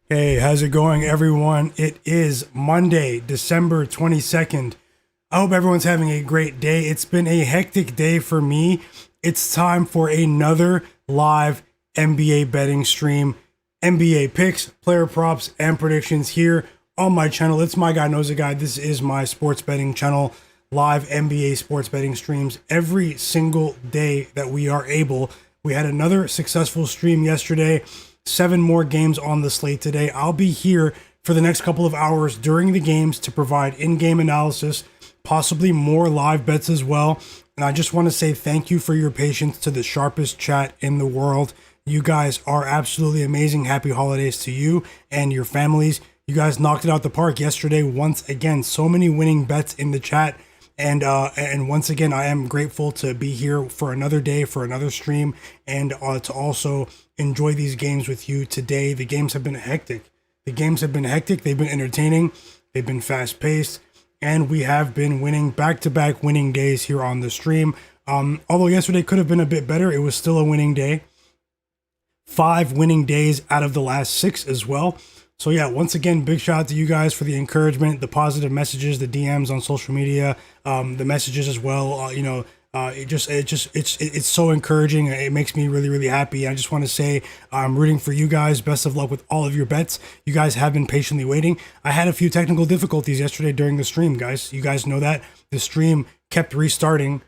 Hey, how's it going, everyone? It is Monday, December 22nd. I hope everyone's having a great day. It's been a hectic day for me. It's time for another live NBA betting stream. NBA picks, player props, and predictions here on my channel. It's Myguyknowsaguy. This is my sports betting channel. Live NBA sports betting streams every single day that we are able. We had another successful stream yesterday. 7 more games on the slate today. I'll be here for the next couple of hours during the games to provide in-game analysis, possibly more live bets as well. And I just want to say thank you for your patience to the sharpest chat in the world. You guys are absolutely amazing. Happy holidays to you and your families. You guys knocked it out the park yesterday once again. So many winning bets in the chat. And once again, I am grateful to be here for another day, for another stream, and to also enjoy these games with you today. The games have been hectic. They've been entertaining. They've been fast-paced, and we have been winning back-to-back winning days here on the stream. Although yesterday could have been a bit better, it was still a winning day. 5 winning days out of the last 6 as well. So yeah, once again, big shout out to you guys for the encouragement, the positive messages, the DMs on social media, the messages as well. It's so encouraging. It makes me really, really happy. I just want to say I'm rooting for you guys. Best of luck with all of your bets. You guys have been patiently waiting. I had a few technical difficulties yesterday during the stream, guys. You guys know that the stream kept restarting,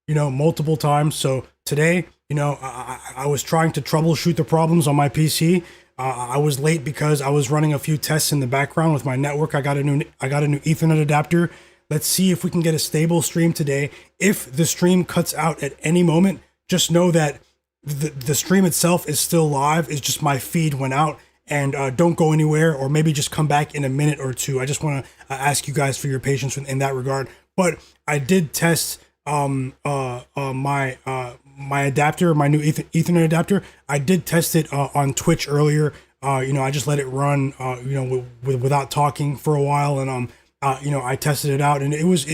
multiple times. So today, I was trying to troubleshoot the problems on my PC. I was late because I was running a few tests in the background with my network. I got a new Ethernet adapter. Let's see if we can get a stable stream today. If the stream cuts out at any moment, just know that the stream itself is still live. It's just my feed went out. And don't go anywhere, or maybe just come back in a minute or two. I just want to ask you guys for your patience in that regard. But I did test my adapter, my new Ethernet adapter. I did test it on Twitch earlier. I just let it run, without talking for a while, and I tested it out, and it was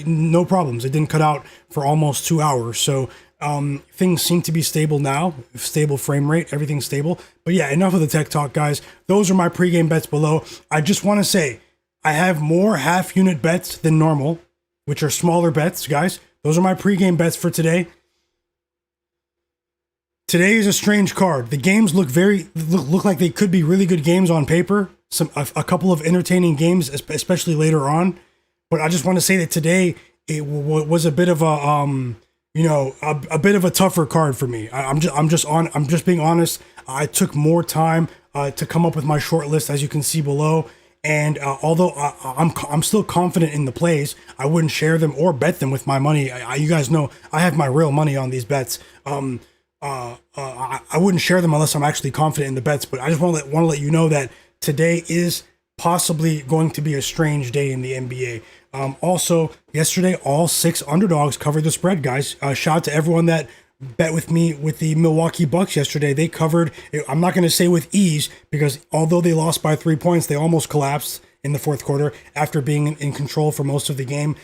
no problems. It didn't cut out for almost 2 hours. So things seem to be stable now. Stable frame rate, everything's stable. But yeah, enough of the tech talk, guys. Those are my pregame bets below. I just want to say I have more half unit bets than normal, which are smaller bets, guys. Those are my pregame bets for today. Today is a strange card. The games look like they could be really good games on paper. A couple of entertaining games, especially later on. But I just want to say that today it was a bit of a bit of a tougher card for me. I'm just being honest. I took more time to come up with my short list, as you can see below. And although I'm still confident in the plays, I wouldn't share them or bet them with my money. You guys know I have my real money on these bets. I wouldn't share them unless I'm actually confident in the bets. But I just want to let you know that today is possibly going to be a strange day in the NBA. Also, yesterday, all 6 underdogs covered the spread, guys. Shout out to everyone that bet with me with the Milwaukee Bucks yesterday. They covered, I'm not going to say with ease, because although they lost by 3 points, they almost collapsed in the fourth quarter after being in control for most of the game.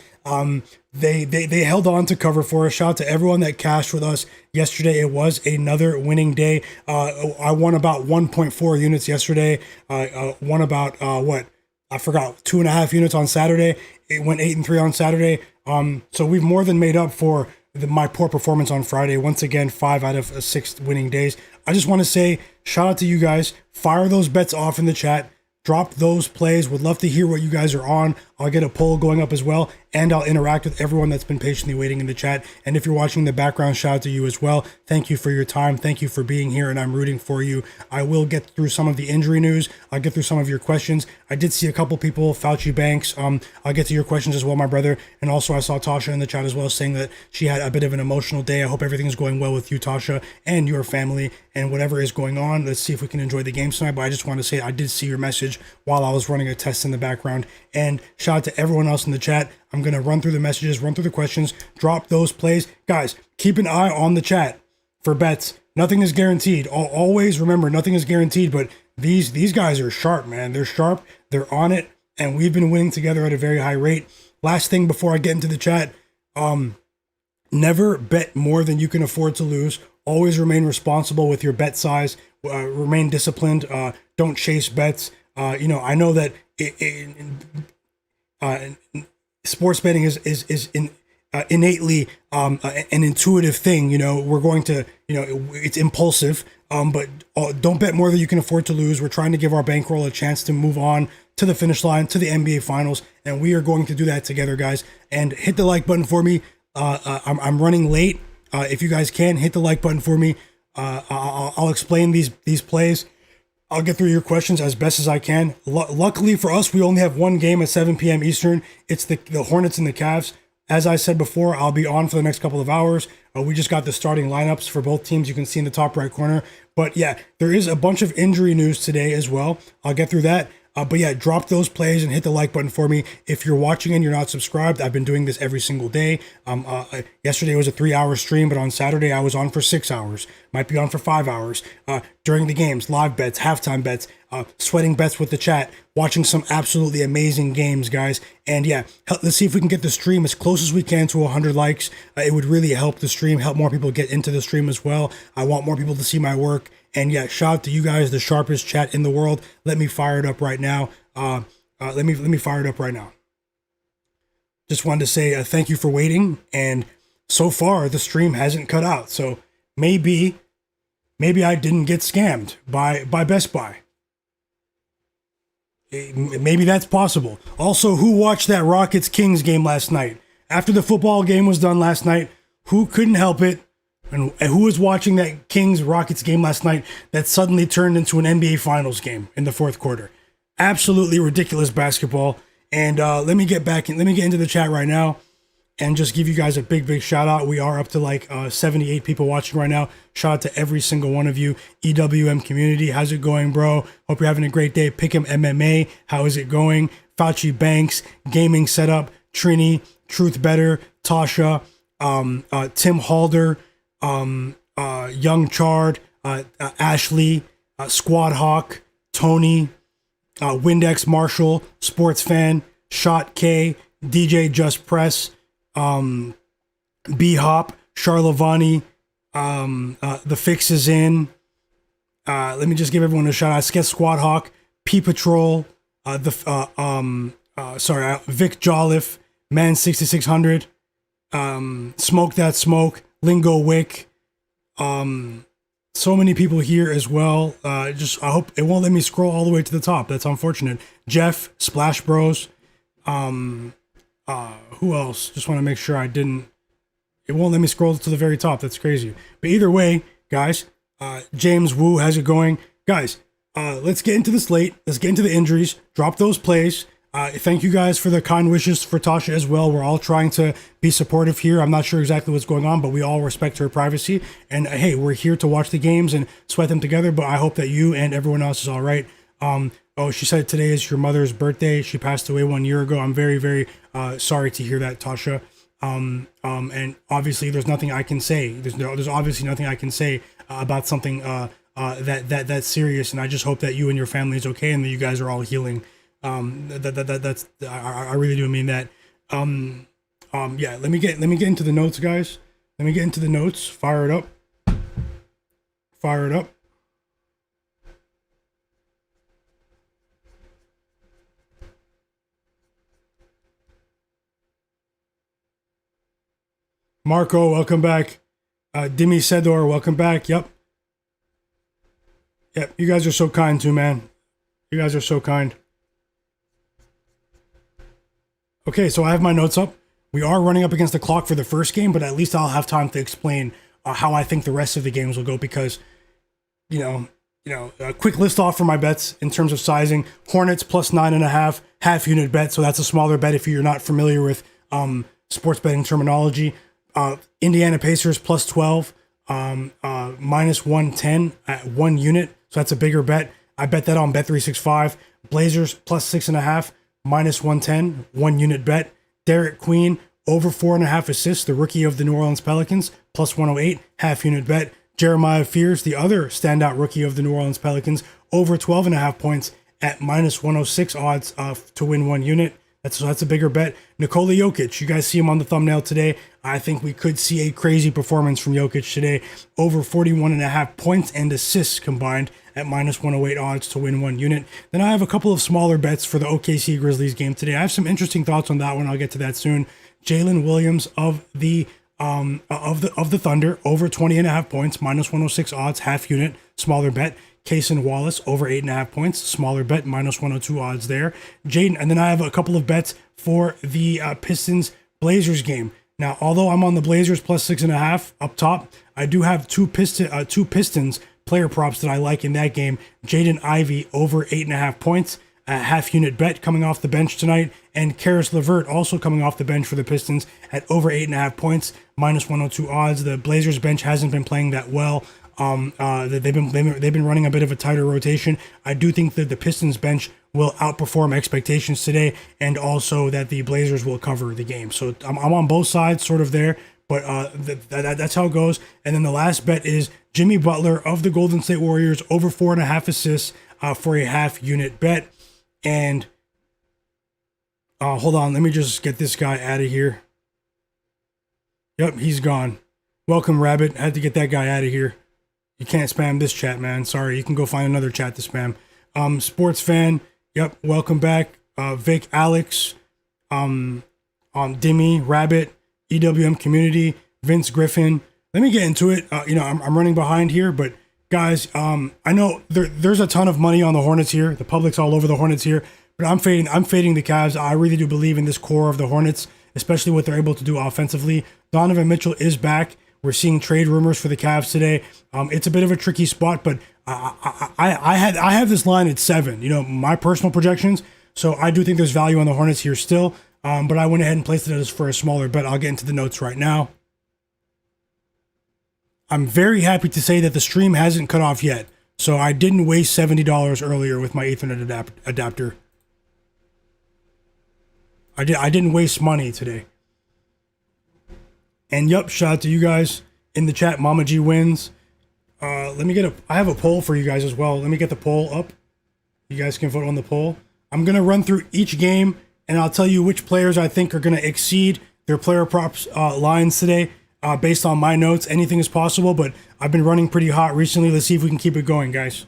They held on to cover for us. Shout out to everyone that cashed with us yesterday. It was another winning day. I won about 1.4 units yesterday. Won about I forgot, 2.5 units on Saturday. It went 8-3 on Saturday. So we've more than made up for my poor performance on Friday. Once again, 5 out of 6 winning days. I just want to say shout out to you guys. Fire those bets off in the chat. Drop those plays. Would love to hear what you guys are on. I'll get a poll going up as well, and I'll interact with everyone that's been patiently waiting in the chat. And if you're watching in the background, shout out to you as well. Thank you for your time. Thank you for being here, and I'm rooting for you. I will get through some of the injury news. I'll get through some of your questions. I did see a couple people, Fauci Banks. I'll get to your questions as well, my brother. And also I saw Tasha in the chat as well, saying that she had a bit of an emotional day. I hope everything is going well with you, Tasha, and your family, and whatever is going on. Let's see if we can enjoy the game tonight. But I just want to say I did see your message while I was running a test in the background. And shout out to everyone else in the chat. I'm going to run through the messages, run through the questions, drop those plays. Guys, keep an eye on the chat for bets. Nothing is guaranteed. Always remember, nothing is guaranteed, but these guys are sharp, man. They're sharp. They're on it, and we've been winning together at a very high rate. Last thing before I get into the chat, never bet more than you can afford to lose. always remain responsible with your bet size, remain disciplined, don't chase bets. I know that sports betting is innately an intuitive thing. We're going to, it's impulsive, but don't bet more than you can afford to lose. We're trying to give our bankroll a chance to move on to the finish line, to the NBA Finals, and we are going to do that together, guys. And hit the like button for me. I'm running late. If you guys can, hit the like button for me. I'll explain these plays. I'll get through your questions as best as I can. Luckily for us, we only have one game at 7 p.m. Eastern. It's the Hornets and the Cavs. As I said before, I'll be on for the next couple of hours. We just got the starting lineups for both teams. You can see in the top right corner. But yeah, there is a bunch of injury news today as well. I'll get through that. But yeah, drop those plays and hit the like button for me. If you're watching and you're not subscribed, I've been doing this every single day. Yesterday was a 3-hour stream, but on Saturday I was on for 6 hours. Might be on for 5 hours. During the games, live bets, halftime bets, sweating bets with the chat, watching some absolutely amazing games, guys. And yeah, let's see if we can get the stream as close as we can to 100 likes. It would really help the stream, help more people get into the stream as well. I want more people to see my work. And yeah, shout out to you guys, the sharpest chat in the world. Let me fire it up right now. Let me fire it up right now. Just wanted to say thank you for waiting. And so far, the stream hasn't cut out. So maybe I didn't get scammed by Best Buy. Maybe that's possible. Also, who watched that Rockets-Kings game last night? After the football game was done last night, who couldn't help it? And who was watching that Kings-Rockets game last night that suddenly turned into an NBA Finals game in the fourth quarter? Absolutely ridiculous basketball. And let me get into the chat right now and just give you guys a big shout out. We are up to like 78 people watching right now. Shout out to every single one of you. EWM community, how's it going, bro? Hope you're having a great day. Pick'em MMA, how is it going? Fauci Banks, Gaming Setup, Trini, Truth Better, Tasha, Tim Halder, Young Chard, Ashley, Squad Hawk, Tony, Windex Marshall, Sports Fan, Shot K, DJ Just Press, B Hop, Charlavani, The Fix is in. Let me just give everyone a shout out. Sketch Squad Hawk, P Patrol, Vic Jolliffe, Man 6600, Smoke That Smoke, Lingo Wick, so many people here as well. I hope it won't let me scroll all the way to the top. That's unfortunate. Jeff, Splash Bros, who else? Just want to make sure it won't let me scroll to the very top. That's crazy. But either way, guys, James Wu, how's it going? Guys, let's get into the slate. Let's get into the injuries. Drop those plays. Thank you guys for the kind wishes for Tasha as well. We're all trying to be supportive here. I'm not sure exactly what's going on, but we all respect her privacy. And hey, we're here to watch the games and sweat them together, but I hope that you and everyone else is all right. She said today is your mother's birthday. She passed away 1 year ago. I'm very, very sorry to hear that, Tasha. And obviously there's nothing I can say. There's obviously nothing I can say about something that's serious. And I just hope that you and your family is okay and that you guys are all healing. That's I really do mean that. Yeah, let me get into the notes, guys. Let me get into the notes. Fire it up. Fire it up. Marco, welcome back. Dimi Sedor, welcome back. Yep, you guys are so kind too, man. You guys are so kind. Okay, so I have my notes up. We are running up against the clock for the first game, but at least I'll have time to explain how I think the rest of the games will go because, a quick list off for my bets in terms of sizing. Hornets plus 9.5, half unit bet, so that's a smaller bet if you're not familiar with sports betting terminology. Indiana Pacers plus 12, minus 110 at 1 unit, so that's a bigger bet. I bet that on Bet365. Blazers plus 6.5. minus 110, 1 unit bet. Derik Queen, over 4.5 assists, the rookie of the New Orleans Pelicans, plus 108, half unit bet. Jeremiah Fears, the other standout rookie of the New Orleans Pelicans, over 12.5 points at minus 106 odds to win 1 unit. That's a bigger bet. Nikola Jokic, you guys see him on the thumbnail today. I think we could see a crazy performance from Jokic today. Over 41.5 points and assists combined at minus 108 odds to win 1 unit. Then I have a couple of smaller bets for the OKC Grizzlies game today. I have some interesting thoughts on that one. I'll get to that soon. Jalen Williams of the Thunder over 20.5 points, minus 106 odds, half unit, smaller bet. Cason Wallace over 8.5 points, smaller bet, minus 102 odds there. Jaden, and then I have a couple of bets for the Pistons Blazers game. Now, although I'm on the Blazers plus 6.5 up top, I do have two Pistons player props that I like in that game. Jaden Ivey over 8.5 points, a half unit bet coming off the bench tonight, and Karis LeVert also coming off the bench for the Pistons at over 8.5 points, minus 102 odds. The Blazers bench hasn't been playing that well. They've been running a bit of a tighter rotation. I do think that the Pistons bench will outperform expectations today, and also that the Blazers will cover the game. So I'm on both sides, sort of there, but that's how it goes. And then the last bet is Jimmy Butler of the Golden State Warriors over 4.5 assists for a half unit bet. And hold on, let me just get this guy out of here. Yep, he's gone. Welcome, Rabbit. Had to get that guy out of here. You can't spam this chat, man. Sorry, you can go find another chat to spam. Sports fan, yep, welcome back. Vic, Alex, Dimmy, Rabbit, EWM community, Vince Griffin. Let me get into it. I'm running behind here, but guys, I know there's a ton of money on the Hornets here. The public's all over the Hornets here, but I'm fading the Cavs. I really do believe in this core of the Hornets, especially what they're able to do offensively. Donovan Mitchell is back. We're seeing trade rumors for the Cavs today. It's a bit of a tricky spot, but I have this line at 7. My personal projections. So I do think there's value on the Hornets here still. But I went ahead and placed it as for a smaller bet. I'll get into the notes right now. I'm very happy to say that the stream hasn't cut off yet. So I didn't waste $70 earlier with my Ethernet adapter. I didn't waste money today. And yup, shout out to you guys in the chat. Mama G wins. I have a poll for you guys as well. Let me get the poll up. You guys can vote on the poll. I'm going to run through each game, and I'll tell you which players I think are going to exceed their player props lines today based on my notes. Anything is possible, but I've been running pretty hot recently. Let's see if we can keep it going, guys.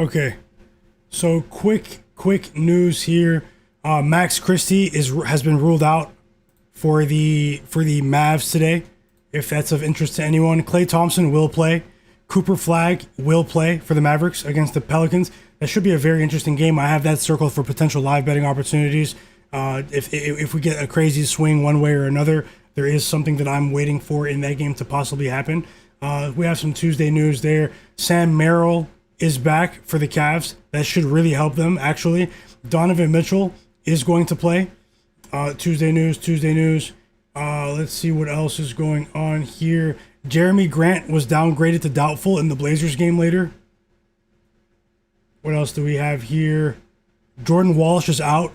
Okay, so quick news here. Max Christie has been ruled out for the Mavs today. If that's of interest to anyone, Klay Thompson will play. Cooper Flagg will play for the Mavericks against the Pelicans. That should be a very interesting game. I have that circled for potential live betting opportunities. If we get a crazy swing one way or another, there is something that I'm waiting for in that game to possibly happen. We have some Tuesday news there. Sam Merrill is back for the Cavs. That should really help them, actually. Donovan Mitchell is going to play. Tuesday news. Let's see what else is going on here. Jeremy Grant was downgraded to doubtful in the Blazers game later. What else do we have here? Jordan Walsh is out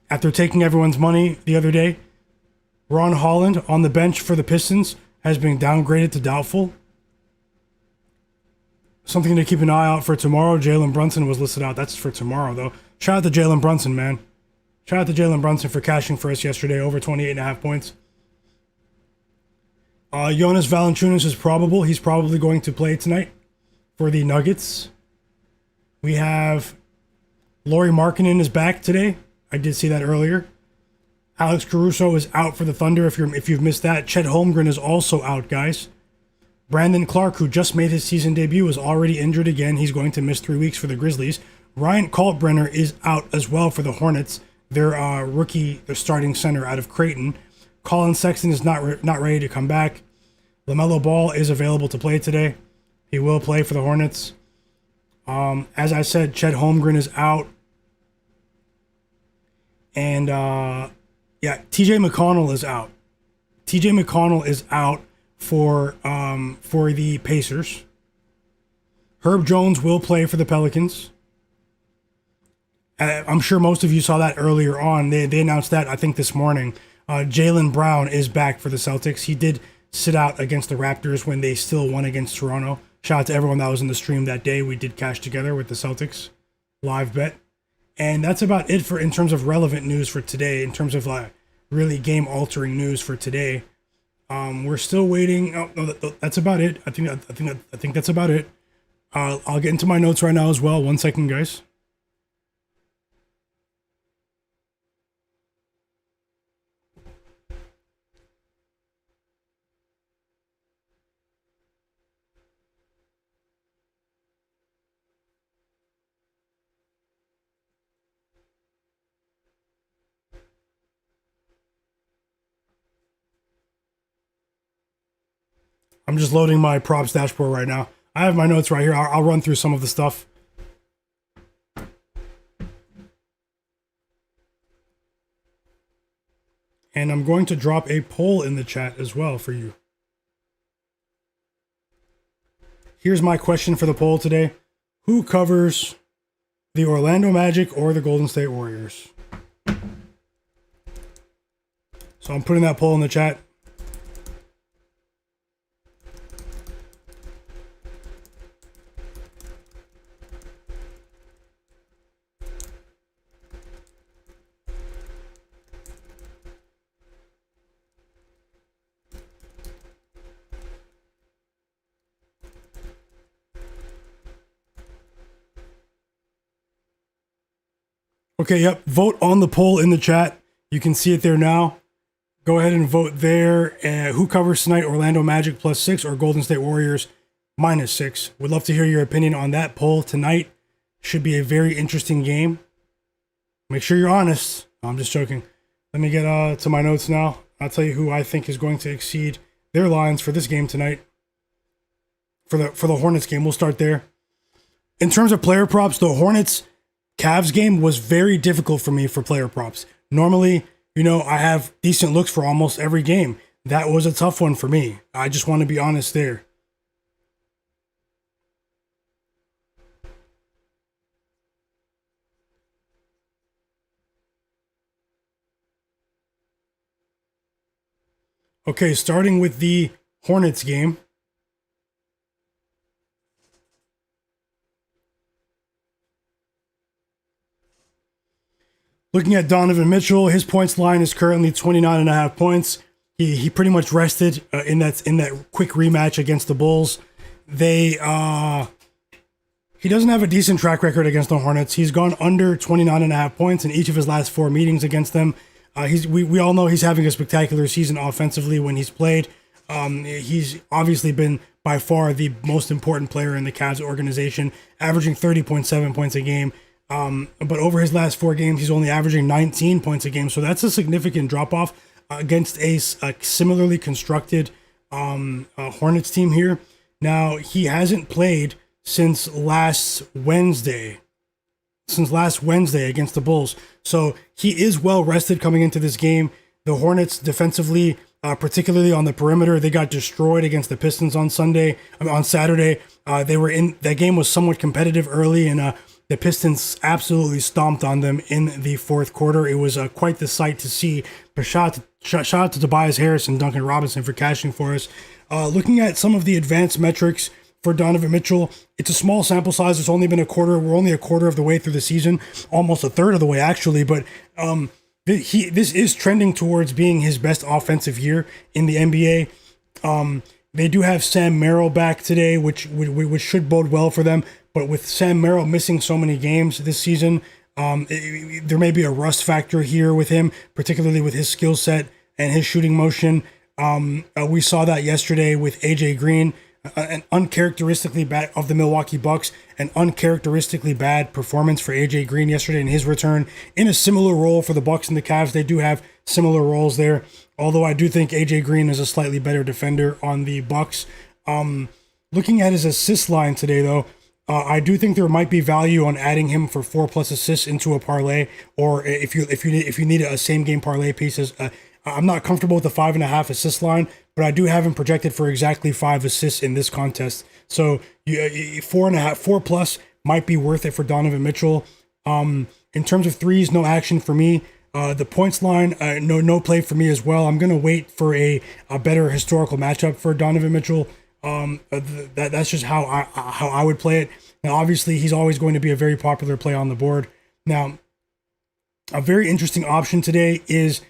after taking everyone's money the other day. Ron Holland on the bench for the Pistons has been downgraded to doubtful. Something to keep an eye out for tomorrow. Jalen Brunson was listed out. That's for tomorrow, though. Shout out to Jalen Brunson, man. Shout out to Jalen Brunson for cashing for us yesterday, over 28.5 points. Jonas Valanciunas is probable. He's probably going to play tonight for the Nuggets. We have Lauri Markkanen is back today. I did see that earlier. Alex Caruso is out for the Thunder. If you've missed that, Chet Holmgren is also out, guys. Brandon Clark, who just made his season debut, is already injured again. He's going to miss 3 weeks for the Grizzlies. Ryan Kalkbrenner is out as well for the Hornets. Their their starting center out of Creighton. Colin Sexton is not ready to come back. LaMelo Ball is available to play today. He will play for the Hornets. As I said, Chet Holmgren is out. And TJ McConnell is out. TJ McConnell is out for the Pacers. Herb Jones will play for the Pelicans. I'm sure most of you saw that earlier on. They announced that, I think, this morning. Jaylen Brown is back for the Celtics. He did sit out against the Raptors when they still won against Toronto. Shout out to everyone that was in the stream that day. We did cash together with the Celtics live bet. And that's about it in terms of relevant news for today, in terms of really game-altering news for today. We're still waiting. Oh, no, that's about it. I think that's about it. I'll get into my notes right now as well. 1 second, guys. I'm just loading my props dashboard right now. I have my notes right here. I'll run through some of the stuff. And I'm going to drop a poll in the chat as well for you. Here's my question for the poll today. Who covers the Orlando Magic or the Golden State Warriors? So I'm putting that poll in the chat. Okay, yep. Vote on the poll in the chat. You can see it there now. Go ahead and vote there. Who covers tonight? Orlando Magic +6 or Golden State Warriors -6? Would love to hear your opinion on that poll tonight. Should be a very interesting game. Make sure you're honest. No, I'm just joking. Let me get to my notes now. I'll tell you who I think is going to exceed their lines for this game tonight. For the Hornets game, we'll start there. In terms of player props, the Hornets Cavs game was very difficult for me for player props. Normally, I have decent looks for almost every game. That was a tough one for me. I just want to be honest there. Okay, starting with the Hornets game. Looking at Donovan Mitchell, his points line is currently 29.5 points. He pretty much rested in that quick rematch against the Bulls. He doesn't have a decent track record against the Hornets. He's gone under 29.5 points in each of his last 4 meetings against them. We all know he's having a spectacular season offensively when he's played. He's obviously been by far the most important player in the Cavs organization, averaging 30.7 points a game. But over his last 4 games, he's only averaging 19 points a game. So that's a significant drop-off against a similarly constructed Hornets team here. Now, he hasn't played since last Wednesday against the Bulls. So he is well rested coming into this game. The Hornets defensively, particularly on the perimeter, they got destroyed against the Pistons on Saturday. That game was somewhat competitive early, and the Pistons absolutely stomped on them in the fourth quarter. It was quite the sight to see. But shout out to Tobias Harris and Duncan Robinson for cashing for us. Looking at some of the advanced metrics for Donovan Mitchell, it's a small sample size. It's only been a quarter. We're only a quarter of the way through the season, almost a third of the way actually. But this is trending towards being his best offensive year in the NBA. They do have Sam Merrill back today, which should bode well for them. But with Sam Merrill missing so many games this season, There may be a rust factor here with him, particularly with his skill set and his shooting motion. We saw that yesterday with AJ Green, an uncharacteristically bad of the Milwaukee Bucks, an uncharacteristically bad performance for AJ Green yesterday in his return in a similar role for the Bucks and the Cavs. They do have similar roles there, although I do think AJ Green is a slightly better defender on the Bucks. Looking at his assist line today, though, I do think there might be value on adding him for 4+ assists into a parlay, or if you need a same game parlay pieces. I'm not comfortable with the 5.5 assist line, but I do have him projected for exactly 5 assists in this contest. So 4+ might be worth it for Donovan Mitchell. In terms of threes, no action for me. The points line, no play for me as well. I'm gonna wait for a better historical matchup for Donovan Mitchell. That's just how I would play it. Now, obviously, he's always going to be a very popular play on the board. Now, a very interesting option today is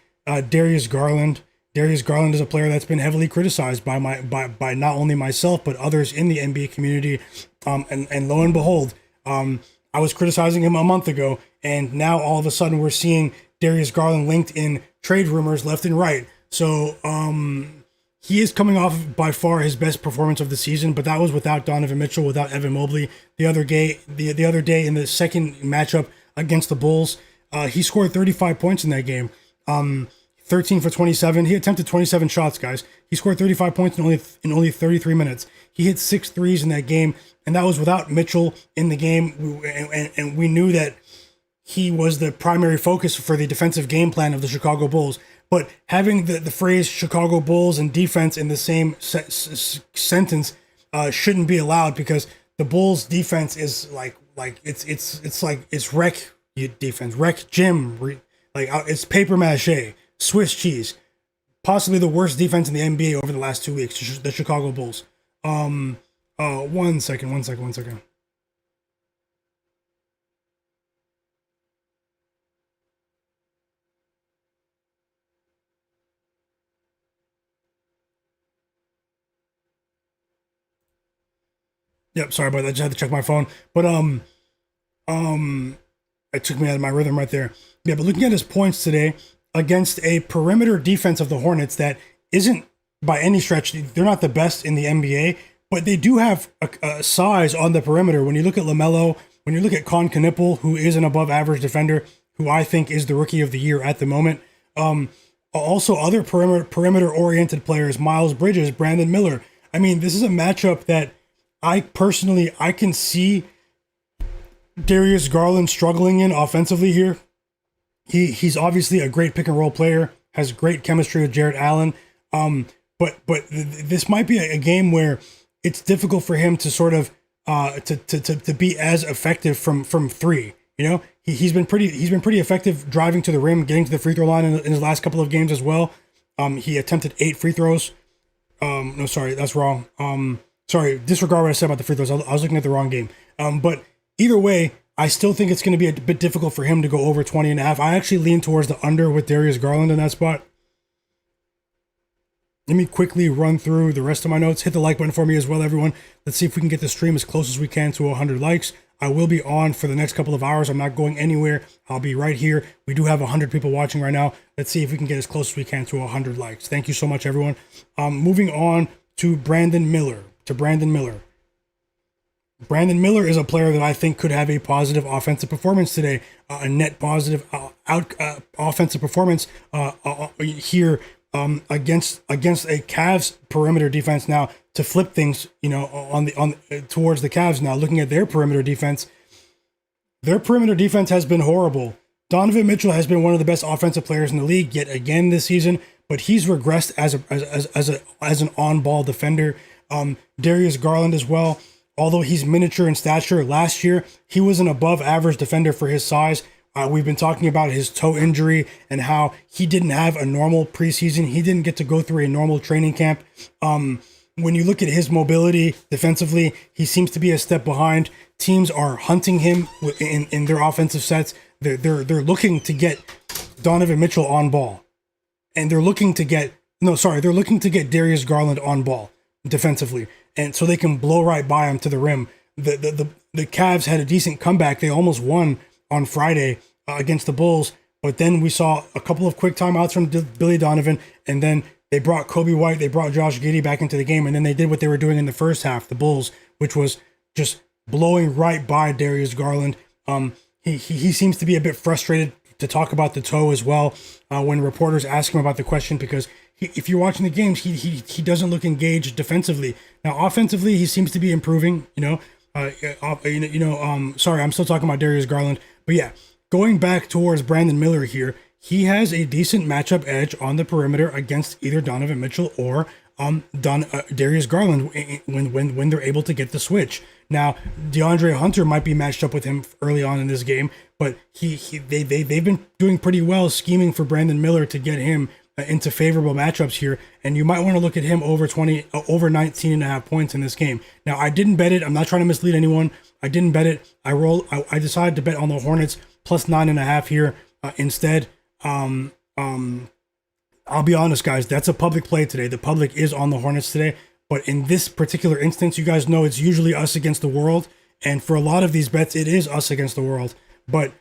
Darius Garland. Darius Garland is a player that's been heavily criticized by not only myself but others in the NBA community. And lo and behold, I was criticizing him a month ago, and now all of a sudden we're seeing Darius Garland linked in trade rumors left and right. So he is coming off by far his best performance of the season, but that was without Donovan Mitchell, without Evan Mobley. The other day in the second matchup against the Bulls, he scored 35 points in that game. 13 for 27. He attempted 27 shots, guys. He scored 35 points in only 33 minutes. He hit 6 threes in that game, and that was without Mitchell in the game. And we knew that he was the primary focus for the defensive game plan of the Chicago Bulls. But having the phrase Chicago Bulls and defense in the same sentence shouldn't be allowed, because the Bulls defense is it's wreck defense, wreck gym, it's paper mache, Swiss cheese. Possibly the worst defense in the NBA over the last 2 weeks, the Chicago Bulls. One second. Yep, sorry about that. Just had to check my phone. But it took me out of my rhythm right there. Yeah, but looking at his points today against a perimeter defense of the Hornets that isn't by any stretch, they're not the best in the NBA, but they do have a size on the perimeter. When you look at LaMelo, when you look at Kon Knueppel, who is an above average defender, who I think is the rookie of the year at the moment. Also other perimeter oriented players, Miles Bridges, Brandon Miller. I mean, this is a matchup that I can see Darius Garland struggling in offensively here. He's obviously a great pick and roll player, has great chemistry with Jarrett Allen. But this might be a game where it's difficult for him to sort of to be as effective from three. You know, he's been pretty effective driving to the rim, getting to the free throw line in his last couple of games as well. He attempted 8 free throws. No, sorry, that's wrong. Sorry, disregard what I said about the free throws. I was looking at the wrong game. But either way, I still think it's going to be a bit difficult for him to go over 20.5. I actually lean towards the under with Darius Garland in that spot. Let me quickly run through the rest of my notes. Hit the like button for me as well, everyone. Let's see if we can get the stream as close as we can to 100 likes. I will be on for the next couple of hours. I'm not going anywhere. I'll be right here. We do have 100 people watching right now. Let's see if we can get as close as we can to 100 likes. Thank you so much, everyone. Moving on to Brandon Miller. Brandon Miller is a player that I think could have a positive offensive performance today, a net positive offensive performance here against a Cavs perimeter defense. Now, to flip things, towards the Cavs now, looking at their perimeter defense has been horrible. Donovan Mitchell has been one of the best offensive players in the league yet again this season, but he's regressed as an on-ball defender. Darius Garland as well. Although he's miniature in stature, last year he was an above average defender for his size. We've been talking about his toe injury and how he didn't have a normal preseason. He didn't get to go through a normal training camp. When you look at his mobility defensively, he seems to be a step behind. Teams are hunting him in their offensive sets. They're looking to get Donovan Mitchell on ball, and they're looking to get Darius Garland on ball defensively, and so they can blow right by him to the rim. The Cavs had a decent comeback. They almost won on Friday against the Bulls. But then we saw a couple of quick timeouts from Billy Donovan, and then they brought Kobe White, they brought Josh Giddey back into the game, and then they did what they were doing in the first half, the Bulls, which was just blowing right by Darius Garland. He seems to be a bit frustrated to talk about the toe as well when reporters ask him about the question, because if you're watching the games, he doesn't look engaged defensively. Now, offensively, he seems to be improving. Sorry, I'm still talking about Darius Garland, but yeah, going back towards Brandon Miller here, he has a decent matchup edge on the perimeter against either Donovan Mitchell or Darius Garland when they're able to get the switch. Now, DeAndre Hunter might be matched up with him early on in this game, but they've been doing pretty well scheming for Brandon Miller to get him into favorable matchups here, and you might want to look at him over 19.5 points in this game. Now, I didn't bet it. I'm not trying to mislead anyone. I didn't bet it. I decided to bet on the Hornets plus 9.5 here instead. I'll be honest, guys, that's a public play today. The public is on the Hornets today, but in this particular instance, you guys know it's usually us against the world, and for a lot of these bets, it is us against the world. But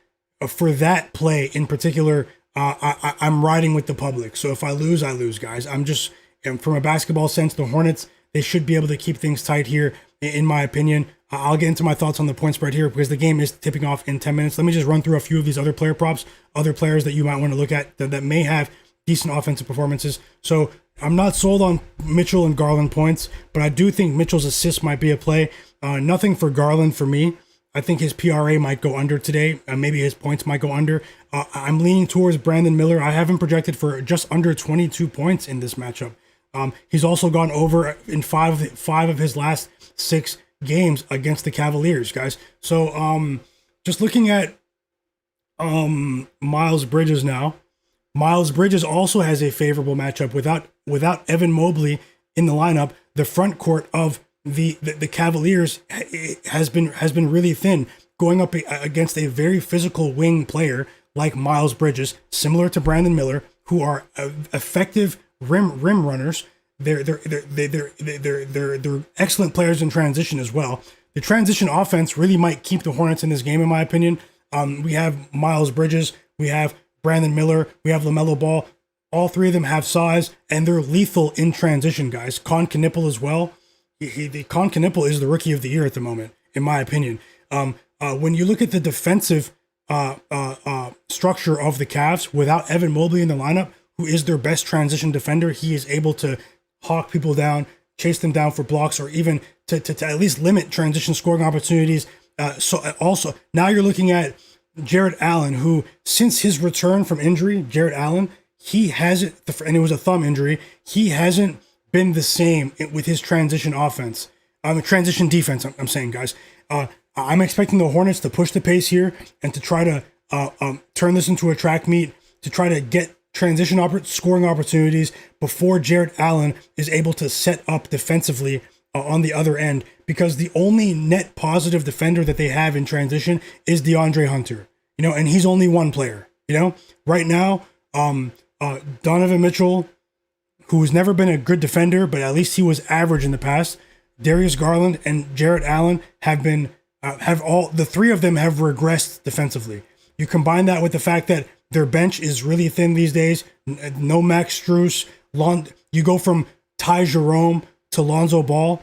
for that play in particular, I'm riding with the public. So if I lose, I lose, guys. From a basketball sense, the Hornets, they should be able to keep things tight here, in my opinion. I'll get into my thoughts on the point spread here because the game is tipping off in 10 minutes. Let me just run through a few of these other player props, other players that you might want to look at that may have decent offensive performances. So I'm not sold on Mitchell and Garland points, but I do think Mitchell's assist might be a play. Nothing for Garland for me. I think his PRA might go under today. Maybe his points might go under. I'm leaning towards Brandon Miller. I have him projected for just under 22 points in this matchup. He's also gone over in five of his last 6 games against the Cavaliers, guys. So just looking at Miles Bridges now. Miles Bridges also has a favorable matchup without Evan Mobley in the lineup. The front court of the Cavaliers has been really thin, going up against a very physical wing player like Miles Bridges, similar to Brandon Miller, who are effective rim runners. They're excellent players in transition as well. The transition offense really might keep the Hornets in this game, in my opinion. We have Miles Bridges, we have Brandon Miller, we have LaMelo Ball. All three of them have size, and they're lethal in transition, guys. Kon Knueppel as well. Kon Knueppel is the rookie of the year at the moment, in my opinion. When you look at the defensive structure of the Cavs, without Evan Mobley in the lineup, who is their best transition defender, he is able to hawk people down, chase them down for blocks, or even to at least limit transition scoring opportunities. So also, now you're looking at Jarrett Allen, who, since his return from injury, Jarrett Allen, he hasn't, and it was a thumb injury, he hasn't been the same with his transition offense. Transition defense, I'm saying, guys. I'm expecting the Hornets to push the pace here and to try to turn this into a track meet, to try to get transition scoring opportunities before Jarrett Allen is able to set up defensively on the other end, because the only net positive defender that they have in transition is DeAndre Hunter, and he's only one player, right now. Donovan Mitchell, who's never been a good defender, but at least he was average in the past. Darius Garland and Jarrett Allen the three of them have regressed defensively. You combine that with the fact that their bench is really thin these days. No Max Strus. You go from Ty Jerome to Lonzo Ball.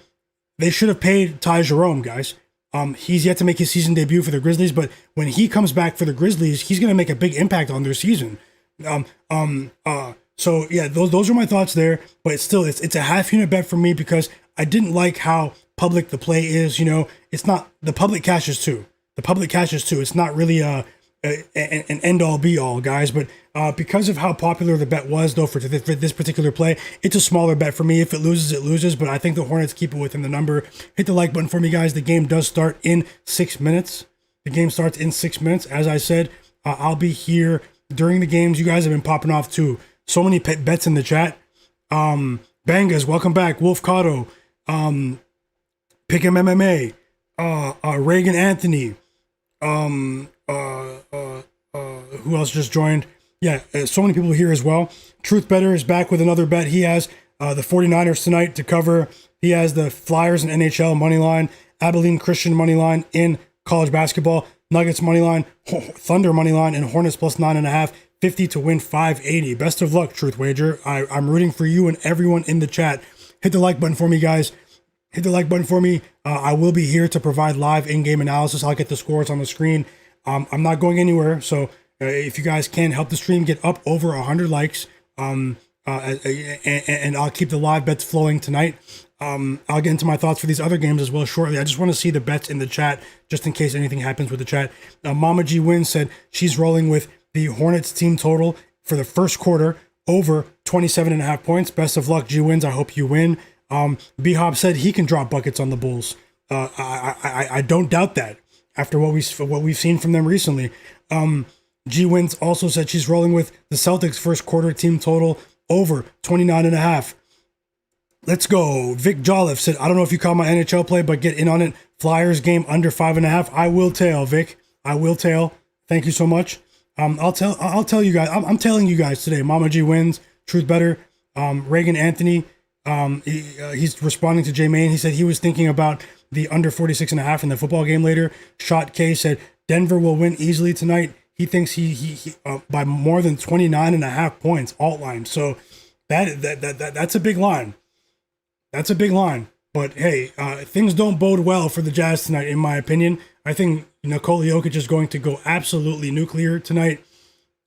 They should have paid Ty Jerome, guys. He's yet to make his season debut for the Grizzlies, but when he comes back for the Grizzlies, he's going to make a big impact on their season. So yeah, those are my thoughts there. But it's a half unit bet for me because I didn't like how public the play is. It's not, the public cashes too. It's not really an end all be all, guys. But because of how popular the bet was, though, for this particular play, it's a smaller bet for me. If it loses, it loses. But I think the Hornets keep it within the number. Hit the like button for me, guys. The game does start in 6 minutes. As I said, I'll be here during the games. You guys have been popping off too. So many bets in the chat. Bangas, welcome back. Wolf Cotto, Pick'em MMA, Reagan Anthony, who else just joined? Yeah, so many people here as well. Truth Better is back with another bet. He has the 49ers tonight to cover. He has the Flyers and NHL money line, Abilene Christian money line in college basketball. Nuggets money line, Thunder money line, and Hornets plus 9.5. 50 to win 580. Best of luck, Truth Wager. I'm rooting for you and everyone in the chat. Hit the like button for me, guys. Hit the like button for me. I will be here to provide live in-game analysis. I'll get the scores on the screen. I'm not going anywhere, so if you guys can help the stream get up over 100 likes, and I'll keep the live bets flowing tonight. I'll get into my thoughts for these other games as well shortly. I just want to see the bets in the chat, just in case anything happens with the chat. Mama G Win said she's rolling with the Hornets team total for the first quarter over 27.5 points. Best of luck, G Wins. I hope you win. B-Hop said he can drop buckets on the Bulls. I don't doubt that after what we've seen from them recently. G Wins also said she's rolling with the Celtics first quarter team total over 29.5. Let's go. Vic Jolliffe said, I don't know if you caught my NHL play, but get in on it. Flyers game under 5.5. I will tail, Vic. I will tail. Thank you so much. I'll tell you guys. I'm telling you guys today. Mama G Wins. Truth Better. Reagan Anthony. He's responding to J Main. He said he was thinking about the under 46.5 in the football game later. Shot K said Denver will win easily tonight. He thinks he by more than 29.5 points. Alt line. So that's a big line. That's a big line. But hey, things don't bode well for the Jazz tonight, in my opinion. I think Nikola Jokic is going to go absolutely nuclear tonight.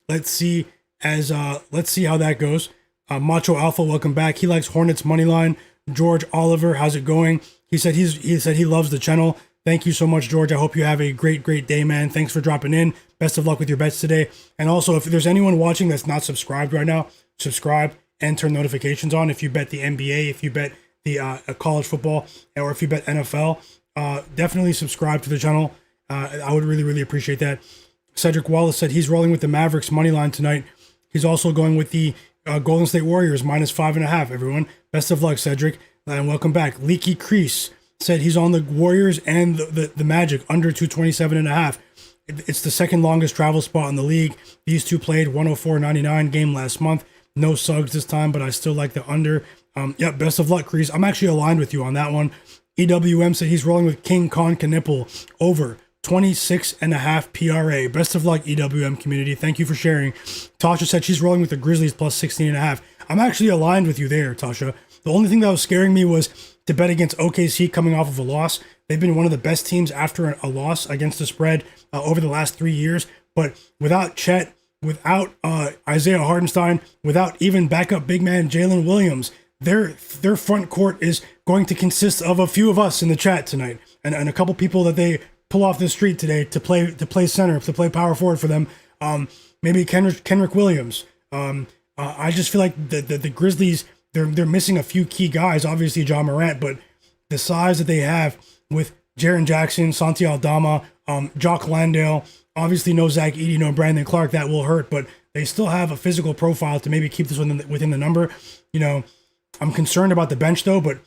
Let's see how that goes. Macho Alpha, welcome back. He likes Hornets money line. George Oliver, how's it going? He said he loves the channel. Thank you so much, George. I hope you have a great day, man. Thanks for dropping in. Best of luck with your bets today. And also, if there's anyone watching that's not subscribed right now, subscribe and turn notifications on. If you bet the NBA, if you bet the college football, or if you bet NFL, definitely subscribe to the channel. I would really appreciate that. Cedric Wallace said he's rolling with the Mavericks money line tonight. He's also going with the Golden State Warriors minus 5.5. Everyone, best of luck, Cedric, and welcome back. Leaky Crease said he's on the Warriors and the Magic under 227.5. It's the second longest travel spot in the league. These two played 104.99 game last month. No Suggs this time, but I still like the under. Best of luck, Crease. I'm actually aligned with you on that one. EWM said he's rolling with King Kon Knueppel over 26.5 PRA. Best of luck, EWM community. Thank you for sharing. Tasha said she's rolling with the Grizzlies plus 16.5. I'm actually aligned with you there, Tasha. The only thing that was scaring me was to bet against OKC coming off of a loss. They've been one of the best teams after a loss against the spread over the last 3 years. But without Chet, without Isaiah Hardenstein, without even backup big man Jalen Williams, their front court is going to consist of a few of us in the chat tonight, and a couple people that they pull off the street today to play center, to play power forward for them. Maybe Kenrick Williams. I just feel like the Grizzlies, they're missing a few key guys. Obviously John Morant, but the size that they have with Jaren Jackson, Santi Aldama, Jock Landale, obviously no Zach Edey, no Brandon Clark, that will hurt, but they still have a physical profile to maybe keep this within the number. I'm concerned about the bench though, but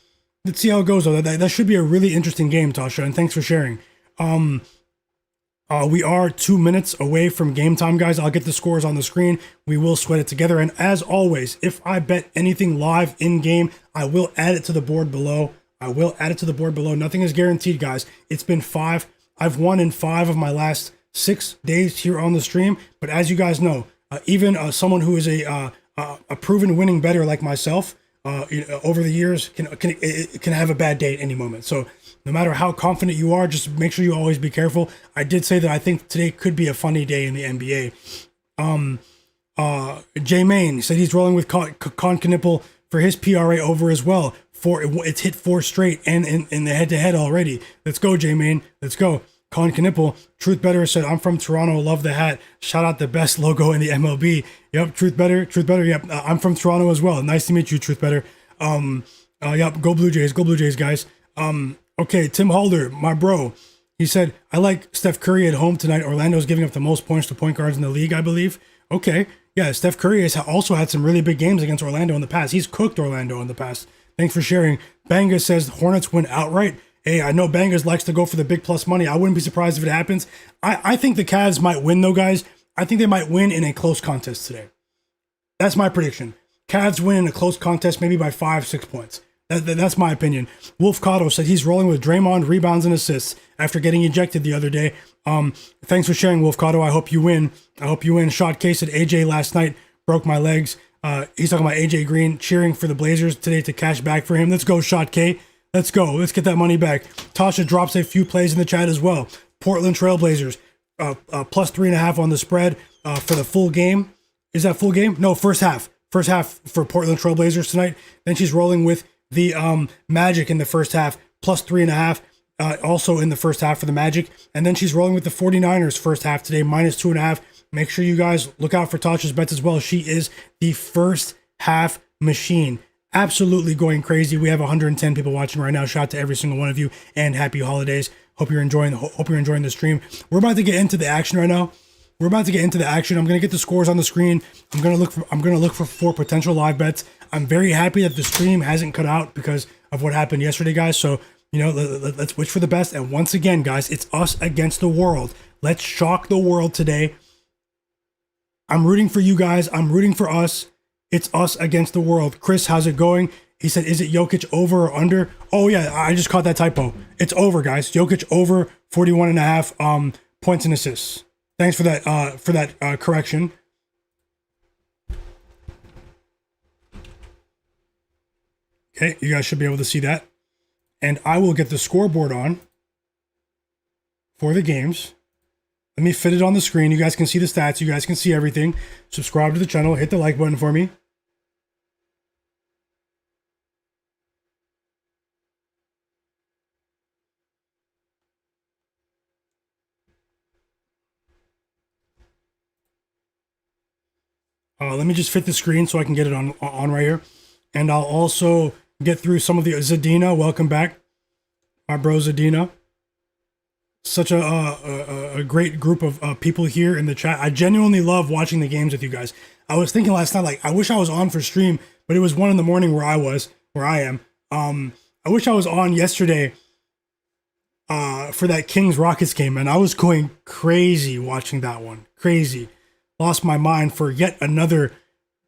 let's see how it goes though. That should be a really interesting game, Tasha, and thanks for sharing. We are 2 minutes away from game time, guys. I'll get the scores on the screen. We will sweat it together. And as always, if I bet anything live in game, I will add it to the board below. Nothing is guaranteed, guys. It's been 5. I've won in 5 of my last 6 days here on the stream. But as you guys know, even someone who is a proven winning bettor like myself, over the years can have a bad day at any moment. So no matter how confident you are, just make sure you always be careful. I did say that I think today could be a funny day in the NBA. J Main said he's rolling with Kon Knueppel for his PRA over as well. It's hit 4 straight and in the head-to-head already. Let's go, J Main. Let's go. Kon Knueppel. Truth Better said, I'm from Toronto. Love the hat. Shout out the best logo in the MLB. Yep, Truth Better. Yep, I'm from Toronto as well. Nice to meet you, Truth Better. Yep, go Blue Jays. Go Blue Jays, guys. Okay, Tim Halder, my bro. He said, I like Steph Curry at home tonight. Orlando's giving up the most points to point guards in the league, I believe. Okay, yeah, Steph Curry has also had some really big games against Orlando in the past. He's cooked Orlando in the past. Thanks for sharing. Banga says Hornets win outright. Hey, I know Bangas likes to go for the big plus money. I wouldn't be surprised if it happens. I think the Cavs might win, though, guys. I think they might win in a close contest today. That's my prediction. Cavs win in a close contest, maybe by 5-6 points. That's my opinion. Wolf Cotto said he's rolling with Draymond, rebounds, and assists after getting ejected the other day. Thanks for sharing, Wolf Cotto. I hope you win. Shot K said AJ last night broke my legs. He's talking about AJ Green cheering for the Blazers today to cash back for him. Let's go, Shot K. Let's go. Let's get that money back. Tasha drops a few plays in the chat as well. Portland Trailblazers plus 3.5 on the spread for the full game. Is that full game? No, first half. First half for Portland Trailblazers tonight. Then she's rolling with the Magic in the first half, plus 3.5. Also in the first half for the Magic. And then she's rolling with the 49ers first half today, minus 2.5. Make sure you guys look out for Tasha's bets as well. She is the first half machine. Absolutely going crazy. We have 110 people watching right now. Shout out to every single one of you and happy holidays. Hope you're enjoying the stream. We're about to get into the action right now. I'm going to get the scores on the screen. I'm going to look for potential live bets. I'm very happy that the stream hasn't cut out because of what happened yesterday, guys. So, let's wish for the best. And once again, guys, it's us against the world. Let's shock the world today. I'm rooting for you guys. I'm rooting for us. It's us against the world. Chris, how's it going? He said, is it Jokic over or under? Oh, yeah, I just caught that typo. It's over, guys. Jokic over 41.5 points and assists. Thanks for that correction. Okay, you guys should be able to see that. And I will get the scoreboard on for the games. Let me fit it on the screen. You guys can see the stats. You guys can see everything. Subscribe to the channel. Hit the like button for me. Let me just fit the screen so I can get it on right here. And I'll also get through some of the Zadina. Welcome back, my bro Zadina. Such a great group of people here in the chat. I genuinely love watching the games with you guys. I was thinking last night, I wish I was on for stream, but it was 1 a.m. where I am. I wish I was on yesterday for that Kings Rockets game, and I was going crazy watching that one. Crazy. Lost my mind for yet another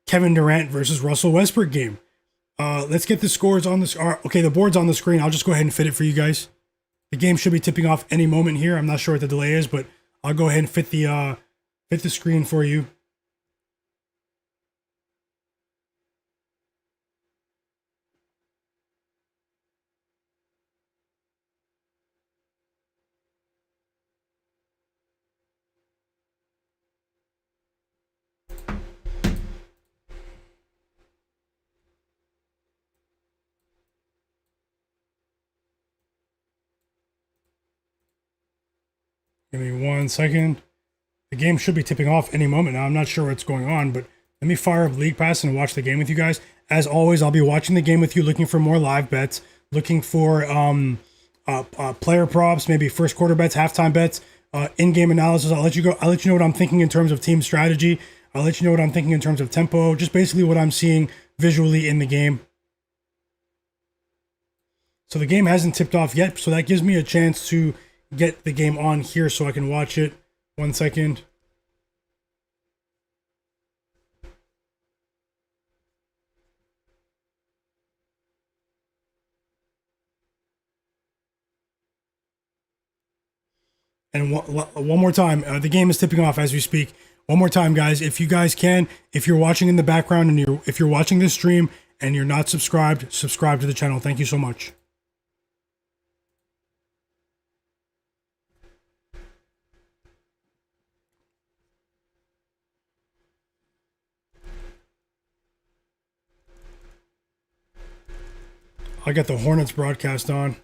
Kevin Durant versus Russell Westbrook game. Let's get the scores on this. Okay, the board's on the screen. I'll just go ahead and fit it for you guys. The game should be tipping off any moment here. I'm not sure what the delay is, but I'll go ahead and fit the screen for you. Give me 1 second. The game should be tipping off any moment now. I'm not sure what's going on, but let me fire up League Pass and watch the game with you guys. As always, I'll be watching the game with you, looking for more live bets, looking for player props, maybe first quarter bets, halftime bets, in-game analysis. I'll let you know what I'm thinking in terms of team strategy. I'll let you know what I'm thinking in terms of tempo, just basically what I'm seeing visually in the game. So the game hasn't tipped off yet, so that gives me a chance to get the game on here so I can watch it. 1 second. And one more time, the game is tipping off as we speak. One more time, guys, if you guys can, if you're watching in the background and if you're watching this stream and you're not subscribed, subscribe to the channel. Thank you so much. I got the Hornets broadcast on.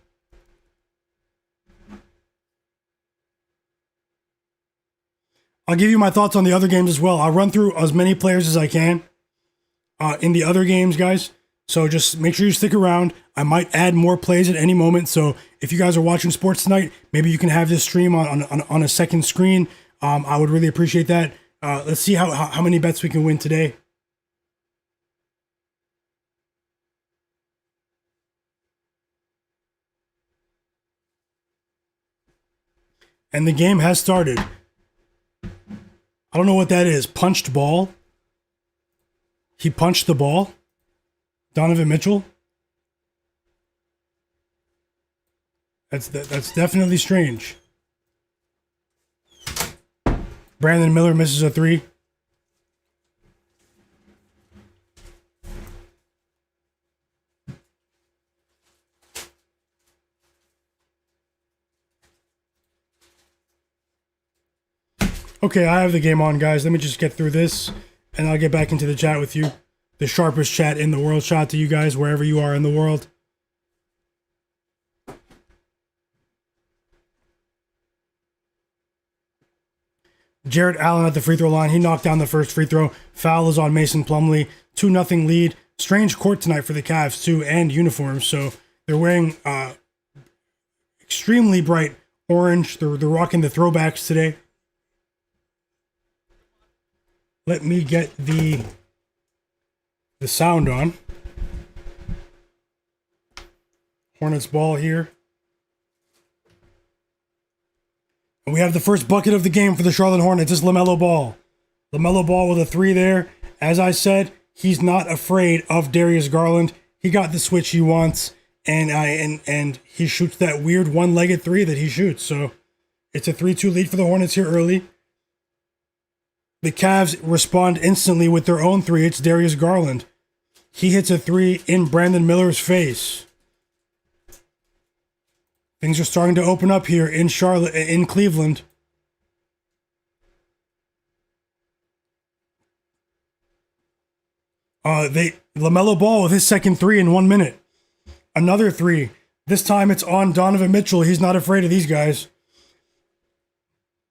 I'll give you my thoughts on the other games as well. I'll run through as many players as I can in the other games, guys. So just make sure you stick around. I might add more plays at any moment. So if you guys are watching sports tonight, maybe you can have this stream on a second screen. I would really appreciate that. Let's see how many bets we can win today. And the game has started. I don't know what that is. Punched ball. He punched the ball. Donovan Mitchell. That's definitely strange. Brandon Miller misses a three. Okay, I have the game on, guys. Let me just get through this, and I'll get back into the chat with you. The sharpest chat in the world. Shout out to you guys wherever you are in the world. Jarrett Allen at the free throw line. He knocked down the first free throw. Foul is on Mason Plumlee. 2-0 lead. Strange court tonight for the Cavs, too, and uniforms. So they're wearing extremely bright orange. They're rocking the throwbacks today. Let me get the sound on. Hornets ball here. And we have the first bucket of the game for the Charlotte Hornets. It's LaMelo Ball. LaMelo Ball with a three there. As I said, he's not afraid of Darius Garland. He got the switch he wants, and he shoots that weird one-legged three that he shoots. So it's a 3-2 lead for the Hornets here early. The Cavs respond instantly with their own three. It's Darius Garland. He hits a three in Brandon Miller's face. Things are starting to open up here in Charlotte, in Cleveland. LaMelo Ball with his second three in 1 minute. Another three. This time it's on Donovan Mitchell. He's not afraid of these guys.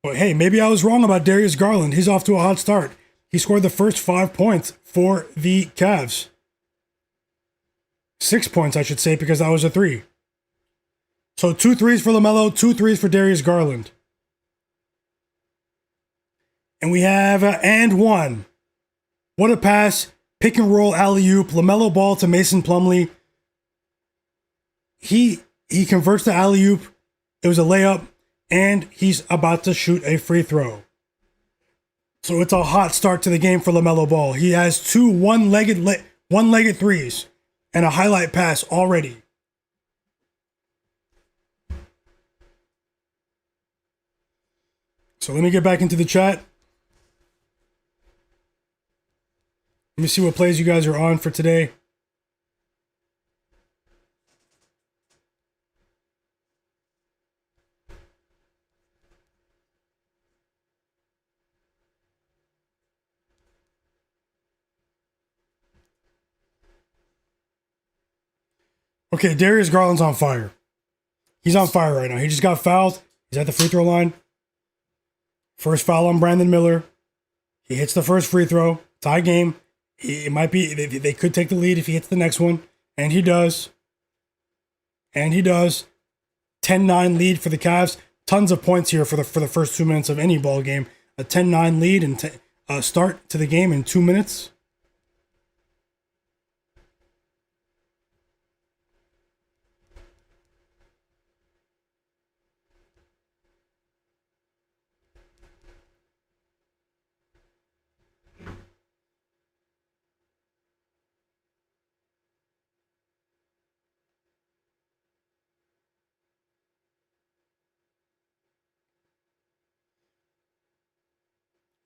But hey, maybe I was wrong about Darius Garland. He's off to a hot start. He scored the first 5 points for the Cavs. 6 points, I should say, because that was a three. So 2 threes for LaMelo, 2 threes for Darius Garland. And we have and one. What a pass. Pick and roll alley-oop. LaMelo Ball to Mason Plumlee. He converts the alley-oop. It was a layup. And he's about to shoot a free throw. So it's a hot start to the game for LaMelo Ball. He has 2 one-legged threes and a highlight pass already. So let me get back into the chat. Let me see what plays you guys are on for today. Okay, Darius Garland's on fire. He's on fire right now. He just got fouled. He's at the free throw line. First foul on Brandon Miller. He hits the first free throw. Tie game. It might be, they could take the lead if he hits the next one. And he does. And he does. 10-9 lead for the Cavs. Tons of points here for the first 2 minutes of any ball game. A 10-9 lead and start to the game in 2 minutes.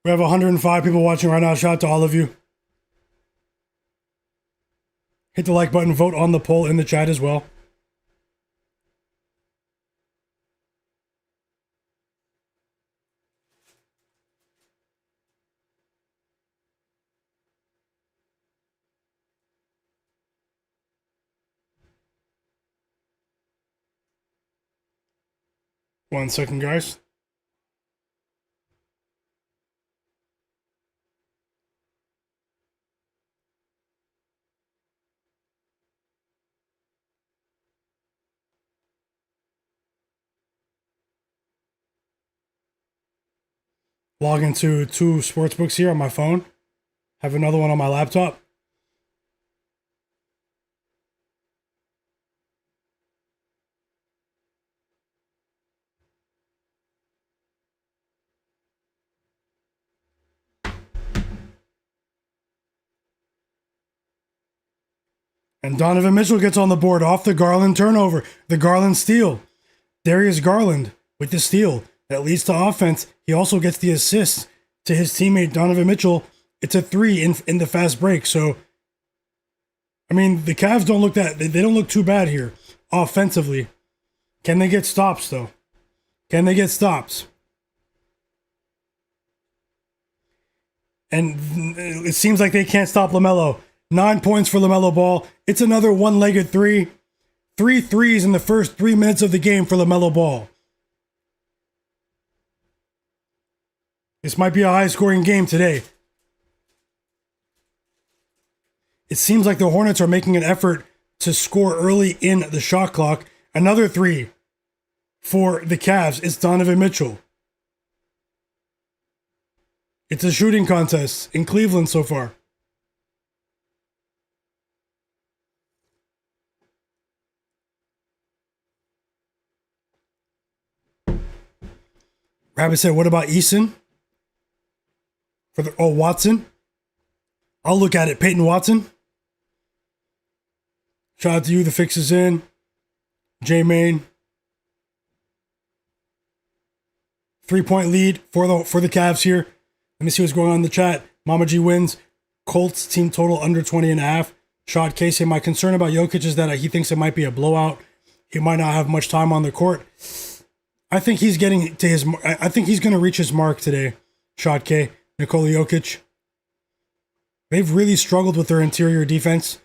We have 105 people watching right now. Shout out to all of you. Hit the like button. Vote on the poll in the chat as well. One second, guys. Log into 2 sportsbooks here on my phone. Have another one on my laptop. And Donovan Mitchell gets on the board off the Garland turnover, the Garland steal. Darius Garland with the steal. That leads to offense. He also gets the assist to his teammate Donovan Mitchell. It's a 3 in the fast break. So, I mean, the Cavs don't look they don't look too bad here offensively. Can they get stops, though? Can they get stops? And it seems like they can't stop LaMelo. 9 points for LaMelo Ball. It's another one-legged 3. 3 threes in the first 3 minutes of the game for LaMelo Ball. This might be a high-scoring game today. It seems like the Hornets are making an effort to score early in the shot clock. Another 3 for the Cavs. It's Donovan Mitchell. It's a shooting contest in Cleveland so far. Rabbit said, what about Eason? Watson? I'll look at it. Peyton Watson. Shout out to you. The fix is in. J-Main. 3-point lead for the Cavs here. Let me see what's going on in the chat. Mama G wins. Colts team total under 20.5. Shot Casey. My concern about Jokic is that he thinks it might be a blowout. He might not have much time on the court. I think he's getting to his. I think he's going to reach his mark today. Shot K. Nikola Jokic. They've really struggled with their interior defense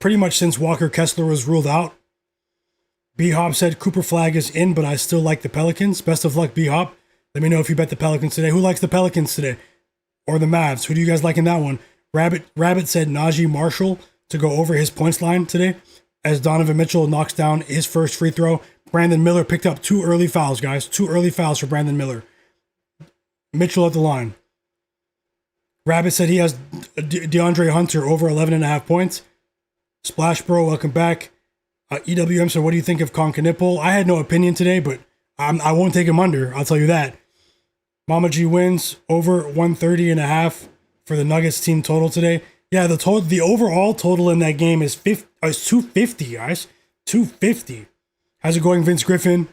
pretty much since Walker Kessler was ruled out. B-Hop said Cooper Flagg is in, but I still like the Pelicans. Best of luck, B-Hop. Let me know if you bet the Pelicans today. Who likes the Pelicans today? Or the Mavs? Who do you guys like in that one? Rabbit said Najee Marshall to go over his points line today as Donovan Mitchell knocks down his first free throw. Brandon Miller picked up 2 early fouls, guys. 2 early fouls for Brandon Miller. Mitchell at the line. Rabbit said he has DeAndre Hunter over 11.5 points. Splash Bro, welcome back. EWM said, what do you think of Kon Knueppel? I had no opinion today, but I won't take him under. I'll tell you that. Mama G wins over 130.5 for the Nuggets team total today. Yeah, the overall total in that game is 250, guys. 250. How's it going, Vince Griffin?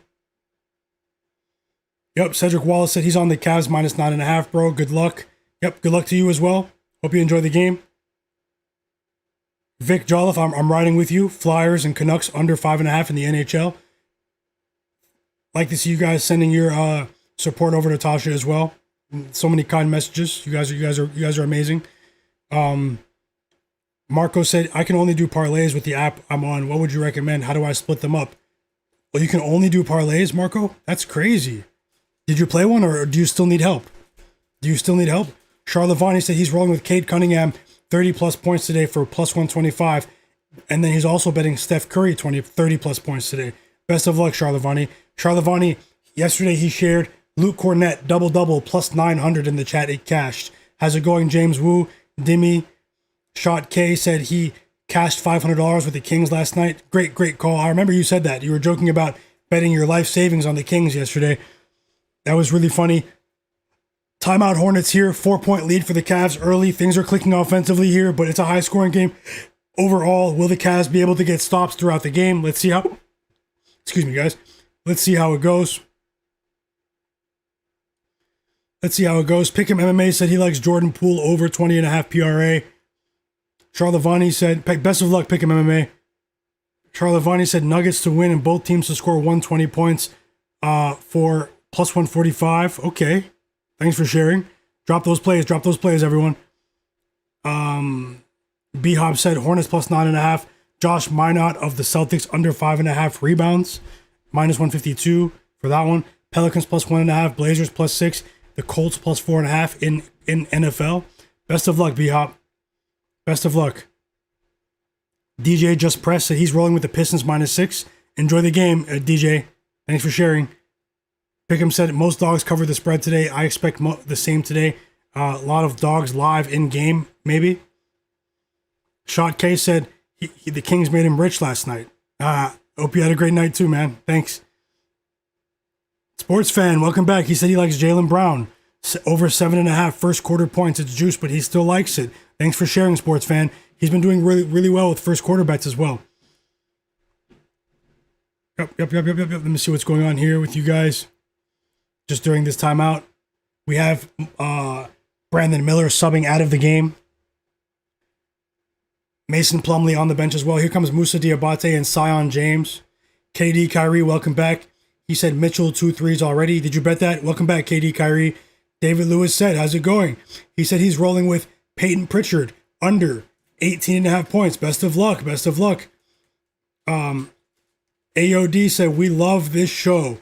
Yep, Cedric Wallace said he's on the Cavs minus 9.5, bro. Good luck. Yep, good luck to you as well. Hope you enjoy the game. Vic Jolliffe, I'm riding with you. Flyers and Canucks under 5.5 in the NHL. Like to see you guys sending your support over to Tasha as well. So many kind messages. You guys are amazing. Marco said I can only do parlays with the app I'm on. What would you recommend? How do I split them up? Well, you can only do parlays, Marco? That's crazy. Did you play one or do you still need help? Charlavani said he's rolling with Cade Cunningham, 30 plus points today for plus 125. And then he's also betting Steph Curry 30 plus points today. Best of luck, Charlavani. Charlavani, yesterday he shared Luke Cornett, double-double, plus 900 in the chat. It cashed. How's it going, James Wu? Dimmy. Shot K said he cashed $500 with the Kings last night. Great call. I remember you said that. You were joking about betting your life savings on the Kings yesterday. That was really funny. Timeout Hornets here. 4-point lead for the Cavs early. Things are clicking offensively here, but it's a high-scoring game. Overall, will the Cavs be able to get stops throughout the game? Let's see how... Excuse me, guys. Let's see how it goes. Pick'em MMA said he likes Jordan Poole over 20.5 PRA. Charlavani said, best of luck, Pick'em MMA. Charlavani said Nuggets to win and both teams to score 120 points for plus 145. Okay. Thanks for sharing. Drop those plays, everyone. B-Hop said Hornets plus 9.5. Josh Minot of the Celtics under 5.5 rebounds. Minus 152 for that one. Pelicans plus 1.5. Blazers plus 6. The Colts plus 4.5 in NFL. Best of luck, B-Hop. Best of luck. DJ Just Press said he's rolling with the Pistons minus 6. Enjoy the game, DJ. Thanks for sharing. Pick'em said most dogs cover the spread today. I expect the same today. A lot of dogs live in game, maybe. Shot K said the Kings made him rich last night. Hope you had a great night too, man. Thanks. Sports fan, welcome back. He said he likes Jaylen Brown. Over 7.5 first quarter points. It's juice, but he still likes it. Thanks for sharing, sports fan. He's been doing really well with first quarter bets as well. Yep. Let me see what's going on here with you guys. Just during this timeout, we have Brandon Miller subbing out of the game. Mason Plumlee on the bench as well. Here comes Moussa Diabate and Sion James. KD Kyrie, welcome back. He said Mitchell 2 threes already. Did you bet that? Welcome back, KD Kyrie. David Lewis said, how's it going? He said he's rolling with Peyton Pritchard under 18.5 points. Best of luck. AOD said, we love this show.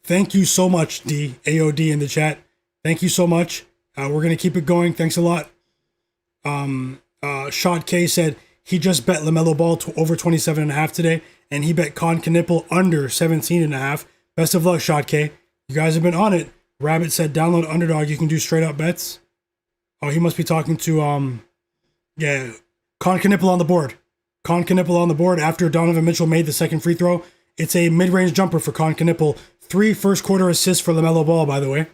Thank you so much, D. AOD in the chat. Thank you so much. We're going to keep it going. Thanks a lot. Shot K said he just bet LaMelo Ball to over 27.5 today, and he bet Kon Knueppel under 17.5. Best of luck, Shot K. You guys have been on it. Rabbit said download Underdog. You can do straight up bets. Oh, he must be talking to Kon Knueppel on the board. Kon Knueppel on the board after Donovan Mitchell made the second free throw. It's a mid-range jumper for Kon Knueppel. 3 first-quarter assists for LaMelo Ball, by the way.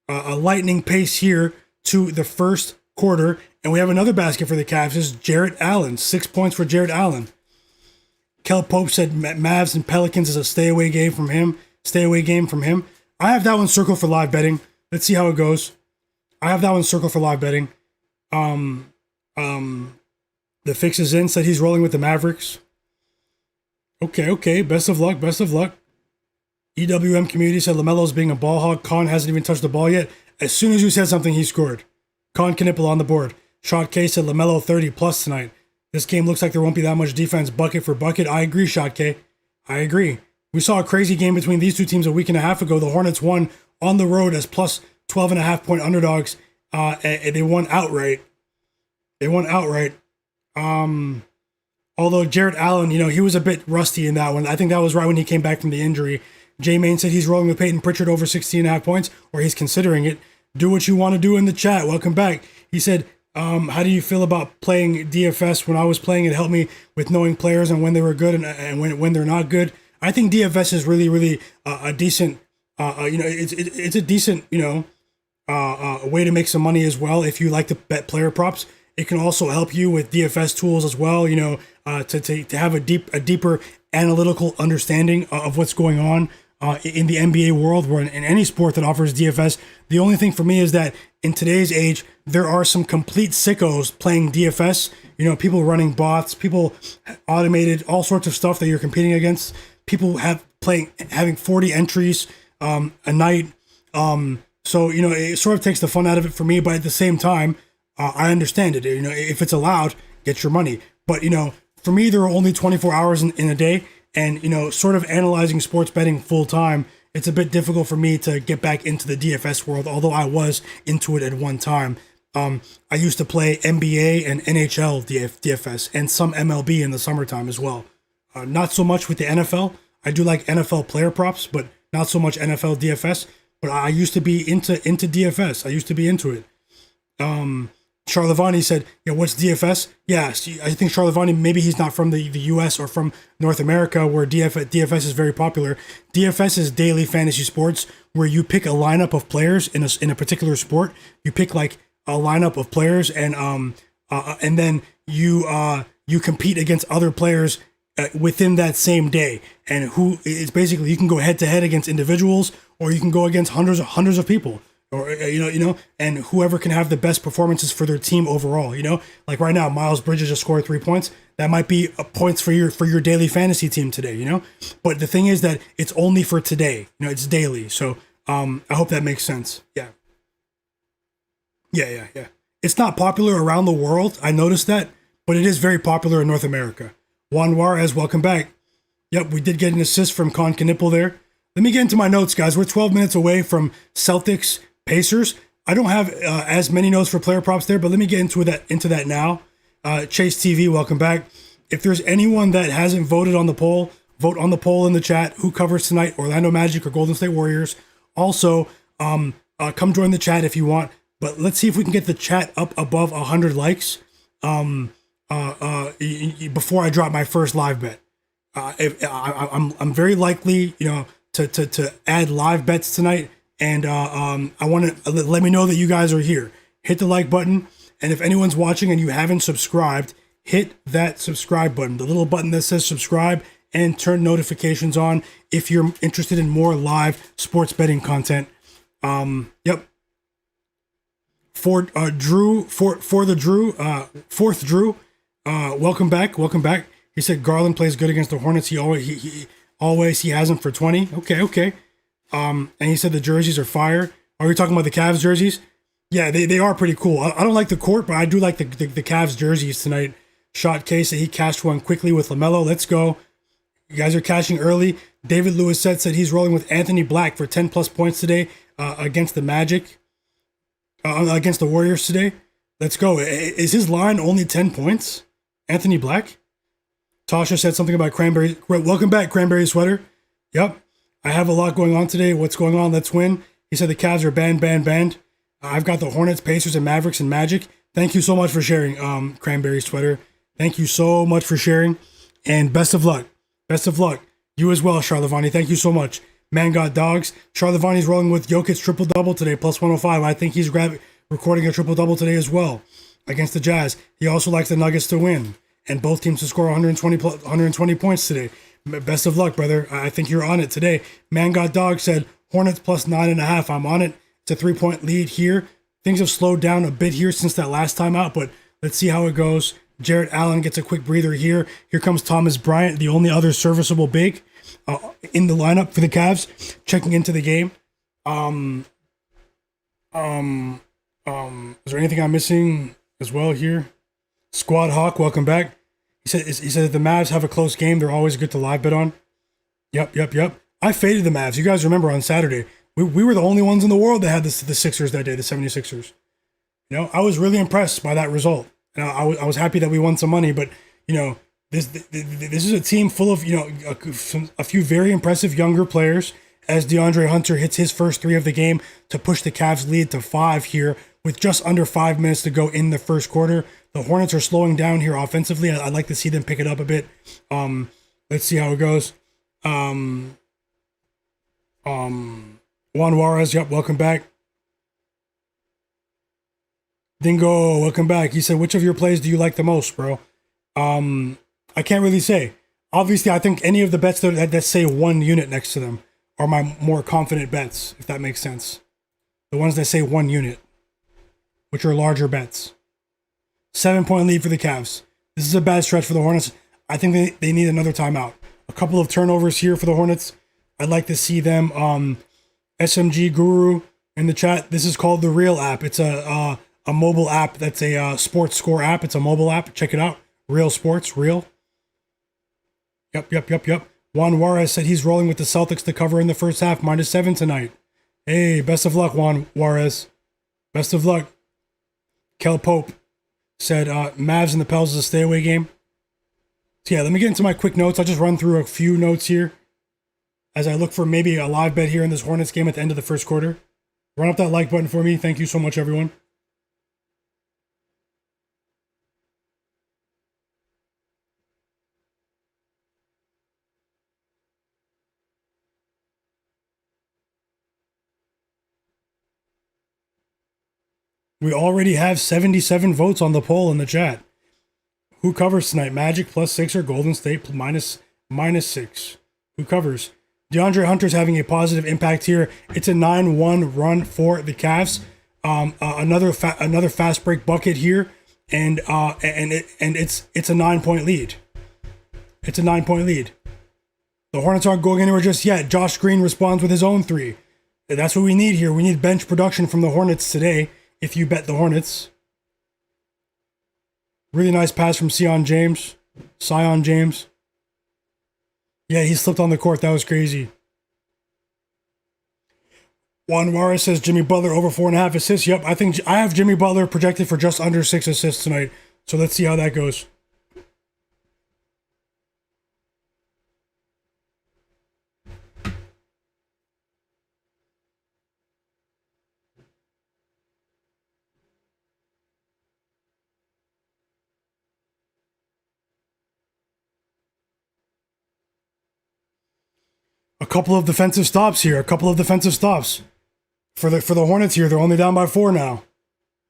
A lightning pace here to the first quarter. And we have another basket for the Cavs. This is Jarrett Allen. 6 points for Jarrett Allen. Kel Pope said Mavs and Pelicans is a stay-away game from him. I have that one circled for live betting. Let's see how it goes. I have that one circled for live betting. The fix is in. Said he's rolling with the Mavericks. Okay. Best of luck. EWM community said LaMelo's being a ball hog. Kon hasn't even touched the ball yet. As soon as you said something, he scored. Kon Knueppel on the board. Shot K said LaMelo 30 plus tonight. This game looks like there won't be that much defense bucket for bucket. I agree, Shot K. I agree. We saw a crazy game between these two teams a week and a half ago. The Hornets won on the road as plus 12.5 point underdogs. And they won outright. Although Jarrett Allen, he was a bit rusty in that one. I think that was right when he came back from the injury. J Main said he's rolling with Peyton Pritchard over 16.5 points, or he's considering it. Do what you want to do in the chat. Welcome back. He said, how do you feel about playing DFS? When I was playing, it helped me with knowing players and when they were good and when they're not good. I think DFS is really a decent, it's a decent, way to make some money as well. If you like to bet player props, it can also help you with DFS tools as well, to have a deeper analytical understanding of what's going on in the NBA world, or in any sport that offers DFS. The only thing for me is that in today's age, there are some complete sickos playing DFS. People running bots, people automated, all sorts of stuff that you're competing against. People having 40 entries a night. So it sort of takes the fun out of it for me. But at the same time, I understand it. If it's allowed, get your money. But for me, there are only 24 hours in a day. And, sort of analyzing sports betting full time, it's a bit difficult for me to get back into the DFS world, although I was into it at one time. I used to play NBA and NHL DFS and some MLB in the summertime as well. Not so much with the NFL. I do like NFL player props, but not so much NFL DFS. But I used to be into DFS. I used to be into it. Charlavani said, what's DFS? Yeah, I think Charlavani, maybe he's not from the US or from North America where DFS is very popular. DFS is daily fantasy sports where you pick a lineup of players in a particular sport. You pick like a lineup of players and then you compete against other players within that same day. And it's basically, you can go head to head against individuals, or you can go against hundreds of people. Or, and whoever can have the best performances for their team overall, like right now, Miles Bridges just scored 3 points. That might be points for your daily fantasy team today, but the thing is that it's only for today, it's daily. So, I hope that makes sense. Yeah. It's not popular around the world. I noticed that, but it is very popular in North America. Juan Juarez, welcome back. Yep. We did get an assist from Kon Knueppel there. Let me get into my notes, guys. We're 12 minutes away from Celtics Pacers. I don't have as many notes for player props there, but let me get into that now. Chase TV, welcome back. If there's anyone that hasn't voted on the poll, vote on the poll in the chat. Who covers tonight, Orlando Magic or Golden State Warriors? Also, come join the chat if you want. But let's see if we can get the chat up above 100 likes before I drop my first live bet. I'm very likely, to add live bets tonight. And I want to let me know that you guys are here. Hit the like button. And if anyone's watching and you haven't subscribed, hit that subscribe button. The little button that says subscribe and turn notifications on if you're interested in more live sports betting content. Yep. For the Drew, welcome back. He said Garland plays good against the Hornets. He always has him for 20. Okay. And he said the jerseys are fire. Are we talking about the Cavs jerseys? Yeah, they are pretty cool. I don't like the court, but I do like the Cavs jerseys tonight. Shot case that he cashed one quickly with LaMelo. Let's go. You guys are cashing early. David Lewis said he's rolling with Anthony Black for 10 plus points today against the Magic. Against the Warriors today. Let's go. Is his line only 10 points? Anthony Black? Tasha said something about cranberry. Welcome back, cranberry sweater. Yep. I have a lot going on today. What's going on? Let's win. He said the Cavs are banned. I've got the Hornets, Pacers, and Mavericks and Magic. Thank you so much for sharing, cranberry sweater. Thank you so much for sharing. And best of luck. You as well, Charlevani. Thank you so much. Man got dogs. Charlevani's rolling with Jokic triple-double today, plus 105. I think he's recording a triple-double today as well against the Jazz. He also likes the Nuggets to win and both teams to score 120 points today. Best of luck, brother. I think you're on it today. Man got dogs said Hornets plus 9.5. I'm on it. It's a 3-point lead here. Things have slowed down a bit here since that last time out, but let's see how it goes. Jarrett Allen gets a quick breather here. Here comes Thomas Bryant, the only other serviceable big in the lineup for the Cavs, checking into the game. Is there anything I'm missing as well here? Squad Hawk, welcome back. He said if the Mavs have a close game, they're always good to live bet on. Yep. I faded the Mavs. You guys remember on Saturday, we were the only ones in the world that had the Sixers that day, the 76ers. You know, I was really impressed by that result. And I was happy that we won some money, but, you know, this is a team full of, you know, a few very impressive younger players as DeAndre Hunter hits his first 3 of the game to push the Cavs lead to 5 here with just under 5 minutes to go in the first quarter. The Hornets are slowing down here offensively. I'd like to see them pick it up a bit. Let's see how it goes. Juan Juarez, yep, welcome back. Dingo, welcome back. He said, which of your plays do you like the most, bro? I can't really say. Obviously, I think any of the bets that say 1 unit next to them are my more confident bets, if that makes sense. The ones that say 1 unit, which are larger bets. 7-point lead for the Cavs. This is a bad stretch for the Hornets. I think they need another timeout. A couple of turnovers here for the Hornets. I'd like to see them. SMG Guru in the chat. This is called the Real app. It's a mobile app that's a sports score app. It's a mobile app. Check it out. Real Sports. Real. Yep. Juan Juarez said he's rolling with the Celtics to cover in the first half, -7 tonight. Hey, best of luck, Juan Juarez. Best of luck. Kel Pope said Mavs and the Pels is a stay away game. So yeah, let me get into my quick notes. I'll just run through a few notes here as I look for maybe a live bet here in this Hornets game at the end of the first quarter. Run up that like button for me. Thank you so much, everyone. We already have 77 votes on the poll in the chat. Who covers tonight? Magic +6 or Golden State -6? Who covers? DeAndre Hunter's having a positive impact here. It's a 9-1 run for the Cavs. Another fast break bucket here, and it's a 9-point lead. It's a 9-point lead. The Hornets aren't going anywhere just yet. Josh Green responds with his own 3. That's what we need here. We need bench production from the Hornets today. If you bet the Hornets. Really nice pass from Sion James. Yeah, he slipped on the court. That was crazy. Juan Juarez says Jimmy Butler over 4.5 assists. Yep, I think I have Jimmy Butler projected for just under 6 assists tonight. So let's see how that goes. A couple of defensive stops here. For the Hornets here. They're only down by 4 now.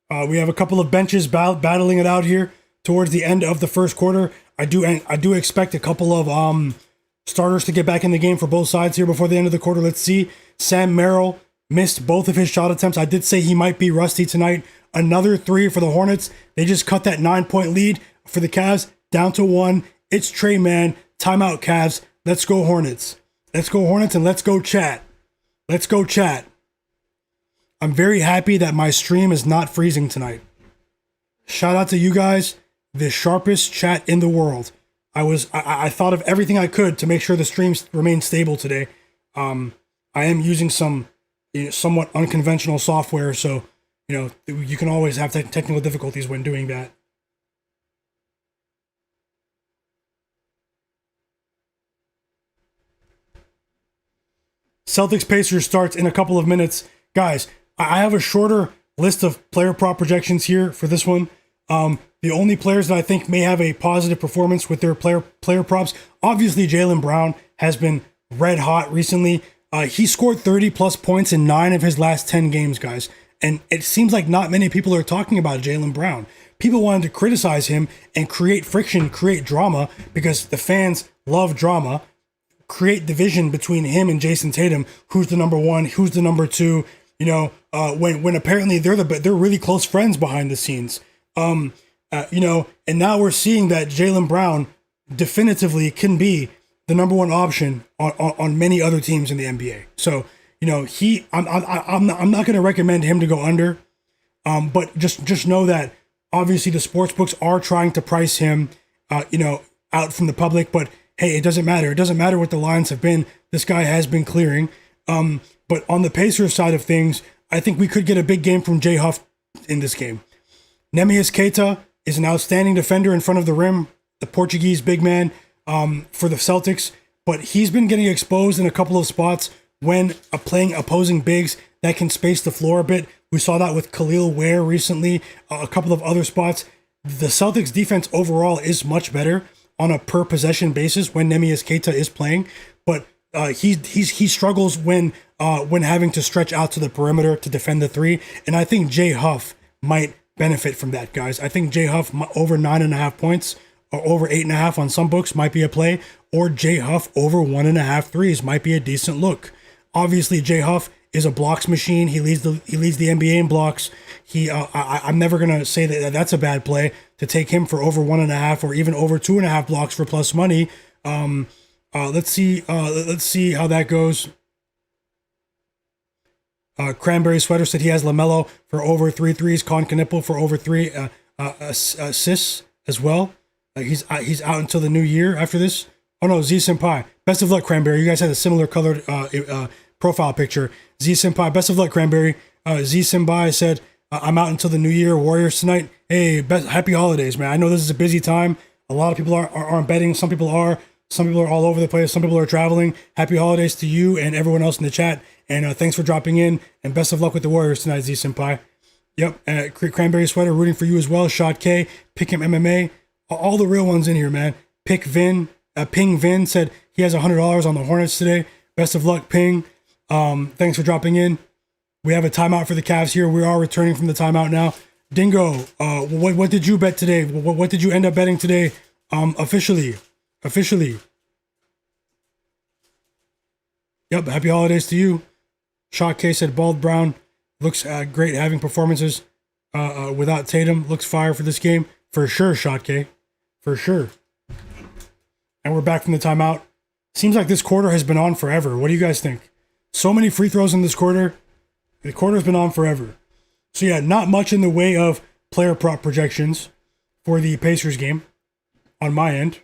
We have a couple of benches battling it out here towards the end of the first quarter. I do expect a couple of starters to get back in the game for both sides here before the end of the quarter. Let's see. Sam Merrill missed both of his shot attempts. I did say he might be rusty tonight. Another three for the Hornets. They just cut that 9-point lead for the Cavs down to 1. It's Trey Man. Timeout, Cavs. Let's go Hornets. Let's go Hornets and let's go chat. Let's go chat. I'm very happy that my stream is not freezing tonight. Shout out to you guys, the sharpest chat in the world. I thought of everything I could to make sure the streams remain stable today. I am using some somewhat unconventional software, so you can always have technical difficulties when doing that. Celtics Pacers starts in a couple of minutes. Guys, I have a shorter list of player prop projections here for this one. The only players that I think may have a positive performance with their player props, obviously Jaylen Brown has been red hot recently. He scored 30 plus points in 9 of his last 10 games, guys. And it seems like not many people are talking about Jaylen Brown. People wanted to criticize him and create friction, create drama, because the fans love drama. Create division between him and Jason Tatum. Who's the number 1? Who's the number 2? When apparently they're really close friends behind the scenes. And now we're seeing that Jaylen Brown definitively can be the number 1 option on many other teams in the NBA. So, I'm not going to recommend him to go under, but just know that obviously the sports books are trying to price him, out from the public. But hey, it doesn't matter. It doesn't matter what the lines have been. This guy has been clearing. But on the Pacers side of things, I think we could get a big game from Jay Huff in this game. Neemias Queta is an outstanding defender in front of the rim, the Portuguese big man for the Celtics, but he's been getting exposed in a couple of spots when playing opposing bigs that can space the floor a bit. We saw that with Khalil Ware recently, a couple of other spots. The Celtics defense overall is much better on a per possession basis when Neemias Queta is playing, but he struggles when having to stretch out to the perimeter to defend the 3, and I think Jay Huff might benefit from that, guys. I think Jay Huff over 9.5 points or over 8.5 on some books might be a play, or Jay Huff over 1.5 threes might be a decent look. Obviously, Jay Huff is a blocks machine. He leads the NBA in blocks. I'm never gonna say that that's a bad play to take him for over 1.5 or even over 2.5 blocks for plus money. Let's see how that goes. Cranberry Sweater said he has LaMelo for over 3 threes. Kon Knueppel for over 3 assists as well. He's out until the new year after this. Oh no, Z Senpai. Best of luck, Cranberry. You guys had a similar colored profile picture. Z Senpai. Best of luck, Cranberry. Z Senpai said, I'm out until the new year. Warriors tonight. Hey, happy holidays, man. I know this is a busy time. A lot of people aren't betting. Some people are. Some people are all over the place. Some people are traveling. Happy holidays to you and everyone else in the chat. And thanks for dropping in. And best of luck with the Warriors tonight, Z Senpai. Yep. Cranberry Sweater rooting for you as well. Shot K. Pick him MMA. All the real ones in here, man. Pick Vin. Ping Vin said he has $100 on the Hornets today. Best of luck, Ping. Thanks for dropping in. We have a timeout for the Cavs here. We are returning from the timeout now. Dingo, what did you bet today? What did you end up betting today? Officially. Yep. Happy holidays to you. Shot K said Bald Brown looks great having performances without Tatum. Looks fire for this game. For sure, Shot K. For sure. And we're back from the timeout. Seems like this quarter has been on forever. What do you guys think? So many free throws in this quarter. The quarter's been on forever. So yeah, not much in the way of player prop projections for the Pacers game on my end.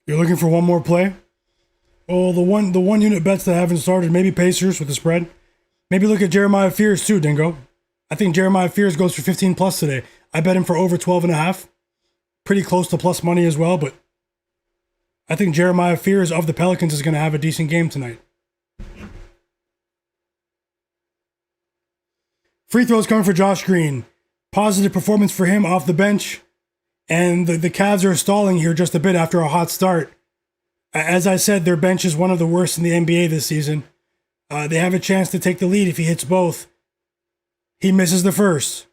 You're looking for one more play? Oh, the one unit bets that haven't started, maybe Pacers with the spread. Maybe look at Jeremiah Fears too, Dingo. I think Jeremiah Fears goes for 15 plus today. I bet him for over 12.5. Pretty close to plus money as well, but I think Jeremiah Fears of the Pelicans is going to have a decent game tonight. Free throws coming for Josh Green. Positive performance for him off the bench. And the Cavs are stalling here just a bit after a hot start. As I said, their bench is one of the worst in the NBA this season. They have a chance to take the lead if he hits both. He misses the first.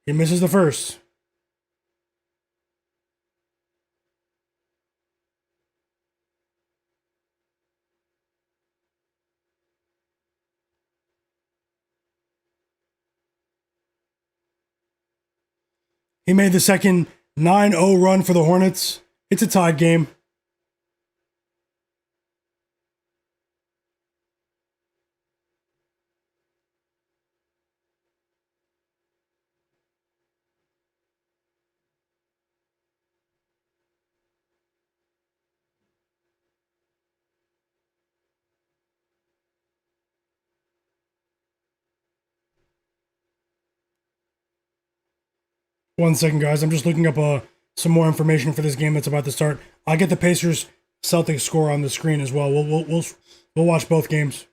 He misses the first. He made the second 9-0 run for the Hornets. It's a tied game. One second, guys. I'm just looking up some more information for this game that's about to start. I'll get the Pacers Celtics score on the screen as well. We'll watch both games.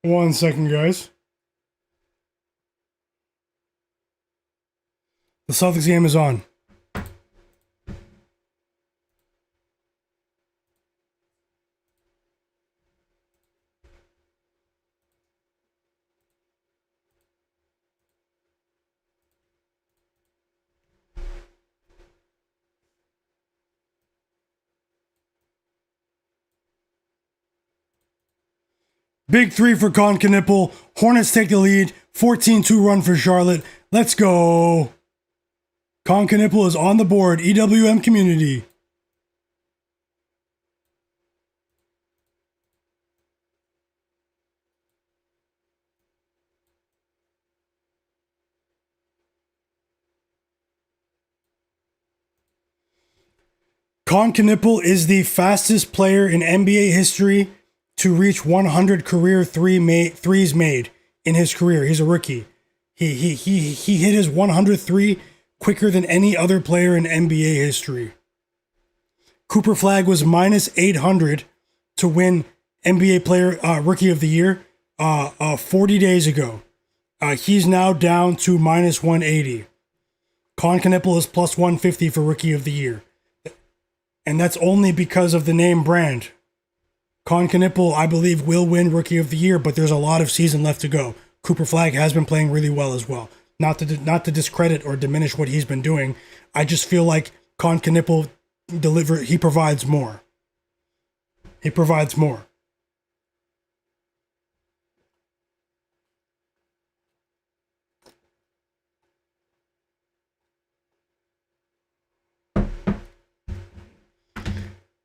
One second, guys. The Celtics game is on. Big three for Kon Knueppel. Hornets take the lead. 14-2 run for Charlotte. Let's go. Kon Knueppel is on the board. EWM community. Kon Knueppel is the fastest player in NBA history to reach 100 career threes made in his career. He's a rookie. He hit his 103 quicker than any other player in NBA history. Cooper Flagg was minus 800 to win NBA player rookie of the year 40 days ago. He's now down to minus 180. Kon Knueppel is plus 150 for rookie of the year. And that's only because of the name brand. Kon Knueppel, I believe, will win Rookie of the Year, but there's a lot of season left to go. Cooper Flagg has been playing really well as well. Not to discredit or diminish what he's been doing. I just feel like Kon Knueppel he provides more. He provides more.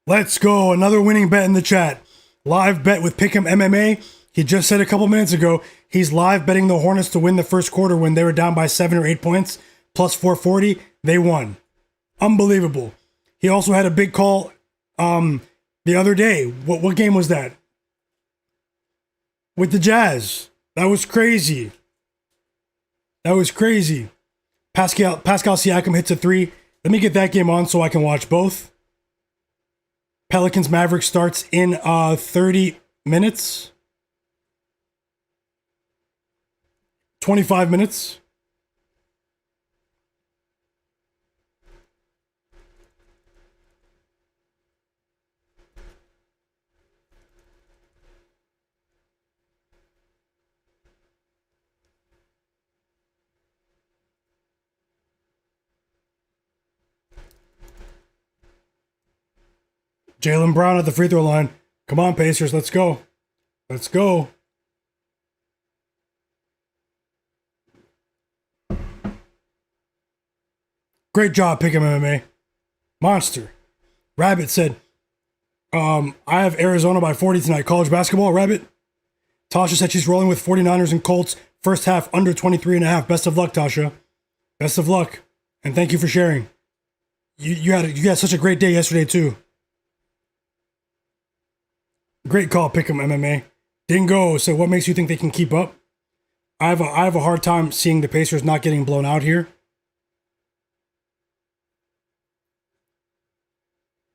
Let's go. Another winning bet in the chat. Live bet with Pick'em MMA. He just said a couple minutes ago he's live betting the Hornets to win the first quarter when they were down by 7 or 8 points. Plus 440. They won. Unbelievable. He also had a big call the other day. What game was that? With the Jazz. That was crazy. That was crazy. Pascal Siakam hits a 3. Let me get that game on so I can watch both. Pelicans Mavericks starts in 30 minutes. 25 minutes. Jaylen Brown at the free throw line. Come on, Pacers. Let's go. Let's go. Great job, Pick'em MMA. Monster. Rabbit said, I have Arizona by 40 tonight. College basketball, Rabbit. Tasha said she's rolling with 49ers and Colts. First half under 23.5. Best of luck, Tasha. Best of luck. And thank you for sharing. You had such a great day yesterday, too. Great call, Pick'em MMA. Dingo said, what makes you think they can keep up? I have a hard time seeing the Pacers not getting blown out here.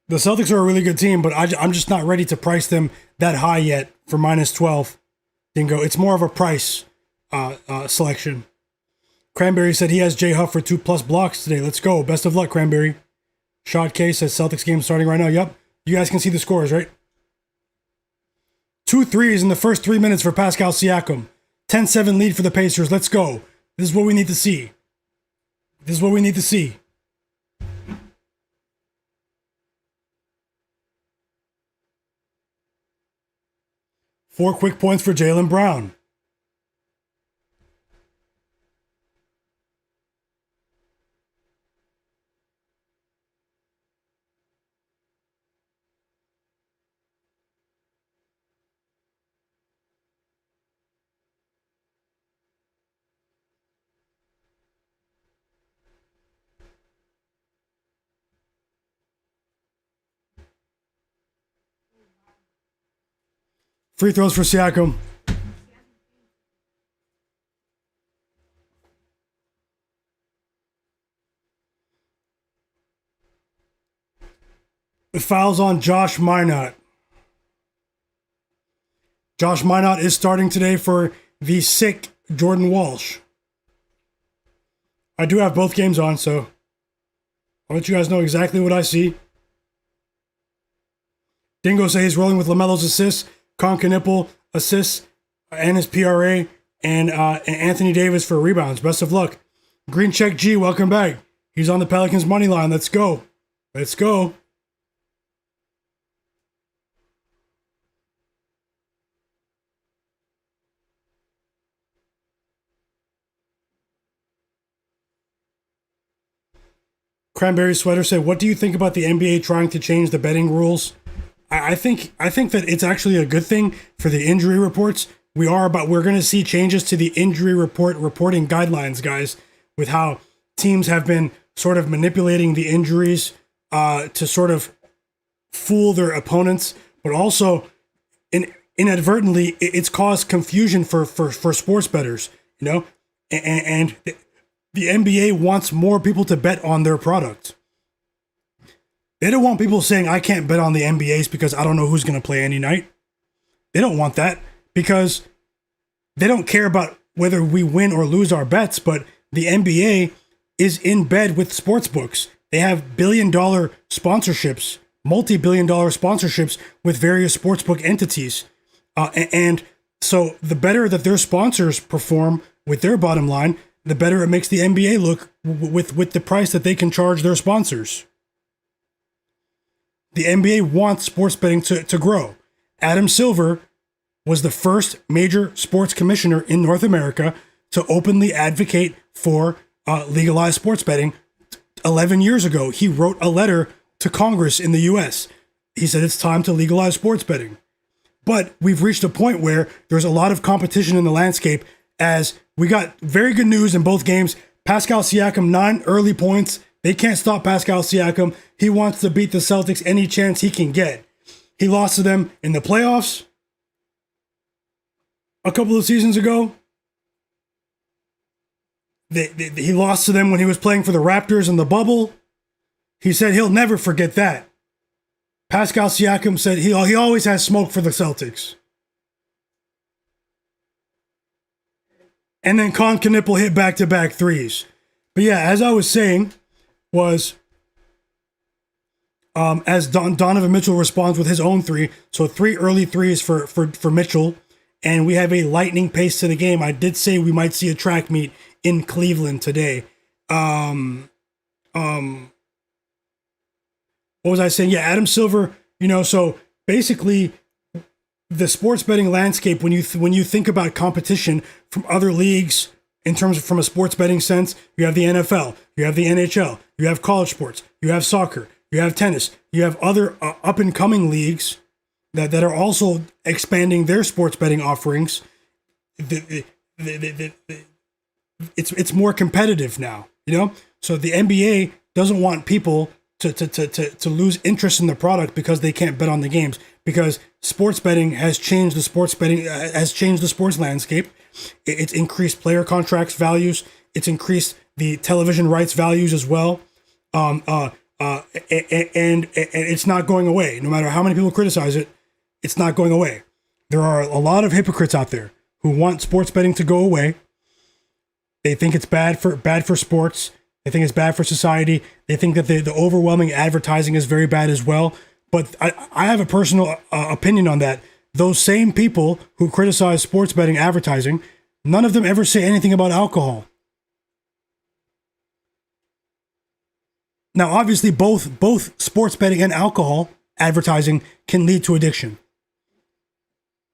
The Celtics are a really good team, but I'm just not ready to price them that high yet for minus 12. Dingo, it's more of a price selection. Cranberry said he has Jay Huff for 2+ blocks today. Let's go. Best of luck, Cranberry. Shot K says Celtics game starting right now. Yep. You guys can see the scores, right? 2 threes in the first 3 minutes for Pascal Siakam. 10-7 lead for the Pacers. Let's go. This is what we need to see. This is what we need to see. Four quick points for Jaylen Brown. Free throws for Siakam. The foul's on Josh Minott. Josh Minott is starting today for the sick Jordan Walsh. I do have both games on, so I'll let you guys know exactly what I see. Dingo says he's rolling with LaMelo's assists, Kon Knueppel assists, and his PRA, and Anthony Davis for rebounds. Best of luck. Green Check G, welcome back. He's on the Pelicans money line. Let's go. Let's go. Cranberry Sweater said, what do you think about the NBA trying to change the betting rules? I think that it's actually a good thing for the injury reports. We're going to see changes to the injury reporting guidelines, guys, with how teams have been sort of manipulating the injuries to sort of fool their opponents, but also inadvertently it's caused confusion for sports bettors, you know, and the NBA wants more people to bet on their product. They don't want people saying, I can't bet on the NBAs because I don't know who's going to play any night. They don't want that because they don't care about whether we win or lose our bets, but the NBA is in bed with sports books. They have billion-dollar sponsorships, multi-billion-dollar sponsorships with various sportsbook entities. And so the better that their sponsors perform with their bottom line, the better it makes the NBA look with the price that they can charge their sponsors. The NBA wants sports betting to grow. Adam Silver was the first major sports commissioner in North America to openly advocate for legalized sports betting 11 years ago. He wrote a letter to Congress in the US. He said it's time to legalize sports betting. But we've reached a point where there's a lot of competition in the landscape as we got very good news in both games. Pascal Siakam, 9 early points. They can't stop Pascal Siakam. He wants to beat the Celtics any chance he can get. He lost to them in the playoffs a couple of seasons ago. He lost to them when he was playing for the Raptors in the bubble. He said he'll never forget that. Pascal Siakam said he always has smoke for the Celtics. And then Kon Knueppel hit back-to-back threes. But yeah, as I was saying, was as Donovan Mitchell responds with his own 3. So 3 early threes for Mitchell. And we have a lightning pace to the game. I did say we might see a track meet in Cleveland today. What was I saying? Yeah, Adam Silver, So basically, the sports betting landscape, when you think about competition from other leagues in terms of from a sports betting sense, you have the NFL, you have the NHL, you have college sports, you have soccer, you have tennis, you have other up and coming leagues that are also expanding their sports betting offerings. It's more competitive now, So the NBA doesn't want people to lose interest in the product because they can't bet on the games, because sports betting has changed the sports landscape. It's increased player contracts values. It's increased the television rights values as well. And it's not going away. No matter how many people criticize it, it's not going away. There are a lot of hypocrites out there who want sports betting to go away. They think it's bad for sports. They think it's bad for society. They think that the overwhelming advertising is very bad as well. But I have a personal opinion on that. Those same people who criticize sports betting advertising, none of them ever say anything about alcohol. Now, obviously, both sports betting and alcohol advertising can lead to addiction.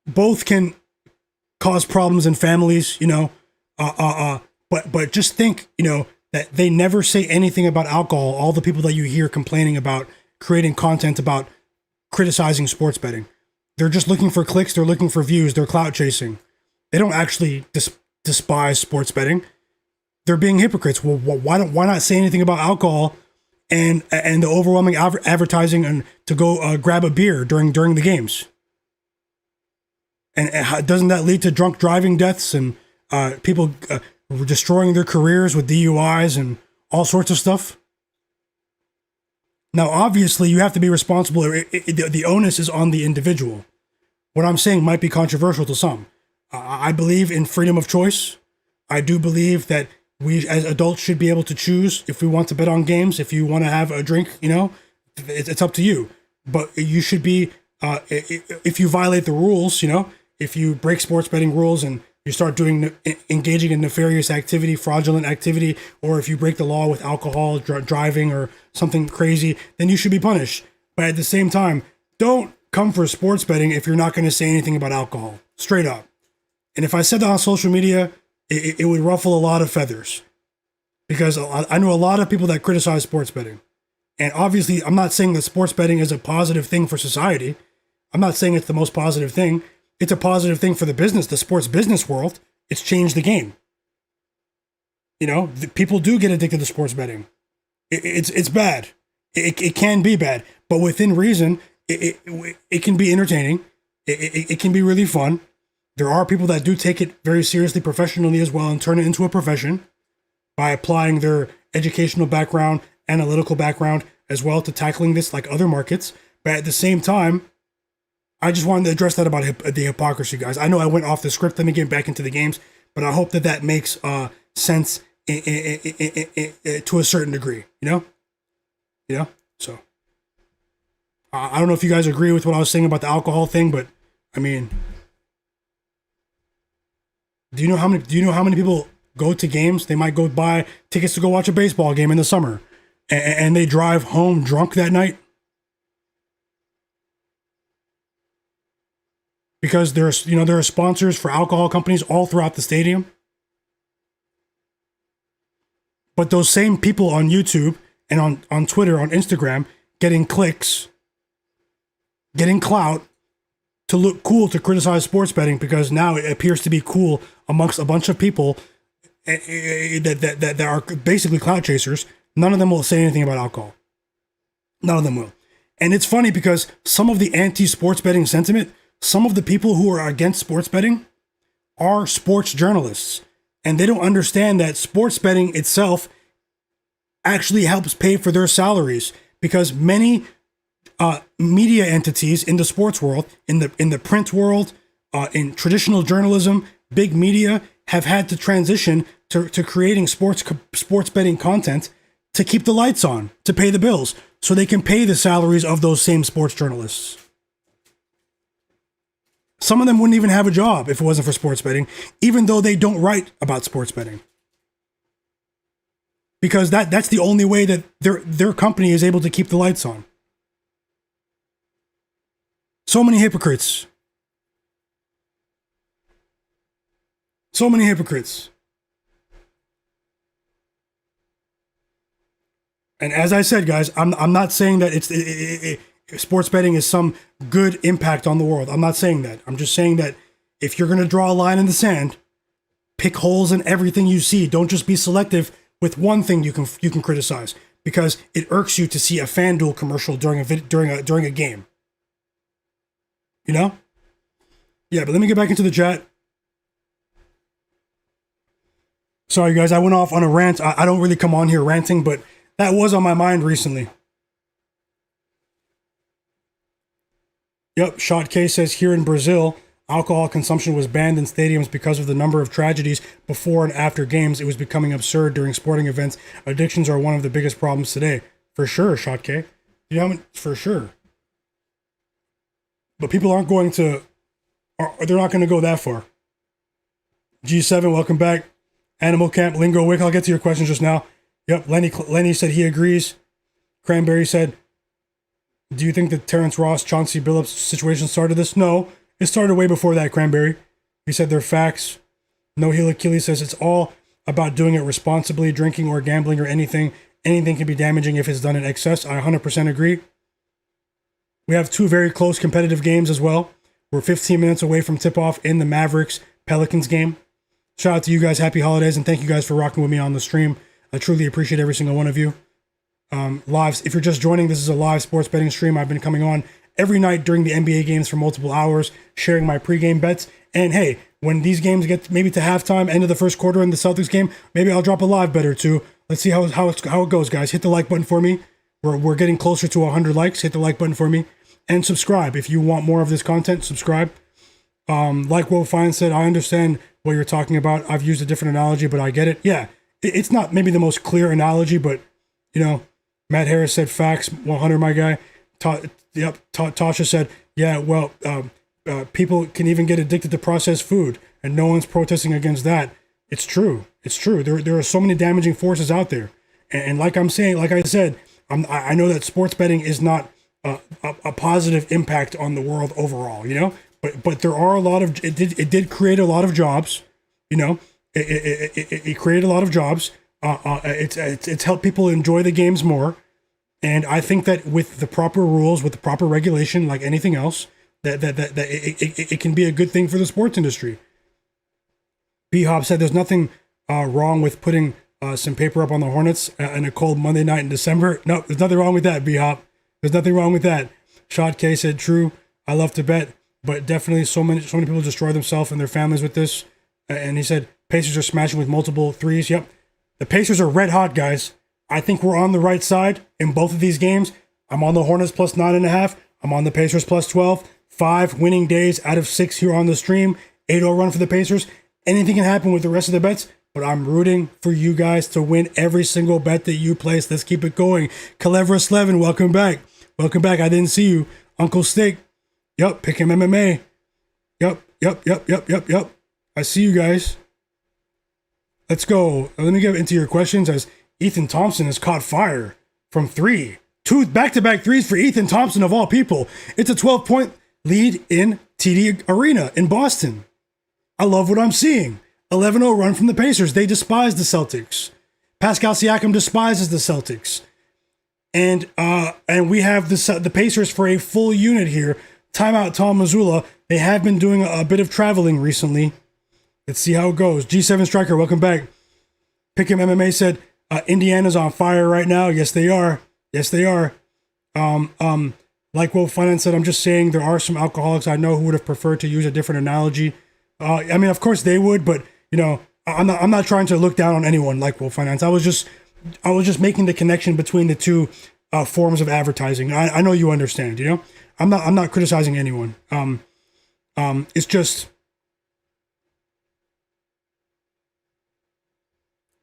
Both can cause problems in families, But just think, that they never say anything about alcohol. All the people that you hear complaining about creating content about criticizing sports betting, they're just looking for clicks. They're looking for views. They're clout chasing. They don't actually despise sports betting. They're being hypocrites. Well, why not say anything about alcohol and the overwhelming advertising and to go grab a beer during the games? And doesn't that lead to drunk driving deaths and people destroying their careers with DUIs and all sorts of stuff? Now, obviously, you have to be responsible. The onus is on the individual. What I'm saying might be controversial to some. I believe in freedom of choice. I do believe that we as adults should be able to choose if we want to bet on games. If you want to have a drink, it's up to you. But you should be, if you violate the rules, if you break sports betting rules and you start engaging in nefarious activity, fraudulent activity, or if you break the law with alcohol, driving, or something crazy, then you should be punished. But at the same time, don't come for sports betting if you're not going to say anything about alcohol. Straight up. And if I said that on social media, it would ruffle a lot of feathers. Because I know a lot of people that criticize sports betting. And obviously, I'm not saying that sports betting is a positive thing for society. I'm not saying it's the most positive thing. It's a positive thing for the sports business world. It's changed the game. People do get addicted to sports betting. It's bad. It can be bad, but within reason, it can be entertaining. It can be really fun. There are people that do take it very seriously, professionally as well, and turn it into a profession by applying their educational background, analytical background as well to tackling this like other markets. But at the same time, I just wanted to address that about the hypocrisy, guys. I know I went off the script. Let me get back into the games, but I hope that makes sense to a certain degree. So I don't know if you guys agree with what I was saying about the alcohol thing, but I mean, do you know how many people go to games? They might go buy tickets to go watch a baseball game in the summer, and they drive home drunk that night. Because there are sponsors for alcohol companies all throughout the stadium. But those same people on YouTube and on Twitter, on Instagram, getting clicks, getting clout to look cool to criticize sports betting because now it appears to be cool amongst a bunch of people that are basically clout chasers. None of them will say anything about alcohol. None of them will. And it's funny because some of the anti-sports betting sentiment, some of the people who are against sports betting are sports journalists, and they don't understand that sports betting itself actually helps pay for their salaries because many media entities in the sports world, in the print world, in traditional journalism, big media have had to transition to creating sports betting content to keep the lights on, to pay the bills, so they can pay the salaries of those same sports journalists. Some of them wouldn't even have a job if it wasn't for sports betting, even though they don't write about sports betting. Because that's the only way that their company is able to keep the lights on. So many hypocrites. So many hypocrites. And as I said, guys, I'm not saying that sports betting is some good impact on the world. I'm not saying that. I'm just saying that if you're going to draw a line in the sand, pick holes in everything you see. Don't just be selective with one thing you can criticize, because it irks you to see a FanDuel commercial during a game. You know? Yeah, but let me get back into the chat. Sorry, guys, I went off on a rant. I don't really come on here ranting, but that was on my mind recently. Yep, Shot K says here in Brazil, alcohol consumption was banned in stadiums because of the number of tragedies before and after games. It was becoming absurd during sporting events. Addictions are one of the biggest problems today. For sure, Shot K. You know, for sure. But people aren't going to, or they're not going to go that far. G7, welcome back. Animal Camp, Lingo Wick, I'll get to your questions just now. Yep, Lenny said he agrees. Cranberry said, do you think that Terrence Ross, Chauncey Billups situation started this? No, it started way before that, Cranberry. He said they're facts. No Heel Achilles says it's all about doing it responsibly, drinking or gambling or anything. Anything can be damaging if it's done in excess. I 100% agree. We have two very close competitive games as well. We're 15 minutes away from tip-off in the Mavericks-Pelicans game. Shout out to you guys. Happy holidays, and thank you guys for rocking with me on the stream. I truly appreciate every single one of you. Lives, if you're just joining, this is a live sports betting stream. I've been coming on every night during the NBA games for multiple hours, sharing my pregame bets. And hey, when these games get maybe to halftime, end of the first quarter in the Celtics game, maybe I'll drop a live bet or two. Let's see how it goes, guys. Hit the like button for me. We're getting closer to 100 likes. Hit the like button for me. And subscribe. If you want more of this content, subscribe. Like Will Fine said, I understand what you're talking about. I've used a different analogy, but I get it. Yeah, it's not maybe the most clear analogy, but, you know, Matt Harris said facts, 100, my guy. Tasha said, yeah, well, people can even get addicted to processed food, and no one's protesting against that. It's true. It's true. There are so many damaging forces out there. And like I said, I know that sports betting is not a positive impact on the world overall, you know? But there are a lot of, it did create a lot of jobs, you know? It created a lot of jobs. It's helped people enjoy the games more. And I think that with the proper rules, with the proper regulation, like anything else, that it can be a good thing for the sports industry. B-Hop said there's nothing wrong with putting some paper up on the Hornets on a cold Monday night in December. No, there's nothing wrong with that, B-Hop. There's nothing wrong with that. Shot K said, true, I love to bet, but definitely so many people destroy themselves and their families with this. And he said, Pacers are smashing with multiple threes. Yep. The Pacers are red hot, guys. I think we're on the right side in both of these games. I'm on the Hornets plus 9.5. I'm on the Pacers plus 12. 5 winning days out of 6 here on the stream. 8-0 run for the Pacers. Anything can happen with the rest of the bets, but I'm rooting for you guys to win every single bet that you place. Let's keep it going. Calevra Slevin, welcome back. Welcome back. I didn't see you. Uncle Steak. Yup, pick him MMA. Yup. I see you guys. Let's go. Let me get into your questions as Ethan Thompson has caught fire from 3. 2 back-to-back threes for Ethan Thompson of all people. It's a 12-point lead in TD Arena in Boston. I love what I'm seeing. 11-0 run from the Pacers. They despise the Celtics. Pascal Siakam despises the Celtics. And we have the Pacers for a full unit here. Timeout Tom Mazzulla. They have been doing a bit of traveling recently. Let's see how it goes. G7 Striker, welcome back. Pick'em MMA said, Indiana's on fire right now. Yes, they are. Yes, they are. Like Will Finance said, I'm just saying there are some alcoholics I know who would have preferred to use a different analogy. I mean, of course they would, but, you know, I'm not trying to look down on anyone like Will Finance. I was just making the connection between the two forms of advertising. I know you understand, you know? I'm not criticizing anyone. It's just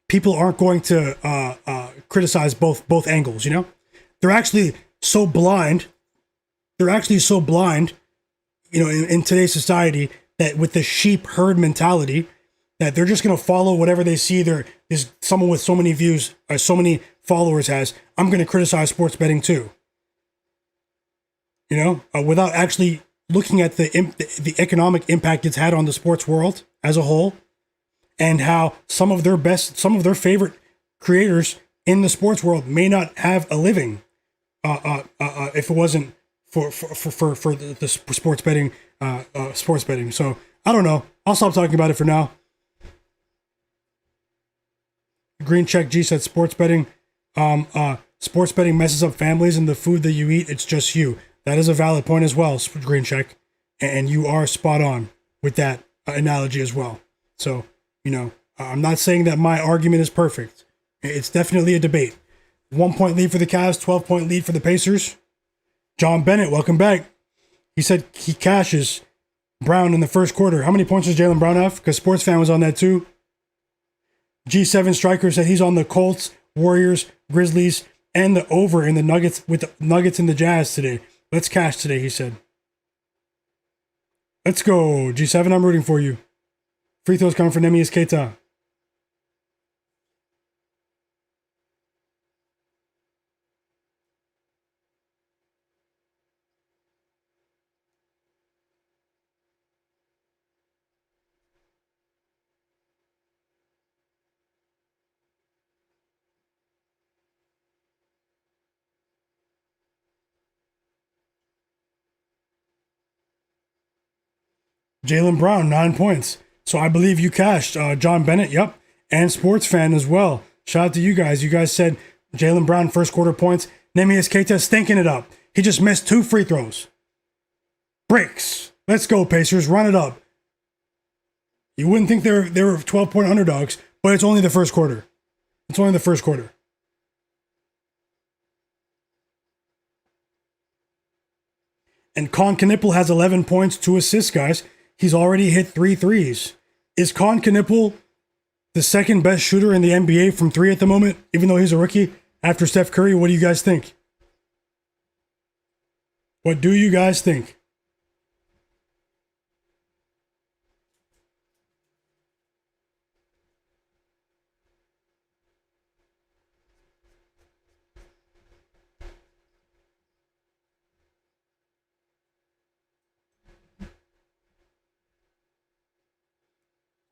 people aren't going to criticize both angles, you know? They're actually so blind. They're actually so blind, you know, in today's society, that with the sheep herd mentality, that they're just going to follow whatever they see there is someone with so many views, so many followers has. I'm going to criticize sports betting too. You know, without actually looking at the economic impact it's had on the sports world as a whole, and how some of their favorite creators in the sports world may not have a living if it wasn't for the sports betting. So I don't know. I'll stop talking about it for now. Green Check G said sports betting messes up families and the food that you eat. It's just you. That is a valid point as well, Green Check, and you are spot on with that analogy as well. So, I'm not saying that my argument is perfect. It's definitely a debate. 1 point lead for the Cavs, 12-point lead for the Pacers. John Bennett, welcome back. He said he cashes Brown in the first quarter. How many points does Jaylen Brown have? Because Sports Fan was on that too. G7 Striker said he's on the Colts, Warriors, Grizzlies, and the over in the Nuggets with the Nuggets and the Jazz today. Let's cash today, he said. Let's go. G7, I'm rooting for you. Free throws coming from Nemias Keita. Jaylen Brown, 9 points. So I believe you cashed. John Bennett, yep. And Sports Fan as well. Shout out to you guys. You guys said Jaylen Brown, first quarter points. Nemias Keita stinking it up. He just missed 2 free throws. Breaks. Let's go, Pacers. Run it up. You wouldn't think they were 12-point underdogs, but it's only the first quarter. It's only the first quarter. And Kon Knueppel has 11 points, 2 assists, guys. He's already hit 3 threes. Is Kon Knueppel the second best shooter in the NBA from 3 at the moment, even though he's a rookie, after Steph Curry? What do you guys think? What do you guys think?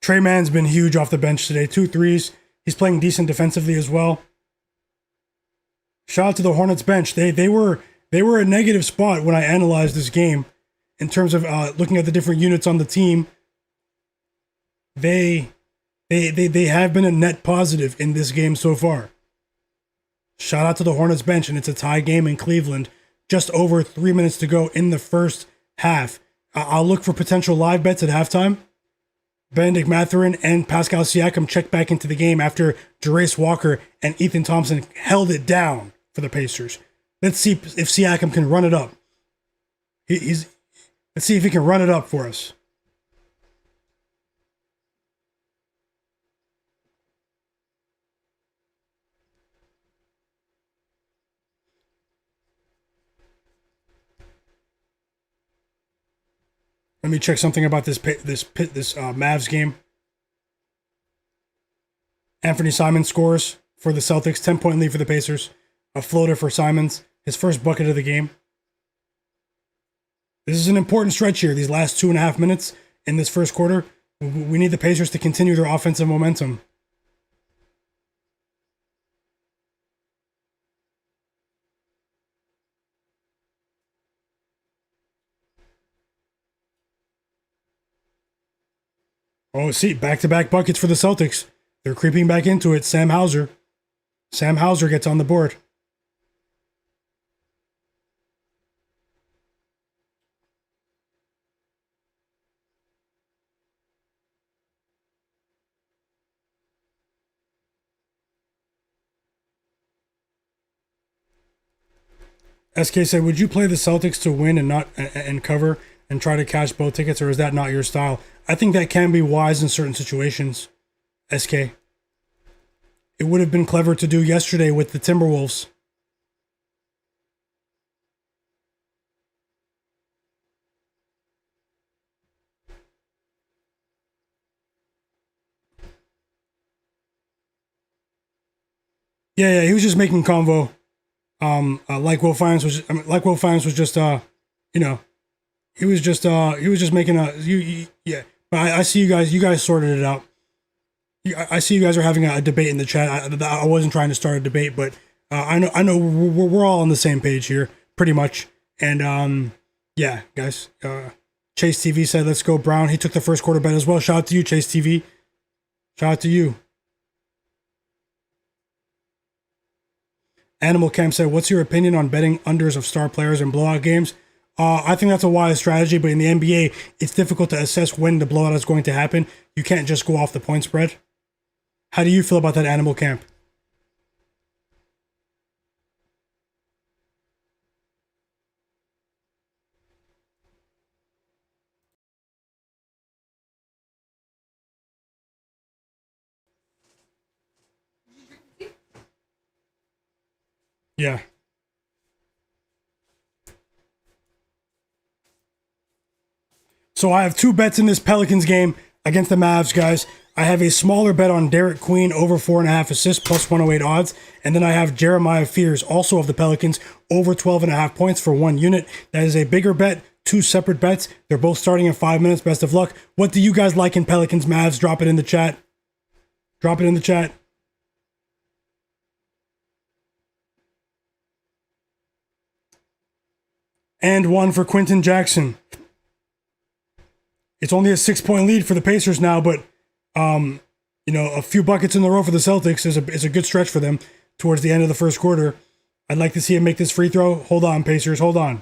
Trey Mann's been huge off the bench today. 2 threes. He's playing decent defensively as well. Shout out to the Hornets bench. They were a negative spot when I analyzed this game in terms of looking at the different units on the team. They have been a net positive in this game so far. Shout out to the Hornets bench, and it's a tie game in Cleveland. Just over 3 minutes to go in the first half. I'll look for potential live bets at halftime. Benedict Mathurin and Pascal Siakam checked back into the game after Jarace Walker and Ethan Thompson held it down for the Pacers. Let's see if Siakam can run it up. Let's see if he can run it up for us. Let me check something about this Mavs game. Anthony Simons scores for the Celtics. 10-point lead for the Pacers. A floater for Simons. His first bucket of the game. This is an important stretch here. These last 2.5 minutes in this first quarter. We need the Pacers to continue their offensive momentum. Oh, see, back-to-back buckets for the Celtics. They're creeping back into it. Sam Hauser gets on the board. SK said, would you play the Celtics to win and cover and try to cash both tickets, or is that not your style? I think that can be wise in certain situations, SK. It would have been clever to do yesterday with the Timberwolves. Yeah, he was just making convo. Like Will Fiennes was just, He was just making yeah. But I see you guys. You guys sorted it out. I see you guys are having a debate in the chat. I wasn't trying to start a debate, but I know we're all on the same page here, pretty much. And yeah, guys. Chase TV said, "Let's go Brown." He took the first quarter bet as well. Shout out to you, Chase TV. Shout out to you. Animal Camp said, "What's your opinion on betting unders of star players in blowout games?" I think that's a wise strategy, but in the NBA, it's difficult to assess when the blowout is going to happen. You can't just go off the point spread. How do you feel about that, Animal Camp? Yeah. So I have two bets in this Pelicans game against the Mavs, guys. I have a smaller bet on Derik Queen over 4.5 assists plus 108 odds. And then I have Jeremiah Fears, also of the Pelicans, over 12.5 points for 1 unit. That is a bigger bet, two separate bets. They're both starting in 5 minutes. Best of luck. What do you guys like in Pelicans Mavs? Drop it in the chat. Drop it in the chat. And one for Quentin Jackson. It's only a 6-point lead for the Pacers now, but a few buckets in a row for the Celtics is a good stretch for them towards the end of the first quarter. I'd like to see him make this free throw. Hold on, Pacers, hold on.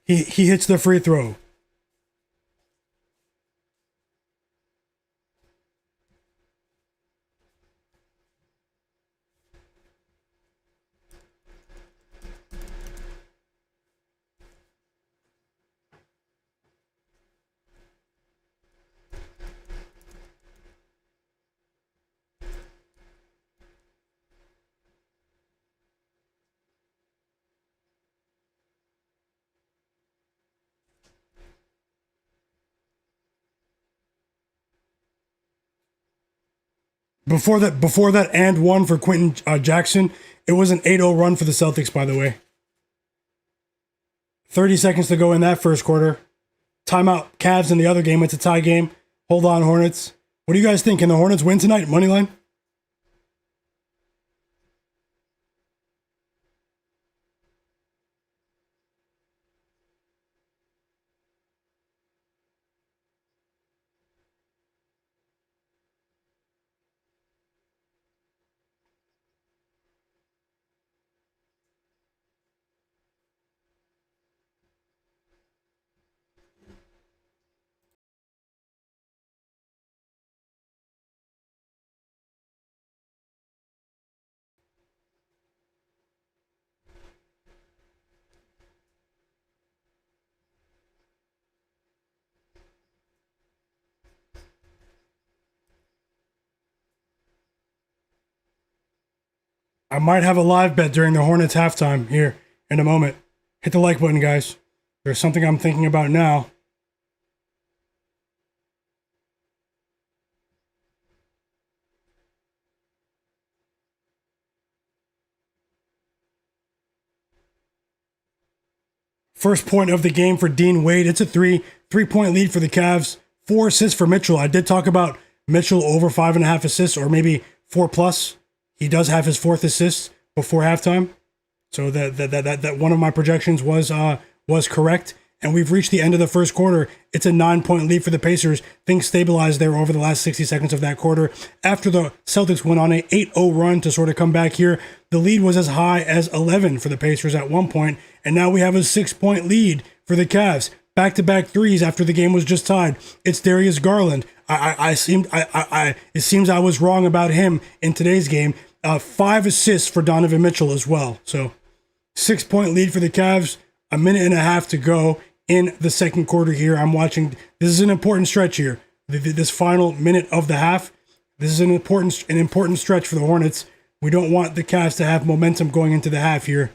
He hits the free throw. Before that, and one for Quentin Jackson. It was an 8-0 run for the Celtics, by the way. 30 seconds to go in that first quarter. Timeout. Cavs in the other game. It's a tie game. Hold on, Hornets. What do you guys think? Can the Hornets win tonight? Moneyline? I might have a live bet during the Hornets halftime here in a moment. Hit the like button, guys. There's something I'm thinking about now. First point of the game for Dean Wade. It's a 3-point lead for the Cavs. 4 assists for Mitchell. I did talk about Mitchell over 5.5 assists, or maybe 4 plus. He does have his 4th assist before halftime. So that one of my projections was correct. And we've reached the end of the first quarter. It's a 9-point lead for the Pacers. Things stabilized there over the last 60 seconds of that quarter. After the Celtics went on a 8-0 run to sort of come back here, the lead was as high as 11 for the Pacers at one point, and now we have a 6-point lead for the Cavs. Back-to-back threes after the game was just tied. It's Darius Garland. It seems I was wrong about him in today's game. 5 assists for Donovan Mitchell as well. So 6-point lead for the Cavs. A minute and a half to go in the second quarter here. I'm watching. This is an important stretch here. This final minute of the half. This is an important stretch for the Hornets. We don't want the Cavs to have momentum going into the half here.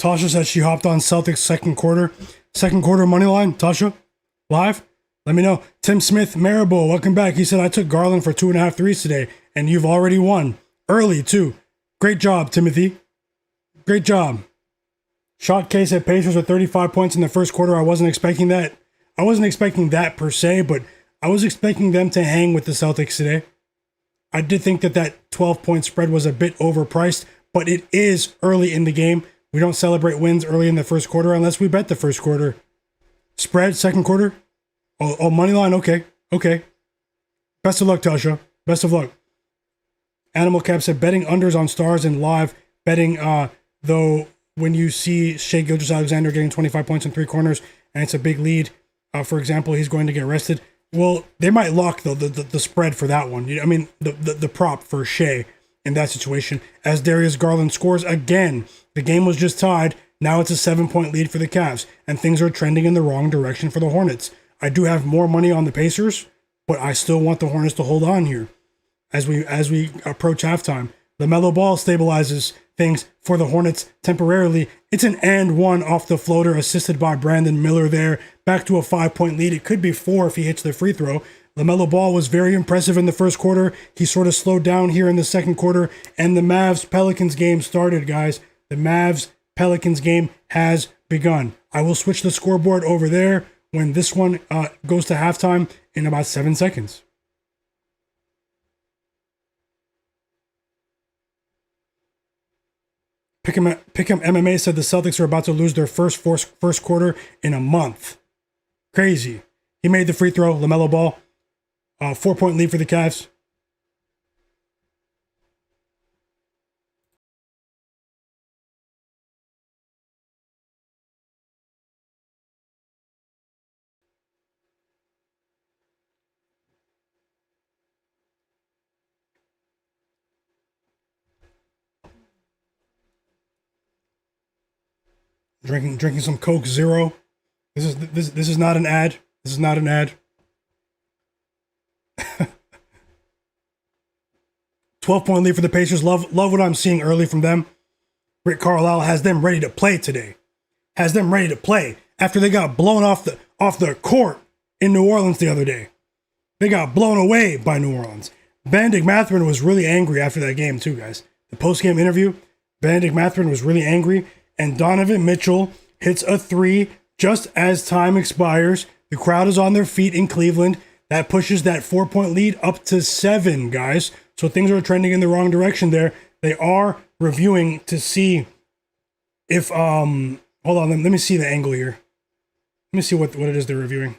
Tasha said she hopped on Celtics second quarter money line. Tasha, live? Let me know. Tim Smith, Marable, welcome back. He said, I took Garland for 2.5 threes today, and you've already won. Early, too. Great job, Timothy. Great job. Shot case at Pacers with 35 points in the first quarter. I wasn't expecting that. I wasn't expecting that per se, but I was expecting them to hang with the Celtics today. I did think that 12-point spread was a bit overpriced, but it is early in the game. We don't celebrate wins early in the first quarter unless we bet the first quarter. Spread, second quarter? Oh, money line? Okay. Best of luck, Tasha. Best of luck. Animal Cap said, betting unders on stars and live betting, though, when you see Shai Gilgeous-Alexander getting 25 points in three corners and it's a big lead, for example, he's going to get arrested. Well, they might lock the spread for that one. I mean, the prop for Shai in that situation. As Darius Garland scores again, the game was just tied. Now it's a 7-point lead for the Cavs, and things are trending in the wrong direction for the Hornets. I do have more money on the Pacers, but I still want the Hornets to hold on here as we approach halftime. LaMelo Ball stabilizes things for the Hornets temporarily. It's an and one off the floater assisted by Brandon Miller there. Back to a 5-point lead. It could be 4 if he hits the free throw. LaMelo Ball was very impressive in the first quarter. He sort of slowed down here in the second quarter, and the Mavs-Pelicans game started, guys. The Mavs-Pelicans game has begun. I will switch the scoreboard over there when this one goes to halftime in about 7 seconds. Pick'em MMA said the Celtics are about to lose their first quarter in a month. Crazy. He made the free throw, LaMelo Ball. 4-point lead for the Cavs. Drinking some Coke Zero. This is not an ad. This is not an ad. 12-point lead for the Pacers. Love what I'm seeing early from them. Rick Carlisle has them ready to play today. Has them ready to play after they got blown off the court in New Orleans the other day. They got blown away by New Orleans. Benedict Mathurin was really angry after that game too, guys. The post-game interview, Benedict Mathurin was really angry, and Donovan Mitchell hits a 3 just as time expires. The crowd is on their feet in Cleveland. That pushes that 4-point lead up to 7, guys. So things are trending in the wrong direction there. They are reviewing to see if hold on, let me see the angle here. Let me see what it is they're reviewing.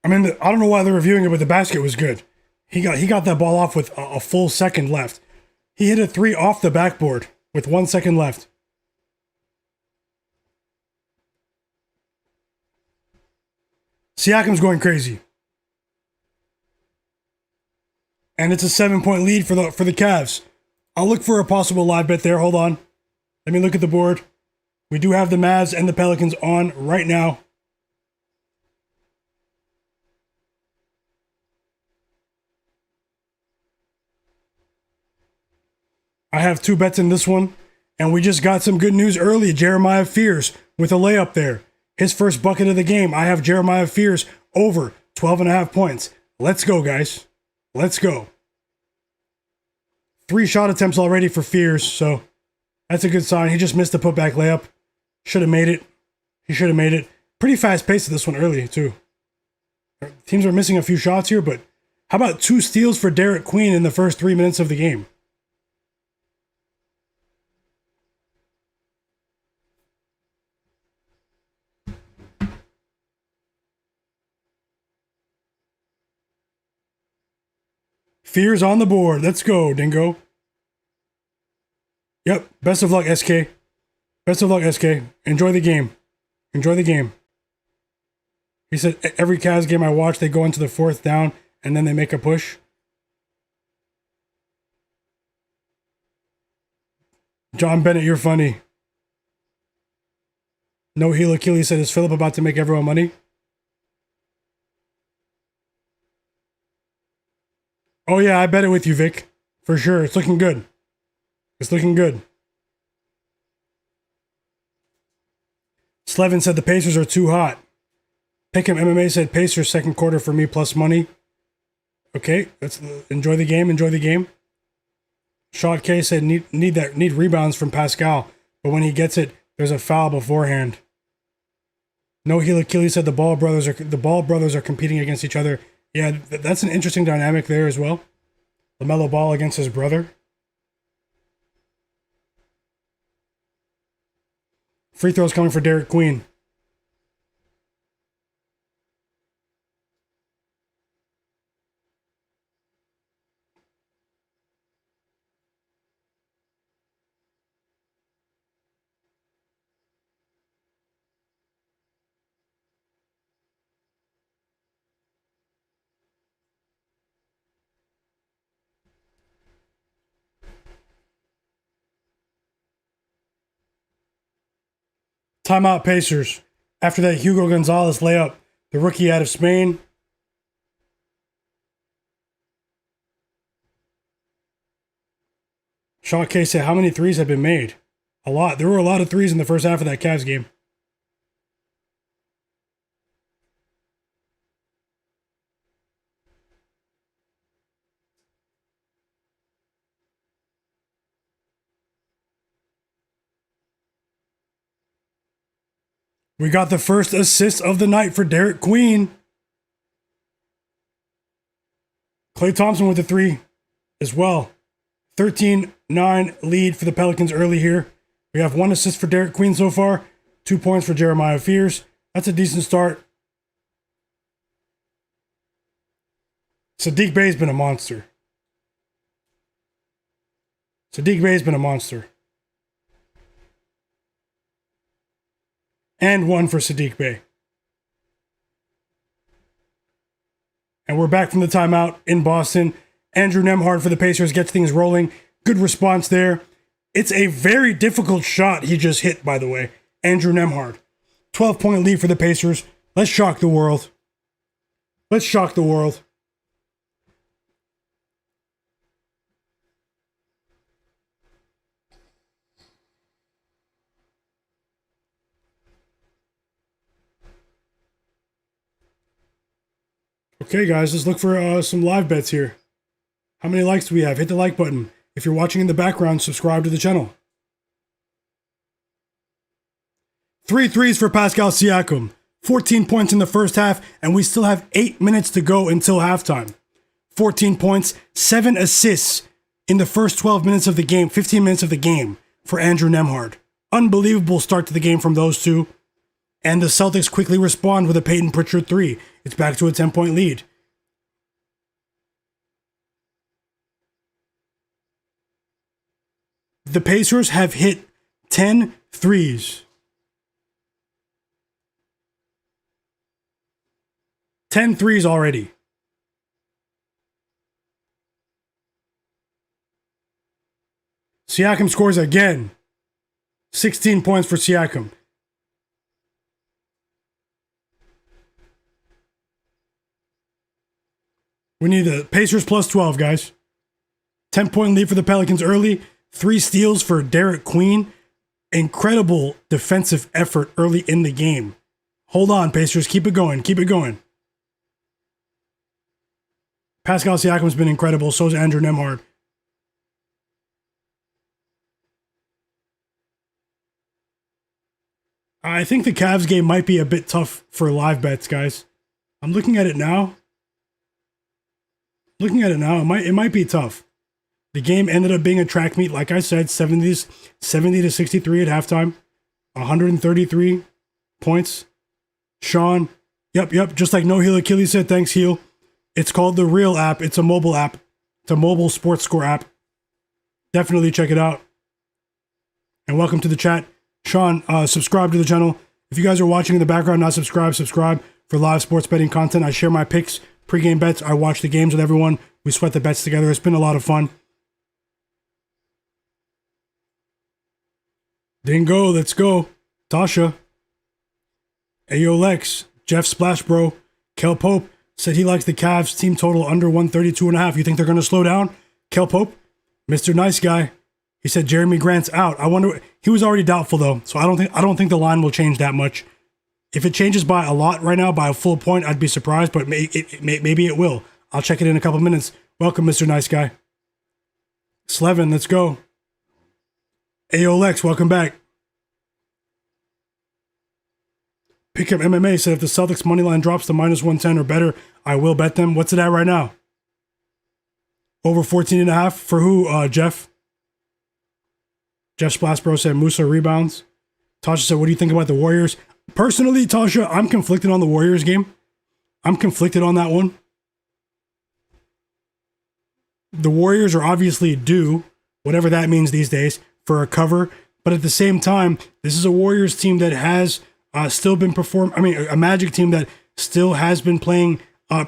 I mean, I don't know why they're reviewing it, but the basket was good. He got that ball off with a full second left. He hit a 3 off the backboard with 1 second left. Siakam's going crazy. And it's a 7-point lead for the Cavs. I'll look for a possible live bet there. Hold on. Let me look at the board. We do have the Mavs and the Pelicans on right now. I have 2 bets in this one, and we just got some good news early. Jeremiah Fears with a layup there. His first bucket of the game. I have Jeremiah Fears over 12.5 points. Let's go, guys. Let's go. 3 shot attempts already for Fears, so that's a good sign. He just missed the putback layup. Should have made it. He should have made it. Pretty fast pace of this one early, too. Teams are missing a few shots here, but how about 2 steals for Derik Queen in the first 3 minutes of the game? Fears on the board. Let's go, Dingo. Yep. Best of luck, SK. Best of luck, SK. Enjoy the game. Enjoy the game. He said every Cavs game I watch, they go into the fourth down and then they make a push. John Bennett, you're funny. No heel Achilles said, is Philip about to make everyone money? Oh yeah, I bet it with you, Vic. For sure. It's looking good. It's looking good. Slevin said the Pacers are too hot. Pick'em MMA said Pacers second quarter for me plus money. Okay, let's enjoy the game. Enjoy the game. Shot K said need rebounds from Pascal, but when he gets it, there's a foul beforehand. No heel Achilles said the Ball brothers are competing against each other. Yeah, that's an interesting dynamic there as well. LaMelo Ball against his brother. Free throws coming for Derek Queen. Timeout Pacers. After that Hugo Gonzalez layup, the rookie out of Spain. Sean K said, how many threes have been made? A lot. There were a lot of threes in the first half of that Cavs game. We got the first assist of the night for Derek Queen. Klay Thompson with the three as well. 13-9 lead for the Pelicans early here. We have one assist for Derek Queen so far. 2 points for Jeremiah Fears. That's a decent start. Saddiq Bey's been a monster. Saddiq Bey's been a monster. And one for Saddiq Bey. And we're back from the timeout in Boston. Andrew Nembhard for the Pacers gets things rolling. Good response there. It's a very difficult shot he just hit, by the way. Andrew Nembhard. 12-point lead for the Pacers. Let's shock the world. Let's shock the world. Okay, guys, let's look for some live bets here. How many likes do we have? Hit the like button. If you're watching in the background, subscribe to the channel. 3 threes for Pascal Siakam. 14 points in the first half, and we still have 8 minutes to go until halftime. 14 points, 7 assists in the first 12 minutes of the game, 15 minutes of the game for Andrew Nembhard. Unbelievable start to the game from those two. And the Celtics quickly respond with a Peyton Pritchard 3. It's back to a 10-point lead. The Pacers have hit 10 threes. 10 threes already. Siakam scores again. 16 points for Siakam. We need the Pacers plus 12, guys. 10-point lead for the Pelicans early. 3 steals for Derek Queen. Incredible defensive effort early in the game. Hold on, Pacers. Keep it going. Keep it going. Pascal Siakam's been incredible. So is Andrew Nembhard. I think the Cavs game might be a bit tough for live bets, guys. I'm looking at it now. It might be tough. The game ended up being a track meet, like I said, 70 to 63 at halftime, 133 points. Sean, yep, just like No Heel Achilles said, thanks Heel. It's called the Real app. It's a mobile app. It's a mobile sports score app. Definitely check it out. and welcome to the chat. Sean, subscribe to the channel. If you guys are watching in the background, not subscribe for live sports betting content. I share my picks, pregame bets. I watch the games with everyone. We sweat the bets together. It's been a lot of fun. Dingo, let's go. Tasha. Ayo Lex. Jeff Splash Bro. Kel Pope said he likes the Cavs team total under 132.5. You think they're going to slow down? Kel Pope, Mr. Nice Guy. He said Jeremy Grant's out. I wonder. He was already doubtful though, so I don't think the line will change that much. If it changes by a lot right now, by a full point, I'd be surprised, but maybe it will. I'll check it in a couple minutes. Welcome, Mr. Nice Guy. Slevin, let's go. Ayo Lex, welcome back. Pick'em MMA said if the Celtics money line drops to -110 or better, I will bet them. What's it at right now? Over 14.5 for who, Jeff? Jeff Splasbro said Musa rebounds. Tasha said, what do you think about the Warriors? Personally, Tasha, I'm conflicted on the Warriors game. I'm conflicted on that one. The Warriors are obviously due, whatever that means these days, for a cover. But at the same time, this is a Warriors team that has still been a Magic team that still has been playing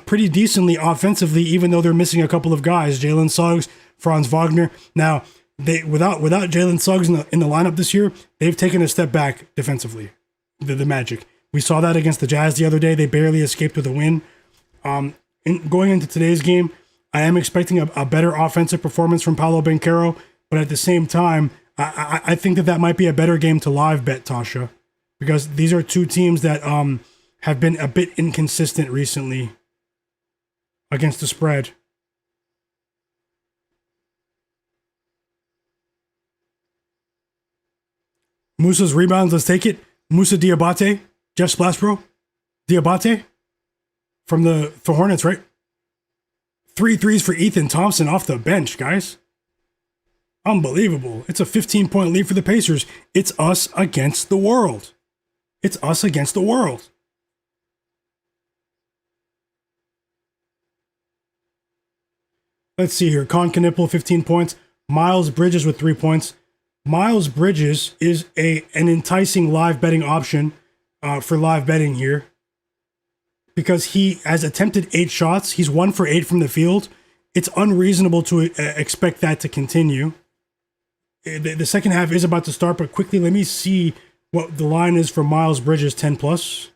pretty decently offensively, even though they're missing a couple of guys, Jalen Suggs, Franz Wagner. Now, they without Jalen Suggs in the lineup this year, they've taken a step back defensively. The Magic. We saw that against the Jazz the other day. They barely escaped with a win. Going into today's game, I am expecting a better offensive performance from Paolo Banchero, but at the same time, I think that might be a better game to live bet, Tasha, because these are two teams that have been a bit inconsistent recently against the spread. Musa's rebounds, let's take it. Musa Diabate, Jeff Splashbro, Diabate from the Hornets, right? 3 threes for Ethan Thompson off the bench, guys. Unbelievable. It's a 15-point lead for the Pacers. It's us against the world. It's us against the world. Let's see here. Kon Knueppel, 15 points. Miles Bridges with 3 points. Miles Bridges is an enticing live betting option for live betting here because he has attempted 8 shots. He's 1 for 8 from the field. It's unreasonable to expect that to continue. The second half is about to start, but quickly, let me see what the line is for Miles Bridges, 10 plus.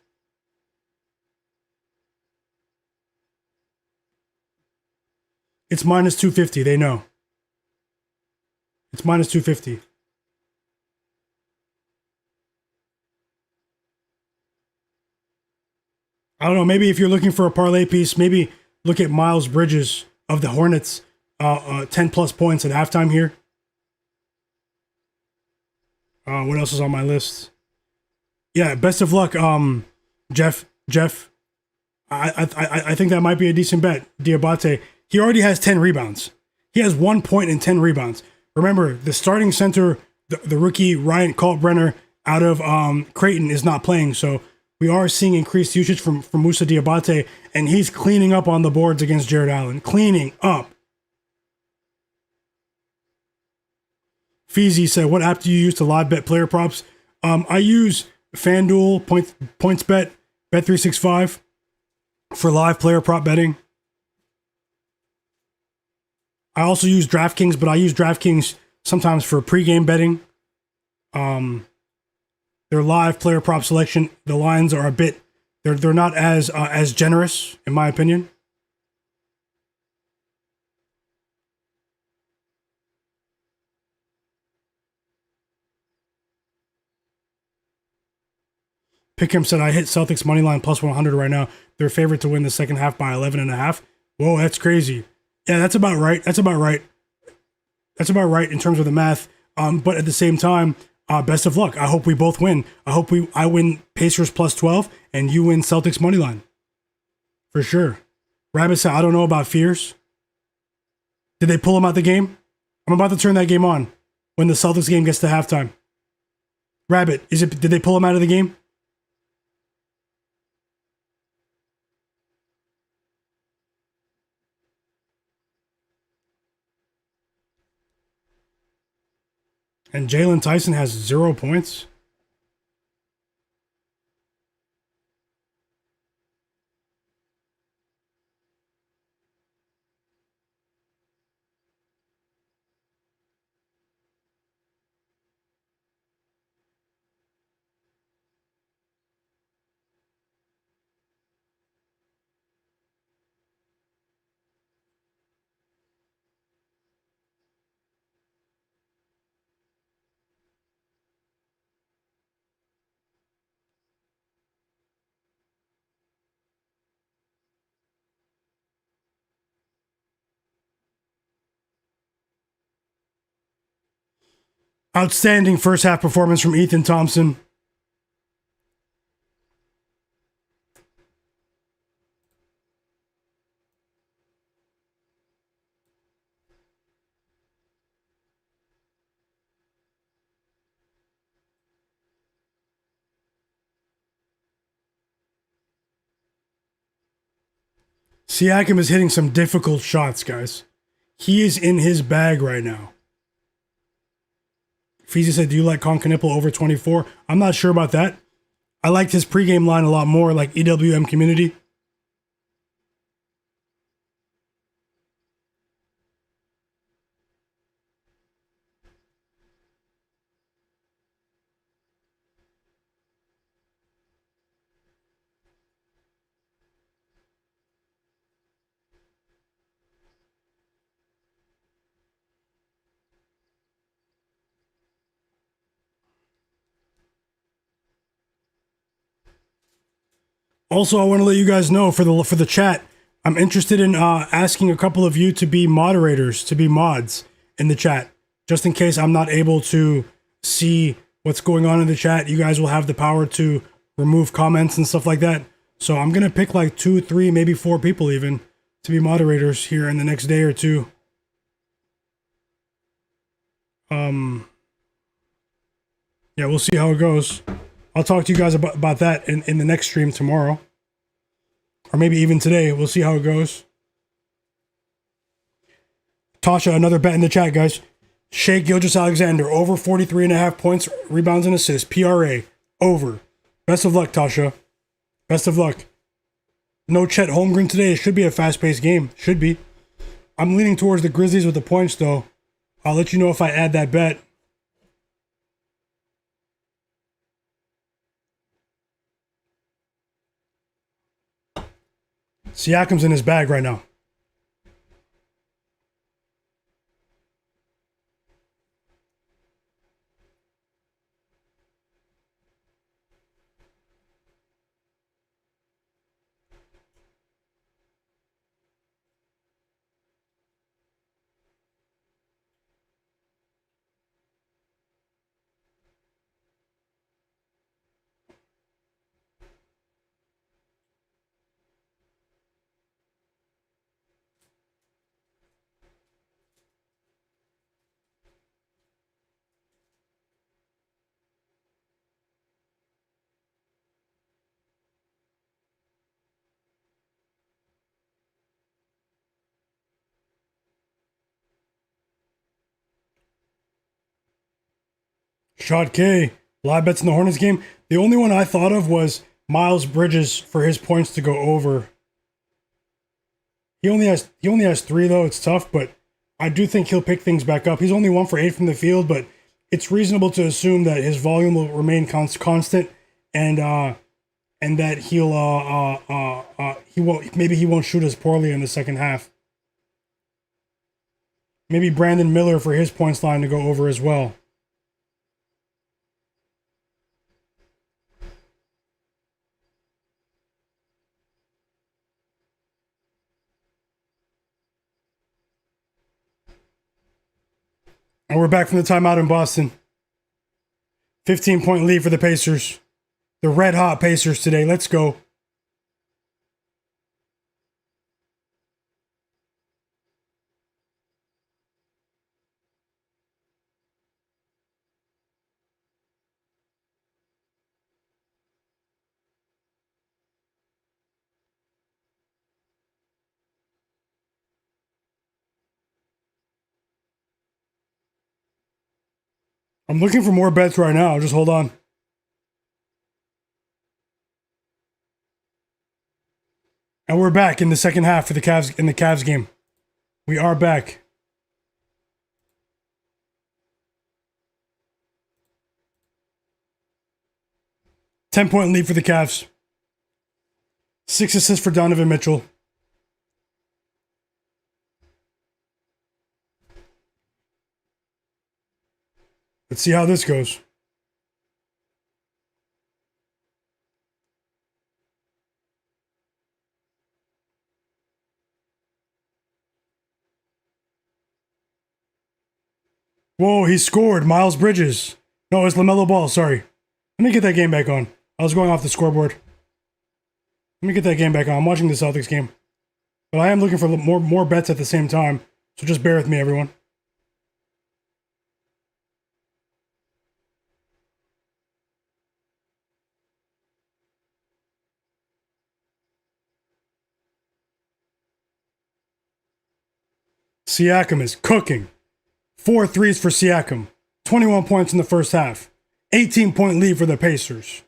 It's -250. They know. It's -250. I don't know. Maybe if you're looking for a parlay piece, maybe look at Miles Bridges of the Hornets, 10 plus points at halftime here. What else is on my list? Yeah, best of luck, Jeff. I think that might be a decent bet. Diabate. He already has 10 rebounds. He has 1 point and 10 rebounds. Remember, the starting center, the rookie Ryan Kalkbrenner out of Creighton is not playing, so we are seeing increased usage from Musa Diabate, and he's cleaning up on the boards against Jared Allen. Cleaning up. Feezy said, what app do you use to live bet player props? I use FanDuel, PointsBet, Bet365 for live player prop betting. I also use DraftKings, but I use DraftKings sometimes for pregame betting. Their live player prop selection, the lines are a bit, they're not as generous, in my opinion. Pick'em said, I hit Celtics money line plus 100 right now. They're favored to win the second half by 11.5. Whoa, that's crazy. Yeah, that's about right. That's about right in terms of the math. But at the same time, best of luck. I hope we both win. I win Pacers plus 12 and you win Celtics money line. For sure. Rabbit said, I don't know about Fears. Did they pull him out the game? I'm about to turn that game on when the Celtics game gets to halftime. Rabbit, did they pull him out of the game? And Jalen Tyson has 0 points. Outstanding first half performance from Ethan Thompson. Siakam is hitting some difficult shots, guys. He is in his bag right now. Feezy said, do you like Kon Knueppel over 24? I'm not sure about that. I liked his pregame line a lot more, like EWM community. Also, I want to let you guys know for the chat, I'm interested in asking a couple of you to be moderators, to be mods in the chat, just in case I'm not able to see what's going on in the chat. You guys will have the power to remove comments and stuff like that. So I'm gonna pick like 2, 3, maybe 4 people even to be moderators here in the next day or two. Yeah, we'll see how it goes. I'll talk to you guys about that in the next stream tomorrow. Or maybe even today. We'll see how it goes. Tasha, another bet in the chat, guys. Shai Gilgeous-Alexander, over 43.5 points, rebounds, and assists. PRA, over. Best of luck, Tasha. Best of luck. No Chet Holmgren today. It should be a fast-paced game. Should be. I'm leaning towards the Grizzlies with the points, though. I'll let you know if I add that bet. Siakam's in his bag right now. Shot K. Live bets in the Hornets game. The only one I thought of was Miles Bridges for his points to go over. He only has 3 though. It's tough, but I do think he'll pick things back up. He's only 1 for 8 from the field, but it's reasonable to assume that his volume will remain constant, and that he won't shoot as poorly in the second half. Maybe Brandon Miller for his points line to go over as well. And we're back from the timeout in Boston. 15-point lead for the Pacers. The red hot Pacers today. Let's go. I'm looking for more bets right now. Just hold on. And we're back in the second half for the Cavs in the Cavs game. We are back. Ten-point lead for the Cavs. 6 assists for Donovan Mitchell. Let's see how this goes. Whoa, he scored. Miles Bridges. No, it's LaMelo Ball. Sorry. Let me get that game back on. I was going off the scoreboard. Let me get that game back on. I'm watching the Celtics game. But I am looking for more bets at the same time. So just bear with me, everyone. Siakam is cooking. 4 threes for Siakam. 21 points in the first half. 18-point lead for the Pacers.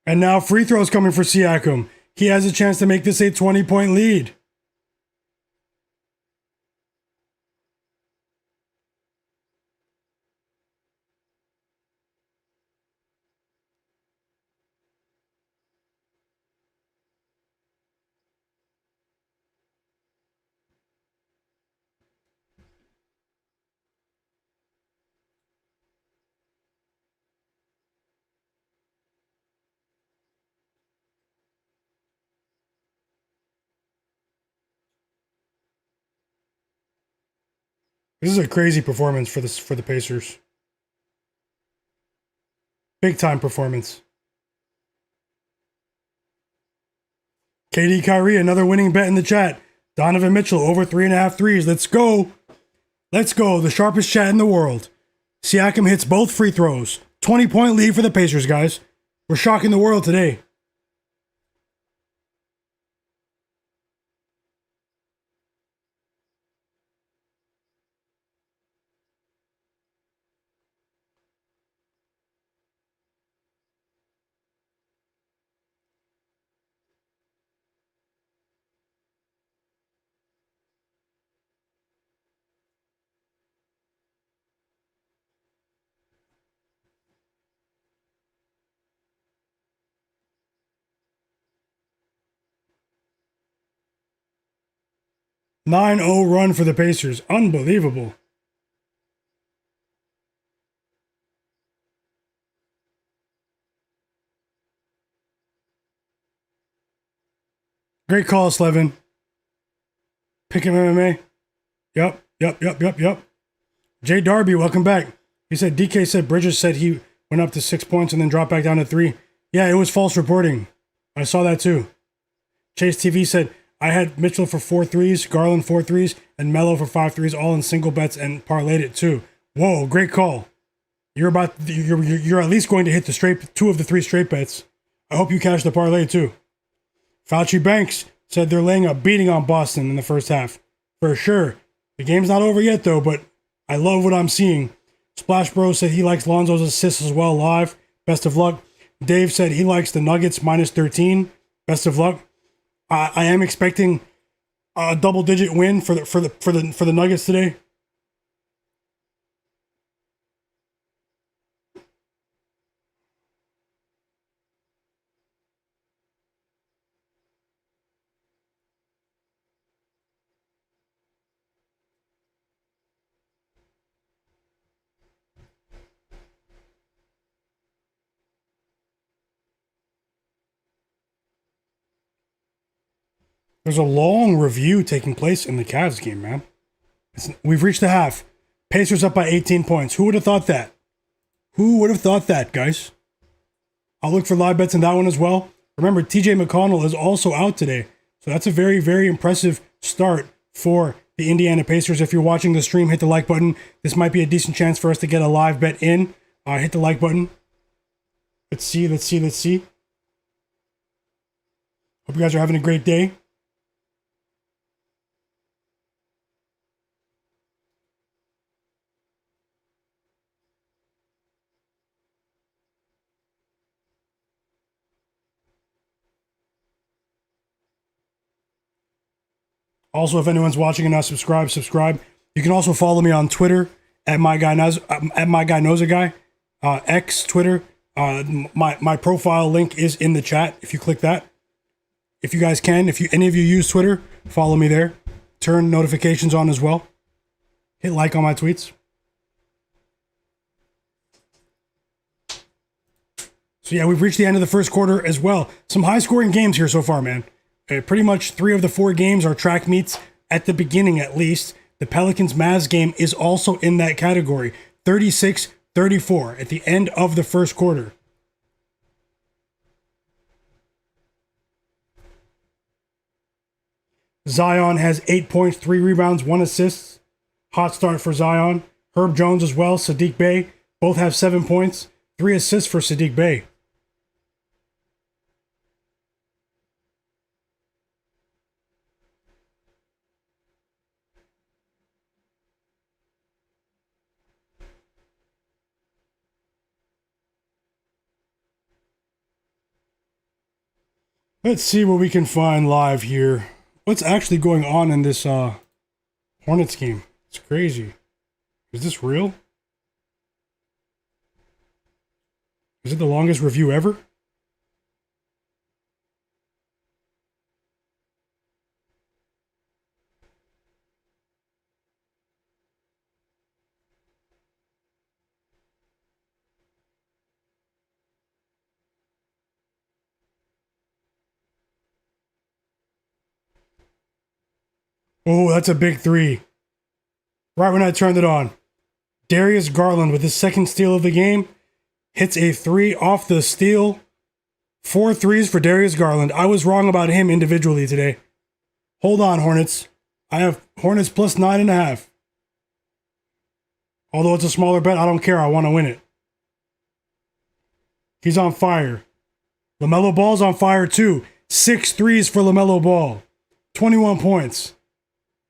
And now free throws coming for Siakam. He has a chance to make this a 20-point lead. This is a crazy performance for the Pacers. Big time performance. KD Kyrie, another winning bet in the chat. Donovan Mitchell over 3.5 threes. Let's go. Let's go. The sharpest chat in the world. Siakam hits both free throws. 20-point lead for the Pacers, guys. We're shocking the world today. Nine 0 run for the Pacers. Unbelievable. Great call, Slevin. Pick him MMA. Yep. Jay Darby, welcome back. He said DK said Bridges said he went up to 6 points and then dropped back down to 3. Yeah, it was false reporting. I saw that too. Chase TV said I had Mitchell for 4 threes, Garland 4 threes, and Melo for 5 threes, all in single bets, and parlayed it too. Whoa, great call. You're at least going to hit the straight 2 of the 3 straight bets. I hope you cash the parlay too. Fauci Banks said they're laying a beating on Boston in the first half. For sure. The game's not over yet though, but I love what I'm seeing. Splash Bros said he likes Lonzo's assists as well live. Best of luck. Dave said he likes the Nuggets minus 13. Best of luck. I am expecting a double-digit win for the Nuggets today. There's a long review taking place in the Cavs game, man. We've reached the half. Pacers up by 18 points. Who would have thought that? Who would have thought that, guys? I'll look for live bets in that one as well. Remember, TJ McConnell is also out today. So that's a very, very impressive start for the Indiana Pacers. If you're watching the stream, hit the like button. This might be a decent chance for us to get a live bet in. Hit the like button. Let's see. Hope you guys are having a great day. Also, if anyone's watching and not subscribe. You can also follow me on Twitter at Myguyknowsaguy, X Twitter. My profile link is in the chat. If you click that, if you guys can, any of you use Twitter, follow me there. Turn notifications on as well. Hit like on my tweets. So yeah, we've reached the end of the first quarter as well. Some high-scoring games here so far, man. Pretty much 3 of the 4 games are track meets at the beginning, at least. The Pelicans-Mavs game is also in that category. 36-34 at the end of the first quarter. Zion has 8 points, 3 rebounds, 1 assist. Hot start for Zion. Herb Jones as well, Saddiq Bey. Both have 7 points, 3 assists for Saddiq Bey. Let's see what we can find live here. What's actually going on in this Hornets game? It's crazy. Is this real? Is it the longest review ever? Oh, that's a big 3. Right when I turned it on. Darius Garland with his second steal of the game. Hits a 3 off the steal. 4 threes for Darius Garland. I was wrong about him individually today. Hold on, Hornets. I have Hornets plus 9.5. Although it's a smaller bet, I don't care. I want to win it. He's on fire. LaMelo Ball's on fire too. 6 threes for LaMelo Ball. 21 points.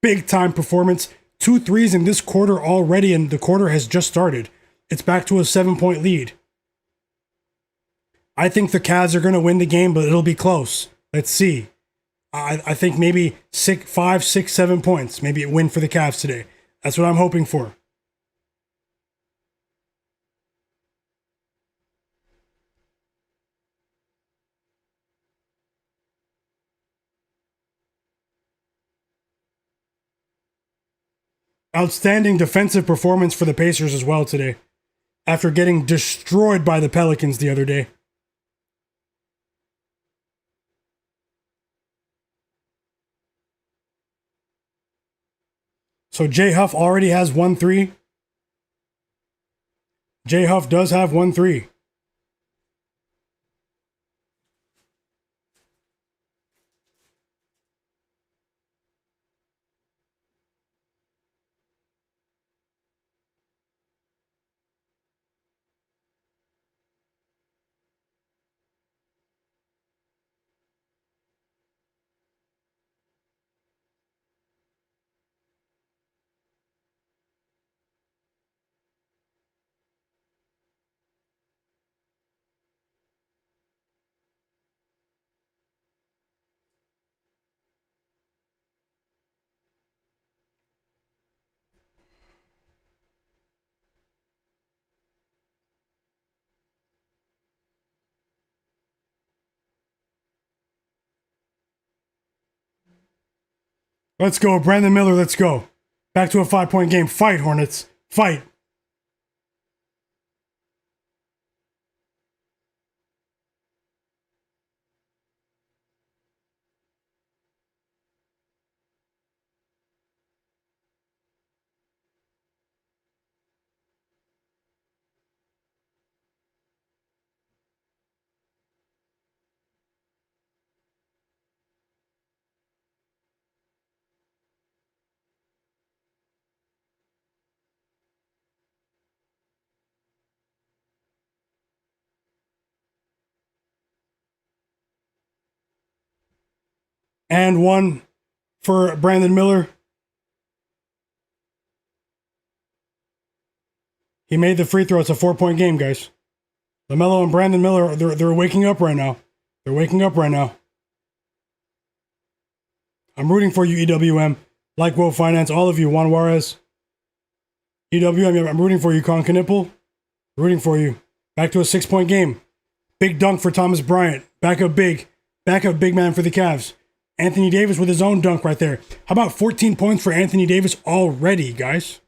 Big time performance. 2 threes in this quarter already, and the quarter has just started. It's back to a 7-point lead. I think the Cavs are going to win the game, but it'll be close. Let's see. I think maybe 5, 6, 7 points. Maybe a win for the Cavs today. That's what I'm hoping for. Outstanding defensive performance for the Pacers as well today, after getting destroyed by the Pelicans the other day. So Jay Huff already has 1 3. Jay Huff does have 1 3. Let's go, Brandon Miller, let's go. Back to a 5-point game. Fight, Hornets. Fight. And one for Brandon Miller. He made the free throw. It's a 4-point game, guys. LaMelo and Brandon Miller, they're waking up right now. They're waking up right now. I'm rooting for you, EWM. Like Will Finance, all of you. Juan Juarez. EWM, I'm rooting for you, Kon Knueppel. Rooting for you. Back to a 6-point game. Big dunk for Thomas Bryant. Back up big man for the Cavs. Anthony Davis with his own dunk right there. How about 14 points for Anthony Davis already, guys?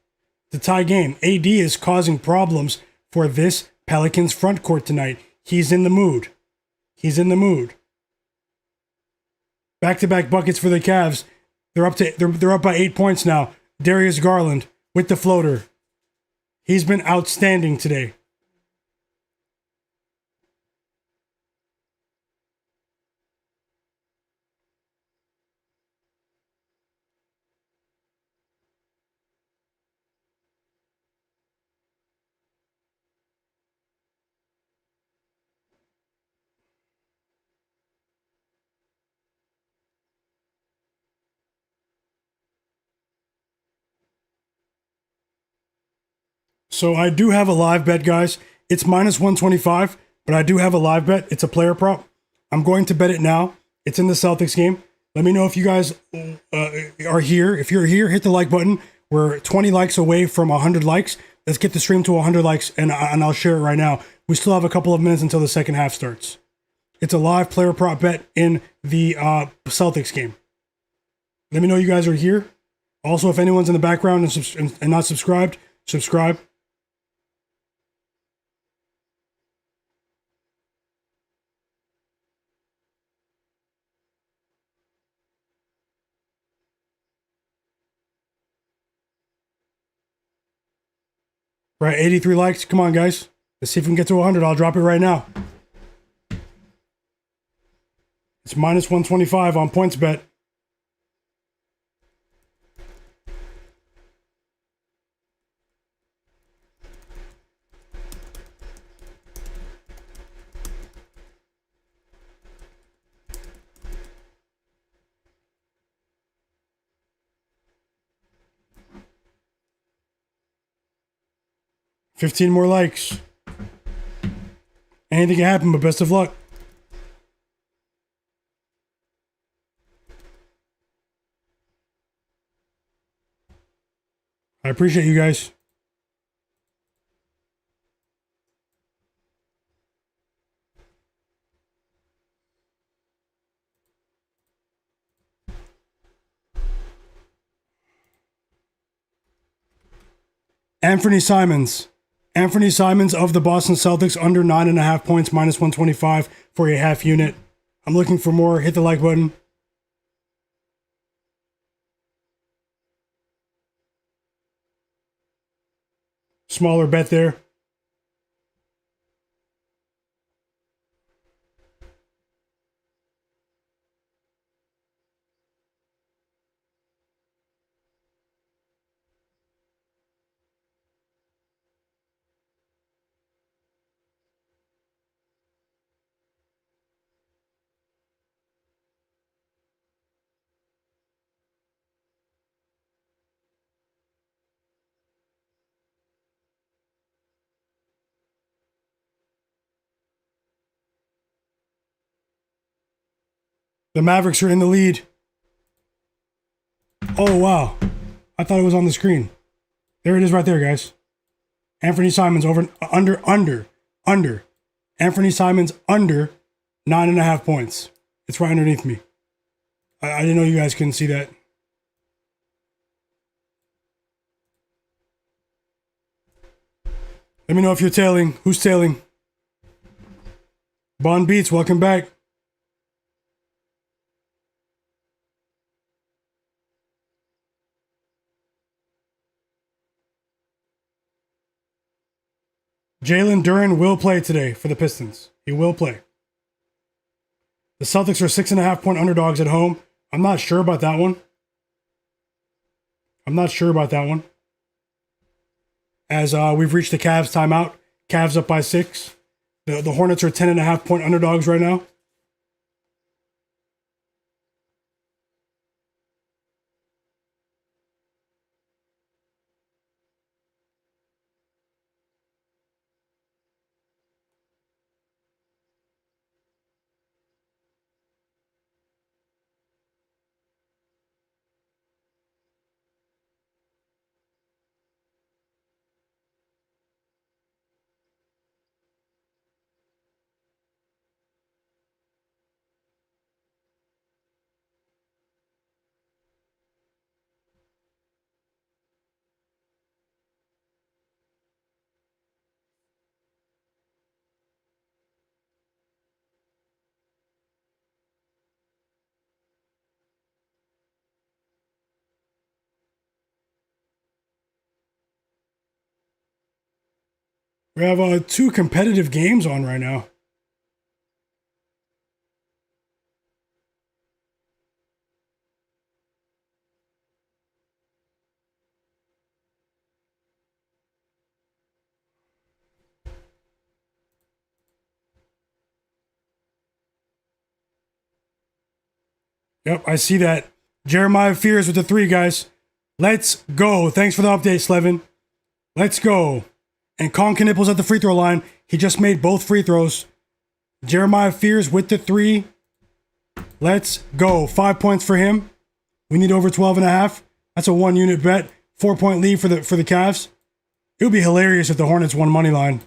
The tie game. AD is causing problems for this Pelicans front court tonight. He's in the mood. He's in the mood. Back-to-back buckets for the Cavs. They're up by 8 points now. Darius Garland with the floater. He's been outstanding today. So I do have a live bet, guys. It's minus 125, but I do have a live bet. It's a player prop. I'm going to bet it now. It's in the Celtics game. Let me know if you guys are here. If you're here, hit the like button. We're 20 likes away from 100 likes. Let's get the stream to 100 likes, and I'll share it right now. We still have a couple of minutes until the second half starts. It's a live player prop bet in the Celtics game. Let me know you guys are here. Also, if anyone's in the background and not subscribed, subscribe. Right, 83 likes. Come on, guys. Let's see if we can get to 100. I'll drop it right now. It's minus 125 on points bet. $15 more likes. Anything can happen, but best of luck. I appreciate you guys. Anthony Simons. Anthony Simons of the Boston Celtics under 9.5 points, minus 125 for a half unit. I'm looking for more. Hit the like button. Smaller bet there. The Mavericks are in the lead. Oh, wow. I thought it was on the screen. There it is right there, guys. Anthony Simons under. Anthony Simons under 9.5 points. It's right underneath me. I didn't know you guys couldn't see that. Let me know if you're tailing. Who's tailing? Bond Beats, welcome back. Jalen Duren will play today for the Pistons. He will play. The Celtics are 6.5 point underdogs at home. I'm not sure about that one. As we've reached the Cavs timeout. Cavs up by 6. The Hornets are 10.5 point underdogs right now. We have two competitive games on right now. Yep, I see that. Jeremiah Fears with the 3, guys. Let's go. Thanks for the update, Slevin. Let's go. And Kon Knueppel's at the free throw line. He just made both free throws. Jeremiah Fears with the 3. Let's go. 5 points for him. We need over 12.5. That's a 1-unit bet. 4-point lead for the Cavs. It would be hilarious if the Hornets won money line.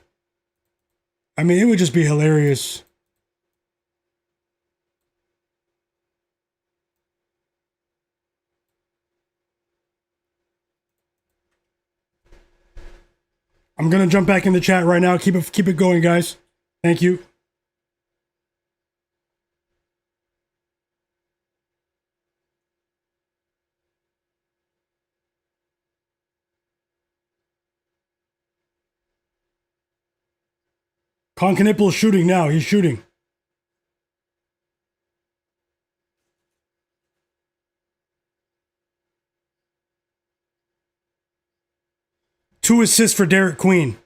I mean, it would just be hilarious. I'm gonna jump back in the chat right now. Keep it going, guys. Thank you. Kon Knueppel is shooting now. He's shooting. Two assists for Derik Queen.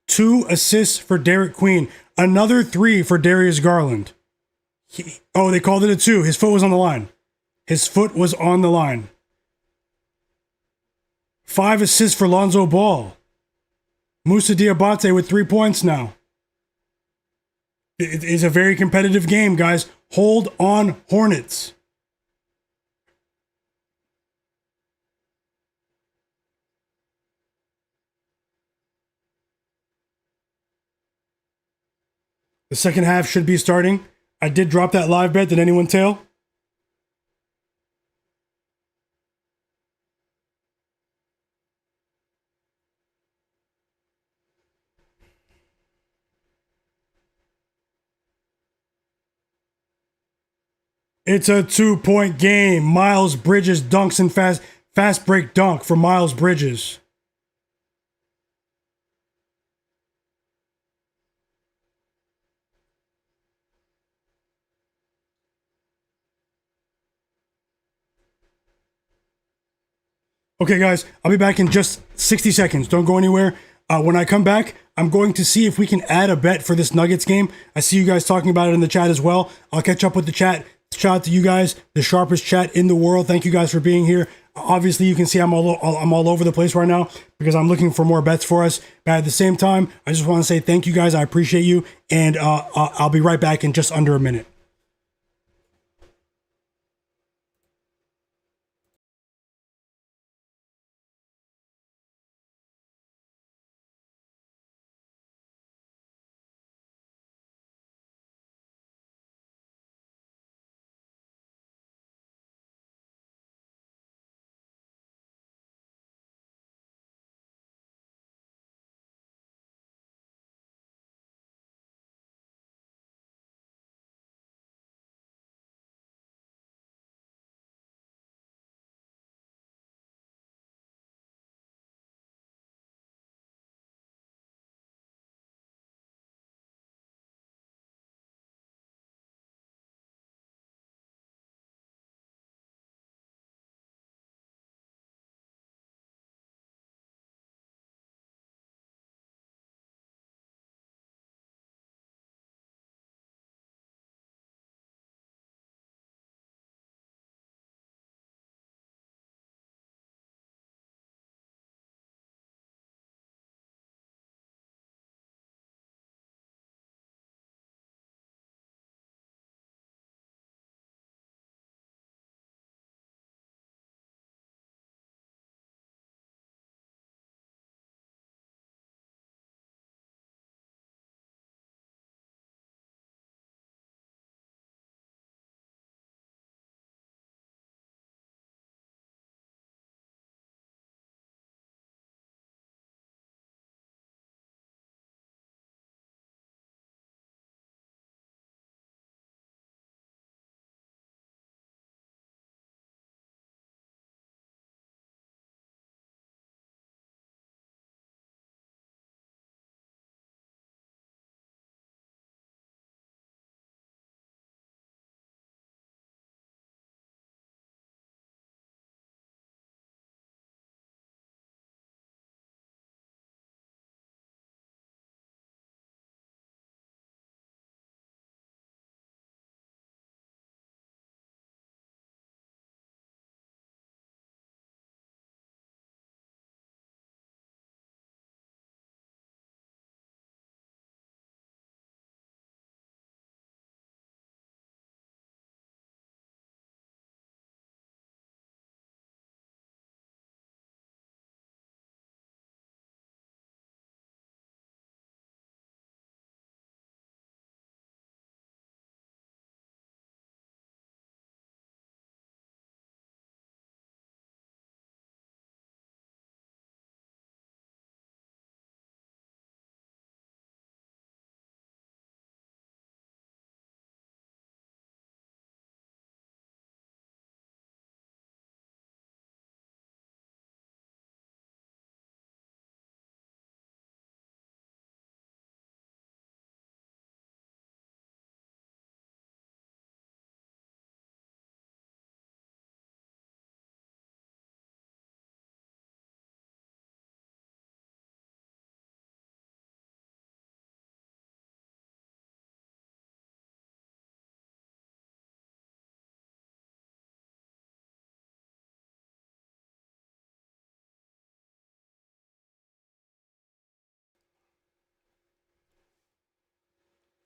2 assists for Derik Queen. Another 3 for Darius Garland. They called it a 2. His foot was on the line. His foot was on the line. 5 assists for Lonzo Ball. Moussa Diabate with 3 points now. It is a very competitive game, guys. Hold on, Hornets. The second half should be starting. I did drop that live bet. Did anyone tail? It's a 2-point game. Miles Bridges dunks and fast break dunk for Miles Bridges. Okay, guys, I'll be back in just 60 seconds. Don't go anywhere. When I come back, I'm going to see if we can add a bet for this Nuggets game. I see you guys talking about it in the chat as well. I'll catch up with the chat. Shout out to you guys, the sharpest chat in the world. Thank you guys for being here. Obviously, you can see I'm all over the place right now because I'm looking for more bets for us. But at the same time, I just want to say thank you guys. I appreciate you. And I'll be right back in just under a minute.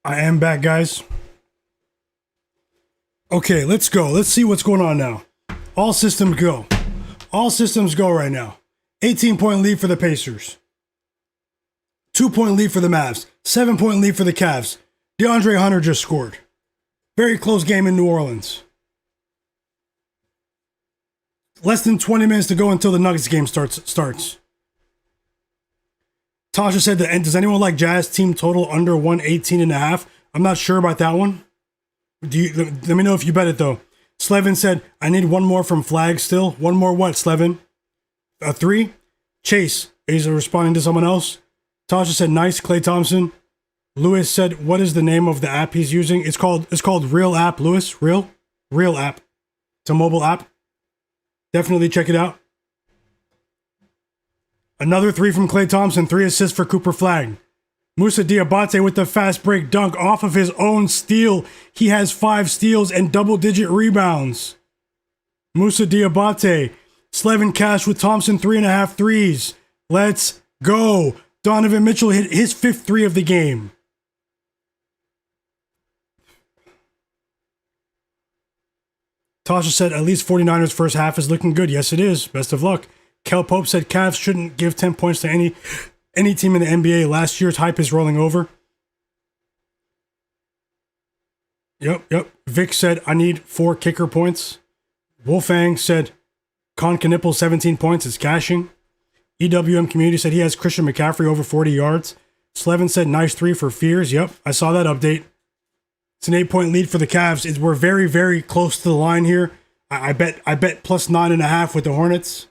I am back, guys. Okay, let's go. Let's see what's going on now. All systems go. All systems go right now. 18-point lead for the Pacers. 2-point lead for the Mavs. 7-point lead for the Cavs. DeAndre Hunter just scored. Very close game in New Orleans. Less than 20 minutes to go until the Nuggets game starts. Tasha said, does anyone like Jazz team total under 118.5? I'm not sure about that one. Let me know if you bet it, though. Slevin said, I need one more from Flagg still. One more what, Slevin? A 3? Chase, is responding to someone else. Tasha said, nice, Klay Thompson. Lewis said, what is the name of the app he's using? It's called Real App, Lewis. Real App. It's a mobile app. Definitely check it out. Another 3 from Klay Thompson. 3 assists for Cooper Flagg. Moussa Diabate with the fast break dunk off of his own steal. He has 5 steals and double-digit rebounds. Moussa Diabate. Slevin Cash with Thompson 3.5 threes. Let's go. Donovan Mitchell hit his 5th 3 of the game. Tasha said, at least 49ers first half is looking good. Yes, it is. Best of luck. Kel Pope said, Cavs shouldn't give 10 points to any team in the NBA. Last year's hype is rolling over. Yep. Vic said, I need 4 kicker points. Wolfang said, Kon Knueppel 17 points is cashing. EWM Community said he has Christian McCaffrey over 40 yards. Slevin said, nice 3 for Fears. Yep, I saw that update. It's an 8-point lead for the Cavs. We're very, very close to the line here. I bet plus 9.5 with the Hornets.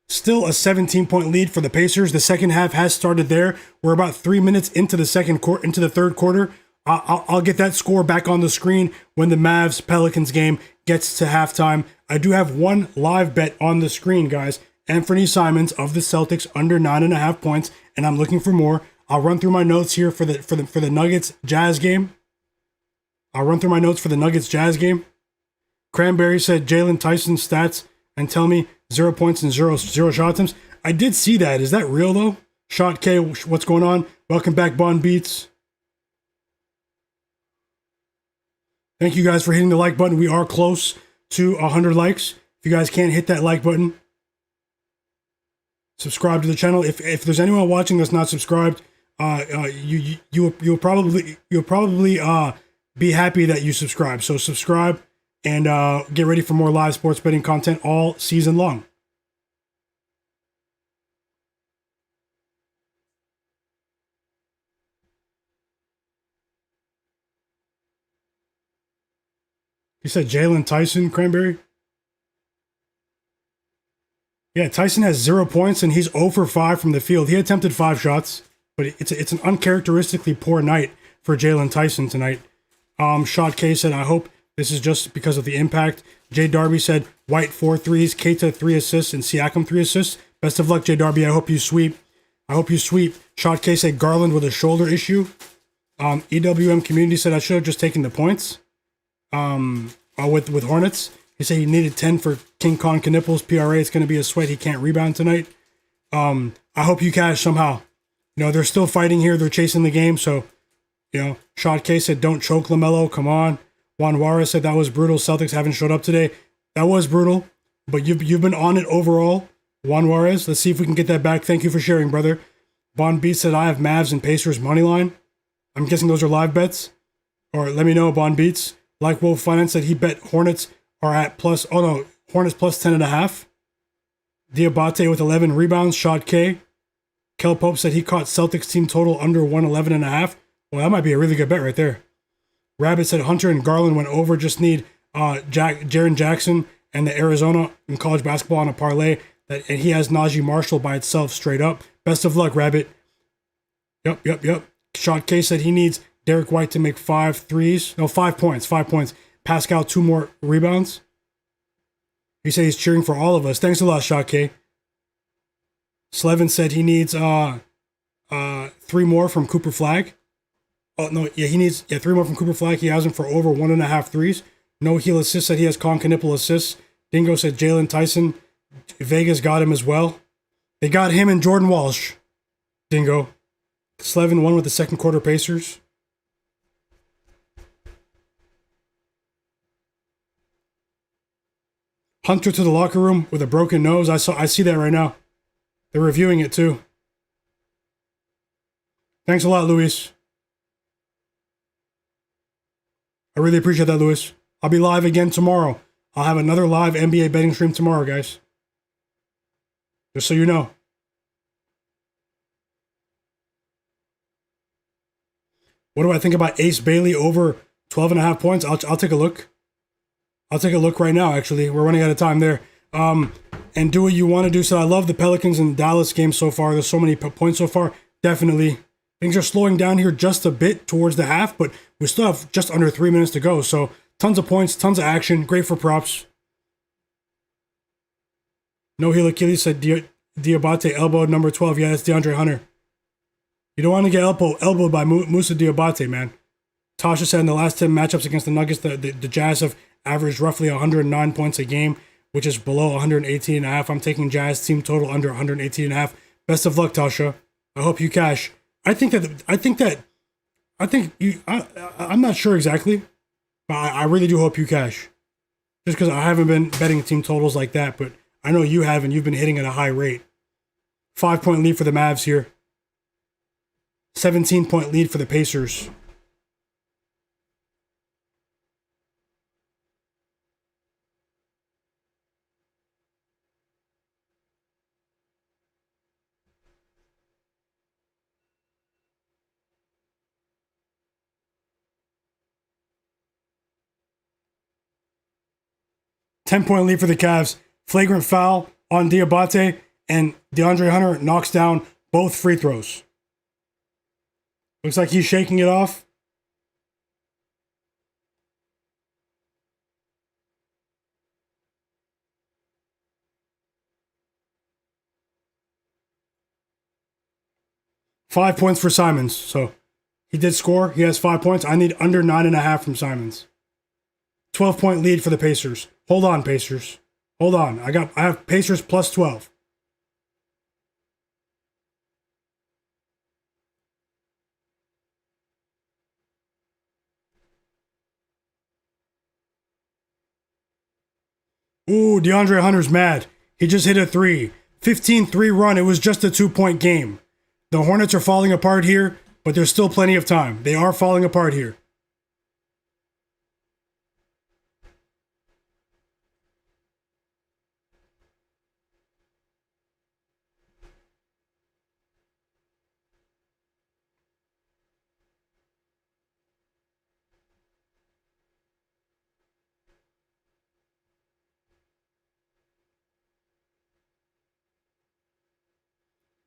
Still a 17-point lead for the Pacers. The second half has started there. We're about 3 minutes into the third quarter. I'll get that score back on the screen when the Mavs-Pelicans game gets to halftime. I do have one live bet on the screen, guys. Anthony Simons of the Celtics under 9.5 points, and I'm looking for more. I'll run through my notes here for the Nuggets Jazz game. Cranberry said Jalen Tyson's stats and tell me 0 points and zero shot attempts. I did see that. Is that real though? Shot K, what's going on? Welcome back, Bond Beats. Thank you guys for hitting the like button. We are close to 100 likes. If you guys can't hit that like button, subscribe to the channel. If there's anyone watching that's not subscribed, you'll probably be happy that you subscribe. So subscribe and get ready for more live sports betting content all season long. You said Jalen Tyson, Cranberry? Yeah, Tyson has 0 points and he's 0 for 5 from the field. He attempted 5 shots, but it's an uncharacteristically poor night for Jalen Tyson tonight. Shot K said, I hope this is just because of the impact. Jay Darby said, White 4 threes, Keita 3 assists, and Siakam 3 assists. Best of luck, Jay Darby. I hope you sweep. Shot K said Garland with a shoulder issue. EWM Community said I should have just taken the points. With Hornets. He said he needed 10 for King Kon Knueppel's PRA. It's going to be a sweat. He can't rebound tonight. I hope you cash somehow. They're still fighting here. They're chasing the game. So, Shot K said, don't choke LaMelo. Come on. Juan Juarez said that was brutal. Celtics haven't showed up today. That was brutal. But you've been on it overall. Juan Juarez, let's see if we can get that back. Thank you for sharing, brother. Bond Beats said I have Mavs and Pacers money line. I'm guessing those are live bets. Or let me know, Bond Beats. Like Wolf Finance said he bet Hornets are at plus, Hornets plus 10.5. Diabate with 11 rebounds, Shot K. Kel Pope said he caught Celtics team total under 111.5. Well, that might be a really good bet right there. Rabbit said Hunter and Garland went over, just need Jaren Jackson and the Arizona in college basketball on a parlay, and he has Najee Marshall by itself straight up. Best of luck, Rabbit. Yep. Shot K said he needs Derik White to make 5 points. Pascal 2 more rebounds. He said he's cheering for all of us. Thanks a lot, Shot K. Slevin said he needs 3 more from Cooper Flagg. He needs 3 more from Cooper Flagg. He has him for over 1.5 threes. No Heel Assist said he has Kon Knueppel assists. Dingo said Jalen Tyson. Vegas got him as well. They got him and Jordan Walsh. Dingo. Slevin won with the second quarter Pacers. Hunter to the locker room with a broken nose. I see that right now. They're reviewing it too. Thanks a lot, Luis. I really appreciate that, Luis. I'll be live again tomorrow. I'll have another live NBA betting stream tomorrow, guys. Just so you know. What do I think about Ace Bailey over 12.5 points? I'll take a look. I'll take a look right now, actually. We're running out of time there. And do what you want to do. So I love the Pelicans and the Dallas game so far. There's so many points so far. Definitely. Things are slowing down here just a bit towards the half, but we still have just under 3 minutes to go. So tons of points, tons of action. Great for props. No heel Achilles said Diabate elbowed number 12. Yeah, that's DeAndre Hunter. You don't want to get elbowed by Musa Diabate, man. Tasha said in the last 10 matchups against the Nuggets, the Jazz have averaged roughly 109 points a game, which is below 118.5. I'm taking Jazz team total under 118.5. Best of luck, Tasha. I hope you cash. I'm not sure exactly, but I really do hope you cash. Just because I haven't been betting team totals like that, but I know you have, and you've been hitting at a high rate. 5-point lead for the Mavs here. 17-point lead for the Pacers. Ten-point lead for the Cavs. Flagrant foul on Diabate, and DeAndre Hunter knocks down both free throws. Looks like he's shaking it off. Five points for Simons. So he did score. He has 5 points. I need under 9.5 from Simons. 12-point lead for the Pacers. Hold on, Pacers. Hold on. I have Pacers plus 12. Ooh, DeAndre Hunter's mad. He just hit a 3. 15-3 run. It was just a 2-point game. The Hornets are falling apart here, but there's still plenty of time. They are falling apart here.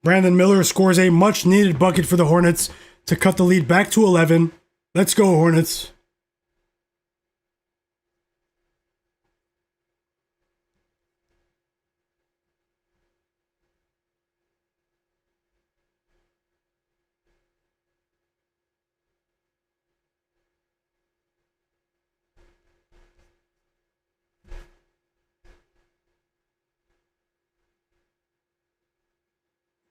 Brandon Miller scores a much-needed bucket for the Hornets to cut the lead back to 11. Let's go, Hornets.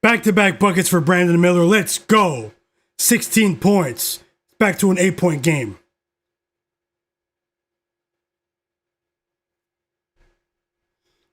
Back-to-back buckets for Brandon Miller. Let's go. 16 points. Back to an 8-point game.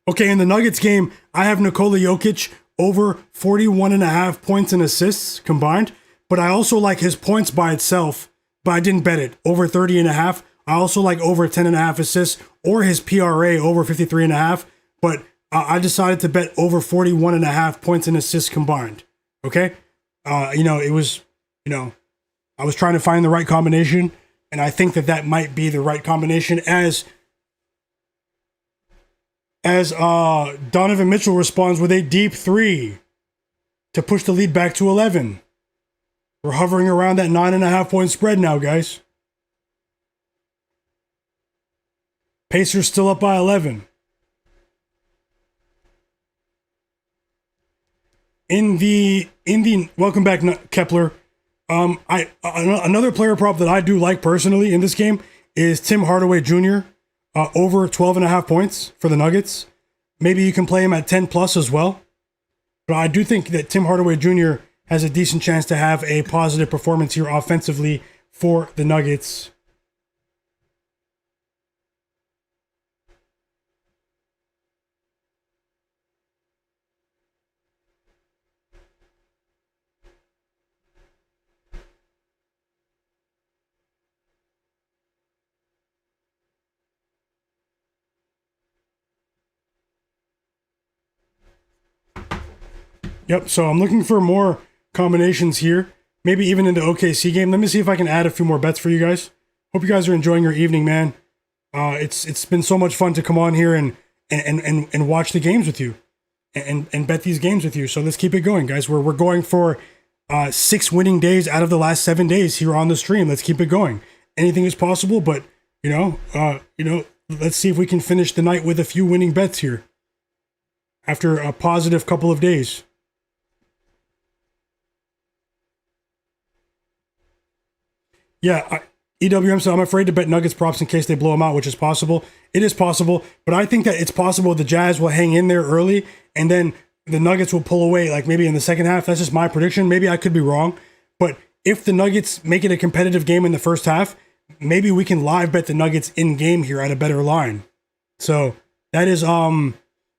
Okay, in the Nuggets game, I have Nikola Jokic over 41.5 points and assists combined, but I also like his points by itself, but I didn't bet it. Over 30.5. I also like over 10.5 assists or his PRA over 53.5, but I decided to bet over 41.5 points and assists combined. Okay? It was, I was trying to find the right combination, and I think that might be the right combination as Donovan Mitchell responds with a deep 3 to push the lead back to 11. We're hovering around that 9.5 point spread now, guys. Pacers still up by 11. In the welcome back, Kepler. Another player prop that I do like personally in this game is Tim Hardaway Jr. Over 12.5 points for the Nuggets. Maybe you can play him at 10 plus as well. But I do think that Tim Hardaway Jr. has a decent chance to have a positive performance here offensively for the Nuggets. Yep. So I'm looking for more combinations here. Maybe even in the OKC game. Let me see if I can add a few more bets for you guys. Hope you guys are enjoying your evening, man. It's been so much fun to come on here and watch the games with you and bet these games with you. So let's keep it going, guys. We're going for 6 winning days out of the last 7 days here on the stream. Let's keep it going. Anything is possible, but let's see if we can finish the night with a few winning bets here after a positive couple of days. Yeah, EWM said, I'm afraid to bet Nuggets props in case they blow them out, which is possible. It is possible, but I think that it's possible the Jazz will hang in there early, and then the Nuggets will pull away, like maybe in the second half. That's just my prediction. Maybe I could be wrong, but if the Nuggets make it a competitive game in the first half, maybe we can live bet the Nuggets in game here at a better line. So that is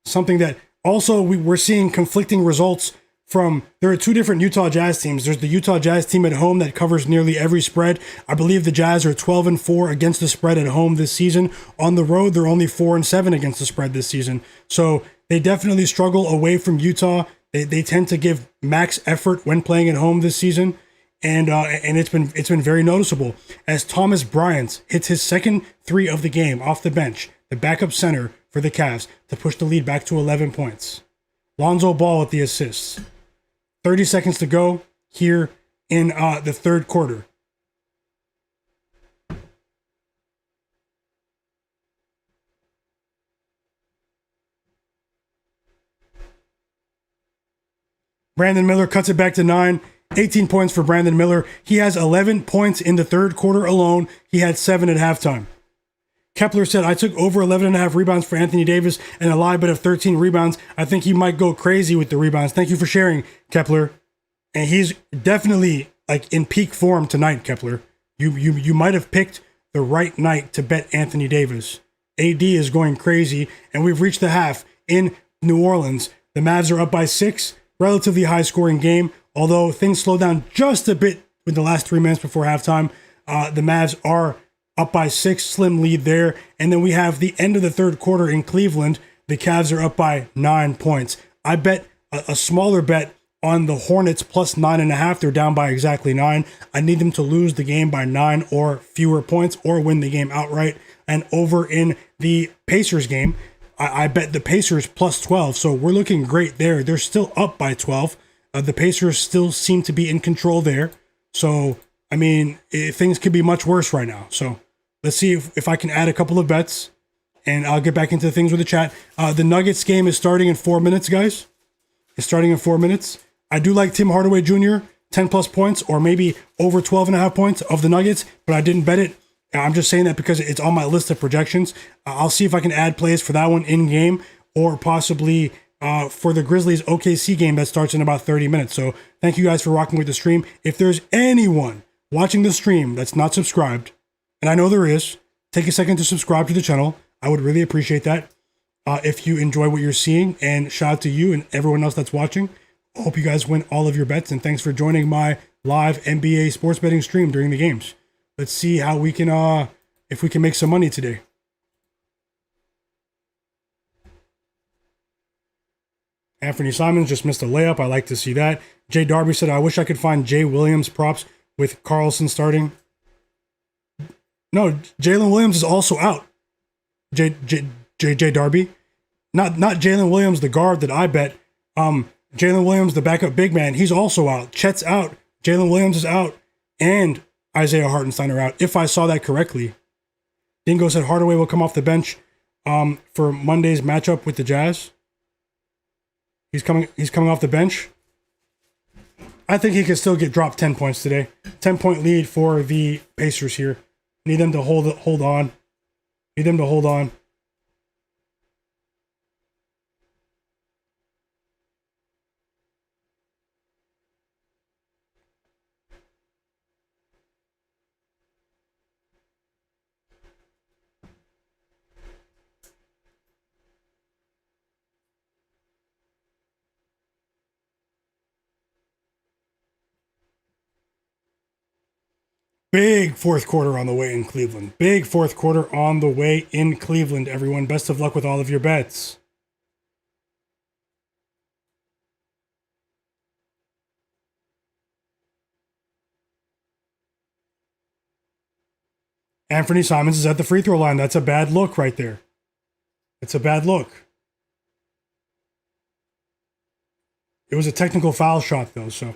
something that also we're seeing conflicting results from. There are 2 different Utah Jazz teams. There's the Utah Jazz team at home that covers nearly every spread. I believe the Jazz are 12-4 against the spread at home this season. On the road, they're only 4-7 against the spread this season. So they definitely struggle away from Utah. They tend to give max effort when playing at home this season. And it's been very noticeable as Thomas Bryant hits his second 3 of the game off the bench, the backup center for the Cavs, to push the lead back to 11 points. Lonzo Ball with the assists. 30 seconds to go here in the third quarter. Brandon Miller cuts it back to 9. 18 points for Brandon Miller. He has 11 points in the third quarter alone. He had 7 at halftime. Kepler said, I took over 11.5 rebounds for Anthony Davis and a live bet of 13 rebounds. I think he might go crazy with the rebounds. Thank you for sharing, Kepler. And he's definitely like in peak form tonight, Kepler. You might have picked the right night to bet Anthony Davis. AD is going crazy, and we've reached the half in New Orleans. The Mavs are up by 6, relatively high-scoring game, although things slow down just a bit with the last 3 minutes before halftime. The Mavs are up by 6, slim lead there. And then we have the end of the third quarter in Cleveland. The Cavs are up by 9 points. I bet a smaller bet on the Hornets plus 9.5. They're down by exactly 9. I need them to lose the game by 9 or fewer points or win the game outright. And over in the Pacers game, I bet the Pacers plus 12. So we're looking great there. They're still up by 12. The Pacers still seem to be in control there. So, I mean, things could be much worse right now. So let's see if I can add a couple of bets, and I'll get back into things with the chat. The Nuggets game is starting in 4 minutes, guys. It's starting in 4 minutes. I do like Tim Hardaway Jr., 10 plus points, or maybe over 12.5 points of the Nuggets, but I didn't bet it. I'm just saying that because it's on my list of projections. I'll see if I can add plays for that one in game, or possibly for the Grizzlies OKC game that starts in about 30 minutes. So thank you guys for rocking with the stream. If there's anyone watching the stream that's not subscribed, and I know there is, take a second to subscribe to the channel. I would really appreciate that. If you enjoy what you're seeing, and shout out to you and everyone else that's watching. Hope you guys win all of your bets, and thanks for joining my live NBA sports betting stream during the games. Let's see how we can, if we can make some money today. Anthony Simons just missed a layup. I like to see that. Jay Darby said, I wish I could find Jay Williams props with Carlson starting. No, Jalen Williams is also out. Jay Darby. Not Jalen Williams, the guard that I bet. Jalen Williams, the backup big man, he's also out. Chet's out. Jalen Williams is out. And Isaiah Hartenstein are out, if I saw that correctly. Dingo said Hardaway will come off the bench for Monday's matchup with the Jazz. He's coming off the bench. I think he could still get dropped 10 points today. 10-point lead for the Pacers here. Need them to hold on. Need them to hold on. Big fourth quarter on the way in Cleveland. Big fourth quarter on the way in Cleveland, everyone. Best of luck with all of your bets. Anthony Simons is at the free throw line. That's a bad look right there. It's a bad look. It was a technical foul shot, though, so.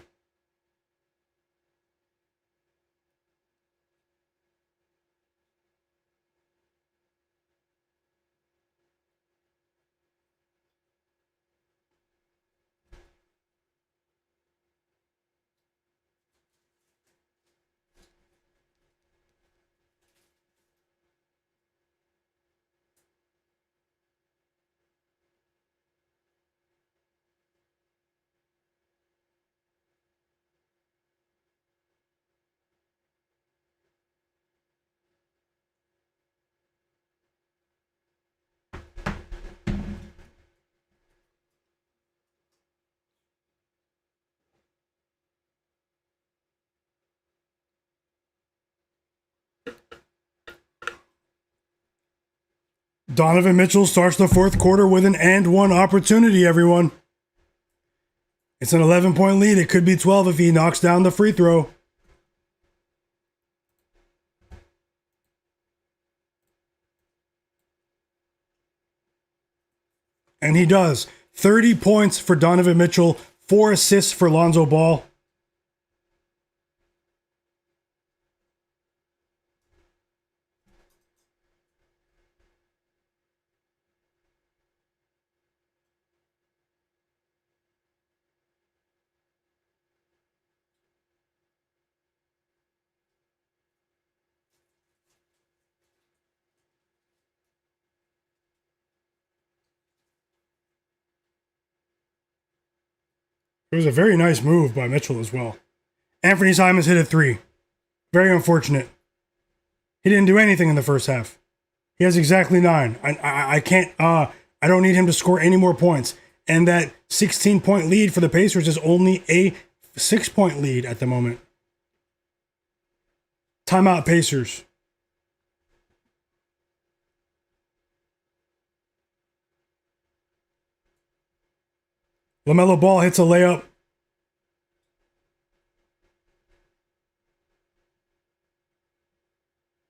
Donovan Mitchell starts the fourth quarter with an and one opportunity, everyone. It's an 11-point lead. It could be 12 if he knocks down the free throw. And he does. 30 points for Donovan Mitchell, 4 assists for Lonzo Ball. It was a very nice move by Mitchell as well. Anthony Simons hit a 3. Very unfortunate. He didn't do anything in the first half. He has exactly 9. I can't, I don't need him to score any more points. And that 16-point lead for the Pacers is only a 6-point lead at the moment. Timeout, Pacers. LaMelo Ball hits a layup.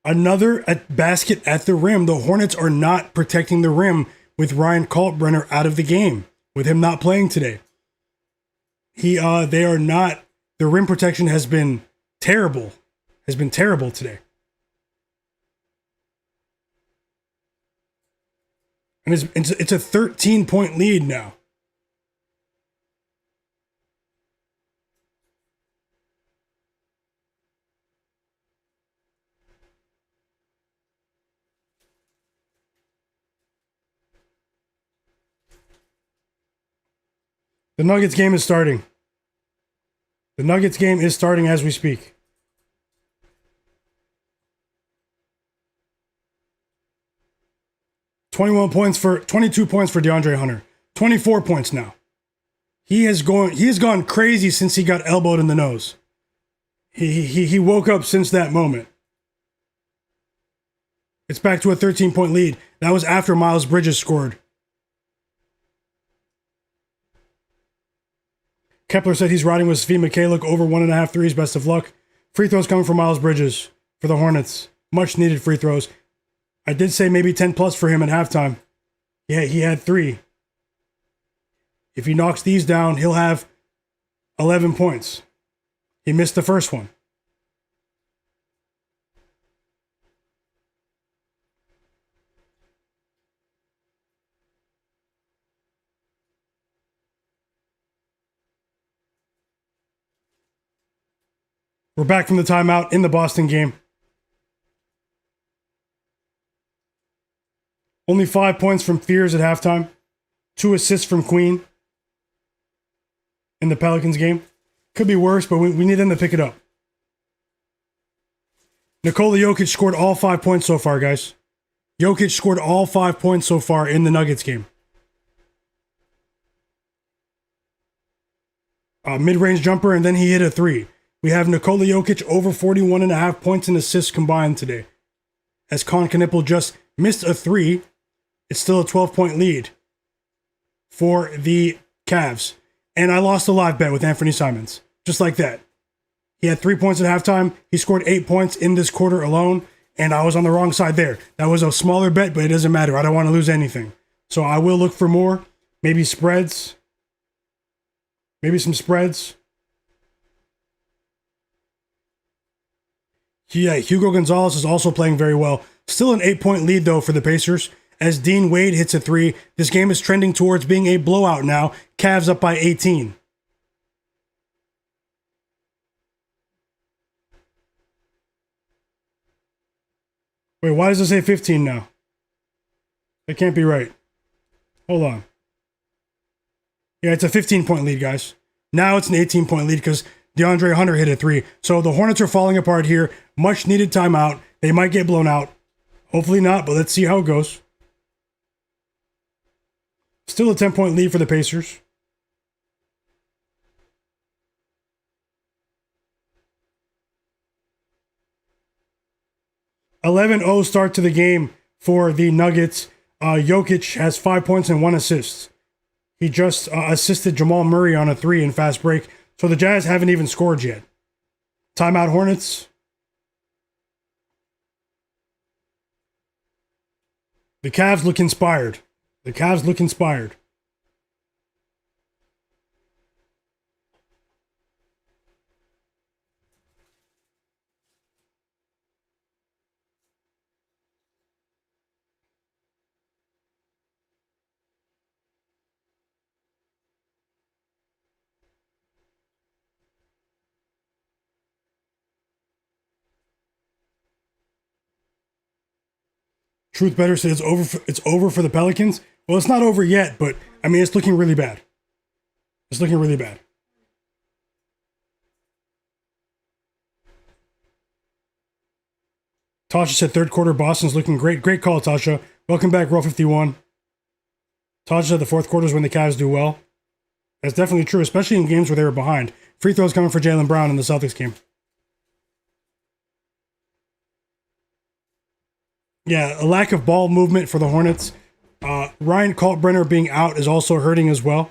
Another basket at the rim. The Hornets are not protecting the rim with Ryan Kalkbrenner out of the game, with him not playing today. They are not. The rim protection has been terrible. Has been terrible today. And it's a 13-point lead now. The Nuggets game is starting. The Nuggets game is starting as we speak. $22 points for DeAndre Hunter. 24 points now. He has gone crazy since he got elbowed in the nose. He woke up since that moment. It's back to a 13-point lead. That was after Miles Bridges scored. Kepler said he's riding with Svi Mikhailiuk over 1.5 threes. Best of luck. Free throws coming from Miles Bridges for the Hornets. Much needed free throws. I did say maybe 10 plus for him at halftime. Yeah, he had 3. If he knocks these down, he'll have 11 points. He missed the first one. We're back from the timeout in the Boston game. Only 5 points from Fears at halftime. 2 assists from Queen in the Pelicans game. Could be worse, but we need them to pick it up. Nikola Jokic scored all 5 points so far, guys. Jokic scored all 5 points so far in the Nuggets game. Mid-range jumper, and then he hit a 3. We have Nikola Jokic over 41.5 points and assists combined today. As Kon Knueppel just missed a 3, it's still a 12-point lead for the Cavs. And I lost a live bet with Anthony Simons. Just like that. He had 3 points at halftime. He scored 8 points in this quarter alone. and I was on the wrong side there. That was a smaller bet, but it doesn't matter. I don't want to lose anything. So I will look for more. Maybe spreads. Maybe some spreads. Yeah, Hugo Gonzalez is also playing very well. Still an 8-point lead, though, for the Pacers. As Dean Wade hits a 3, this game is trending towards being a blowout now. Cavs up by 18. Wait, why does it say 15 now? That can't be right. Hold on. Yeah, it's a 15-point lead, guys. Now it's an 18-point lead because DeAndre Hunter hit a 3. So the Hornets are falling apart here. Much needed timeout. They might get blown out. Hopefully not, but let's see how it goes. Still a 10-point lead for the Pacers. (11-0) start to the game for the Nuggets. Jokic has 5 points and 1 assist. He just assisted Jamal Murray on a 3 in fast break. So the Jazz haven't even scored yet. Timeout Hornets. The Cavs look inspired. The Cavs look inspired. Truth better said it's over for the Pelicans. Well, it's not over yet, but I mean, it's looking really bad. It's looking really bad. Tasha said third quarter Boston's looking great. Great call, Tasha. Welcome back, Roll 51. Tasha said the fourth quarter is when the Cavs do well. That's definitely true, especially in games where they were behind. Free throws coming for Jaylen Brown in the Celtics game. Yeah, a lack of ball movement for the Hornets. Ryan Kalkbrenner being out is also hurting as well.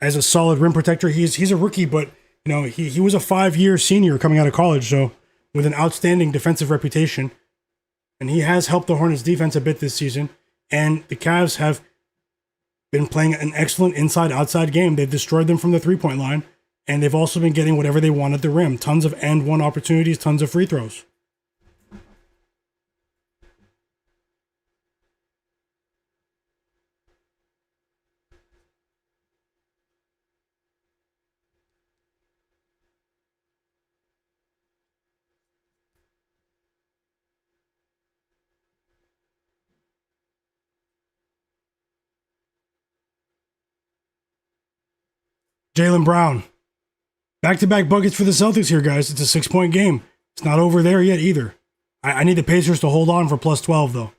As a solid rim protector, he's a rookie, but you know he was a 5-year senior coming out of college, so with an outstanding defensive reputation, and he has helped the Hornets defense a bit this season. And the Cavs have been playing an excellent inside-outside game. They've destroyed them from the three-point line, and they've also been getting whatever they want at the rim. Tons of and-one opportunities, tons of free throws. Jaylen Brown. Back-to-back buckets for the Celtics here, guys. It's a 6-point game. It's not over there yet either. I need the Pacers to hold on for plus 12, though.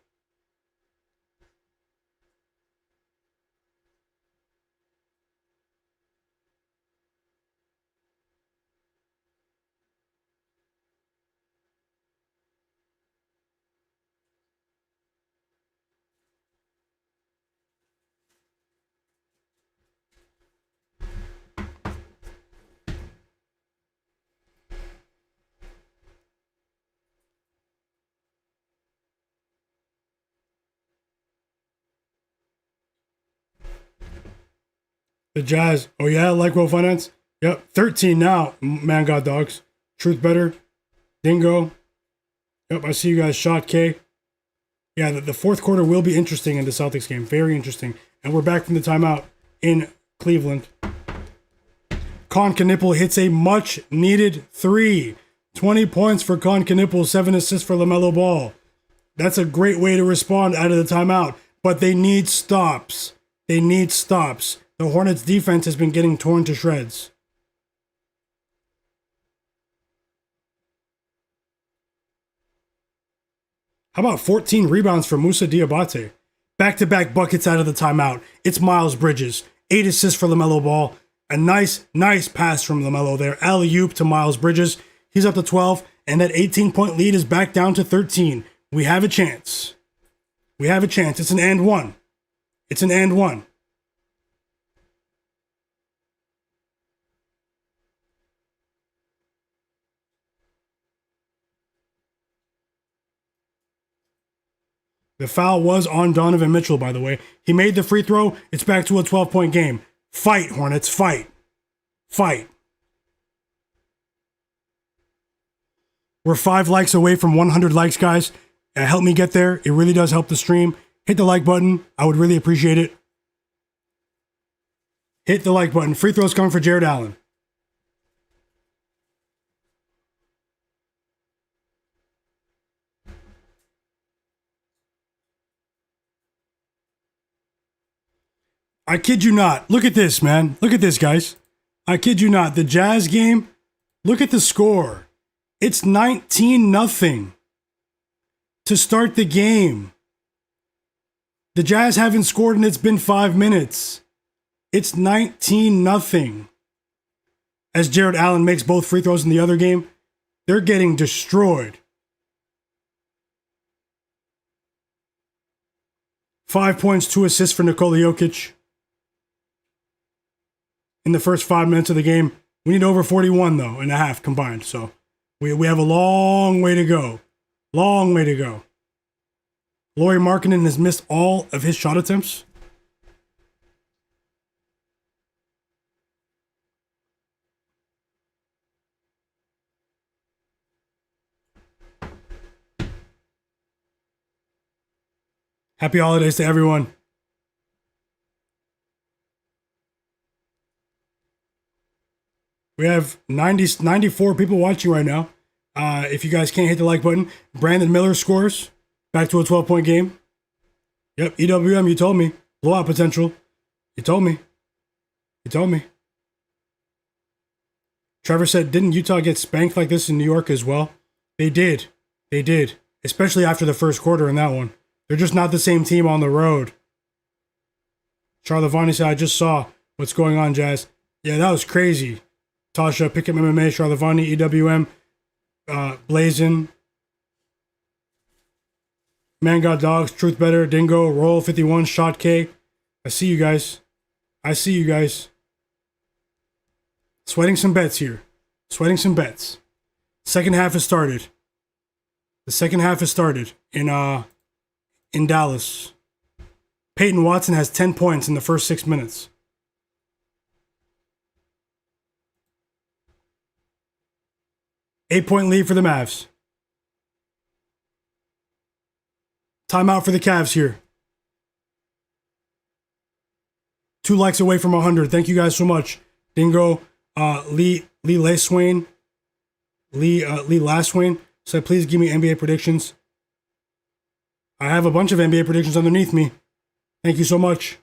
The Jazz. Oh, yeah, like World Finance? Yep, 13 now. Man, God dogs. Truth better. Dingo. Yep, I see you guys. Shot K. Yeah, the fourth quarter will be interesting in the Celtics game. Very interesting. And we're back from the timeout in Cleveland. Kon Knueppel hits a much-needed 3. 20 points for Kon Knueppel, 7 assists for LaMelo Ball. That's a great way to respond out of the timeout. But they need stops. They need stops. The Hornets' defense has been getting torn to shreds. How about 14 rebounds for Moussa Diabate? Back-to-back buckets out of the timeout. It's Miles Bridges. 8 assists for LaMelo Ball. A nice pass from LaMelo there. Alley-oop to Miles Bridges. He's up to 12, and that 18-point lead is back down to 13. We have a chance. We have a chance. It's an and one. It's an and one. The foul was on Donovan Mitchell, by the way. He made the free throw. It's back to a 12-point game. Fight, Hornets, fight. Fight. We're 5 likes away from 100 likes, guys. Help me get there. It really does help the stream. Hit the like button. I would really appreciate it. Hit the like button. Free throws coming for Jared Allen. I kid you not. Look at this, man. Look at this, guys. I kid you not. The Jazz game, look at the score. It's 19-0 to start the game. The Jazz haven't scored and it's been 5 minutes. It's 19-0. As Jared Allen makes both free throws in the other game, they're getting destroyed. 5 points, 2 assists for Nikola Jokic. In the first 5 minutes of the game. We need over 41, though, and a half combined. So we have a long way to go. Long way to go. Lauri Markkanen has missed all of his shot attempts. Happy holidays to everyone. We have 94 people watching right now. If you guys can't hit the like button, Brandon Miller scores. Back to a 12-point game. Yep, EWM, you told me. Blowout potential. You told me. You told me. Trevor said, didn't Utah get spanked like this in New York as well? They did. They did. Especially after the first quarter in that one. They're just not the same team on the road. Charlavani said, I just saw what's going on, Jazz. Yeah, that was crazy. Tasha, Pick'em MMA, Charlavani, EWM, Blazin, Man Got Dogs, Truth Better, Dingo, Roll 51, Shot K. I see you guys. I see you guys. Sweating some bets here. Sweating some bets. Second half has started. The second half has started in Dallas. Peyton Watson has 10 points in the first 6 minutes. Eight-point lead for the Mavs. Timeout for the Cavs here. 2 likes away from 100. Thank you guys so much. Dingo, Lee Laswain said, please give me NBA predictions. I have a bunch of NBA predictions underneath me. Thank you so much.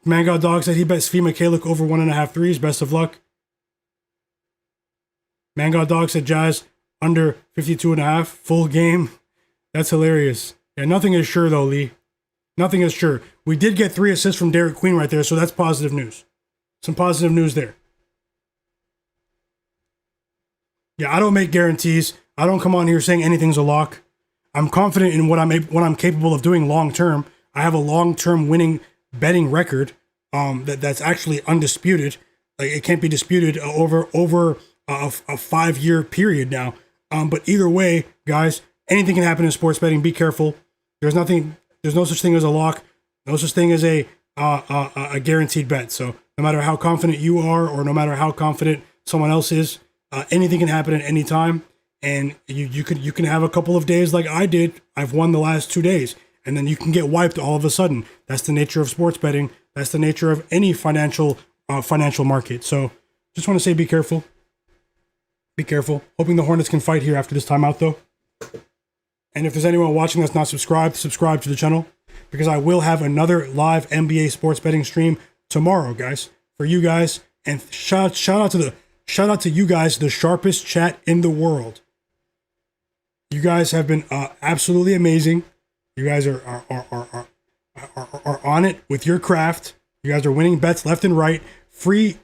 Man Got Dog said he bets Svi Mikhailiuk over 1.5 threes. Best of luck. Man Got Dog said Jazz under 52.5. Full game. That's hilarious. Yeah, nothing is sure though, Lee. Nothing is sure. We did get 3 assists from Derik Queen right there, so that's positive news. Some positive news there. Yeah, I don't make guarantees. I don't come on here saying anything's a lock. I'm confident in what I'm capable of doing long term. I have a long term winning betting record that's actually undisputed. Like it can't be disputed over a 5-year period now. But either way, guys, anything can happen in sports betting. Be careful. There's no such thing as a lock. No such thing as a guaranteed bet. So no matter how confident you are, or no matter how confident someone else is, anything can happen at any time. And you can have a couple of days like I did. I've won the last 2 days, and then you can get wiped all of a sudden. That's the nature of sports betting. That's the nature of any financial market. So just want to say, be careful. Be careful. Hoping the Hornets can fight here after this timeout, though. And if there's anyone watching that's not subscribed, subscribe to the channel, because I will have another live NBA sports betting stream tomorrow, guys, for you guys. And shout out to you guys, the sharpest chat in the world. You guys have been absolutely amazing. You guys are on it with your craft. You guys are winning bets left and right. Free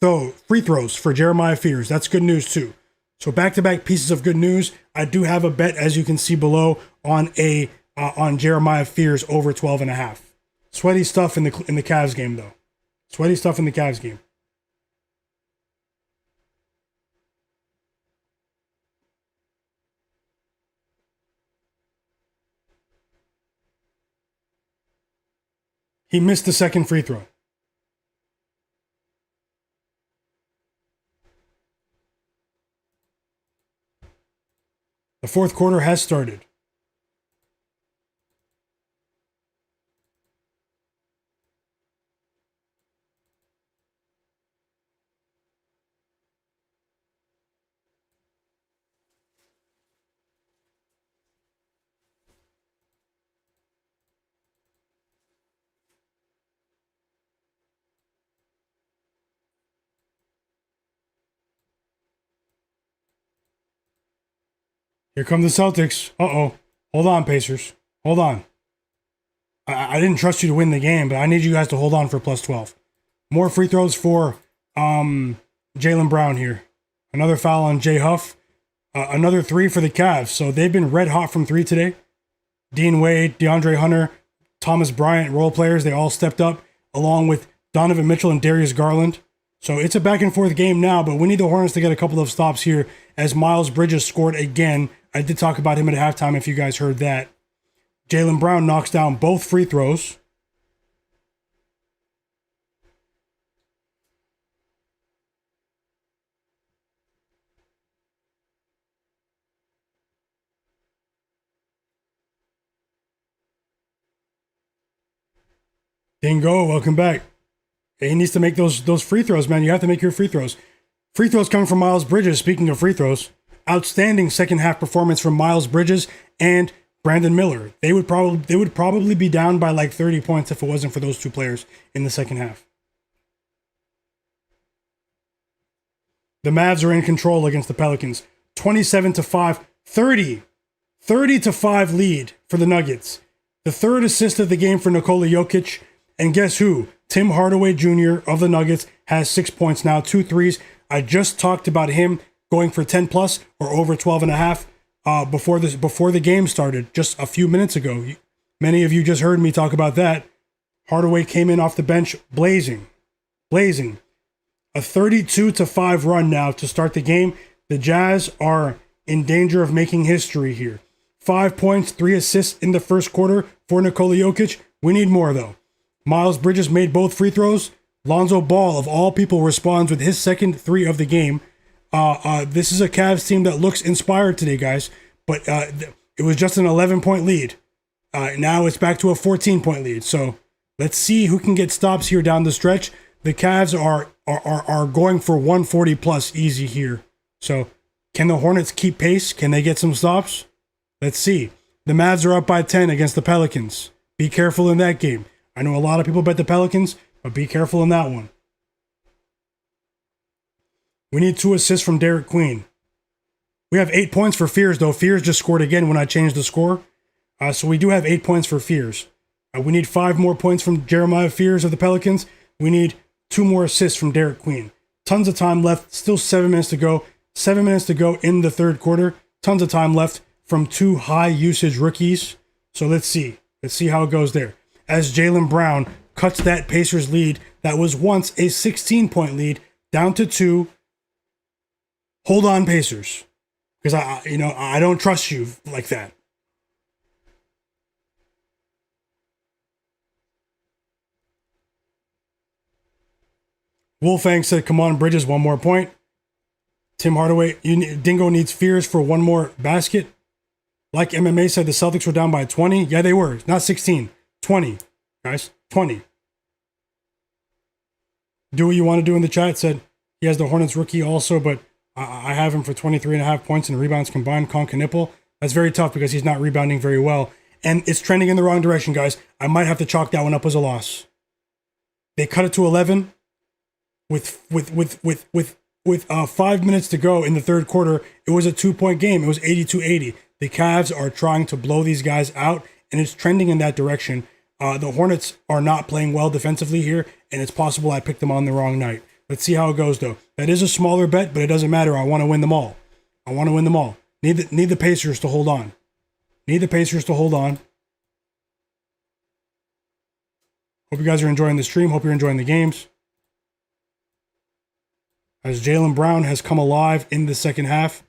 throws for Jeremiah Fears. That's good news too. So back-to-back pieces of good news. I do have a bet, as you can see below, on Jeremiah Fears over 12.5. Sweaty stuff in the Cavs game though. Sweaty stuff in the Cavs game. He missed the second free throw. The fourth quarter has started. Here come the Celtics. Uh-oh. Hold on, Pacers. Hold on. I didn't trust you to win the game, but I need you guys to hold on for plus 12. More free throws for Jaylen Brown here. Another foul on Jay Huff. Another 3 for the Cavs. So they've been red hot from 3 today. Dean Wade, DeAndre Hunter, Thomas Bryant, role players, they all stepped up, along with Donovan Mitchell and Darius Garland. So it's a back and forth game now, but we need the Hornets to get a couple of stops here as Miles Bridges scored again. I did talk about him at halftime if you guys heard that. Jaylen Brown knocks down both free throws. Dingo, welcome back. He needs to make those free throws, man. You have to make your free throws. Free throws coming from Miles Bridges. Speaking of free throws, outstanding second half performance from Miles Bridges and Brandon Miller. They would probably be down by like 30 points if it wasn't for those two players in the second half. The Mavs are in control against the Pelicans. 27-5, 30-5 lead for the Nuggets. The third assist of the game for Nikola Jokic. And guess who? Tim Hardaway Jr. of the Nuggets has 6 points now, 2 threes. I just talked about him going for 10 plus or over 12.5 before the game started just a few minutes ago. Many of you just heard me talk about that. Hardaway came in off the bench blazing. A 32-5 run now to start the game. The Jazz are in danger of making history here. 5 points, 3 assists in the first quarter for Nikola Jokic. We need more though. Miles Bridges made both free throws. Lonzo Ball, of all people, responds with his second 3 of the game. This is a Cavs team that looks inspired today, guys. But it was just an 11-point lead. Now it's back to a 14-point lead. So let's see who can get stops here down the stretch. The Cavs are going for 140 plus easy here. So can the Hornets keep pace? Can they get some stops? Let's see. The Mavs are up by 10 against the Pelicans. Be careful in that game. I know a lot of people bet the Pelicans, but be careful in that one. We need 2 assists from Derik Queen. We have 8 points for Fears, though. Fears just scored again when I changed the score. So we do have 8 points for Fears. We need 5 more points from Jeremiah Fears of the Pelicans. We need 2 more assists from Derik Queen. Tons of time left. Still 7 minutes to go. 7 minutes to go in the third quarter. Tons of time left from 2 high-usage rookies. So let's see. Let's see how it goes there. As Jaylen Brown cuts that Pacers lead that was once a 16-point lead down to 2. Hold on, Pacers, because I don't trust you like that. Wolfang said, "Come on, Bridges, 1 more point." Tim Hardaway, Dingo needs Fears for 1 more basket. Like MMA said, the Celtics were down by 20. Yeah, they were. Not 16. 20, guys. 20. Do what you want to do in the chat. Said he has the Hornets rookie also, but I have him for 23.5 points and rebounds combined. Kon Knueppel. That's very tough because he's not rebounding very well. And it's trending in the wrong direction, guys. I might have to chalk that one up as a loss. They cut it to 11 with 5 minutes to go in the third quarter. It was a 2-point game. It was 82-80. The Cavs are trying to blow these guys out, and it's trending in that direction. The Hornets are not playing well defensively here, and it's possible I picked them on the wrong night. Let's see how it goes, though. That is a smaller bet, but it doesn't matter. I want to win them all. Need the Pacers to hold on. Hope you guys are enjoying the stream. Hope you're enjoying the games. As Jaylen Brown has come alive in the second half.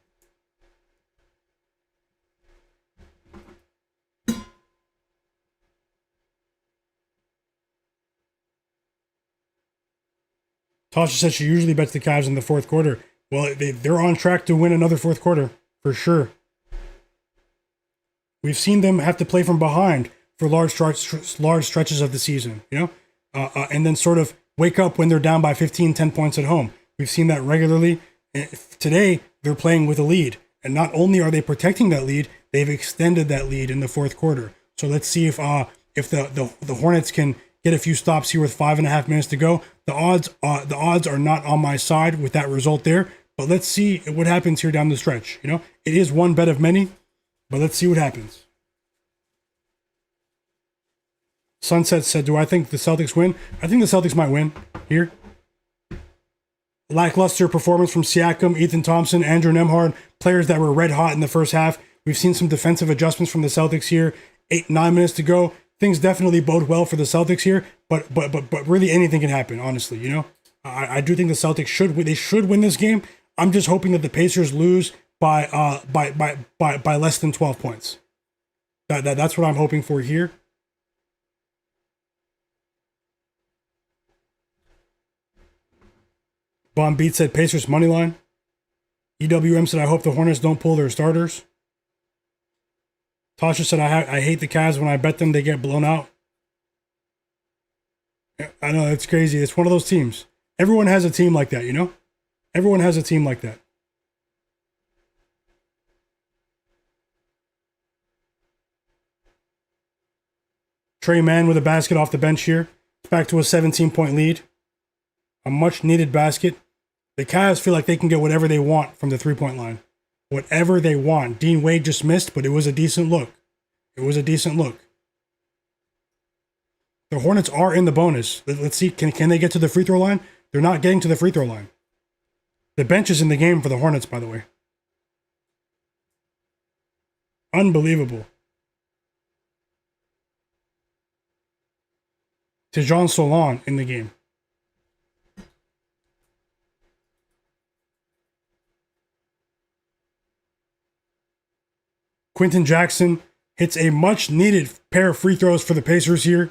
Tasha says she usually bets the Cavs in the fourth quarter. Well, they're on track to win another fourth quarter, for sure. We've seen them have to play from behind for large stretches of the season, and then sort of wake up when they're down by 15, 10 points at home. We've seen that regularly. Today, they're playing with a lead. And not only are they protecting that lead, they've extended that lead in the fourth quarter. So let's see if the Hornets can get a few stops here with 5.5 minutes to go. The odds are not on my side with that result there. But let's see what happens here down the stretch. It is one bet of many, but let's see what happens. Sunset said, do I think the Celtics win? I think the Celtics might win here. Lackluster performance from Siakam, Ethan Thompson, Andrew Nembhard, players that were red hot in the first half. We've seen some defensive adjustments from the Celtics here. 9 minutes to go. Things definitely bode well for the Celtics here, but really anything can happen, honestly, I do think the Celtics should win this game. I'm just hoping that the Pacers lose by less than 12 points. That's what I'm hoping for here. Bomb Beat said Pacers money line. EWM said I hope the Hornets don't pull their starters. Tasha said I hate the Cavs. When I bet them, they get blown out. I know, it's crazy. It's one of those teams. Everyone has a team like that, Everyone has a team like that. Trey Mann with a basket off the bench here. Back to a 17-point lead. A much-needed basket. The Cavs feel like they can get whatever they want from the three-point line. Whatever they want. Dean Wade just missed, but it was a decent look. The Hornets are in the bonus. Let's see, can they get to the free throw line? They're not getting to the free throw line. The bench is in the game for the Hornets, by the way. Unbelievable. Tejan Solon in the game. Quentin Jackson hits a much-needed pair of free throws for the Pacers here.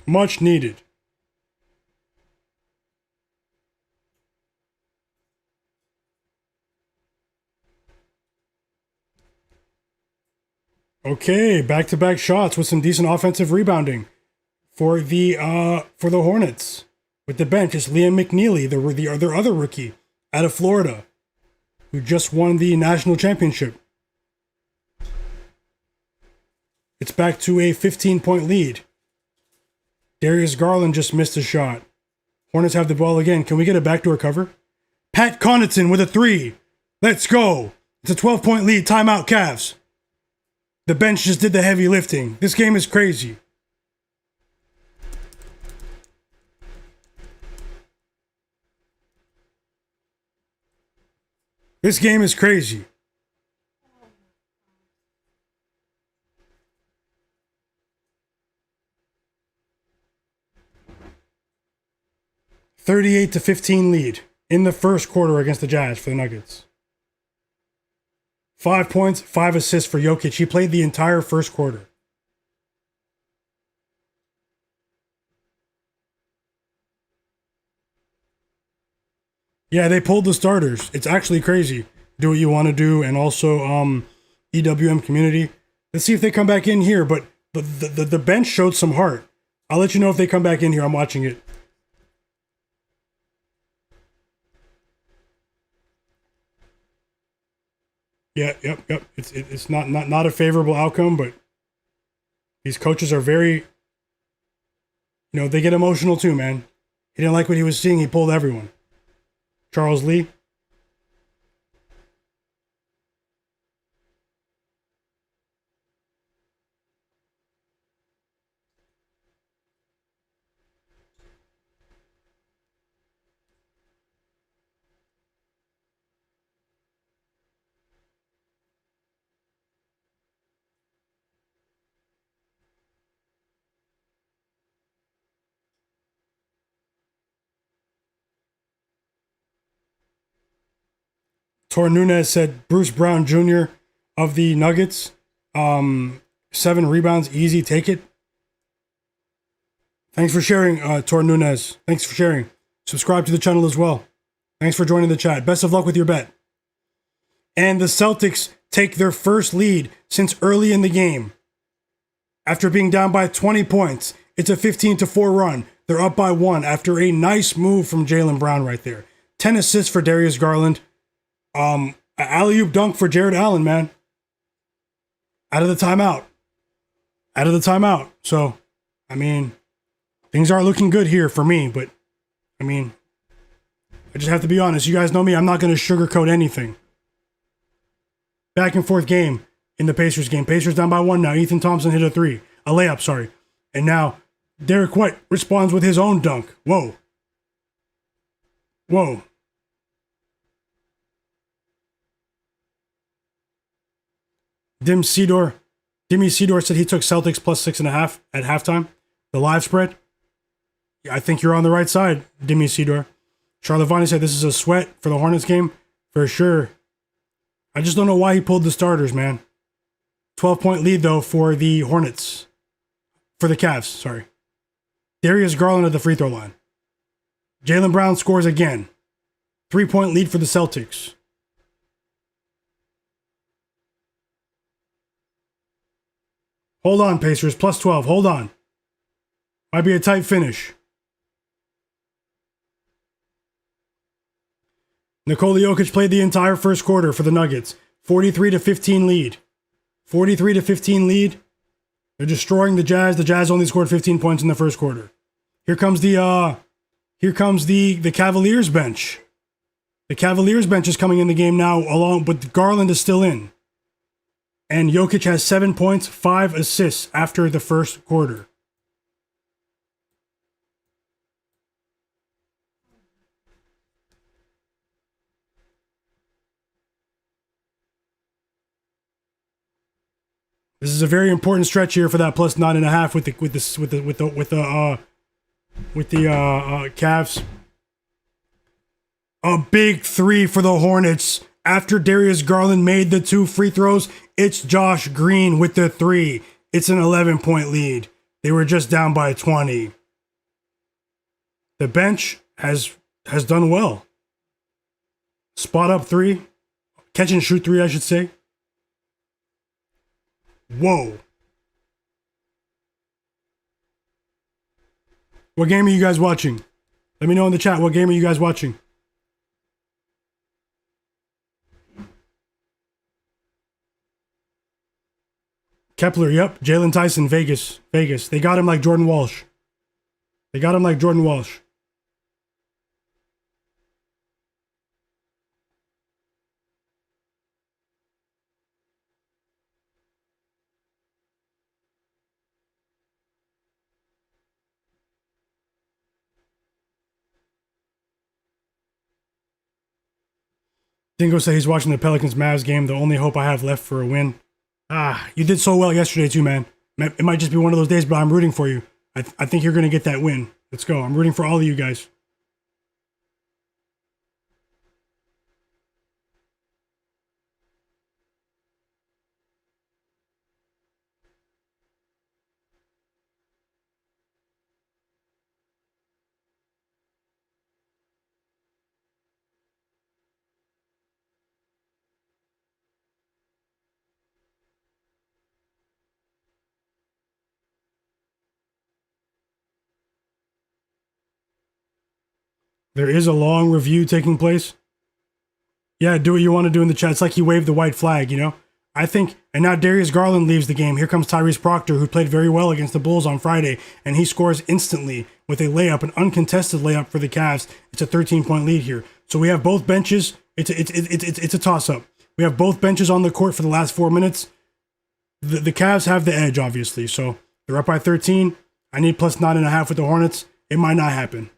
Much needed. Okay, back-to-back shots with some decent offensive rebounding for the Hornets. With the bench, it's Liam McNeely, their other rookie out of Florida, who just won the national championship. It's back to a 15-point lead. Darius Garland just missed a shot. Hornets have the ball again. Can we get a backdoor cover? Pat Connaughton with a three. Let's go. It's a 12-point lead. Timeout, Cavs. The bench just did the heavy lifting. This game is crazy. This game is crazy. (38-15) lead in the first quarter against the Jazz for the Nuggets. 5 points, 5 assists for Jokic. He played the entire first quarter. Yeah, they pulled the starters. It's actually crazy. Do what you want to do, and also EWM community. Let's see if they come back in here, but the bench showed some heart. I'll let you know if they come back in here. I'm watching it. Yeah, yep. It's not a favorable outcome, but these coaches are very, they get emotional too, man. He didn't like what he was seeing. He pulled everyone. Charles Lee. Tor Nunez said Bruce Brown Jr. of the Nuggets. 7 rebounds, easy, take it. Thanks for sharing, Tor Nunez. Thanks for sharing. Subscribe to the channel as well. Thanks for joining the chat. Best of luck with your bet. And the Celtics take their first lead since early in the game. After being down by 20 points, it's a 15-4 run. They're up by 1 after a nice move from Jaylen Brown right there. 10 assists for Darius Garland. An alley-oop dunk for Jared Allen, man. Out of the timeout. So, I mean, things aren't looking good here for me, but, I mean, I just have to be honest. You guys know me. I'm not going to sugarcoat anything. Back and forth game in the Pacers game. Pacers down by 1 now. Ethan Thompson hit a layup, sorry. And now Derek White responds with his own dunk. Whoa. Dimmy Sidor said he took Celtics plus 6.5 at halftime. The live spread. Yeah, I think you're on the right side, Dimmy Sidor. Charlavani said this is a sweat for the Hornets game. For sure. I just don't know why he pulled the starters, man. 12-point lead, though, for the Hornets. For the Cavs, sorry. Darius Garland at the free throw line. Jaylen Brown scores again. 3-point lead for the Celtics. Hold on, Pacers. Plus 12. Hold on. Might be a tight finish. Nikola Jokic played the entire first quarter for the Nuggets. 43-15 lead. 43-15 lead. They're destroying the Jazz. The Jazz only scored 15 points in the first quarter. Here comes the Cavaliers bench. The Cavaliers bench is coming in the game now, but Garland is still in. And Jokic has 7 points, 5 assists after the first quarter. This is a very important stretch here for that plus 9.5 with the Cavs. A big 3 for the Hornets. After Darius Garland made the 2 free throws, it's Josh Green with the 3. It's an 11-point lead. They were just down by 20. The bench has done well. Spot up 3. Catch and shoot 3, I should say. Whoa. What game are you guys watching? Let me know in the chat. What game are you guys watching? Kepler, yep. Jalen Tyson, Vegas. They got him like Jordan Walsh. Dingo said he's watching the Pelicans-Mavs game. The only hope I have left for a win. You did so well yesterday too, man. It might just be one of those days, but I'm rooting for you. I think you're going to get that win. Let's go. I'm rooting for all of you guys. There is a long review taking place. Yeah, do what you want to do in the chat. It's like he waved the white flag, you know? I think, and now Darius Garland leaves the game. Here comes Tyrese Proctor, who played very well against the Bulls on Friday, and he scores instantly with a layup, an uncontested layup for the Cavs. It's a 13-point lead here. So we have both benches. It's a toss-up. We have both benches on the court for the last 4 minutes. The Cavs have the edge, obviously. So they're up by 13. I need plus 9.5 with the Hornets. It might not happen.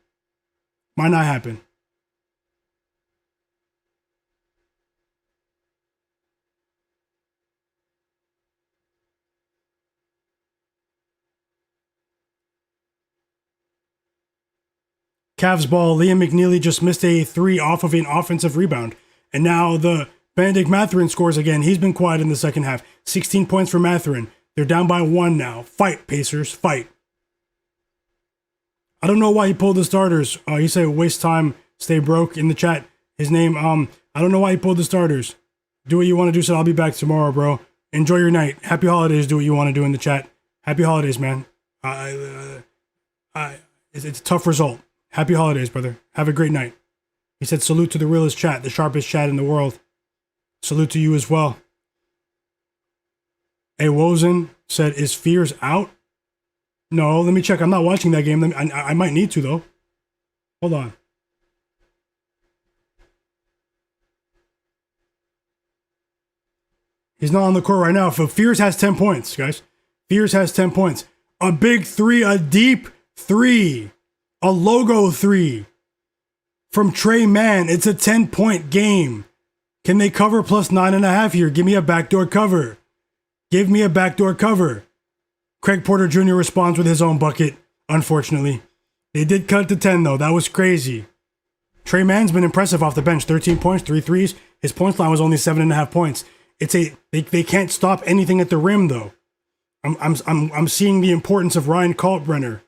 Cavs ball. Liam McNeely just missed a 3 off of an offensive rebound. And now the Benedict Mathurin scores again. He's been quiet in the second half. 16 points for Mathurin. They're down by 1 now. Fight, Pacers, fight. I don't know why he pulled the starters. He said waste time, stay broke in the chat. His name, I don't know why he pulled the starters. Do what you want to do, so I'll be back tomorrow, bro. Enjoy your night. Happy holidays. Do what you want to do in the chat. Happy holidays, man. It's a tough result. Happy holidays, brother. Have a great night. He said salute to the realest chat, the sharpest chat in the world. Salute to you as well. A Wozen said, is Fears out? No, let me check. I'm not watching that game. I might need to, though. Hold on. He's not on the court right now. So Fears has 10 points, guys. Fears has 10 points. A big three, a deep three, a logo three from Trey Mann. It's a 10-point game. Can they cover plus 9.5 here? Give me a backdoor cover. Give me a backdoor cover. Craig Porter Jr. responds with his own bucket, unfortunately. They did cut to 10, though. That was crazy. Trey Mann's been impressive off the bench. 13 points, 3 threes. His points line was only 7.5 points. They can't stop anything at the rim, though. I'm seeing the importance of Ryan Kalkbrenner.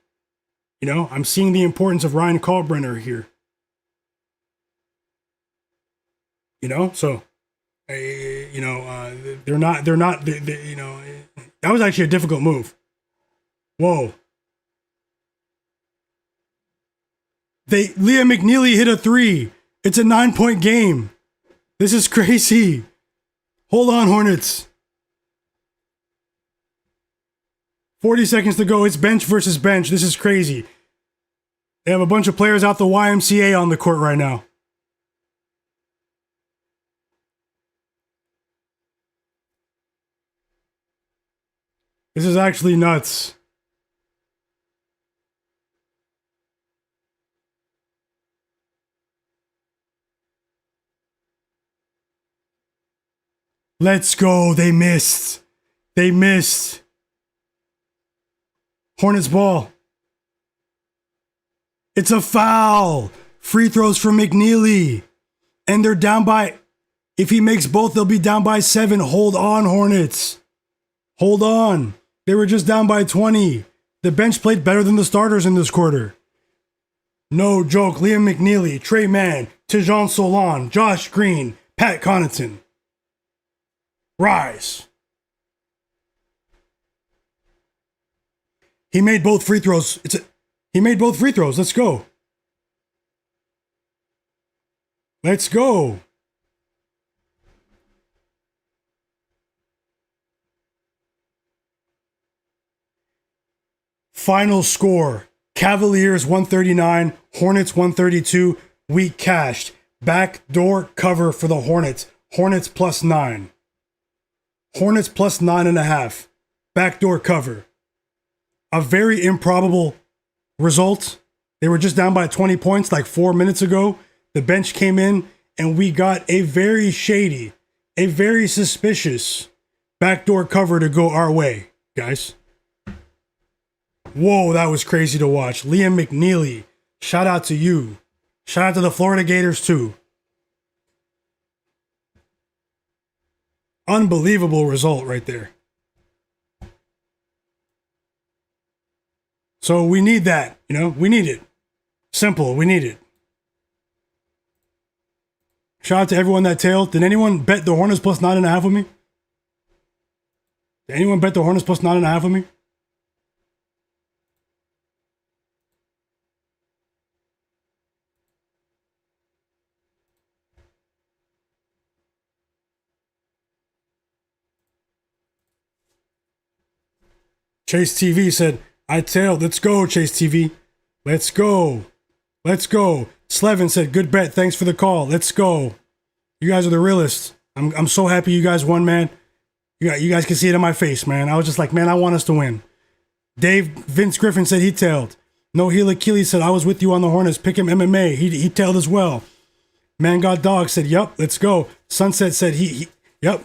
You know, I'm seeing the importance of Ryan Kalkbrenner here. You know, so, they're not, you know, that was actually a difficult move. Whoa. Liam McNeely hit a 3. It's a 9-point game. This is crazy. Hold on, Hornets. 40 seconds to go. It's bench versus bench. This is crazy. They have a bunch of players out the YMCA on the court right now. This is actually nuts. Let's go. They missed. They missed. Hornets ball. It's a foul. Free throws from McNeely. And they're down by... If he makes both, they'll be down by 7. Hold on, Hornets. Hold on. They were just down by 20. The bench played better than the starters in this quarter. No joke. Liam McNeely, Trey Mann, Tejan Solon, Josh Green, Pat Connaughton. Rise. He made both free throws. He made both free throws. Let's go. Let's go. Final score. Cavaliers 139, Hornets 132. We cashed. Backdoor cover for the Hornets. Hornets plus 9. Hornets plus 9.5. Backdoor cover. A very improbable result. They were just down by 20 points like 4 minutes ago. The bench came in and we got a very shady, a very suspicious backdoor cover to go our way, guys. Whoa, that was crazy to watch. Liam McNeely, shout out to you. Shout out to the Florida Gators too. Unbelievable result right there. So we need that, you know, we need it. Simple, we need it. Shout out to everyone that tailed. Did anyone bet the Hornets plus 9.5 with me? Did anyone bet the Hornets plus 9.5 with me? Chase TV said, I tailed. Let's go, Chase TV. Let's go. Let's go. Slevin said, good bet. Thanks for the call. Let's go. You guys are the realest. I'm so happy you guys won, man. You guys can see it in my face, man. I was just like, man, I want us to win. Vince Griffin said he tailed. No Heel Achilles said, I was with you on the Hornets. Pick him MMA. He tailed as well. Man Got Dog said, yup, let's go. Sunset said yup.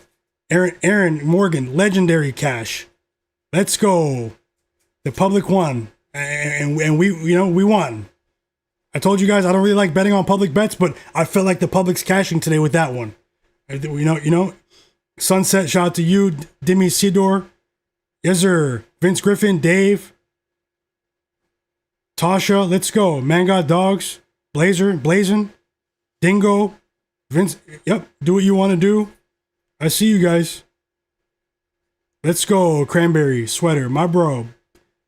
Aaron Morgan, legendary cash. Let's go. The public won. And we won. I told you guys I don't really like betting on public bets, but I felt like the public's cashing today with that one. You know. Sunset, shout out to you, Demi Sidor. Yes, sir. Vince Griffin, Dave. Tasha, let's go. Man got dogs. Blazer, Blazing. Dingo. Vince, yep, do what you want to do. I see you guys. Let's go. Cranberry, Sweater, my bro.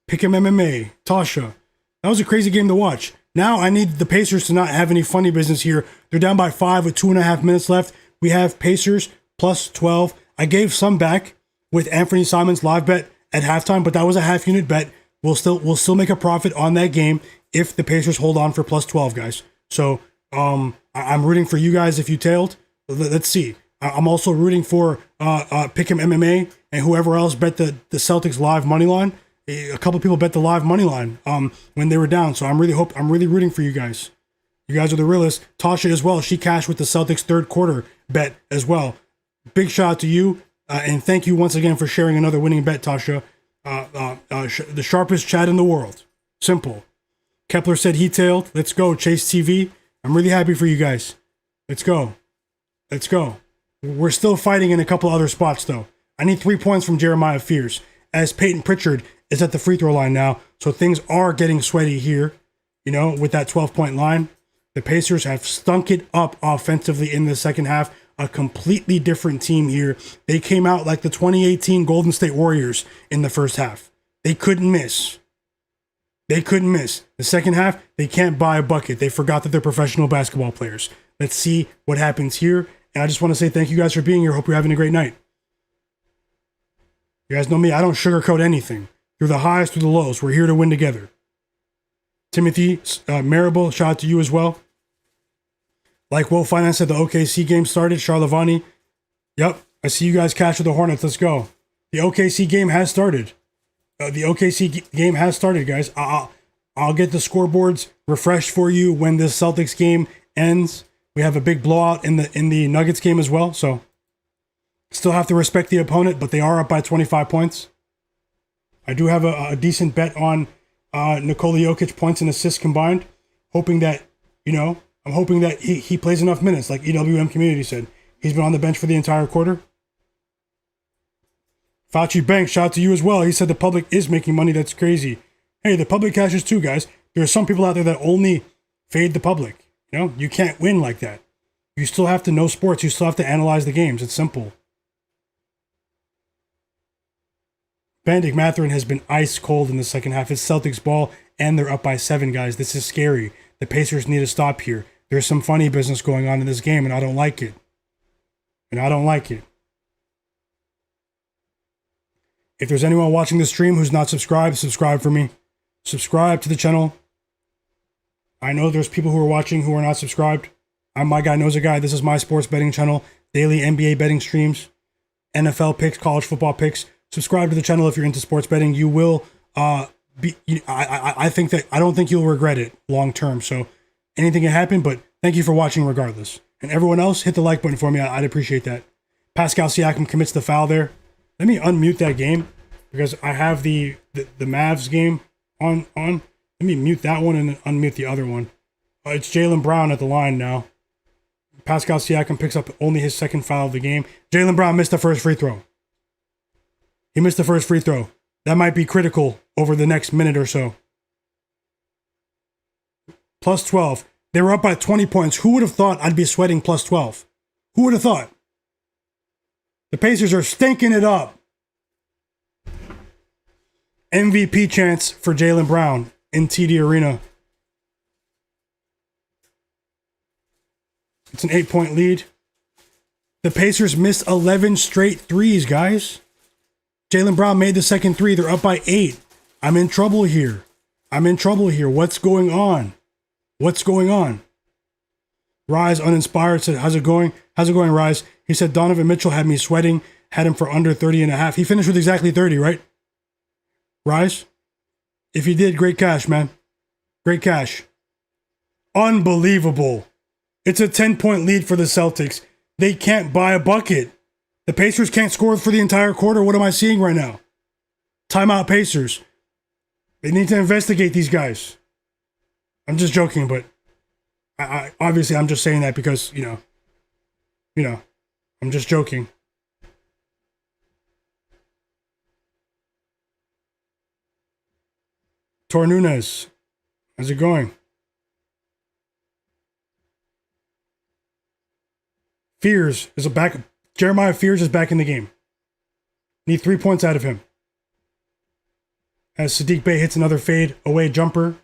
Pick'em MMA, Tasha. That was a crazy game to watch. Now I need the Pacers to not have any funny business here. They're down by 5 with 2.5 minutes left. We have Pacers plus 12. I gave some back with Anthony Simon's live bet at halftime, but that was a half unit bet. We'll still make a profit on that game if the Pacers hold on for plus 12, guys. So I'm rooting for you guys if you tailed. Let's see. I'm also rooting for Pick'em MMA and whoever else bet the Celtics live money line. A couple of people bet the live money line when they were down. So I'm really rooting for you guys. You guys are the realists. Tasha as well. She cashed with the Celtics third quarter bet as well. Big shout out to you. And thank you once again for sharing another winning bet, Tasha. The sharpest chat in the world. Simple. Kepler said he tailed. Let's go, Chase TV. I'm really happy for you guys. Let's go. Let's go. We're still fighting in a couple other spots, though. I need 3 points from Jeremiah Fears, as Peyton Pritchard is at the free throw line now, so things are getting sweaty here, you know, with that 12-point line. The Pacers have stunk it up offensively in the second half. A completely different team here. They came out like the 2018 Golden State Warriors in the first half. They couldn't miss. They couldn't miss. The second half, they can't buy a bucket. They forgot that they're professional basketball players. Let's see what happens here. And I just want to say thank you guys for being here. Hope you're having a great night. You guys know me. I don't sugarcoat anything. Through the highs, through the lows. We're here to win together. Timothy Marable, shout out to you as well. Like Will Finance said, the OKC game started. Charlavani. Yep. I see you guys capture the Hornets. Let's go. The OKC game has started. The OKC game has started, guys. I'll get the scoreboards refreshed for you when this Celtics game ends. We have a big blowout in the Nuggets game as well. So still have to respect the opponent, but they are up by 25 points. I do have a decent bet on Nikola Jokic points and assists combined. Hoping that, I'm hoping that he plays enough minutes, like EWM Community said. He's been on the bench for the entire quarter. Fauci Banks, shout out to you as well. He said the public is making money. That's crazy. Hey, the public cashes too, guys. There are some people out there that only fade the public. You can't win like that. You still have to know sports. You still have to analyze the games. It's simple. Benedict Mathurin has been ice cold in the second half. It's Celtics ball, and they're up by 7, guys. This is scary. The Pacers need to stop here. There's some funny business going on in this game, and I don't like it. If there's anyone watching the stream who's not subscribed, subscribe for me. Subscribe to the channel. I know there's people who are watching who are not subscribed. I'm Myguyknowsaguy. This is my sports betting channel. Daily NBA betting streams. NFL picks, college football picks. Subscribe to the channel if you're into sports betting. You will I don't think you'll regret it long term. So anything can happen, but thank you for watching regardless. And everyone else, hit the like button for me. I'd appreciate that. Pascal Siakam commits the foul there. Let me unmute that game because I have the Mavs game on. Let me mute that one and then unmute the other one. It's Jaylen Brown at the line now. Pascal Siakam picks up only his second foul of the game. Jaylen Brown missed the first free throw. He missed the first free throw. That might be critical over the next minute or so. Plus 12. They were up by 20 points. Who would have thought I'd be sweating plus 12? Who would have thought? The Pacers are stinking it up. MVP chance for Jaylen Brown in TD Arena. It's an 8-point lead. The Pacers missed 11 straight threes, guys. Jaylen Brown made the second three. They're up by 8. I'm in trouble here. What's going on? Rise uninspired said, how's it going, Rise? He said, Donovan Mitchell had me sweating, had him for under 30 and a half. He finished with exactly 30, right? Rise? If he did, great cash, man. Great cash. Unbelievable. It's a 10-point lead for the Celtics. They can't buy a bucket. The Pacers can't score for the entire quarter. What am I seeing right now? Timeout Pacers. They need to investigate these guys. I'm just joking, but I obviously I'm just saying that because, I'm just joking. Tor Nunez. How's it going? Fears is back. Jeremiah Fears is back in the game. Need 3 points out of him. As Saddiq Bey hits another fade away jumper.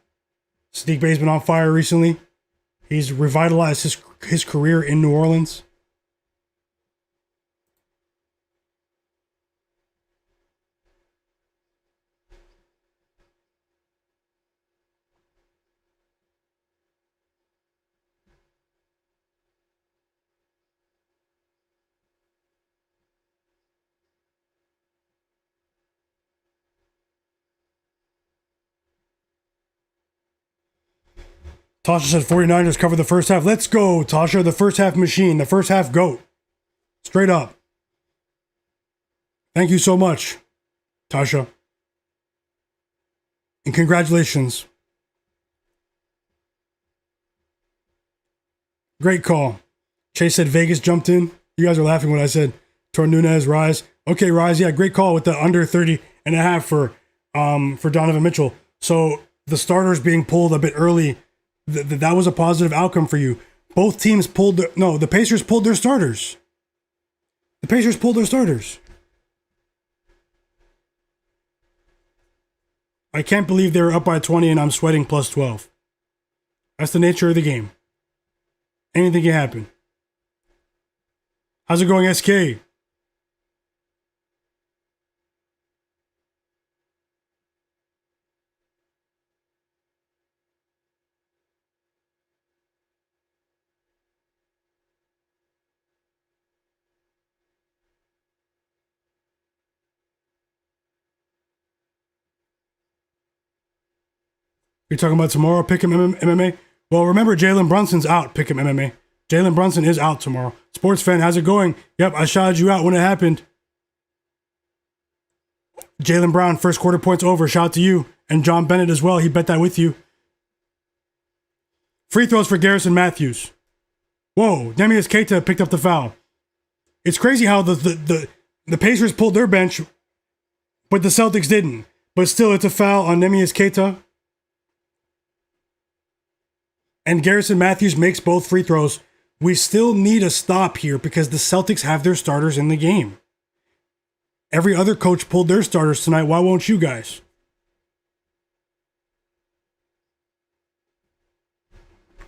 Saddiq Bey's been on fire recently. He's revitalized his career in New Orleans. Tasha said 49ers cover the first half. Let's go, Tasha. The first half machine. The first half GOAT. Straight up. Thank you so much, Tasha. And congratulations. Great call. Chase said Vegas jumped in. You guys are laughing when I said Tor Nunez, Rise. Okay, Rise. Yeah, great call with the under 30.5 for Donovan Mitchell. So the starters being pulled a bit early, that was a positive outcome for you. Both teams the Pacers pulled their starters. The Pacers pulled their starters. I can't believe they were up by 20 and I'm sweating plus 12. That's the nature of the game. Anything can happen. How's it going, SK? You're talking about tomorrow, Pick'em MMA? Well, remember, Jalen Brunson's out, Pick'em MMA. Jalen Brunson is out tomorrow. Sports fan, how's it going? Yep, I shouted you out when it happened. Jaylen Brown, first quarter points over. Shout out to you. And John Bennett as well. He bet that with you. Free throws for Garrison Matthews. Whoa, Neemias Queta picked up the foul. It's crazy how the Pacers pulled their bench, but the Celtics didn't. But still, it's a foul on Neemias Queta. And Garrison Matthews makes both free throws. We still need a stop here because the Celtics have their starters in the game. Every other coach pulled their starters tonight. Why won't you guys?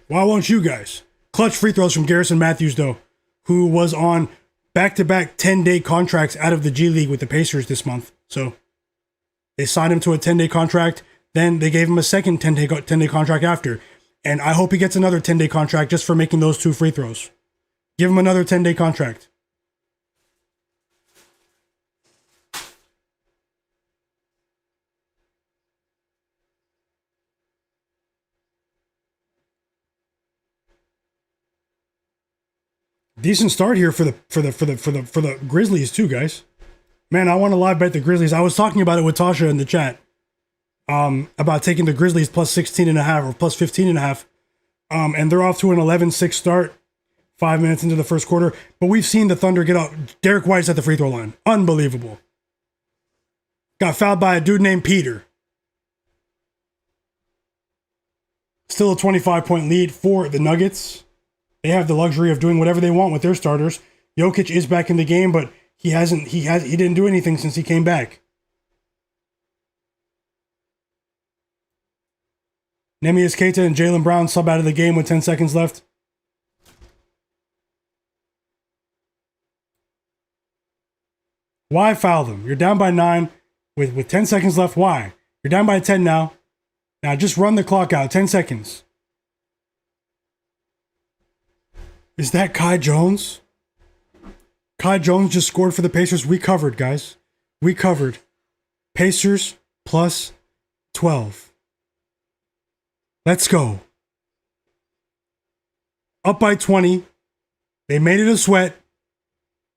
Why won't you guys? Clutch free throws from Garrison Matthews, though, who was on back-to-back 10-day contracts out of the G League with the Pacers this month. So they signed him to a 10-day contract. Then they gave him a second 10-day contract after. And I hope he gets another 10-day contract just for making those two free throws. Give him another 10-day contract. Decent start here for the Grizzlies too, guys. Man, I want to live bet the Grizzlies. I was talking about it with Tasha in the chat. About taking the Grizzlies plus 16.5 or plus 15.5. And they're off to an 11-6 start 5 minutes into the first quarter. But we've seen the Thunder get up. Derek White's at the free throw line. Unbelievable. Got fouled by a dude named Peter. Still a 25-point lead for the Nuggets. They have the luxury of doing whatever they want with their starters. Jokic is back in the game, but he didn't do anything since he came back. Neemias Queta and Jaylen Brown sub out of the game with 10 seconds left. Why foul them? You're down by 9 with 10 seconds left. Why? You're down by 10 now. Now just run the clock out. 10 seconds. Is that Kai Jones? Kai Jones just scored for the Pacers. We covered, guys. We covered. Pacers plus 12. Let's go. Up by 20. They made it a sweat.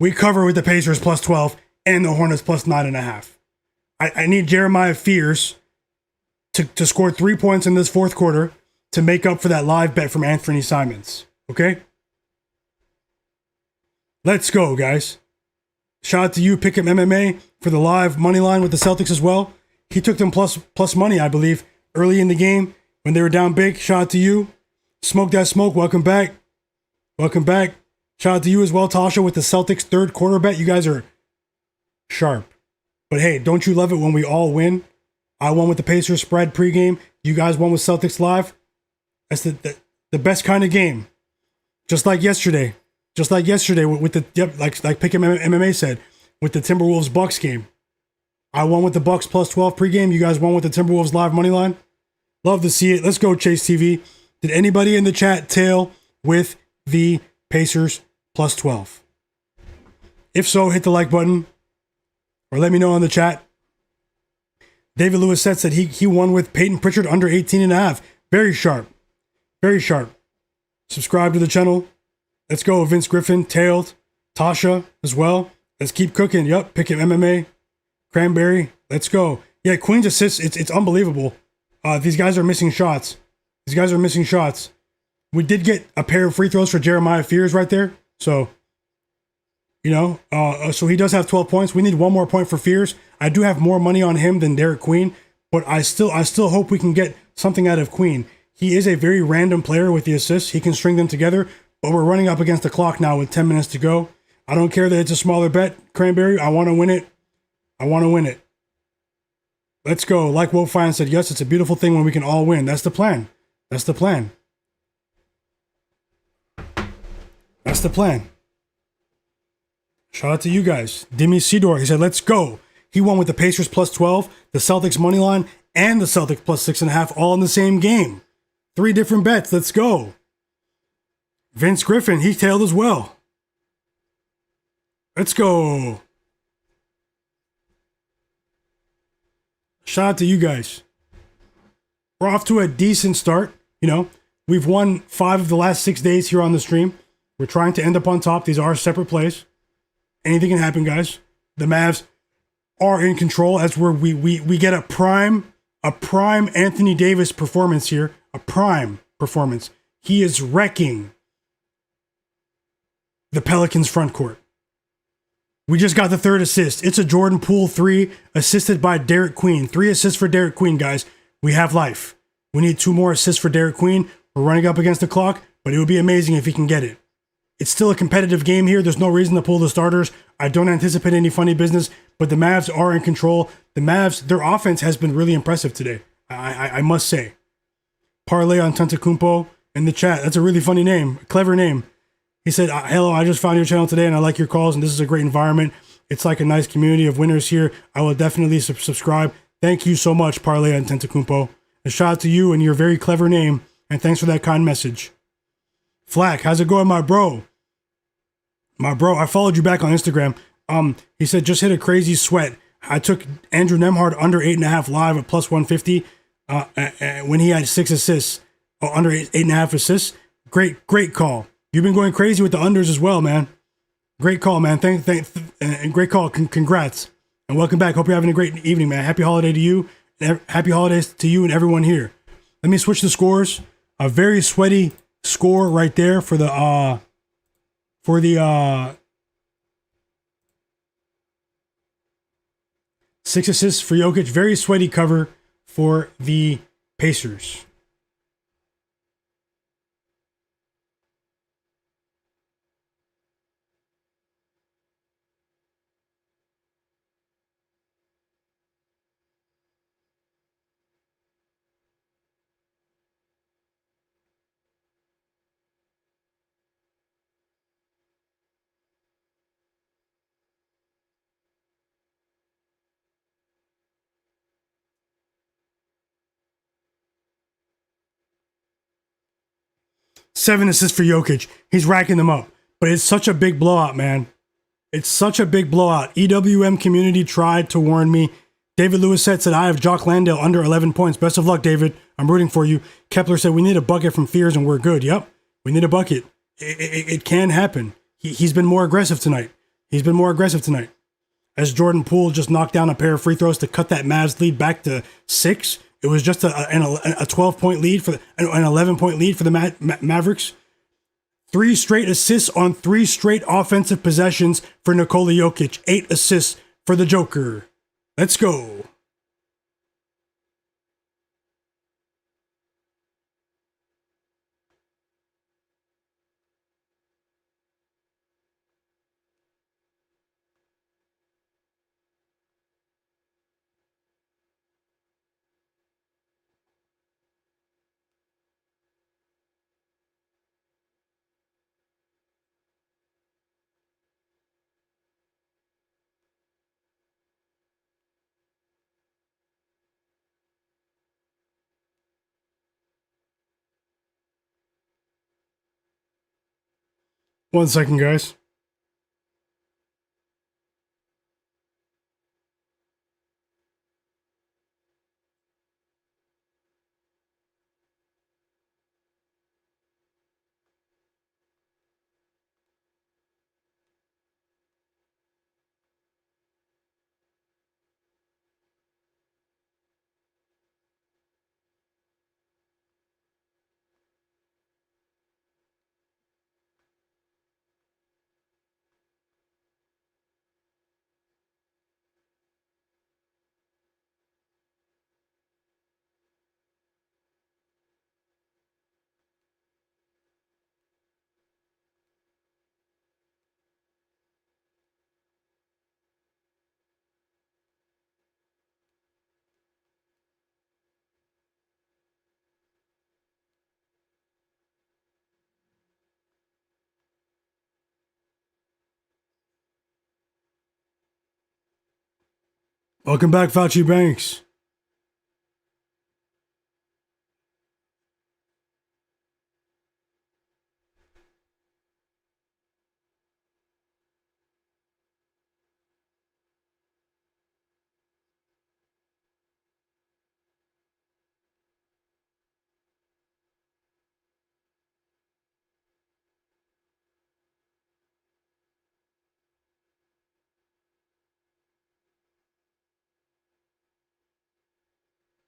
We cover with the Pacers plus 12 and the Hornets plus 9.5. I need Jeremiah Fears to score 3 points in this fourth quarter to make up for that live bet from Anthony Simons. Okay? Let's go, guys. Shout out to you, Pick'em MMA, for the live money line with the Celtics as well. He took them plus money, I believe, early in the game. when they were down big. Shout out to you. Smoke that smoke. Welcome back. Welcome back. Shout out to you as well, Tasha, with the Celtics third quarter bet. You guys are sharp. But hey, don't you love it when we all win? I won with the Pacers spread pregame. You guys won with Celtics live. That's the best kind of game. Just like yesterday. Just like yesterday with the like Pick MMA said, with the Timberwolves Bucks game. I won with the Bucks plus 12 pregame. You guys won with the Timberwolves live money line. Love to see it. Let's go, Chase TV. Did anybody in the chat tail with the Pacers plus 12? If so, hit the like button or let me know in the chat. David Lewis said he won with Peyton Pritchard under 18.5. Very sharp. Very sharp. Subscribe to the channel. Let's go. Vince Griffin tailed. Tasha as well. Let's keep cooking. Yup. Pick him MMA. Cranberry. Let's go. Yeah, Queen's assists. It's unbelievable. These guys are missing shots. These guys are missing shots. We did get a pair of free throws for Jeremiah Fears right there. So, so he does have 12 points. We need one more point for Fears. I do have more money on him than Derik Queen, but I still hope we can get something out of Queen. He is a very random player with the assists. He can string them together, but we're running up against the clock now with 10 minutes to go. I don't care that it's a smaller bet, Cranberry. I want to win it. I want to win it. Let's go. Like Wolfine said, yes, it's a beautiful thing when we can all win. That's the plan. That's the plan. That's the plan. Shout out to you guys. Demi Sidor, he said, let's go. He won with the Pacers plus 12, the Celtics money line, and the Celtics plus 6.5 all in the same game. 3 different bets. Let's go. Vince Griffin, he tailed as well. Let's go. Shout out to you guys. We're off to a decent start. We've won 5 of the last 6 days here on the stream. We're trying to end up on top. These are separate plays. Anything can happen, guys. The Mavs are in control as we get a prime Anthony Davis performance here. A prime performance. He is wrecking the Pelicans front court. We just got the 3rd assist. It's a Jordan Poole 3 assisted by Derik Queen. 3 assists for Derik Queen, guys. We have life. We need 2 more assists for Derik Queen. We're running up against the clock, but it would be amazing if he can get it. It's still a competitive game here. There's no reason to pull the starters. I don't anticipate any funny business, but the Mavs are in control. The Mavs, their offense has been really impressive today. I must say. Parlay on Tantacumpo in the chat. That's a really funny name. Clever name. He said, hello, I just found your channel today and I like your calls and this is a great environment. It's like a nice community of winners here. I will definitely subscribe. Thank you so much, Parlay on Tantacumpo. A shout out to you and your very clever name and thanks for that kind message. Flagg, how's it going, my bro? My bro, I followed you back on Instagram. He said, just hit a crazy sweat. I took Andrew Nembhard under 8.5 live at plus 150 when he had 6 assists, under 8.5 assists. Great call. You've been going crazy with the unders as well, man. Great call, man. And great call. Congrats. And welcome back. Hope you're having a great evening, man. Happy holiday to you. Happy holidays to you and everyone here. Let me switch the scores. A very sweaty score right there for the 6 assists for Jokic. Very sweaty cover for the Pacers. Seven assists for Jokic. He's racking them up. But it's such a big blowout, man. It's such a big blowout. EWM community tried to warn me. David Lewis said I have Jock Landale under 11 points. Best of luck, David. I'm rooting for you. Kepler said we need a bucket from Fears and we're good. Yep, we need a bucket. It can happen. He's been more aggressive tonight. As Jordan Poole just knocked down a pair of free throws to cut that Mavs lead back to 6. It was just a 12-point lead an 11-point lead for the Mavericks. 3 straight assists on 3 straight offensive possessions for Nikola Jokic. 8 assists for the Joker. Let's go. 1 second, guys. Welcome back, Fauci Banks.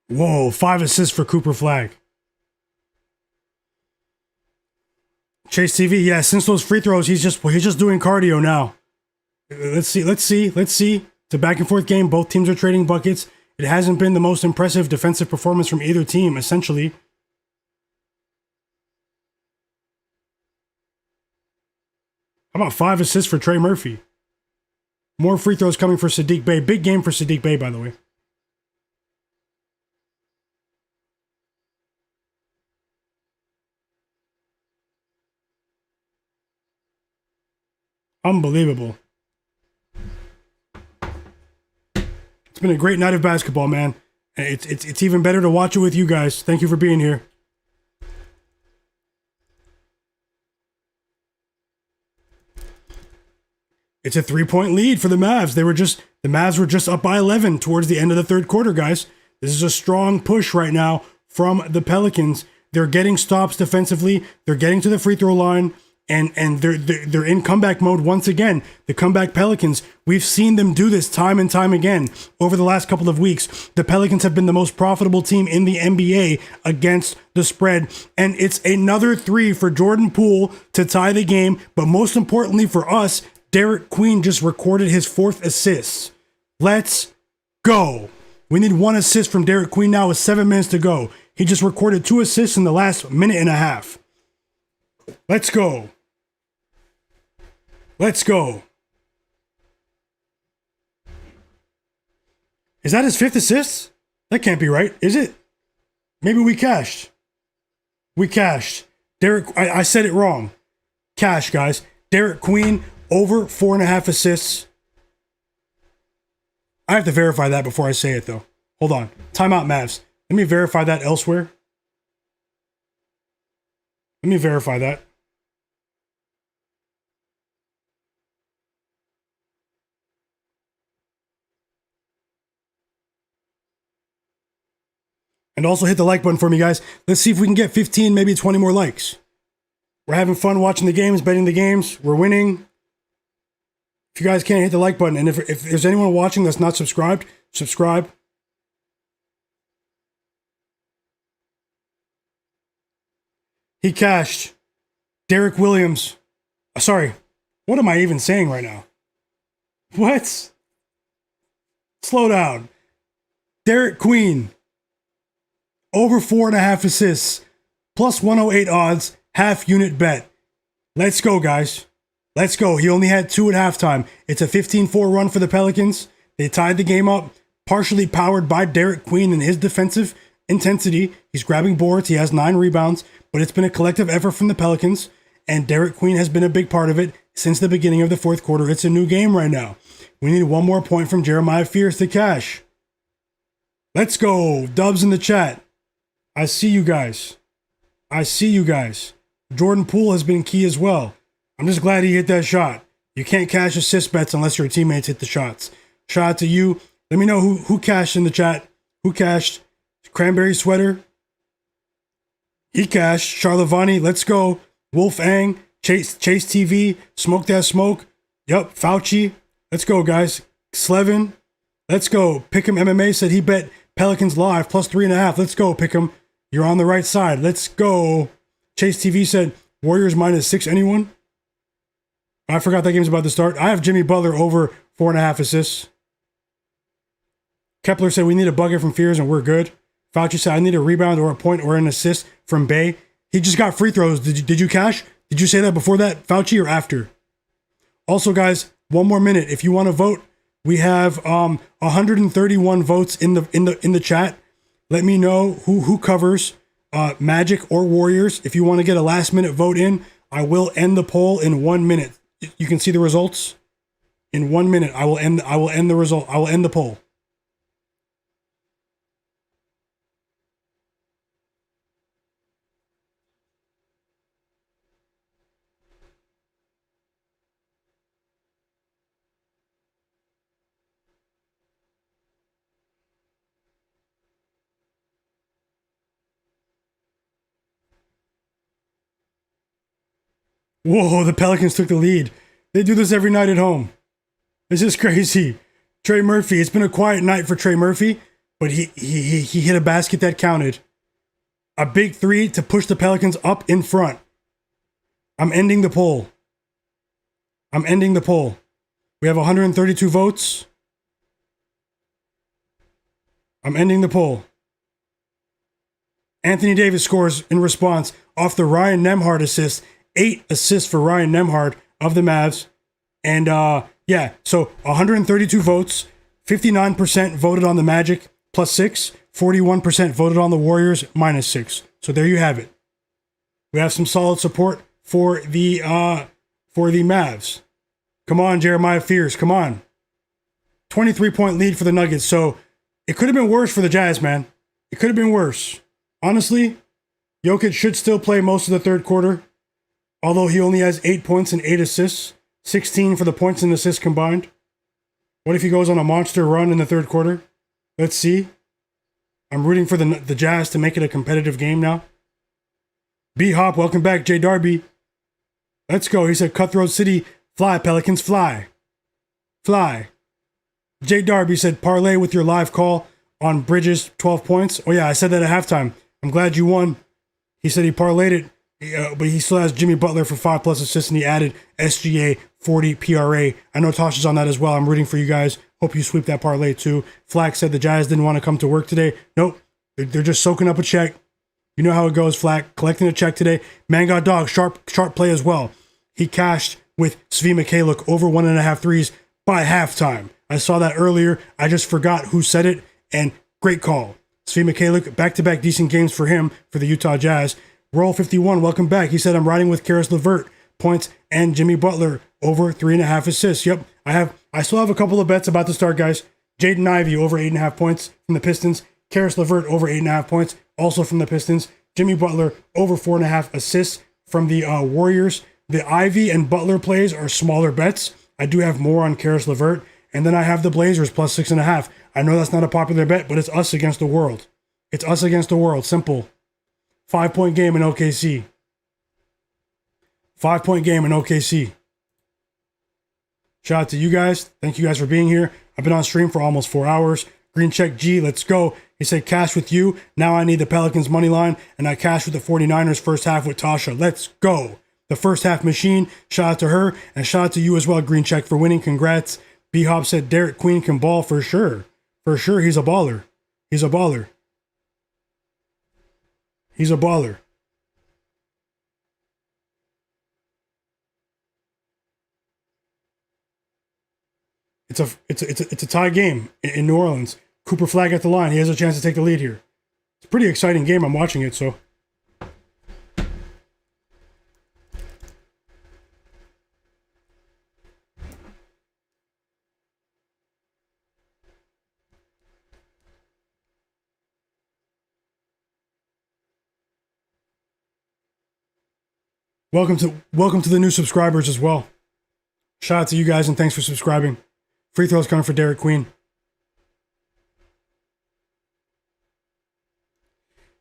Whoa, 5 assists for Cooper Flagg. Chase TV, yeah, since those free throws, he's just doing cardio now. Let's see. It's a back and forth game. Both teams are trading buckets. It hasn't been the most impressive defensive performance from either team, essentially. How about 5 assists for Trey Murphy? More free throws coming for Saddiq Bey. Big game for Saddiq Bey, by the way. Unbelievable. It's been a great night of basketball, man. It's even better to watch it with you guys. Thank you for being here. It's a 3-point lead for the Mavs. The Mavs were just up by 11 towards the end of the third quarter, guys. This is a strong push right now from the Pelicans. They're getting stops defensively. They're getting to the free throw line. And they're in comeback mode once again. The comeback Pelicans, we've seen them do this time and time again over the last couple of weeks. The Pelicans have been the most profitable team in the NBA against the spread. And it's another 3 for Jordan Poole to tie the game. But most importantly for us, Derik Queen just recorded his 4th assist. Let's go. We need 1 assist from Derik Queen now with 7 minutes to go. He just recorded 2 assists in the last minute and a half. Let's go. Let's go. Is that his 5th assist? That can't be right, is it? Maybe we cashed. We cashed. Derik, I said it wrong. Cash, guys. Derik Queen, over 4.5 assists. I have to verify that before I say it, though. Hold on. Timeout, Mavs. Let me verify that elsewhere. Let me verify that. And also hit the like button for me, guys. Let's see if we can get 15, maybe 20 more likes. We're having fun watching the games, betting the games. We're winning. If you guys can't hit the like button, and if there's anyone watching that's not subscribed, subscribe. He cashed. Jalen Williams. Sorry. What am I even saying right now? What? Slow down. Derik Queen. Over 4.5 assists. Plus 108 odds. Half unit bet. Let's go, guys. Let's go. He only had 2 at halftime. It's a 15-4 run for the Pelicans. They tied the game up, partially powered by Derik Queen and his defensive intensity. He's grabbing boards. He has 9 rebounds, but it's been a collective effort from the Pelicans, and Derik Queen has been a big part of it since the beginning of the fourth quarter. It's a new game right now. We need 1 more point from Jeremiah Fierce to cash. Let's go. Dubs in the chat. I see you guys. I see you guys. Jordan Poole has been key as well. I'm just glad he hit that shot. You can't cash assist bets unless your teammates hit the shots. Shout out to you. Let me know who cashed in the chat. Who cashed? Cranberry Sweater. He cashed. Charlavani. Let's go. Wolf Ang. Chase TV. Smoke That Smoke. Yup. Fauci. Let's go, guys. Slevin. Let's go. Pick'em MMA said he bet Pelicans live plus 3.5. Let's go, Pick'em. You're on the right side. Let's go. Chase TV said Warriors -6. Anyone? I forgot that game's about to start. I have Jimmy Butler over 4.5 assists. Kepler said we need a bucket from Fears and we're good. Fauci said I need a rebound or a point or an assist from Bay. He just got free throws. Did you cash? Did you say that before that, Fauci, or after? Also, guys, one more minute. If you want to vote, we have 131 votes in the chat. Let me know who covers Magic or Warriors. If you want to get a last minute vote in, I will end the poll in 1 minute. You can see the results in 1 minute. I will end the result. I will end the poll. Whoa, the Pelicans took the lead. They do this every night at home. This is crazy. Trey Murphy, it's been a quiet night for Trey Murphy, but he hit a basket that counted. A big three to push the Pelicans up in front. I'm ending the poll. I'm ending the poll. We have 132 votes. I'm ending the poll. Anthony Davis scores in response off the Ryan Nembhard assist. 8 assists for Ryan Nembhard of the Mavs. And yeah, so 132 votes. 59% voted on the Magic +6. 41% voted on the Warriors -6. So there you have it. We have some solid support for the Mavs. Come on, Jeremiah Fears. Come on. 23-point lead for the Nuggets. So it could have been worse for the Jazz, man. It could have been worse. Honestly, Jokic should still play most of the third quarter. Although he only has 8 points and 8 assists, 16 for the points and assists combined. What if he goes on a monster run in the third quarter? Let's see. I'm rooting for the Jazz to make it a competitive game now. B-Hop, welcome back. J Darby. Let's go. He said, Cutthroat City, fly, Pelicans, fly. Fly. J Darby said, parlay with your live call on Bridges, 12 points. Oh yeah, I said that at halftime. I'm glad you won. He said he parlayed it. But he still has Jimmy Butler for 5+ assists, and he added SGA 40 PRA. I know Tasha's on that as well. I'm rooting for you guys. Hope you sweep that parlay too. Flagg said the Jazz didn't want to come to work today. Nope. They're just soaking up a check. You know how it goes, Flagg. Collecting a check today. Man got dog. Sharp play as well. He cashed with Svi Mikhailiuk over 1.5 threes by halftime. I saw that earlier. I just forgot who said it, and great call. Svi Mikhailiuk, back-to-back decent games for him for the Utah Jazz. Roll 51, welcome back. He said, I'm riding with Karis LeVert, points, and Jimmy Butler over 3.5 assists. Yep, I still have a couple of bets about to start, guys. Jaden Ivey over 8.5 points from the Pistons. Karis LeVert over 8.5 points, also from the Pistons. Jimmy Butler over 4.5 assists from the Warriors. The Ivy and Butler plays are smaller bets. I do have more on Karis LeVert. And then I have the Blazers +6.5. I know that's not a popular bet, but it's us against the world. It's us against the world. Simple. 5-point game in OKC. 5-point game in OKC. Shout out to you guys. Thank you guys for being here. I've been on stream for almost 4 hours. Green check G, let's go. He said cash with you. Now I need the Pelicans money line, and I cash with the 49ers first half with Tasha. Let's go. The first half machine. Shout out to her, and shout out to you as well, Green check, for winning. Congrats. B-Hop said Derek Queen can ball for sure. For sure, he's a baller. He's a baller. He's a baller. It's a tie game in New Orleans. Cooper Flagg at the line. He has a chance to take the lead here. It's a pretty exciting game. I'm watching it, so. Welcome to the new subscribers as well. Shout out to you guys and thanks for subscribing. Free throws coming for Derik Queen.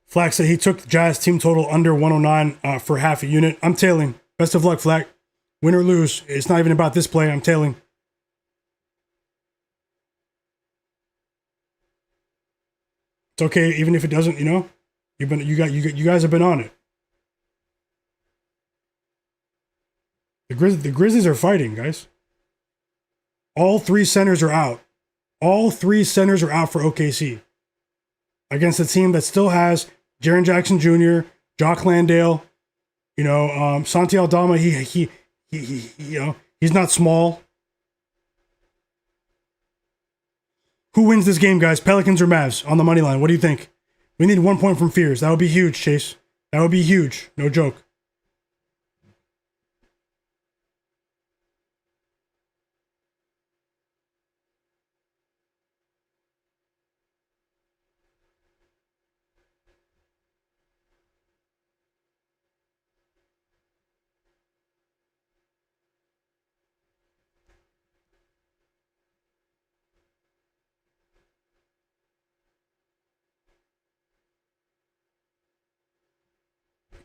Flagg said he took the Jazz team total under 109 for half a unit. I'm tailing. Best of luck, Flagg. Win or lose, it's not even about this play. I'm tailing. It's okay, even if it doesn't. You know, you guys have been on it. The Grizzlies are fighting, guys. All three centers are out. All three centers are out for OKC against a team that still has Jaren Jackson Jr., Jock Landale, Santi Aldama. He he's not small. Who wins this game, guys? Pelicans or Mavs on the money line? What do you think? We need 1 point from Fears. That would be huge, Chase. That would be huge. No joke.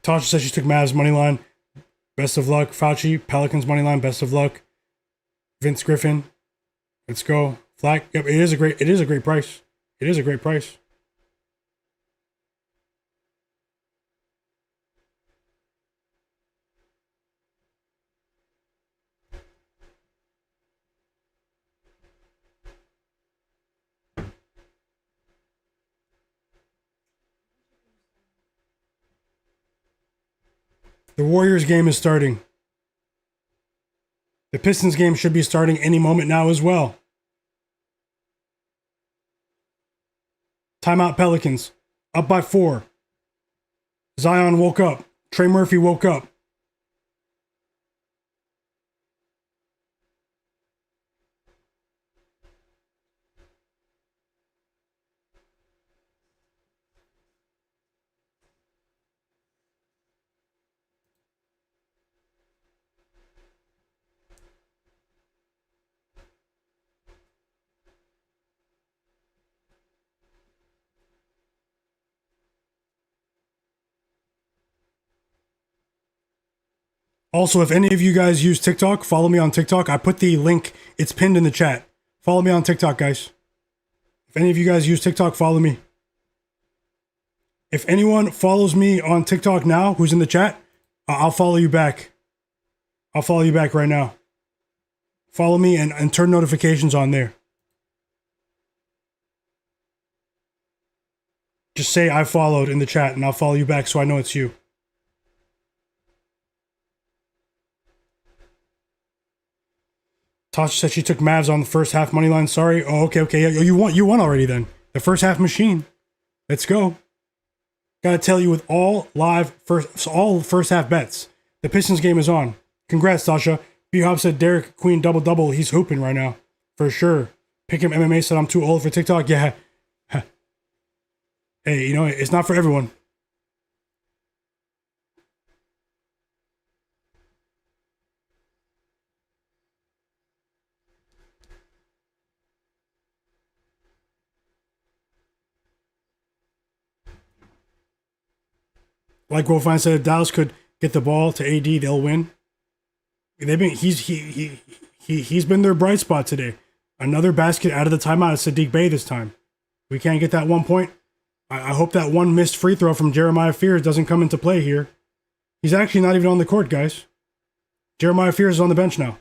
Tasha says she took Mavs money line. Best of luck. Fauci, Pelicans money line. Best of luck. Vince Griffin. Let's go. Flagg. Yep, it is a great price. It is a great price. The Warriors game is starting. The Pistons game should be starting any moment now as well. Timeout Pelicans. Up by 4. Zion woke up. Trey Murphy woke up. Also, if any of you guys use TikTok, follow me on TikTok. I put the link. It's pinned in the chat. Follow me on TikTok, guys. If any of you guys use TikTok, follow me. If anyone follows me on TikTok now, who's in the chat, I'll follow you back. I'll follow you back right now. Follow me and turn notifications on there. Just say I followed in the chat and I'll follow you back so I know it's you. Tasha said she took Mavs on the first half money line. Sorry. Oh, okay. Yeah, you won already then. The first half machine. Let's go. Gotta tell you, with all first half bets, the Pistons game is on. Congrats, Tasha. B-Hop said Derik Queen double. He's hooping right now. For sure. Pick him MMA said I'm too old for TikTok. Yeah. Hey, it's not for everyone. Like Wolfine said, if Dallas could get the ball to AD, they'll win. He's been their bright spot today. Another basket out of the timeout of Saddiq Bey this time. We can't get that 1 point. I hope that one missed free throw from Jeremiah Fears doesn't come into play here. He's actually not even on the court, guys. Jeremiah Fears is on the bench now.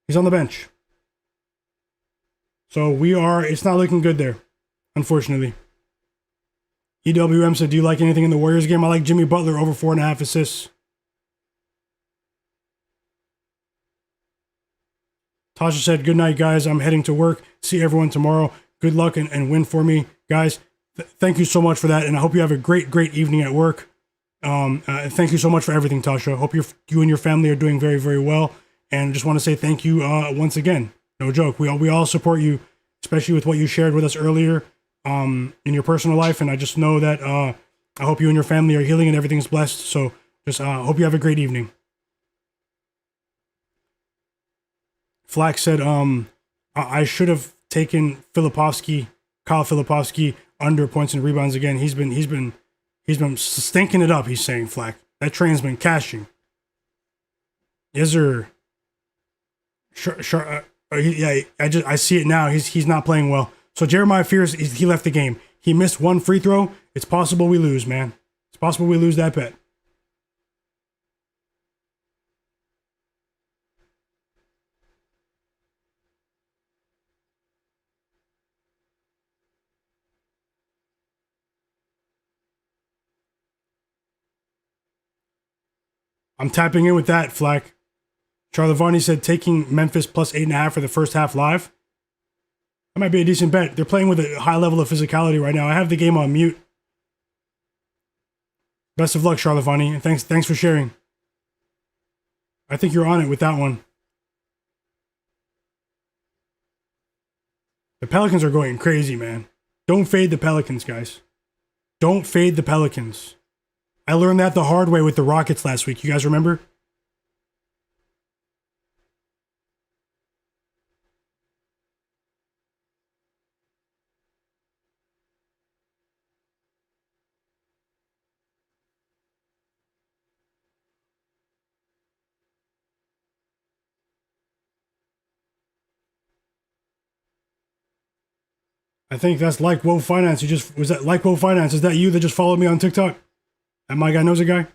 He's on the bench. So it's not looking good there, unfortunately. EWM said, do you like anything in the Warriors game? I like Jimmy Butler over 4.5 assists. Tasha said, good night, guys. I'm heading to work. See everyone tomorrow. Good luck and win for me. Guys, thank you so much for that. And I hope you have a great evening at work. Thank you so much for everything, Tasha. Hope you and your family are doing very, very well. And I just want to say thank you once again. No joke. We all support you, especially with what you shared with us earlier in your personal life. And I just know that I hope you and your family are healing and everything's blessed. So Just hope you have a great evening. Flagg said, I should have taken Kyle Filipovsky under points and rebounds again. He's been stinking it up. He's saying, Flagg, that train's been cashing. Yes, sir. Sure. I see it now. He's not playing well. So Jeremiah fears he left the game. He missed one free throw. It's possible we lose, man. It's possible we lose that bet. I'm tapping in with that, Flagg. Charlie Varney said taking Memphis plus 8.5 for the first half live. That might be a decent bet. They're playing with a high level of physicality right now. I have the game on mute. Best of luck, Charlotte Varney, and thanks for sharing. I think you're on it with that one. The Pelicans are going crazy, man. Don't fade the Pelicans, guys. Don't fade the Pelicans. I learned that the hard way with the Rockets last week. You guys remember? I think that's like Woe Finance. Was that like Woe Finance? Is that you that just followed me on TikTok? And Myguyknowsaguy?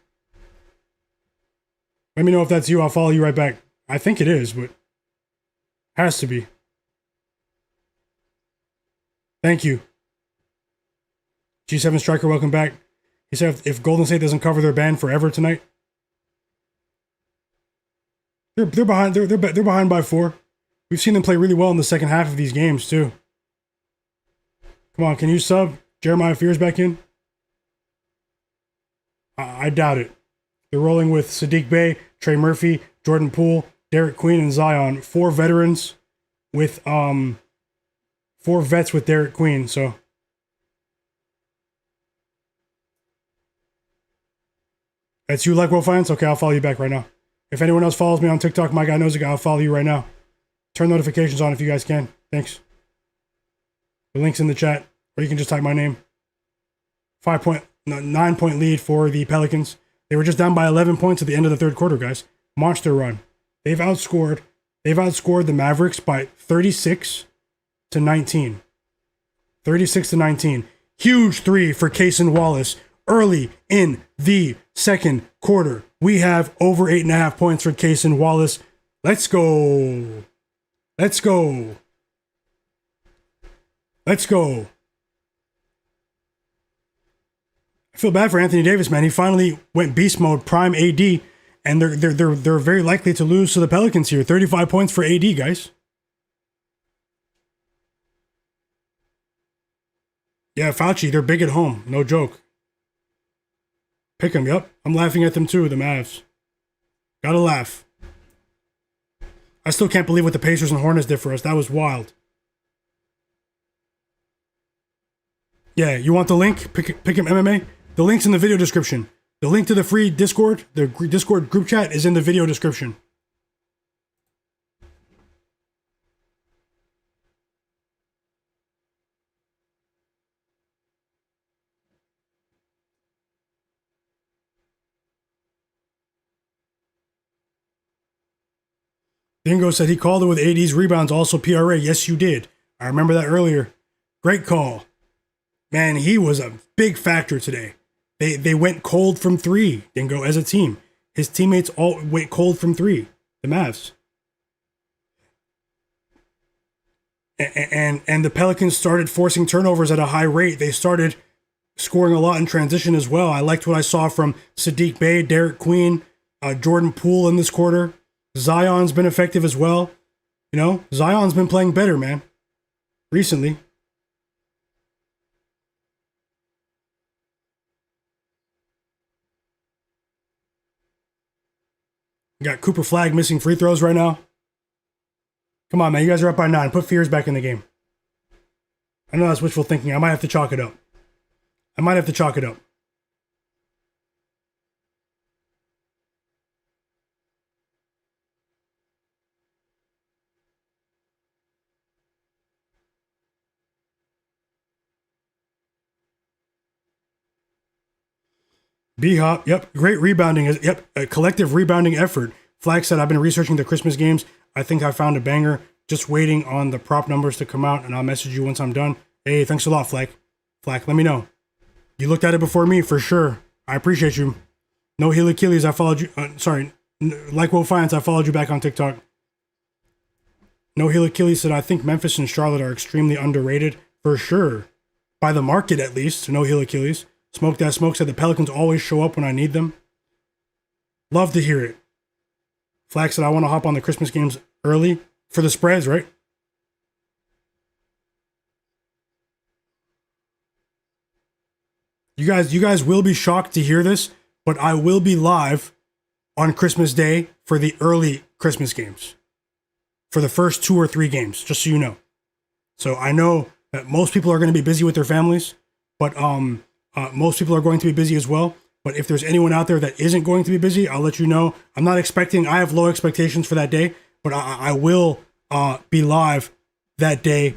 Let me know if that's you. I'll follow you right back. I think it is, but has to be. Thank you. G7 Striker, welcome back. He said if Golden State doesn't cover their ban forever tonight, they're behind. They're behind by 4. We've seen them play really well in the second half of these games too. Come on, can you sub Jeremiah Fears back in? I doubt it. They're rolling with Saddiq Bey, Trey Murphy, Jordan Poole, Derik Queen, and Zion. 4 veterans with 4 vets with Derik Queen. So that's you, like Will Finance? Okay, I'll follow you back right now. If anyone else follows me on TikTok, Myguyknowsaguy, I'll follow you right now. Turn notifications on if you guys can. Thanks. The link's in the chat, or you can just type my name. 9-point lead for the Pelicans. They were just down by 11 points at the end of the third quarter, guys. Monster run. They've outscored the Mavericks by 36 to 19. 36 to 19. Huge 3 for Cason Wallace early in the second quarter. We have over 8.5 points for Cason Wallace. Let's go. Let's go. Let's go. I feel bad for Anthony Davis, man. He finally went beast mode, prime AD, and they're very likely to lose to the Pelicans here. 35 points for AD, guys. Yeah, Fauci, they're big at home. No joke. Pick them, yep. I'm laughing at them too, the Mavs. Gotta laugh. I still can't believe what the Pacers and Hornets did for us. That was wild. Yeah, you want the link? Pick him MMA? The link's in the video description. The link to the free Discord, the Discord group chat, is in the video description. Dingo said he called it with AD's rebounds, also PRA. Yes, you did. I remember that earlier. Great call. Man, he was a big factor today. They went cold from 3, Dingo, as a team. His teammates all went cold from 3, the Mavs. And the Pelicans started forcing turnovers at a high rate. They started scoring a lot in transition as well. I liked what I saw from Saddiq Bey, Derik Queen, Jordan Poole in this quarter. Zion's been effective as well. You know, Zion's been playing better, man, recently. You got Cooper Flagg missing free throws right now. Come on, man. You guys are up by 9. Put Fears back in the game. I know that's wishful thinking. I might have to chalk it up. B Hop, yep, great rebounding. Yep, a collective rebounding effort. Flagg said, I've been researching the Christmas games. I think I found a banger. Just waiting on the prop numbers to come out, and I'll message you once I'm done. Hey, thanks a lot, Flagg. Flagg, let me know. You looked at it before me, for sure. I appreciate you. No Heel Achilles, I followed you. Like Will Finance, I followed you back on TikTok. No Heel Achilles said, I think Memphis and Charlotte are extremely underrated, for sure. By the market, at least. No Heel Achilles. Smoke That Smoke said, the Pelicans always show up when I need them. Love to hear it. Flagg said, I want to hop on the Christmas games early for the spreads, right? You guys will be shocked to hear this, but I will be live on Christmas Day for the early Christmas games. For the first 2 or 3 games, just so you know. So I know that most people are going to be busy with their families, but most people are going to be busy as well. But if there's anyone out there that isn't going to be busy, I'll let you know. I'm not expecting, I have low expectations for that day, but I will be live that day.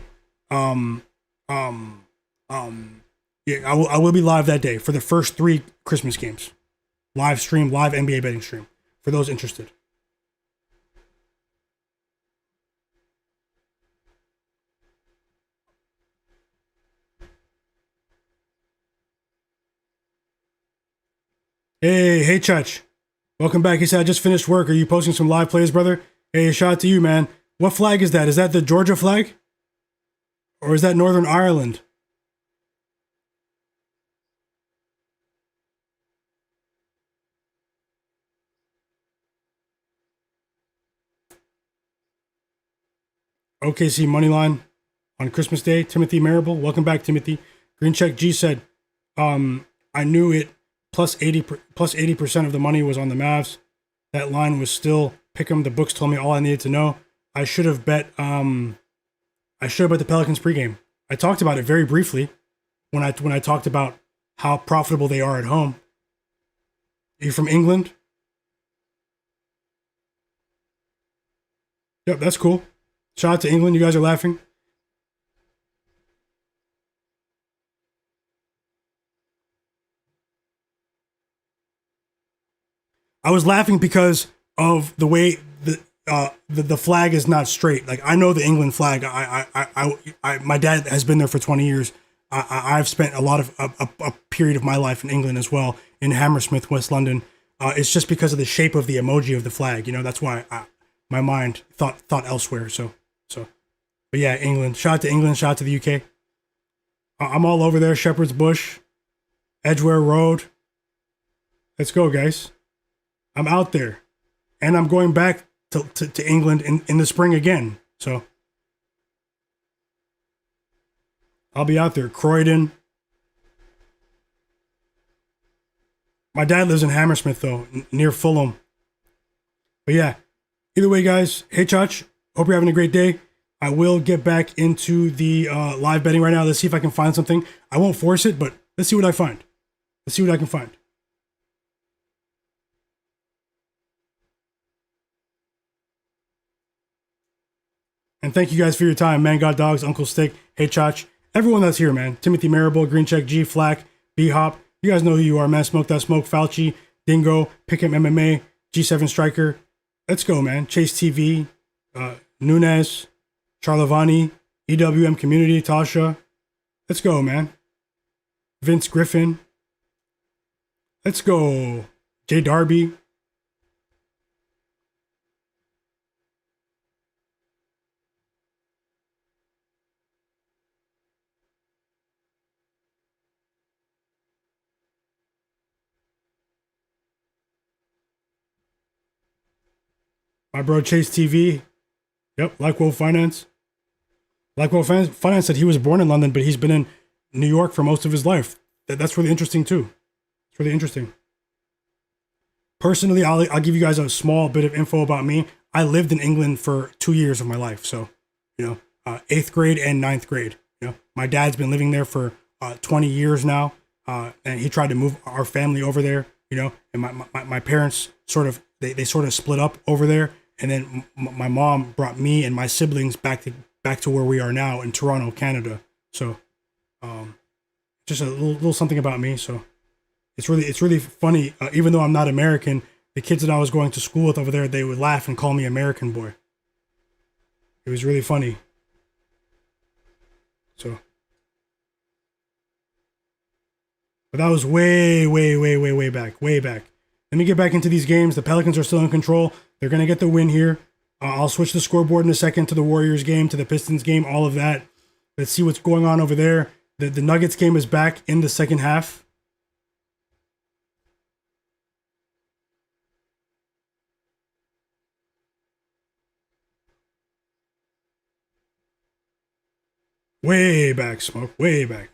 Yeah, I will be live that day for the first 3 Christmas games. Live stream, live NBA betting stream for those interested. Hey, Church. Welcome back. He said, I just finished work. Are you posting some live plays, brother? Hey, shout out to you, man. What flag is that? Is that the Georgia flag? Or is that Northern Ireland? OKC Moneyline on Christmas Day. Timothy Marable. Welcome back, Timothy. Green Check G said, I knew it. Plus 80% of the money was on the Mavs. That line was still pick'em. The books told me all I needed to know. I should have bet the Pelicans pregame. I talked about it very briefly when I talked about how profitable they are at home. Are you from England? Yep, that's cool. Shout out to England. You guys are laughing. I was laughing because of the way the flag is not straight. Like, I know the England flag. My dad has been there for 20 years. I've spent a lot of a period of my life in England as well, in Hammersmith, West London. It's just because of the shape of the emoji of the flag. You know, that's why my mind thought elsewhere. So, but yeah, England. Shout out to England. Shout out to the UK. I'm all over there. Shepherd's Bush, Edgware Road. Let's go, guys. I'm out there, and I'm going back to England in the spring again. So I'll be out there. Croydon. My dad lives in Hammersmith, though, near Fulham. But yeah, either way, guys. Hey, Chach. Hope you're having a great day. I will get back into the live betting right now. Let's see if I can find something. I won't force it, but let's see what I find. Let's see what I can find. And thank you guys for your time. Man Got Dogs, Uncle Stick, Hey Chach, everyone that's here, man. Timothy Marable, Green Check G, Flagg, B Hop. You guys know who you are, man. Smoke That Smoke, Fauci, Dingo, Pick'em MMA, G7 Striker. Let's go, man. Chase TV, Nunez, Charlavani, EWM Community, Tasha. Let's go, man. Vince Griffin. Let's go. Jay Darby. My bro Chase TV. Yep, like Will Finance. Like Will Finance said, he was born in London, but he's been in New York for most of his life. That's really interesting too. It's really interesting. Personally, I'll give you guys a small bit of info about me. I lived in England for 2 years of my life. So, 8th grade and 9th grade. My dad's been living there for 20 years now. And he tried to move our family over there, and my parents sort of, they sort of split up over there. And then my mom brought me and my siblings back to where we are now in Toronto, Canada. So, just a little something about me. So it's really funny. Even though I'm not American, the kids that I was going to school with over there, they would laugh and call me American boy. It was really funny. So, but that was way back, way back. Let me get back into these games. The Pelicans are still in control. They're gonna get the win here. I'll switch the scoreboard in a second to the Warriors game, to the Pistons game, all of that. Let's see what's going on over there. The Nuggets game is back in the second half. Way back, Smoke. Way back.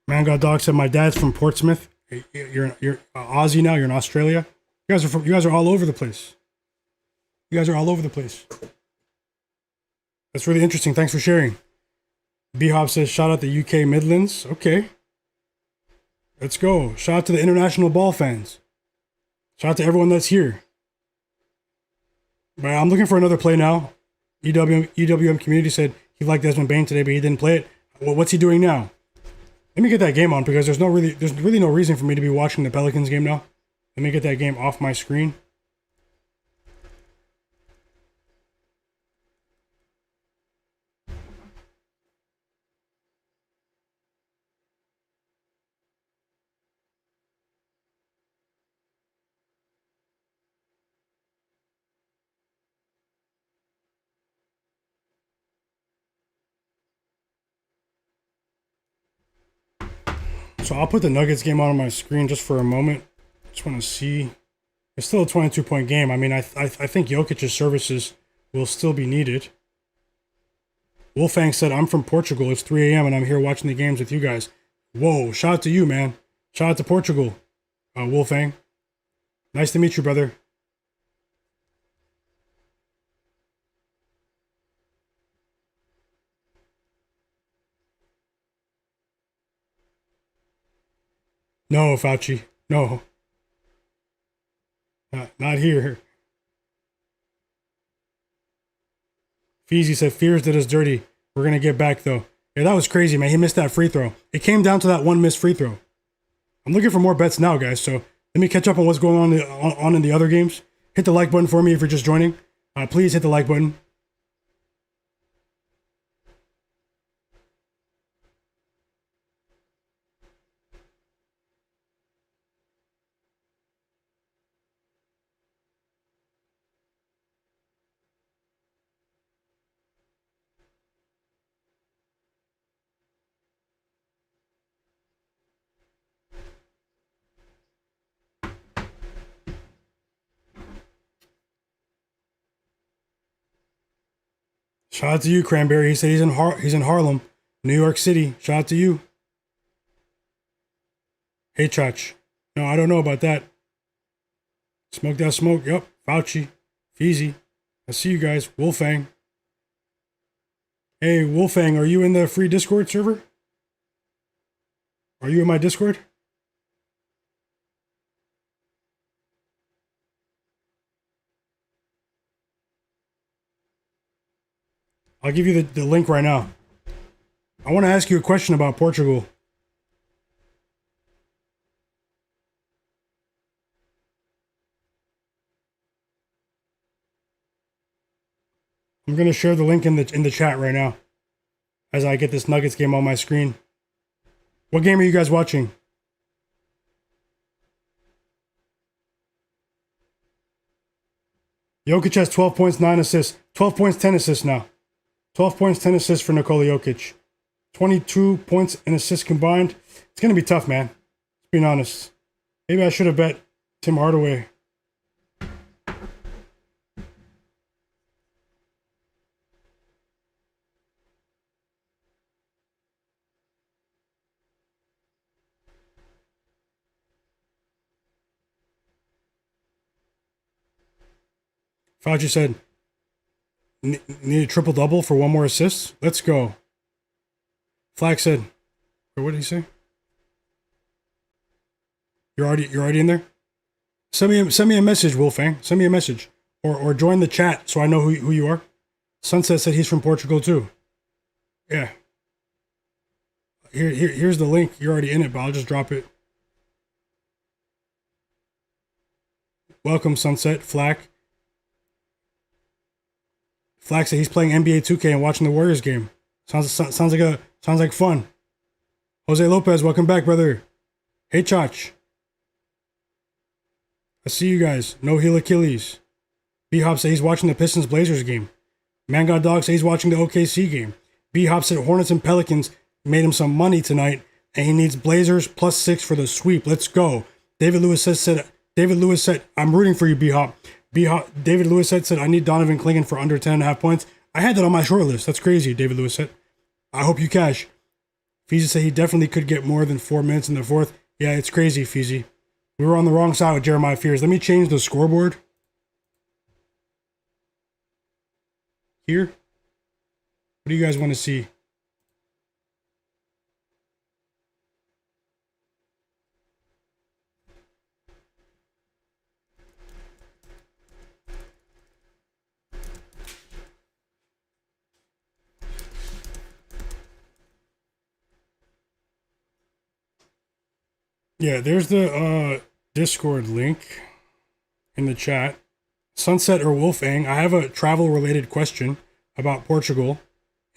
Man Got Dog said, my dad's from Portsmouth. You're Aussie now. You're in Australia. You guys are all over the place. You guys are all over the place. That's really interesting. Thanks for sharing. B-Hop says, shout out the UK Midlands. Okay. Let's go. Shout out to the international ball fans. Shout out to everyone that's here. But I'm looking for another play now. EWM community said he liked Desmond Bane today, but he didn't play it. Well, what's he doing now? Let me get that game on because there's really no reason for me to be watching the Pelicans game now. Let me get that game off my screen. So I'll put the Nuggets game on my screen just for a moment. Just want to see. It's still a 22-point game. I mean, I think Jokic's services will still be needed. Wolfang said, I'm from Portugal. It's 3 a.m. and I'm here watching the games with you guys. Whoa, shout out to you, man. Shout out to Portugal, Wolfang. Nice to meet you, brother. No, Fauci. No. Not here. Feezy said, Fears did us dirty. We're going to get back, though. Yeah, that was crazy, man. He missed that free throw. It came down to that one missed free throw. I'm looking for more bets now, guys. So let me catch up on what's going on in the other games. Hit the like button for me if you're just joining. Please hit the like button. Shout out to you, Cranberry. He said he's in Harlem, New York City. Shout out to you. Hey, Chach. No, I don't know about that. Smoke that smoke. Yup. Fauci. Feezy. I see you guys. Wolfang. Hey, Wolfang, are you in the free Discord server? Are you in my Discord? I'll give you the link right now. I want to ask you a question about Portugal. I'm going to share the link in the chat right now as I get this Nuggets game on my screen. What game are you guys watching? Jokic has 12 points, 9 assists. 12 points, 10 assists now. 12 points, 10 assists for Nikola Jokic. 22 points and assists combined. It's going to be tough, man. Being honest. Maybe I should have bet Tim Hardaway. Fauci said, need a triple-double for one more assist? Let's go. Flagg said, what did he say? You're already in there? Send me a message, Wolfang. Send me a message. Or join the chat so I know who you are. Sunset said he's from Portugal too. Yeah. Here's the link. You're already in it, but I'll just drop it. Welcome, Sunset. Flagg. Flagg said he's playing NBA 2K and watching the Warriors game. Sounds like fun. Jose Lopez, welcome back, brother. Hey, Chach. I see you guys. No heel Achilles. B-Hop said he's watching the Pistons Blazers game. Man God Dog said he's watching the OKC game. B-Hop said Hornets and Pelicans made him some money tonight, and he needs Blazers +6 for the sweep. Let's go. David Lewis said, I'm rooting for you, B-Hop. David Lewis said, I need Donovan Clingan for under 10.5 points. I had that on my short list. That's crazy, David Lewis said. I hope you cash. Feezy said he definitely could get more than 4 minutes in the fourth. Yeah, it's crazy, Feezy. We were on the wrong side with Jeremiah Fears. Let me change the scoreboard. Here. What do you guys want to see? Yeah, there's the Discord link in the chat. Sunset or Wolfang, I have a travel-related question about Portugal.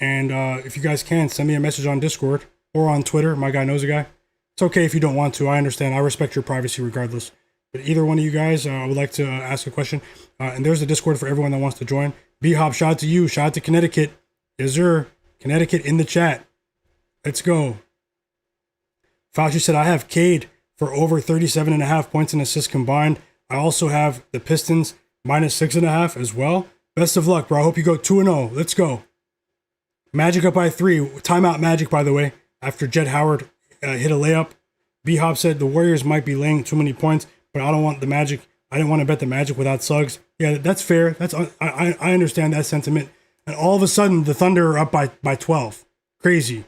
And if you guys can, send me a message on Discord or on Twitter. Myguyknowsaguy. It's okay if you don't want to. I understand. I respect your privacy regardless. But either one of you guys, I would like to ask a question. And there's the Discord for everyone that wants to join. B-Hop, shout out to you. Shout out to Connecticut. Is there Connecticut in the chat? Let's go. Fauci said, I have Cade for over 37.5 points and assists combined. I also have the Pistons -6.5 as well. Best of luck, bro. I hope you go 2-0. Let's go. Magic up by 3. Timeout Magic, by the way, after Jet Howard hit a layup. B-Hop said the Warriors might be laying too many points, but I don't want the Magic. I didn't want to bet the Magic without Suggs. Yeah, that's fair. I understand that sentiment. And all of a sudden, the Thunder are up by 12. Crazy.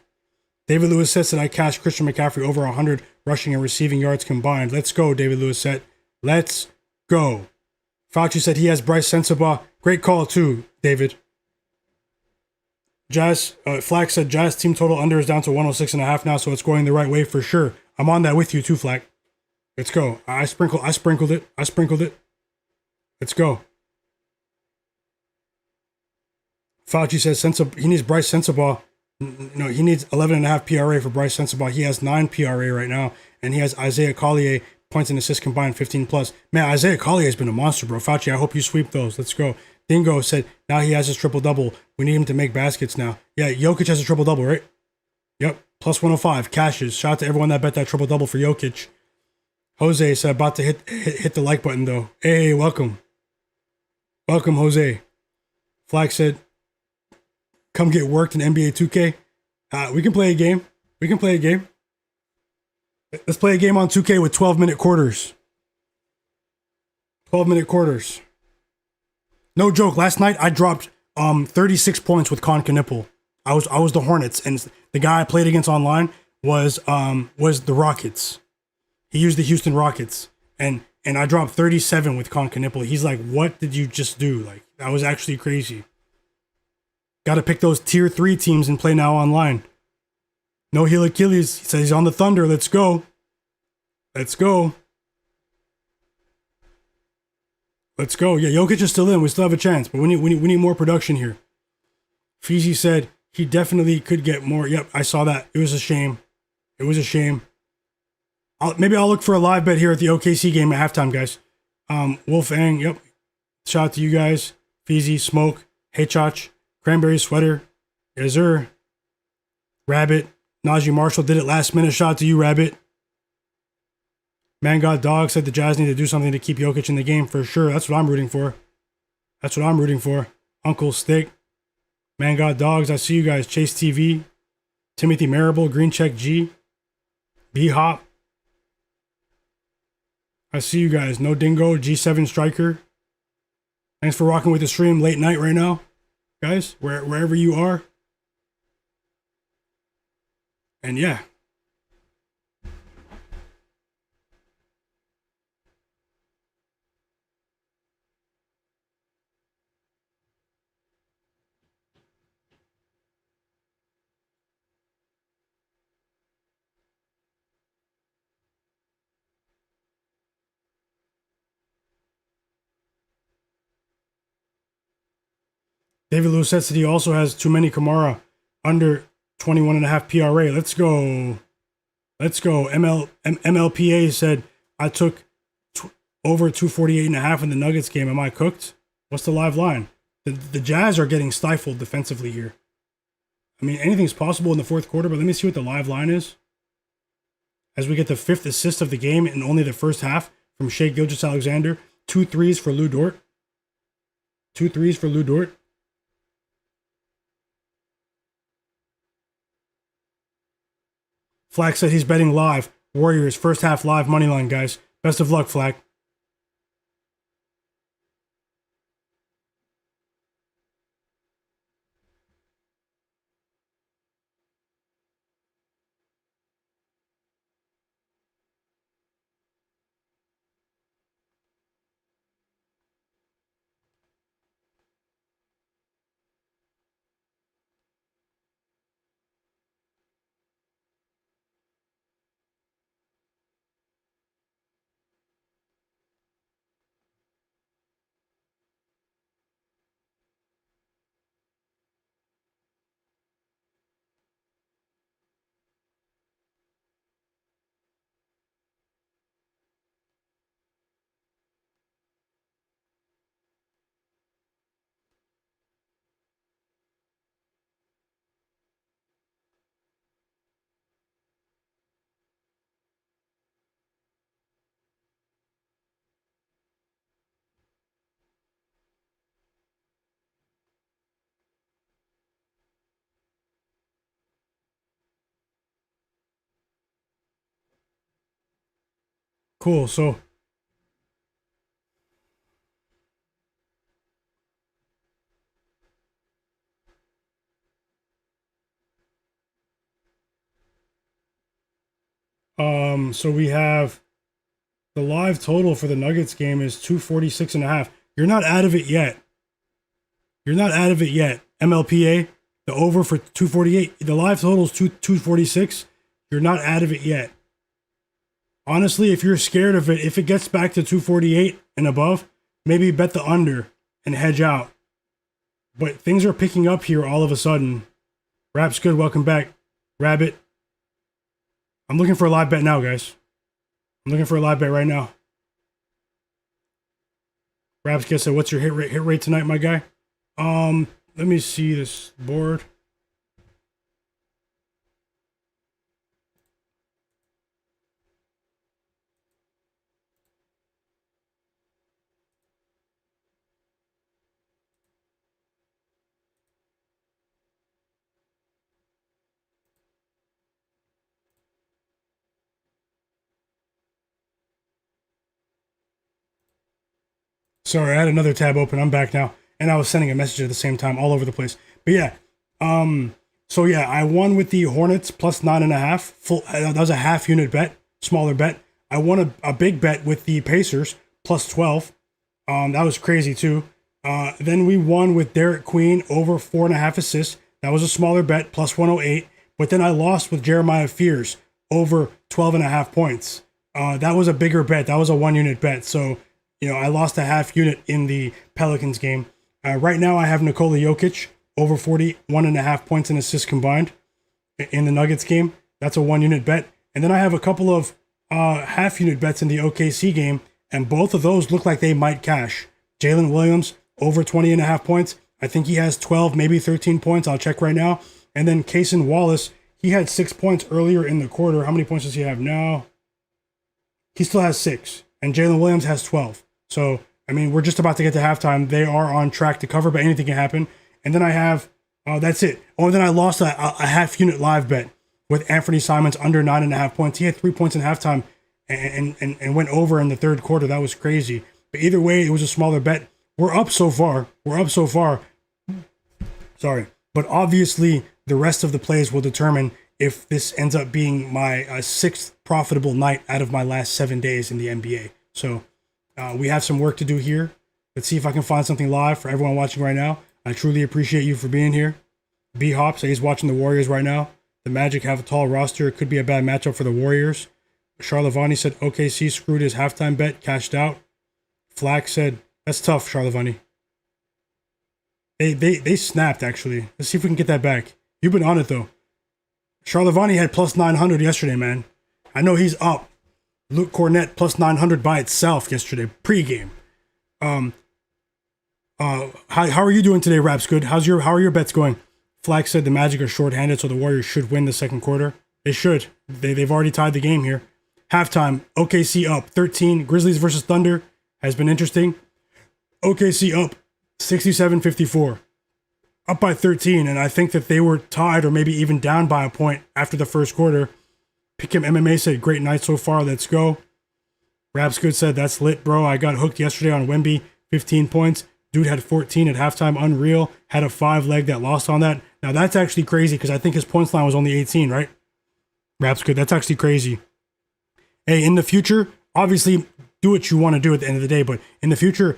David Lewis says that I cashed Christian McCaffrey over 100 rushing and receiving yards combined. Let's go, David Lewis said. Let's go. Fauci said he has Bryce Sensabaugh. Great call, too, David. Flagg said Jazz team total under is down to 106.5 now, so it's going the right way for sure. I'm on that with you, too, Flagg. Let's go. I sprinkled it. Let's go. Fauci says he needs Bryce Sensabaugh. No, he needs 11.5 PRA for Bryce Sensabaugh. He has 9 PRA right now, and he has Isaiah Collier points and assists combined 15+. Man, Isaiah Collier has been a monster, bro. Fauci, I hope you sweep those. Let's go. Dingo said now he has his triple-double. We need him to make baskets now. Yeah, Jokic has a triple-double, right? Yep, +105. Cashes. Shout out to everyone that bet that triple-double for Jokic. Jose said about to hit the like button, though. Hey, welcome. Welcome, Jose. Flagg said, come get worked in NBA 2K. We can play a game. Let's play a game on 2K with 12-minute quarters. 12-minute quarters. No joke. Last night I dropped 36 points with Kon Knueppel. I was the Hornets, and the guy I played against online was the Rockets. He used the Houston Rockets, and I dropped 37 with Kon Knueppel. He's like, "What did you just do?" Like, that was actually crazy. Got to pick those tier 3 teams and play now online. No heel Achilles. He says he's on the Thunder. Let's go. Let's go. Let's go. Yeah, Jokic is still in. We still have a chance, but we need more production here. Feezy said he definitely could get more. Yep, I saw that. It was a shame. Maybe I'll look for a live bet here at the OKC game at halftime, guys. Wolfang, yep. Shout out to you guys. Feezy, Smoke, Hey Chach, Cranberry Sweater, yes sir. Rabbit, Najee Marshall did it last minute. Shout out to you, Rabbit. Man God Dog said the Jazz need to do something to keep Jokic in the game for sure. That's what I'm rooting for. Uncle Stick, Man God Dogs, I see you guys. Chase TV, Timothy Marable, Green Check G, B-Hop. I see you guys. No Dingo, G7 Striker. Thanks for rocking with the stream late night right now, guys, wherever you are. And yeah. David Lewis says that he also has too many Kamara under 21.5 PRA. Let's go. Let's go. MLPA said, I took over 248.5 in the Nuggets game. Am I cooked? What's the live line? The Jazz are getting stifled defensively here. I mean, anything's possible in the fourth quarter, but let me see what the live line is. As we get the 5th assist of the game in only the first half from Shai Gilgeous-Alexander. 2 threes for Lou Dort. 2 threes for Lou Dort. Flagg said he's betting live. Warriors, first half live money line, guys. Best of luck, Flagg. Cool, so so we have the live total for the Nuggets game is 246.5. You're not out of it yet. You're not out of it yet. MLPA, the over for 248. The live total is 246. You're not out of it yet. Honestly, if you're scared of it, if it gets back to 248 and above, maybe bet the under and hedge out. But things are picking up here all of a sudden. Rap's good. Welcome back, Rabbit. I'm looking for a live bet now, guys. I'm looking for a live bet right now. Raps said, what's your hit rate tonight, my guy? Let me see this board. Sorry, I had another tab open. I'm back now. And I was sending a message at the same time all over the place. But yeah, so yeah, I won with the Hornets plus 9.5. Full. That was a half unit bet, smaller bet. I won a big bet with the Pacers plus 12. That was crazy too. Then we won with Derik Queen over 4.5 assists. That was a smaller bet, plus 108. But then I lost with Jeremiah Fears over 12.5 points. That was a bigger bet. That was a 1 unit bet. So, you know, I lost a half unit in the Pelicans game. Right now, I have Nikola Jokic over 41.5 points and assists combined in the Nuggets game. That's a 1 unit bet. And then I have a couple of half unit bets in the OKC game, and both of those look like they might cash. Jalen Williams over 20.5 points. I think he has 12, maybe 13 points. I'll check right now. And then Cason Wallace, he had 6 points earlier in the quarter. How many points does he have now? He still has 6, and Jalen Williams has 12. So, I mean, we're just about to get to halftime. They are on track to cover, but anything can happen. And then I have, that's it. Oh, and then I lost a half unit live bet with Anthony Simons under 9.5 points. He had 3 points in halftime and went over in the third quarter. That was crazy. But either way, it was a smaller bet. We're up so far. Sorry. But obviously, the rest of the plays will determine if this ends up being my 6th profitable night out of my last 7 days in the NBA. So, we have some work to do here. Let's see if I can find something live for everyone watching right now. I truly appreciate you for being here. B-Hop says he's watching the Warriors right now. The Magic have a tall roster. It could be a bad matchup for the Warriors. Charlavani said OKC screwed his halftime bet, cashed out. Flagg said, that's tough, Charlavani. They snapped actually. Let's see if we can get that back. You've been on it though. Charlavani had plus 900 yesterday, man. I know he's up. Luke Cornett plus 900 by itself yesterday, pregame. How are you doing today, Raps Good? How are your bets going? Flagg said the Magic are shorthanded, so the Warriors should win the second quarter. They should. They've already tied the game here. Halftime, OKC up 13. Grizzlies versus Thunder has been interesting. OKC up 67-54. Up by 13, and I think that they were tied or maybe even down by a point after the first quarter. Pick'em MMA said, great night so far, let's go. Raps Good said, that's lit, bro. I got hooked yesterday on Wemby, 15 points. Dude had 14 at halftime, unreal. Had a 5-leg that lost on that. Now that's actually crazy because I think his points line was only 18, right? Raps Good, that's actually crazy. Hey, in the future, obviously do what you want to do at the end of the day, but in the future,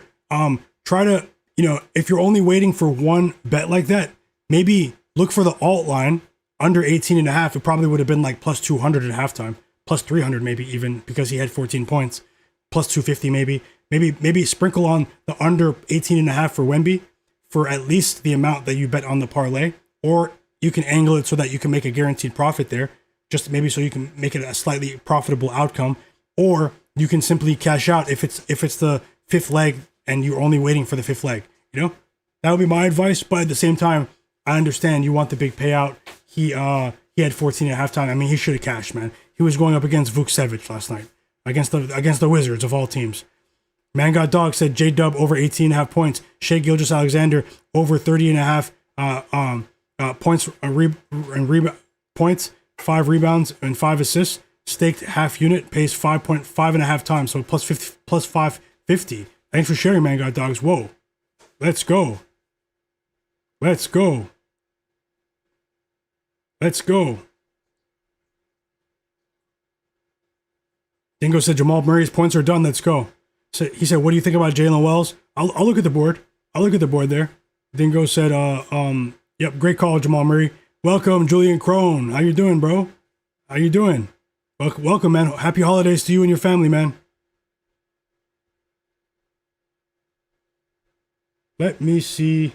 try to, if you're only waiting for one bet like that, maybe look for the alt line under 18 and a half. It probably would have been like plus 200 at halftime, plus 300 maybe even because he had 14 points, plus 250 maybe. Maybe sprinkle on the under 18 and a half for Wemby for at least the amount that you bet on the parlay, or you can angle it so that you can make a guaranteed profit there, just maybe so you can make it a slightly profitable outcome, or you can simply cash out if it's the fifth leg and you're only waiting for the fifth leg. That would be my advice. But at the same time, I understand you want the big payout. He had 14 at halftime. I mean, he should have cashed, man. He was going up against Vukcevic last night against the Wizards of all teams. Man Got Dog said J-Dub over 18.5 points. Shai Gilgeous-Alexander over 30.5 points points, 5 rebounds and 5 assists. Staked half unit, pays 5.5 times, so plus 550. Thanks for sharing, Man Got Dogs. Whoa. Let's go. Dingo said Jamal Murray's points are done. Let's go. So he said, what do you think about Jalen Wells? I'll look at the board. There. Dingo said, yep, great call, Jamal Murray. Welcome, Julian Crone. How you doing, bro? How you doing? Welcome, man. Happy holidays to you and your family, man. Let me see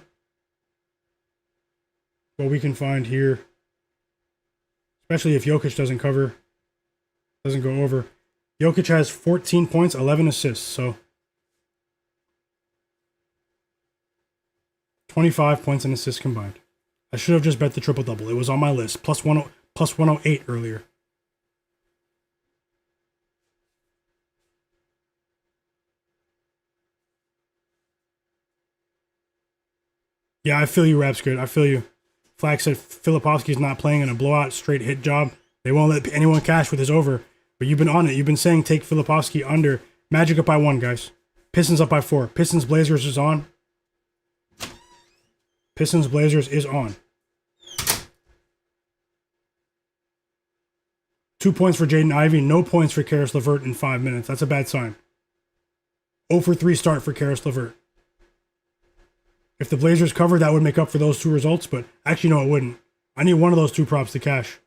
what we can find here. Especially if Jokic doesn't go over. Jokic has 14 points, 11 assists, so 25 points and assists combined. I should have just bet the triple-double. It was on my list. Plus 108 earlier. Yeah, I feel you, Raps Good. I feel you. Flagg said Filipowski's not playing in a blowout straight hit job. They won't let anyone cash with his over. But you've been on it. You've been saying take Filipowski under. Magic up by 1, guys. Pistons up by 4. Pistons Blazers is on. 2 points for Jaden Ivey. No points for Karis LeVert in 5 minutes. That's a bad sign. 0 for 3 start for Karis LeVert. If the Blazers cover, that would make up for those 2 results. But actually, no, it wouldn't. I need one of those 2 props to cash.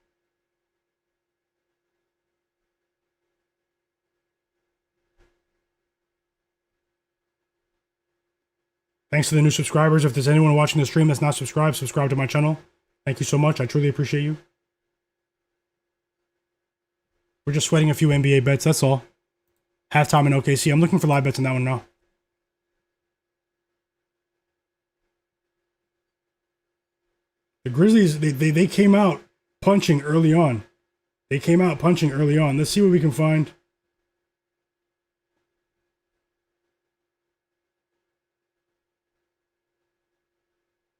Thanks to the new subscribers. If there's anyone watching the stream that's not subscribed, subscribe to my channel. Thank you so much. I truly appreciate you. We're just sweating a few NBA bets, that's all. Halftime in OKC. I'm looking for live bets on that one now. The Grizzlies, they came out punching early on. Let's see what we can find.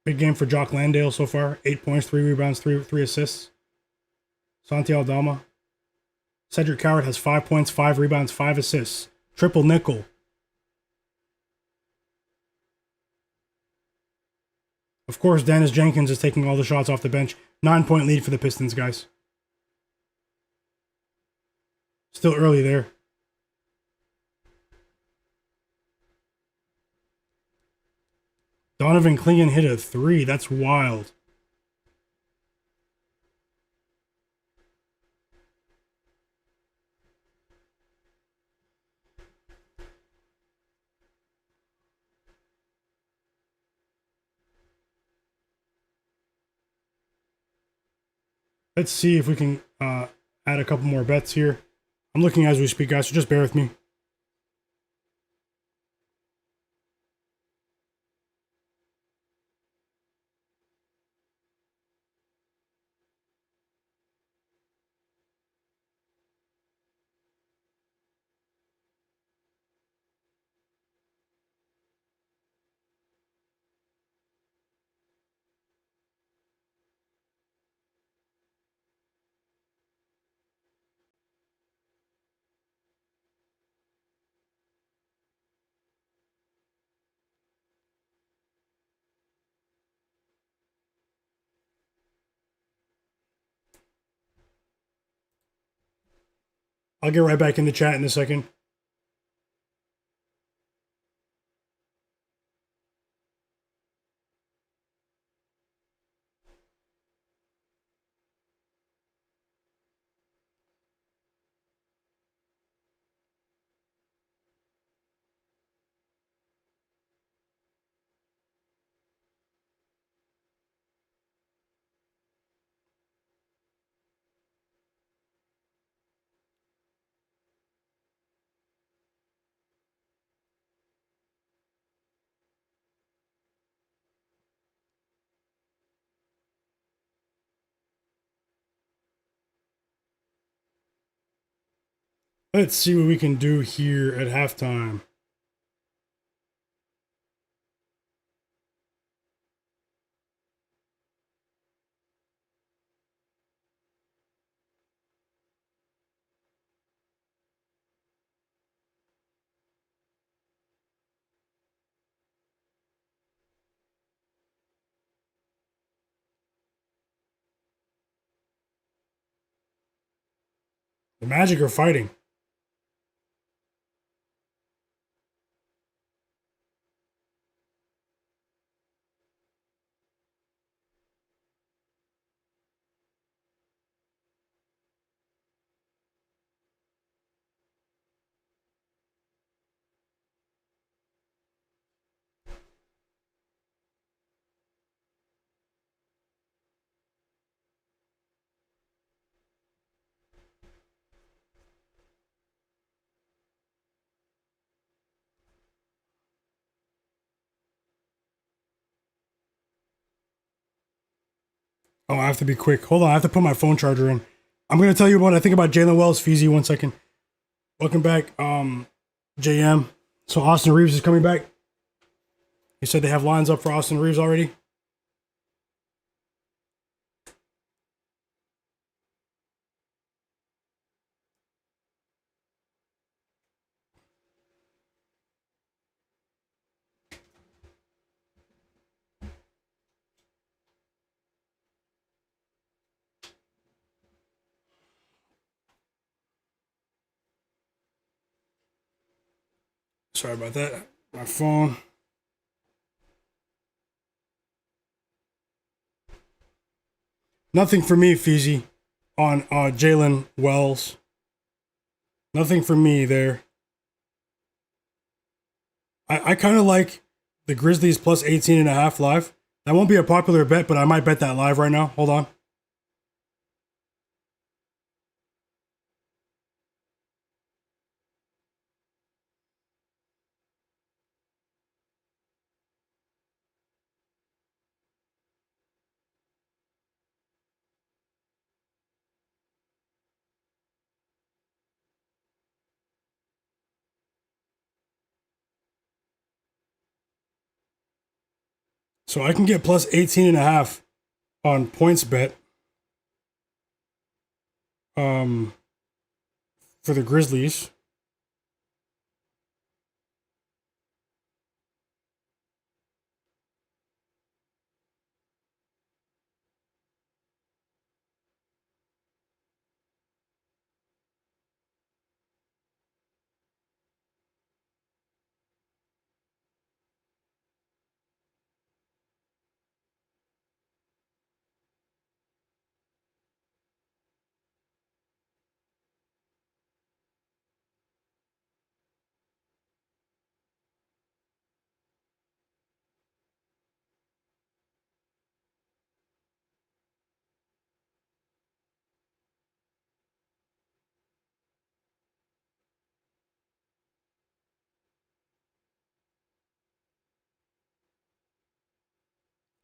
Big game for Jock Landale so far. 8 points, 3 rebounds, 3 assists. Santi Aldama. Cedric Coward has 5 points, 5 rebounds, 5 assists. Triple nickel. Of course, Dennis Jenkins is taking all the shots off the bench. 9-point lead for the Pistons, guys. Still early there. Donovan Clingan hit a 3. That's wild. Let's see if we can add a couple more bets here. I'm looking as we speak, guys, so just bear with me. I'll get right back in the chat in a second. Let's see what we can do here at halftime. The Magic are fighting. Oh, I have to be quick. Hold on, I have to put my phone charger in. I'm gonna tell you what I think about Jalen Wells. Feezy, 1 second. Welcome back, JM. So Austin Reeves is coming back. He said they have lines up for Austin Reeves already. Sorry about that. My phone. Nothing for me, Feezy, on Jalen Wells. Nothing for me there. I kind of like the Grizzlies plus 18.5 live. That won't be a popular bet, but I might bet that live right now. Hold on. So I can get plus 18.5 on points bet. For the Grizzlies.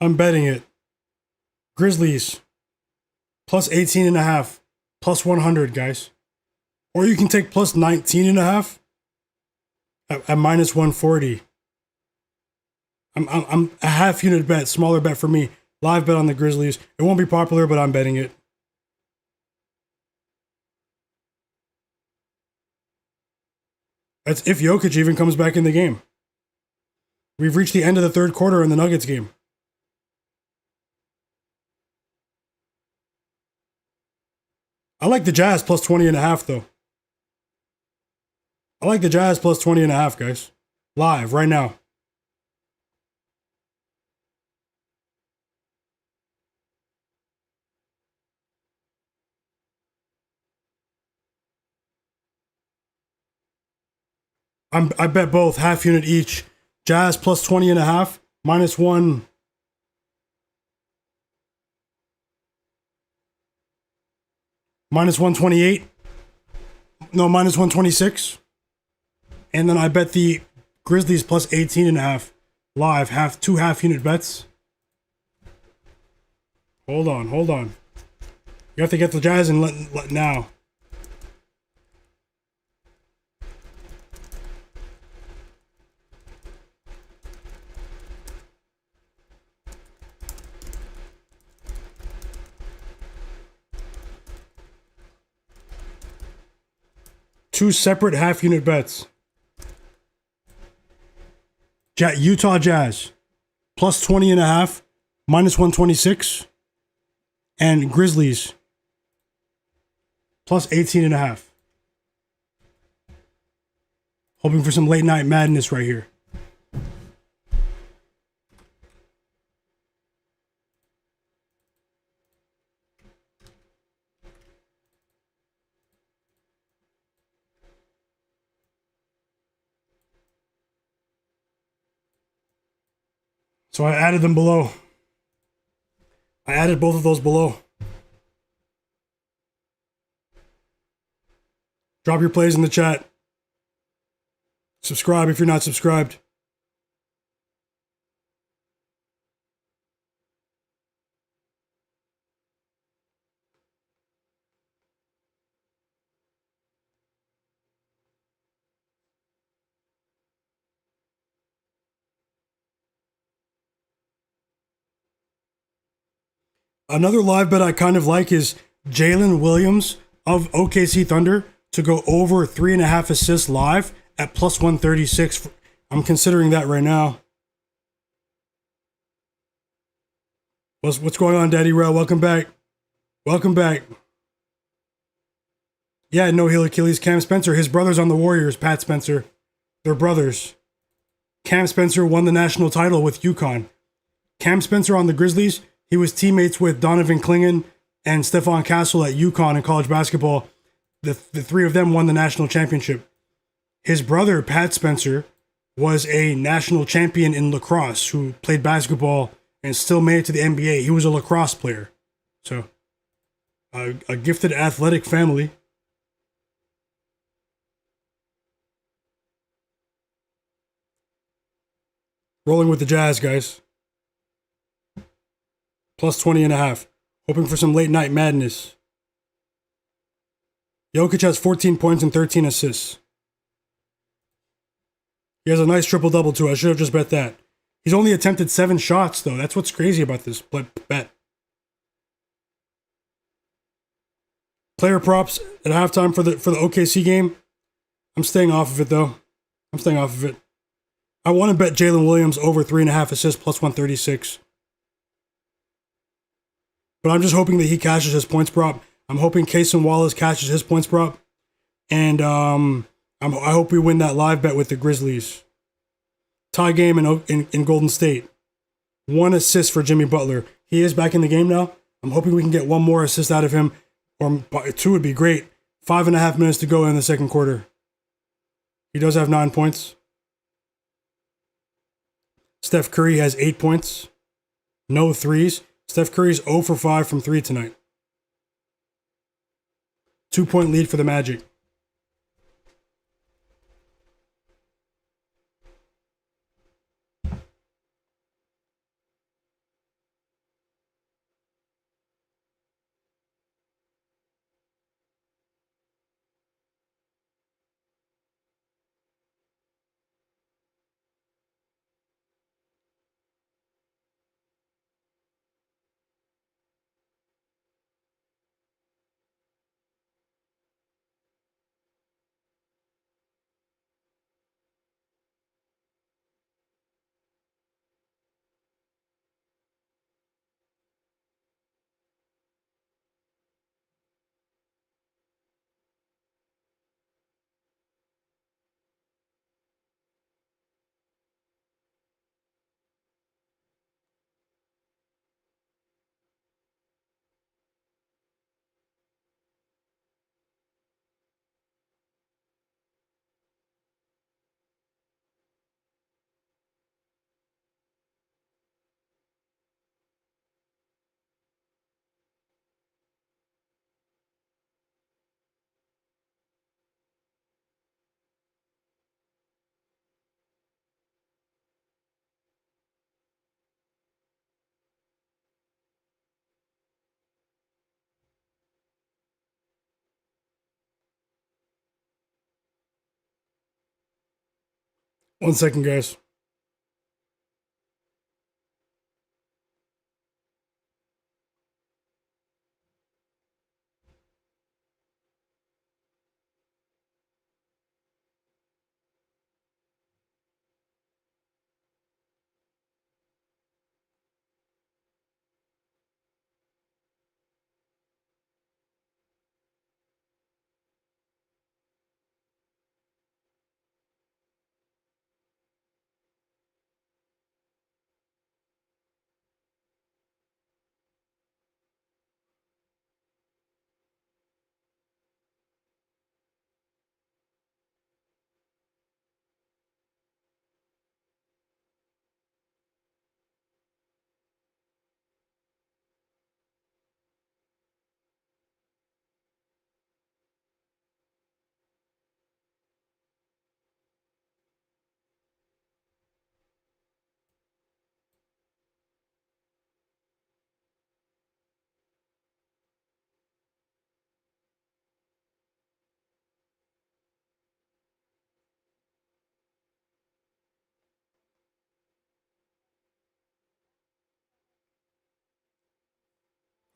I'm betting it. Grizzlies plus 18.5, plus 100, guys. Or you can take plus 19.5 at minus 140. I'm a half unit bet, smaller bet for me. Live bet on the Grizzlies. It won't be popular, but I'm betting it. That's if Jokic even comes back in the game. We've reached the end of the third quarter in the Nuggets game. I like the Jazz plus 20.5, though. I like the Jazz plus 20.5, guys. Live, right now. I bet both, half unit each. Jazz plus 20.5, minus one. Minus 128. No, minus 126. And then I bet the Grizzlies plus 18.5 live, two half unit bets. Hold on. You have to get the Jazz and let now. Two separate half unit bets. Utah Jazz plus 20.5, minus 126. And Grizzlies plus 18.5. Hoping for some late night madness right here. So I added them below. I added both of those below. Drop your plays in the chat. Subscribe if you're not subscribed. Another live bet I kind of like is Jalen Williams of OKC Thunder to go over 3.5 assists live at plus 136. I'm considering that right now. What's going on, Daddy Rail? Welcome back. Yeah, no heel Achilles. Cam Spencer, his brother's on the Warriors. Pat Spencer, they're brothers. Cam Spencer won the national title with UConn. Cam Spencer on the Grizzlies. He was teammates with Donovan Mitchell and Stephon Castle at UConn in college basketball. The three of them won the national championship. His brother, Pat Spencer, was a national champion in lacrosse who played basketball and still made it to the NBA. He was a lacrosse player. So, a gifted athletic family. Rolling with the Jazz, guys. Plus 20.5. Hoping for some late night madness. Jokic has 14 points and 13 assists. He has a nice triple-double too. I should have just bet that. He's only attempted 7 shots though. That's what's crazy about this bet. Player props at halftime for the OKC game. I'm staying off of it though. I want to bet Jalen Williams over 3.5 assists plus 136. But I'm just hoping that he cashes his points prop. I'm hoping Cason Wallace cashes his points prop. And I hope we win that live bet with the Grizzlies. Tie game in Golden State. 1 assist for Jimmy Butler. He is back in the game now. I'm hoping we can get 1 more assist out of him. Or 2 would be great. 5.5 minutes to go in the second quarter. He does have 9 points. Steph Curry has 8 points. No threes. Steph Curry's 0 for 5 from 3 tonight. 2-point lead for the Magic. One second, guys.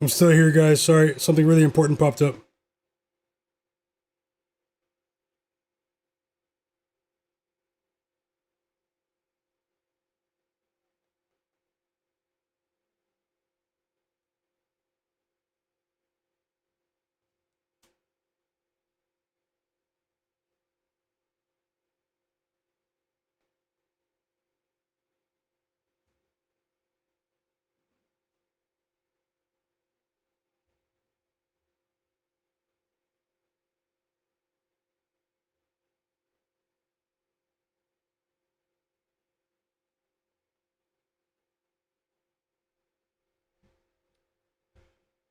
I'm still here, guys. Sorry, something really important popped up.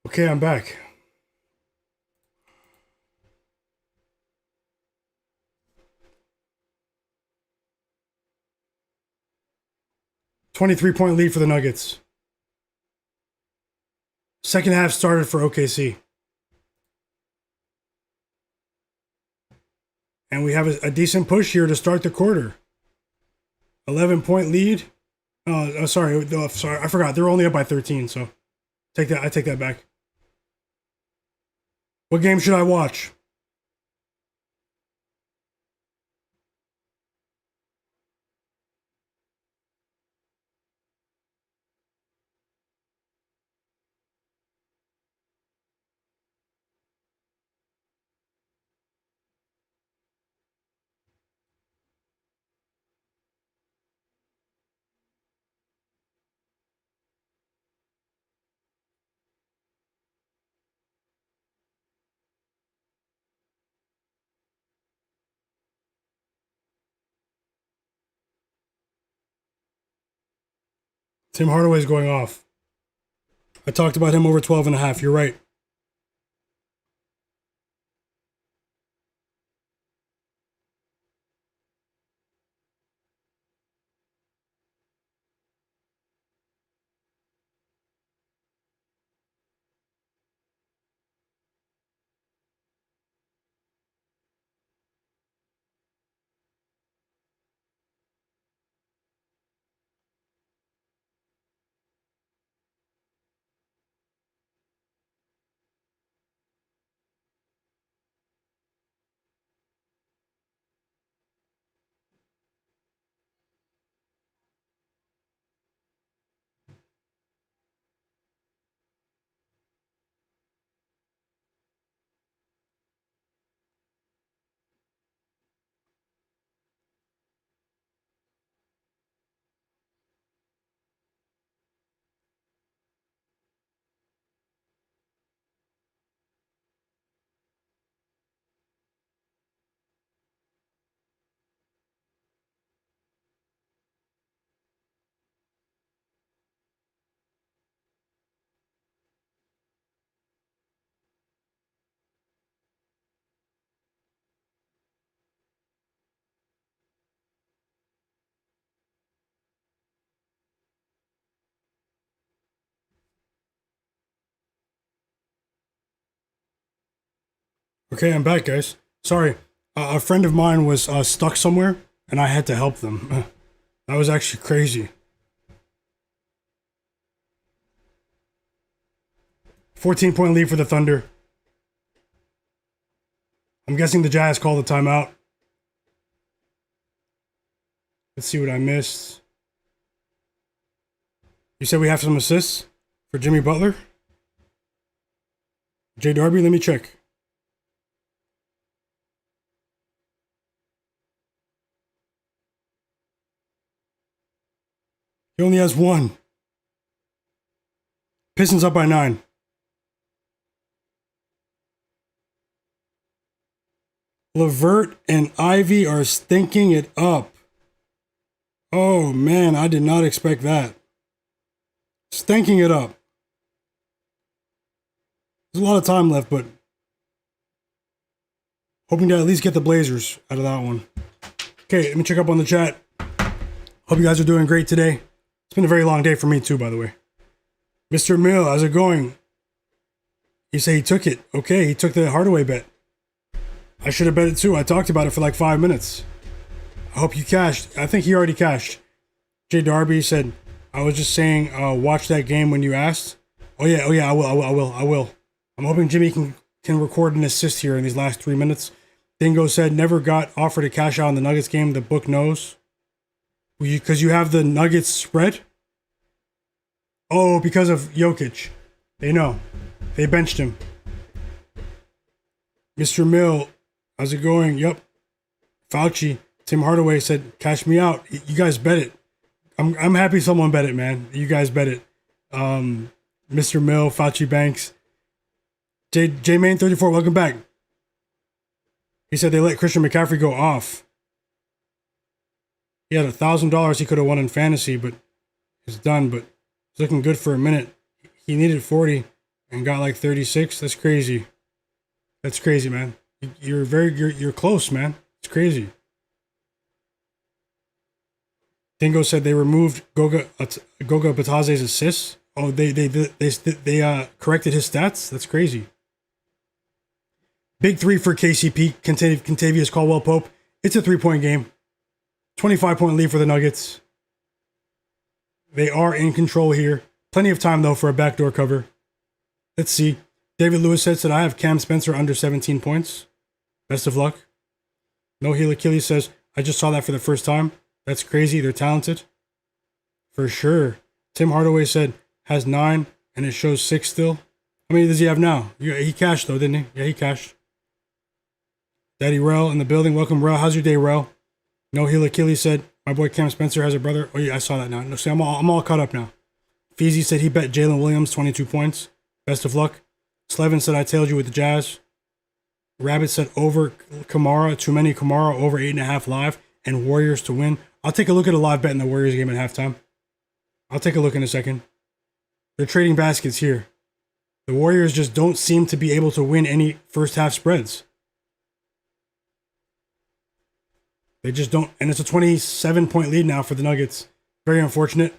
Okay, I'm back. .23 lead for the Nuggets. Second half started for OKC. And we have a decent push here to start the quarter. 11-point lead. Sorry, I forgot. They're only up by 13, so I take that back. What game should I watch? Tim Hardaway's going off. I talked about him over 12 and a half. You're right. Okay, I'm back, guys. Sorry. A friend of mine was stuck somewhere, and I had to help them. That was actually crazy. 14-point lead for the Thunder. I'm guessing the Jazz called the timeout. Let's see what I missed. You said we have some assists for Jimmy Butler? J Darby, let me check. He only has one. Pistons up by 9. LeVert and Ivy are stinking it up. Oh man, I did not expect that. Stinking it up. There's a lot of time left, but hoping to at least get the Blazers out of that one. Okay, let me check up on the chat. Hope you guys are doing great today. It's been a very long day for me too, by the way. Mr. Mill, how's it going? He said he took it. Okay, he took the Hardaway bet. I should have bet it too. I talked about it for like 5 minutes. I hope you cashed. I think he already cashed. J Darby said, I was just saying, watch that game when you asked. Oh yeah, I will. I'm hoping Jimmy can record an assist here in these last 3 minutes. Dingo said, never got offered to cash out on the Nuggets game. The book knows. Because you have the Nuggets spread? Oh, because of Jokic. They know. They benched him. Mr. Mill, how's it going? Yep. Fauci, Tim Hardaway said, cash me out. You guys bet it. I'm happy someone bet it, man. You guys bet it. Mr. Mill, Fauci Banks. J Main 34, welcome back. He said they let Christian McCaffrey go off. He had $1,000 he could have won in fantasy, but it's done. But it's looking good for a minute. He needed 40 and got like 36. That's crazy. That's crazy, man. You're close, man. It's crazy. Dingo said they removed Goga Batase's assists. Oh, they corrected his stats. That's crazy. Big 3 for KCP. Kentavious Caldwell-Pope. It's a 3-point game. 25-point lead for the Nuggets. They are in control here. Plenty of time though for a backdoor cover. Let's see. David Lewis said I have Cam Spencer under 17 points. Best of luck. No Heel Achilles says, I just saw that for the first time. That's crazy. They're talented. For sure. Tim Hardaway said, has 9, and it shows 6 still. How many does he have now? Yeah, he cashed though, didn't he? Yeah, he cashed. Daddy Rel in the building. Welcome, Rel. How's your day, Rel? No Heel Achilles said, my boy Cam Spencer has a brother. Oh yeah, I saw that now. No, see, I'm all caught up now. Feezy said he bet Jalen Williams 22 points. Best of luck. Slevin said I tailed you with the Jazz. Rabbit said over Kamara, too many Kamara, over 8.5 live, and Warriors to win. I'll take a look at a live bet in the Warriors game at halftime. I'll take a look in a second. They're trading baskets here. The Warriors just don't seem to be able to win any first half spreads. They just don't, and it's a 27-point lead now for the Nuggets. Very unfortunate.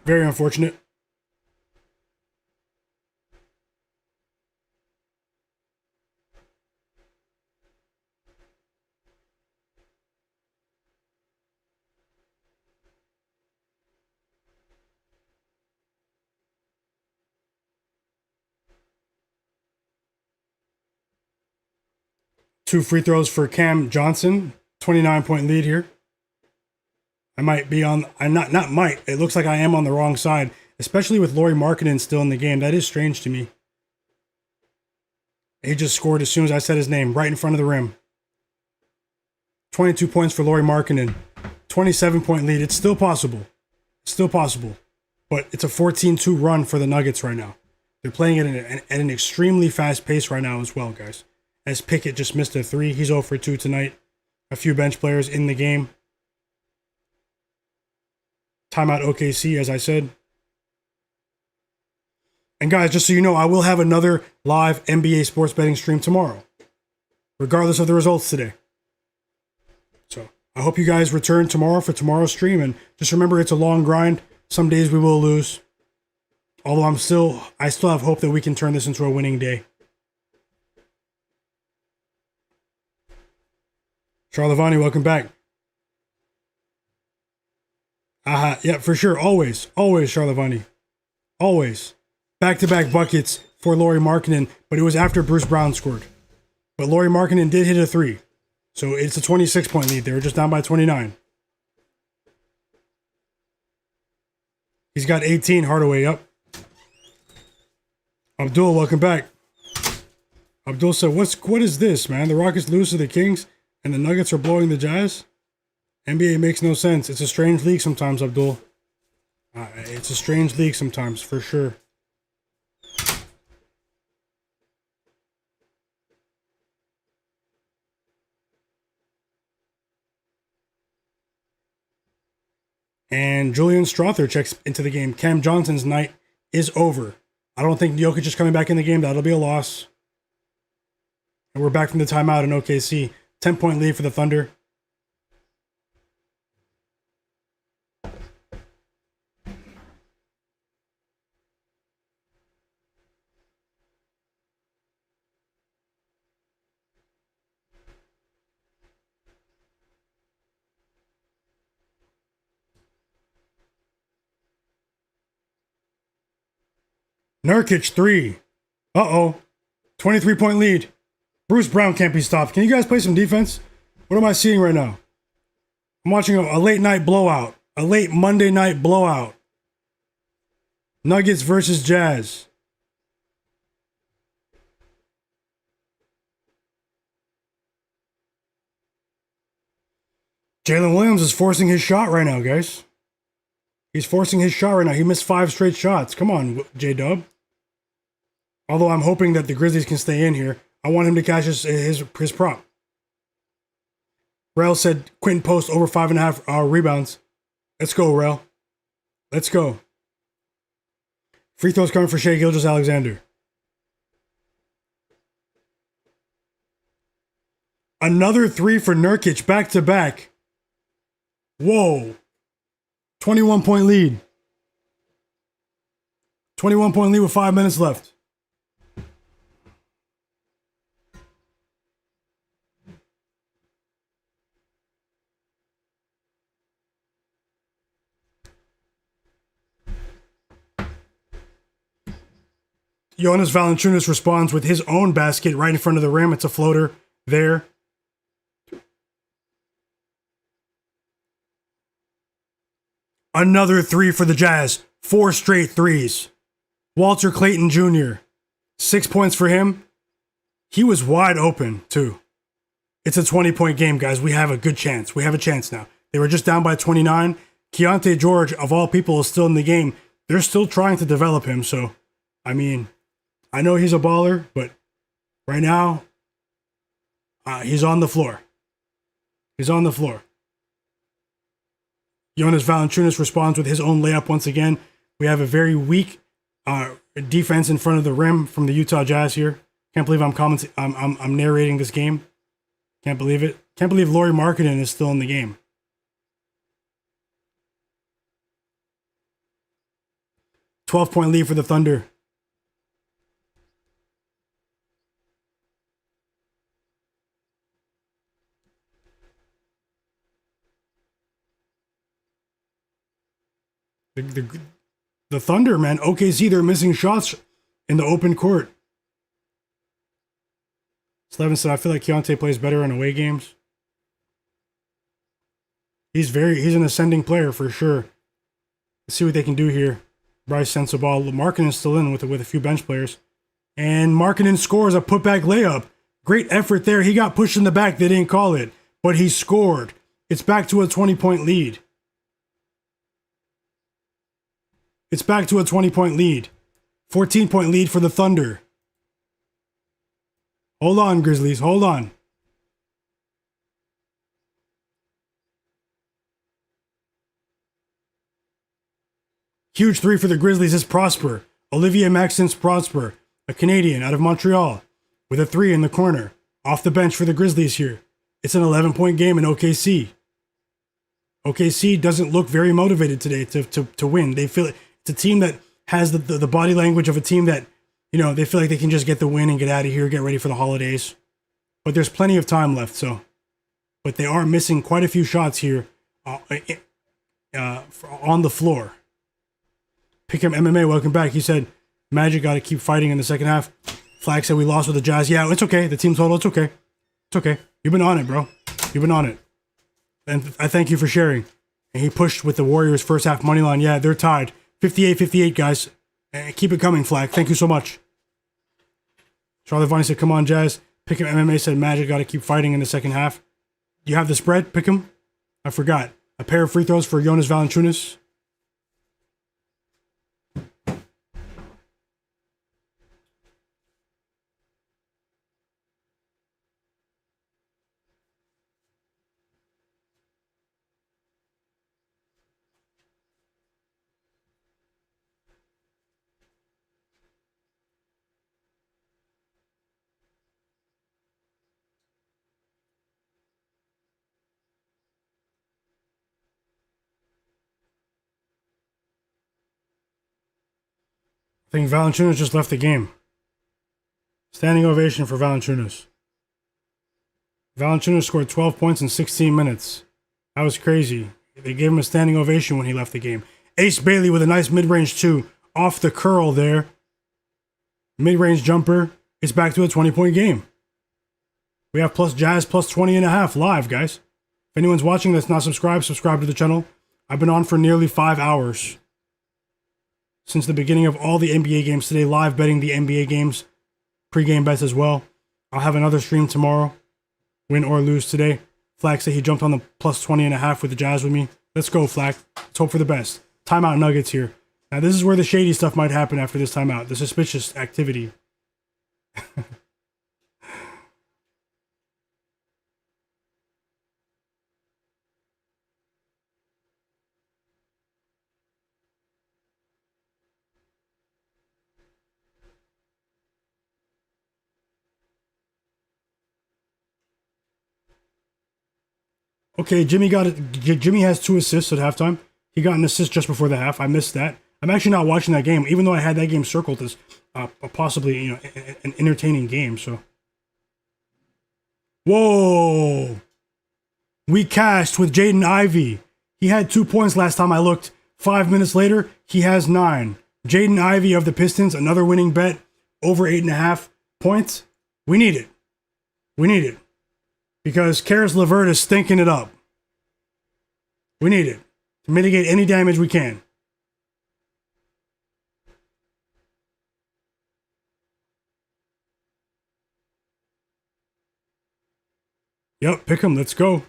Very unfortunate. Two free throws for Cam Johnson. 29-point lead here. I might be on, I'm not might. It looks like I am on the wrong side, especially with Lauri Markkanen still in the game. That is strange to me. He just scored as soon as I said his name, right in front of the rim. 22 points for Lauri Markkanen. 27-point lead. It's still possible. Still possible. But it's a 14-2 run for the Nuggets right now. They're playing at an extremely fast pace right now as well, guys. As Pickett just missed a 3. He's 0 for 2 tonight. A few bench players in the game. Timeout OKC, as I said. And guys, just so you know, I will have another live NBA sports betting stream tomorrow, regardless of the results today. So I hope you guys return tomorrow for tomorrow's stream. And just remember, it's a long grind. Some days we will lose. Although I still have hope that we can turn this into a winning day. Charlavani, welcome back. Yeah, for sure. Always, Charlavani. Always. Back-to-back buckets for Lauri Markkanen, but it was after Bruce Brown scored. But Lauri Markkanen did hit a 3. So it's a 26-point lead. They were just down by 29. He's got 18, Hardaway, up. Abdul, welcome back. Abdul said, what is this, man? The Rockets lose to the Kings and the Nuggets are blowing the Jazz? NBA makes no sense. It's a strange league sometimes, Abdul. It's a strange league sometimes, for sure. And Julian Strother checks into the game. Cam Johnson's night is over. I don't think Jokic is coming back in the game. That'll be a loss. And we're back from the timeout in OKC. 10-point lead for the Thunder. Nurkic, 3. Uh-oh. 23-point lead. Bruce Brown can't be stopped. Can you guys play some defense? What am I seeing right now? I'm watching a late night blowout. A late Monday night blowout. Nuggets versus Jazz. Jalen Williams is forcing his shot right now, guys. He's forcing his shot right now. He missed 5 straight shots. Come on, J-Dub. Although I'm hoping that the Grizzlies can stay in here. I want him to catch his prop. Rel said Quentin Post over 5.5 rebounds. Let's go, Rel. Let's go. Free throws coming for Shai Gilgeous-Alexander. Another 3 for Nurkic, back-to-back. Whoa. 21-point lead. 21-point lead with 5 minutes left. Jonas Valanciunas responds with his own basket right in front of the rim. It's a floater there. Another 3 for the Jazz. 4 straight threes. Walter Clayton Jr. 6 points for him. He was wide open, too. It's a 20-point game, guys. We have a good chance. We have a chance now. They were just down by 29. Keontae George, of all people, is still in the game. They're still trying to develop him, so, I mean, I know he's a baller, but right now, he's on the floor. He's on the floor. Jonas Valanciunas responds with his own layup once again. We have a very weak defense in front of the rim from the Utah Jazz here. Can't believe I'm narrating this game. Can't believe it. Can't believe Lauri Markkanen is still in the game. $12-point lead for the Thunder. The Thunder, man. OKC, they're missing shots in the open court. Slevin said, I feel like Keontae plays better in away games. He's an ascending player for sure. Let's see what they can do here. Bryce sends the ball. Markkanen's still in with a few bench players. And Markkanen scores a putback layup. Great effort there. He got pushed in the back. They didn't call it, but he scored. It's back to a 20-point lead. It's back to a 20-point lead. 14-point lead for the Thunder. Hold on, Grizzlies. Hold on. Huge 3 for the Grizzlies is Prosper. Olivier Maxence Prosper, a Canadian out of Montreal, with a 3 in the corner. Off the bench for the Grizzlies here. It's an 11-point game in OKC. OKC doesn't look very motivated today to win. They feel it's a team that has the body language of a team that, they feel like they can just get the win and get out of here, get ready for the holidays. But there's plenty of time left, so. But they are missing quite a few shots here on the floor. Pick'em MMA, welcome back. He said, Magic got to keep fighting in the second half. Flagg said we lost with the Jazz. Yeah, it's okay. The team total, it's okay. It's okay. You've been on it, bro. You've been on it. And I thank you for sharing. And he pushed with the Warriors first half money line. Yeah, they're tied. 58-58, guys. And keep it coming, Flagg. Thank you so much. Charlotte Vonnie said, come on, Jazz. Pick'em MMA said Magic got to keep fighting in the second half. You have the spread, Pick'em? I forgot. A pair of free throws for Jonas Valanciunas. I think Valanciunas just left the game. Standing ovation for Valanciunas. Valanciunas scored 12 points in 16 minutes. That was crazy. They gave him a standing ovation when he left the game. Ace Bailey with a nice mid-range two. Off the curl there. Mid-range jumper. It's back to a 20-point game. We have Jazz plus 20.5 live, guys. If anyone's watching that's not subscribed, subscribe to the channel. I've been on for nearly 5 hours. Since the beginning of all the NBA games today, live betting the NBA games, pre-game bets as well. I'll have another stream tomorrow, win or lose today. Flagg said he jumped on the plus 20.5 with the Jazz with me. Let's go, Flagg. Let's hope for the best. Timeout Nuggets here. Now this is where the shady stuff might happen after this timeout. The suspicious activity. Okay, Jimmy has 2 assists at halftime. He got an assist just before the half. I missed that. I'm actually not watching that game, even though I had that game circled as possibly an entertaining game. So, whoa, we cashed with Jaden Ivey. He had 2 points last time I looked. 5 minutes later, he has 9. Jaden Ivey of the Pistons, another winning bet, over 8.5 points. We need it. We need it. Because Karis LeVert is stinking it up. We need it to mitigate any damage we can. Yep, pick him. Let's go.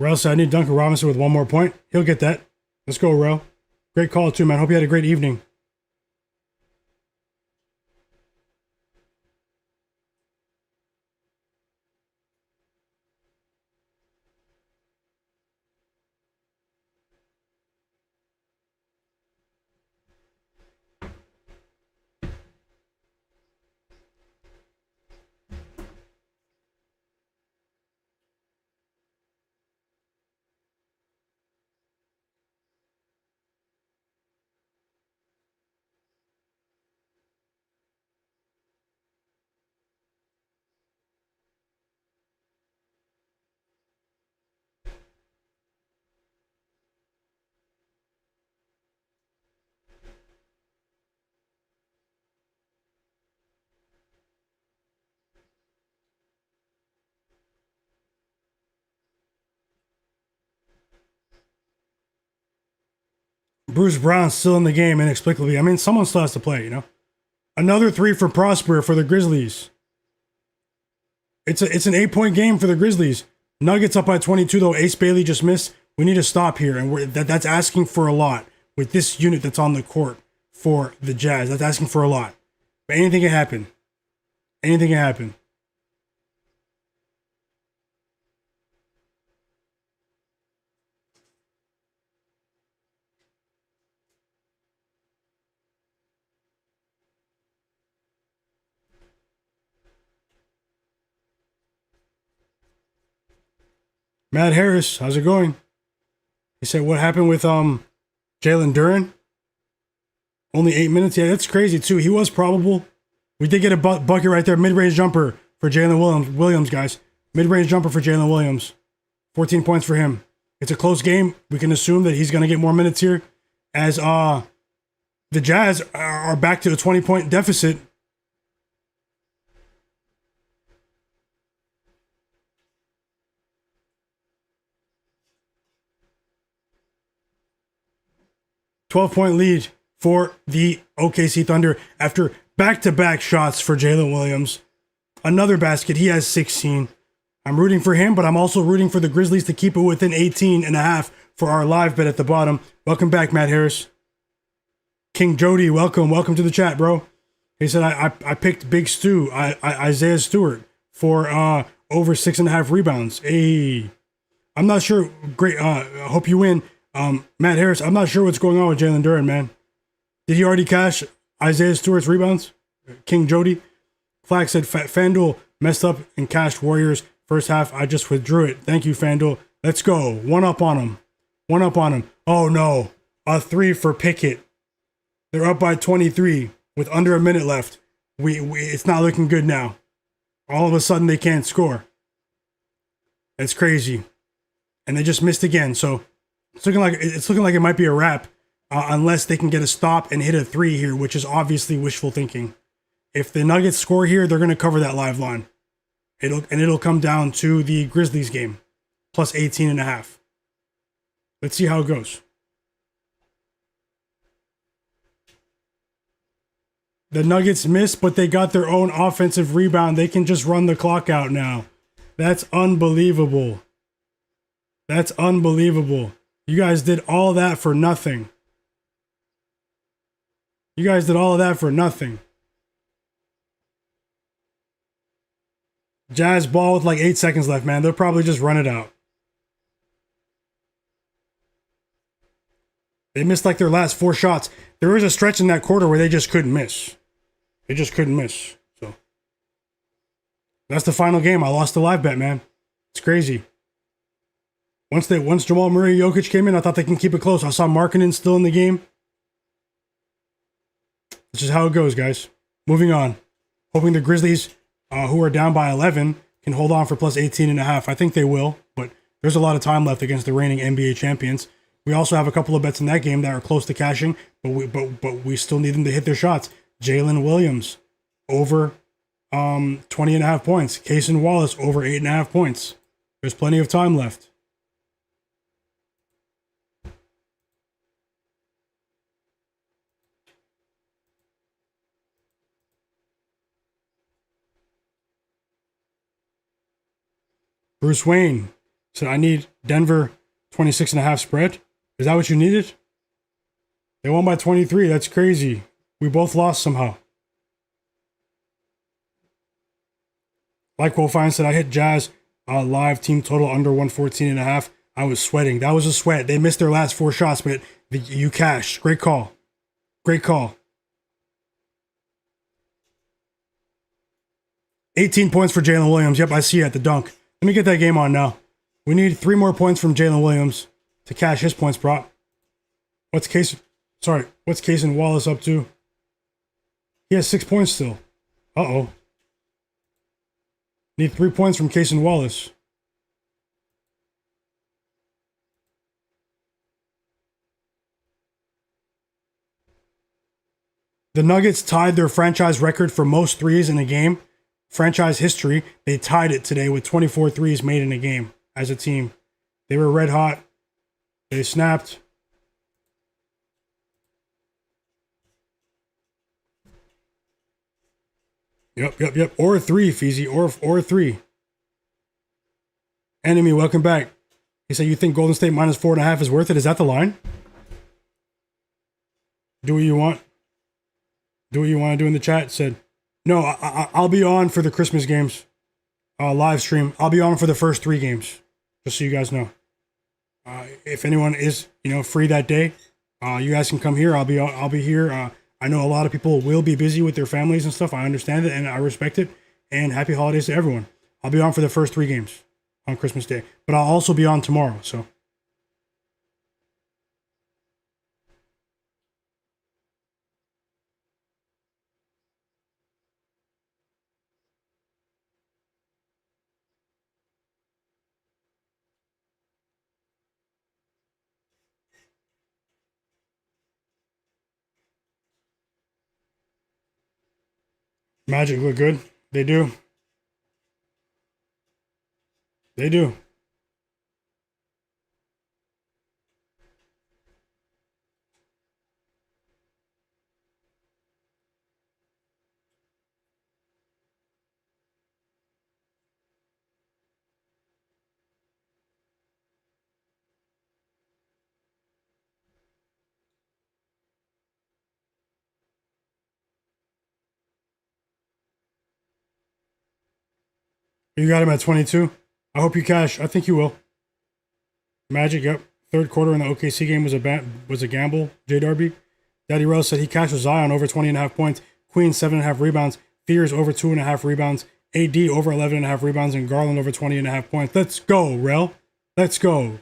Rel said, I need Duncan Robinson with 1 more point. He'll get that. Let's go, Rel. Great call, too, man. Hope you had a great evening. Bruce Brown's still in the game inexplicably. I mean, someone still has to play, Another 3 for Prosper for the Grizzlies. It's an 8-point game for the Grizzlies. Nuggets up by 22, though. Ace Bailey just missed. We need to stop here, and that's asking for a lot with this unit that's on the court for the Jazz. That's asking for a lot. But anything can happen. Anything can happen. Matt Harris, how's it going? He said, what happened with Jalen Duren? Only 8 minutes? Yeah, that's crazy too. He was probable. We did get a bucket right there. Mid-range jumper for Jalen Williams, guys. Mid-range jumper for Jalen Williams. 14 points for him. It's a close game. We can assume that he's going to get more minutes here as the Jazz are back to a 20-point deficit. .12-point lead for the OKC Thunder after back-to-back shots for Jalen Williams. Another basket. He has 16. I'm rooting for him, but I'm also rooting for the Grizzlies to keep it within 18.5 for our live bet at the bottom. Welcome back, Matt Harris. King Jody, welcome. Welcome to the chat, bro. He said, I picked Big Stu, Isaiah Stewart, for over 6.5 rebounds. Hey, I'm not sure. Great. I hope you win. Matt Harris, I'm not sure what's going on with Jalen Duren, man. Did he already cash Isaiah Stewart's rebounds? King Jody. Flagg said, FanDuel messed up and cashed Warriors first half. I just withdrew it. Thank you, FanDuel. Let's go. One up on him. One up on him. Oh, no. A 3 for Pickett. They're up by 23 with under a minute left. It's not looking good now. All of a sudden, they can't score. That's crazy. And they just missed again. So it's looking like it might be a wrap unless they can get a stop and hit a 3 here, which is obviously wishful thinking. If the Nuggets score here, they're going to cover that live line. It'll come down to the Grizzlies game, plus 18.5. Let's see how it goes. The Nuggets missed, but they got their own offensive rebound. They can just run the clock out now. That's unbelievable. That's unbelievable. You guys did all that for nothing. You guys did all of that for nothing. Jazz ball with like 8 seconds left, man. They'll probably just run it out. They missed like their last 4 shots. There was a stretch in that quarter where they just couldn't miss. They just couldn't miss. So that's the final game. I lost the live bet, man. It's crazy. Once Jamal Murray, Jokic came in, I thought they can keep it close. I saw Markkanen still in the game. This is how it goes, guys. Moving on. Hoping the Grizzlies, who are down by 11, can hold on for plus 18.5. I think they will, but there's a lot of time left against the reigning NBA champions. We also have a couple of bets in that game that are close to cashing, but we still need them to hit their shots. Jalen Williams over 20.5 points. Cason Wallace over 8.5 points. There's plenty of time left. Bruce Wayne said, I need Denver 26.5 spread. Is that what you needed? They won by 23. That's crazy. We both lost somehow. Like Wolfine said, I hit Jazz live team total under 114.5. I was sweating. That was a sweat. They missed their last 4 shots, but you cashed. Great call. Great call. 18 points for Jalen Williams. Yep, I see it at the dunk. Let me get that game on now. We need 3 more points from Jalen Williams to cash his points prop. What's Cason Wallace up to? He has 6 points still. Uh-oh. Need 3 points from Cason Wallace. The Nuggets tied their franchise record for most threes in a game. Franchise history, they tied it today with 24 threes made in a game as a team. They were red hot. They snapped. Yep. Or 3, Feezy. Or 3. Enemy, welcome back. He said, you think Golden State minus 4.5 is worth it? Is that the line? Do what you want. Do what you want to do in the chat. Said, no, I'll be on for the Christmas games. Live stream. I'll be on for the first 3 games. Just so you guys know. If anyone is, free that day, you guys can come here. I'll be here. I know a lot of people will be busy with their families and stuff. I understand it and I respect it. And happy holidays to everyone. I'll be on for the first 3 games. on Christmas Day. But I'll also be on tomorrow, so. Magic look good. They do. They do. You got him at 22. I hope you cash. I think you will. Magic, yep. Third quarter in the OKC game was a gamble. J Darby. Daddy Rose said he cashed with Zion over 20.5 points. Queen 7.5 rebounds. Fears over 2.5 rebounds. AD over 11.5 rebounds, and Garland over 20.5 points. Let's go, Rel. Let's go.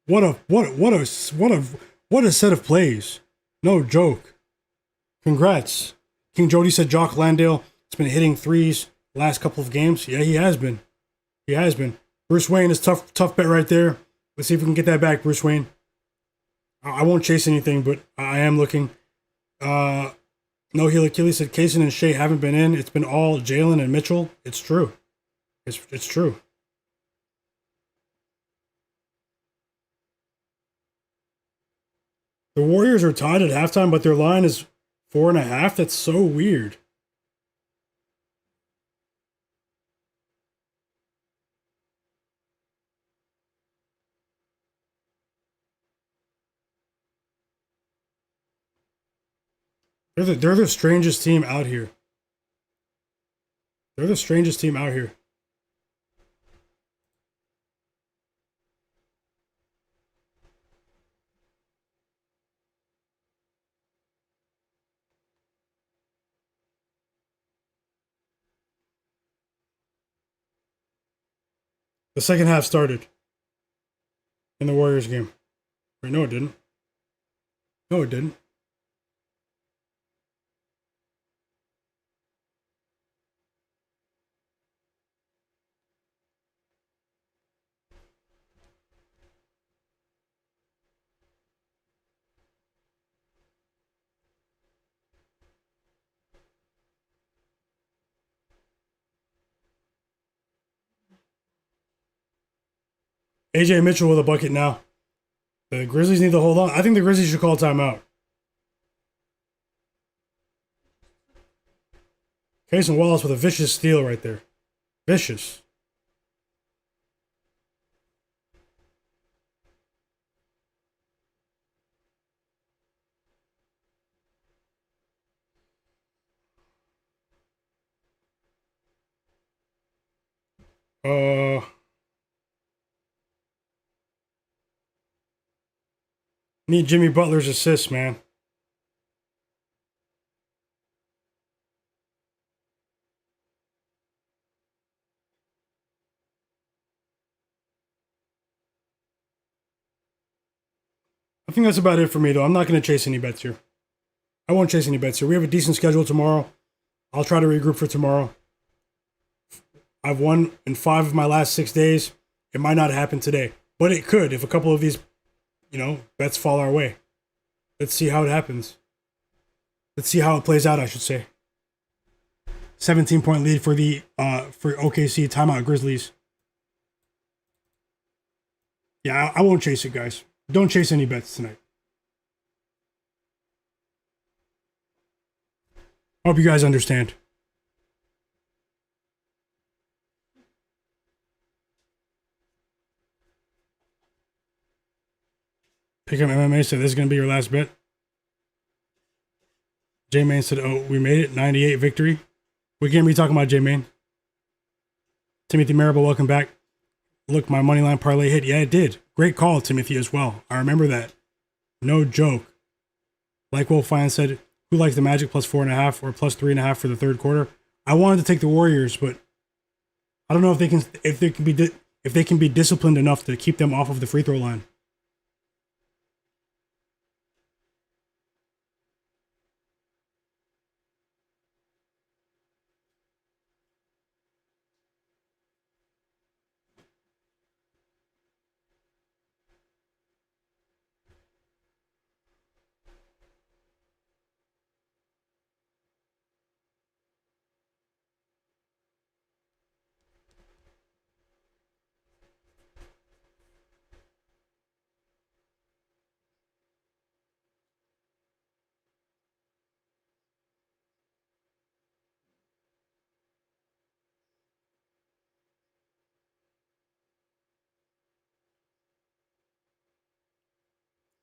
What a set of plays. No joke. Congrats. King Jody said Jock Landale has been hitting threes last couple of games. Yeah, he has been. He has been. Bruce Wayne is tough bet right there. Let's see if we can get that back, Bruce Wayne. I won't chase anything, but I am looking. No Heel Achilles said Kaysen and Shai haven't been in. It's been all Jalen and Mitchell. It's true. It's true. The Warriors are tied at halftime, but their line is 4.5. That's so weird. They're the strangest team out here. They're the strangest team out here. The second half started in the Warriors game. Wait, no, it didn't. No, it didn't. AJ Mitchell with a bucket now. The Grizzlies need to hold on. I think the Grizzlies should call timeout. Cason Wallace with a vicious steal right there. Vicious. Need Jimmy Butler's assist, man. I think that's about it for me, though. I'm not going to chase any bets here. I won't chase any bets here. We have a decent schedule tomorrow. I'll try to regroup for tomorrow. I've won in 5 of my last 6 days. It might not happen today, but it could if a couple of these, bets fall our way. Let's see how it happens. Let's see how it plays out, I should say. 17-point lead for the for OKC. Timeout Grizzlies. Yeah, I won't chase it, guys. Don't chase any bets tonight. Hope you guys understand. Pick up MMA said this is going to be your last bet. J-Main said, oh, we made it. 98 victory. We can't be talking about J-Main. Timothy Marable, welcome back. Look, my money line parlay hit. Yeah, it did. Great call, Timothy, as well. I remember that. No joke. Like Wolf Fine said, who likes the Magic plus 4.5 or plus 3.5 for the third quarter? I wanted to take the Warriors, but I don't know if they can if they can be disciplined enough to keep them off of the free throw line.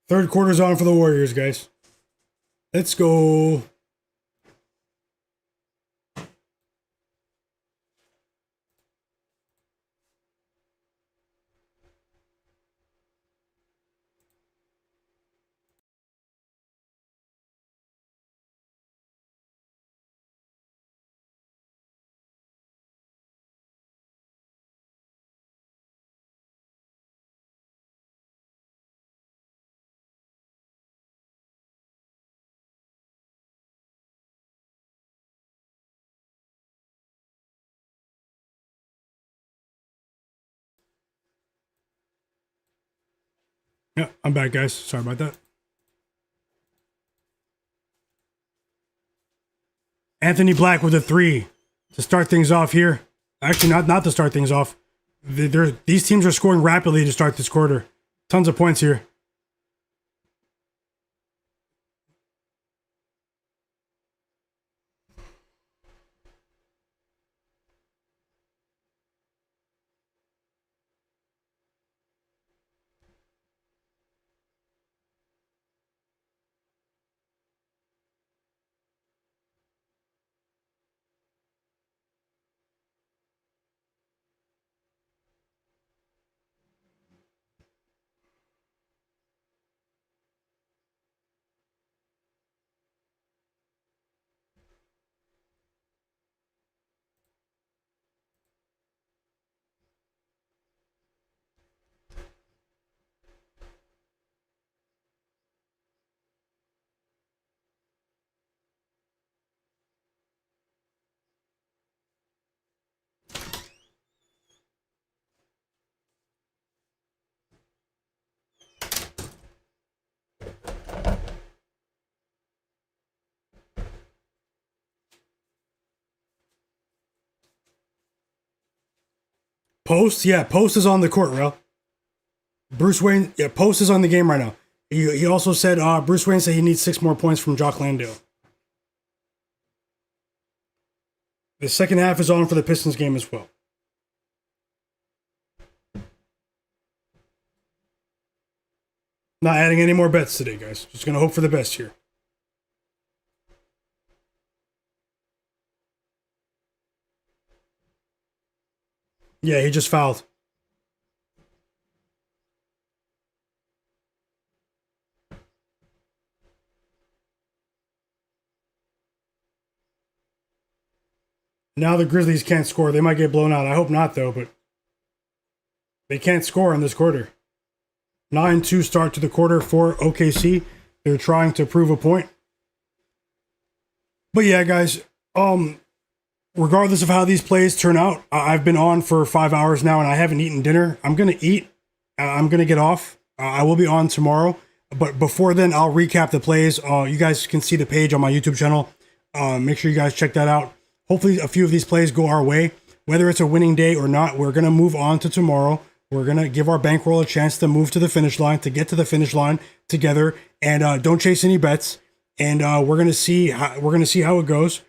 Third quarter's on for the Warriors, guys. Let's go. Yeah, I'm back, guys. Sorry about that. Anthony Black with a 3 to start things off here. Actually, not to start things off. These teams are scoring rapidly to start this quarter. Tons of points here. Post, yeah, Post is on the court, Rel. Bruce Wayne, yeah, Post is on the game right now. He also said Bruce Wayne said he needs 6 more points from Jock Landale. The second half is on for the Pistons game as well. Not adding any more bets today, guys. Just gonna hope for the best here. Yeah, he just fouled. Now the Grizzlies can't score. They might get blown out. I hope not, though, but they can't score in this quarter. 9-2 start to the quarter for OKC. They're trying to prove a point. But yeah, guys, regardless of how these plays turn out, I've been on for 5 hours now and I haven't eaten dinner. I'm going to eat. I'm going to get off. I will be on tomorrow. But before then, I'll recap the plays. You guys can see the page on my YouTube channel. Make sure you guys check that out. Hopefully a few of these plays go our way. Whether it's a winning day or not, we're going to move on to tomorrow. We're going to give our bankroll a chance to move to the finish line, to get to the finish line together. And don't chase any bets. And we're going to see how it goes.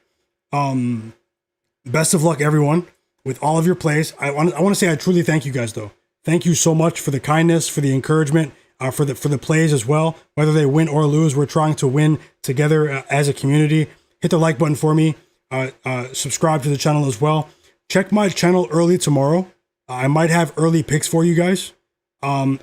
Best of luck, everyone, with all of your plays. I want to say I truly thank you guys, though. Thank you so much for the kindness, for the encouragement, for the plays as well. Whether they win or lose, we're trying to win together as a community. Hit the like button for me. Subscribe to the channel as well. Check my channel early tomorrow. I might have early picks for you guys. So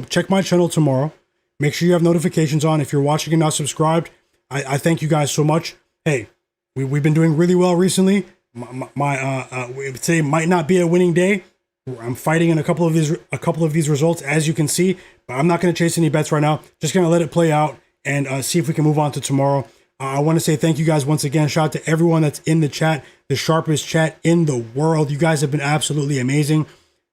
check my channel tomorrow. Make sure you have notifications on. If you're watching and not subscribed, I thank you guys so much. Hey, we've been doing really well recently. Today might not be a winning day, I'm fighting in a couple of these results, as you can see, but I'm not going to chase any bets right now. Just going to let it play out and see if we can move on to tomorrow. I want to say thank you guys once again. Shout out to everyone that's in the chat, the sharpest chat in the world. You guys have been absolutely amazing.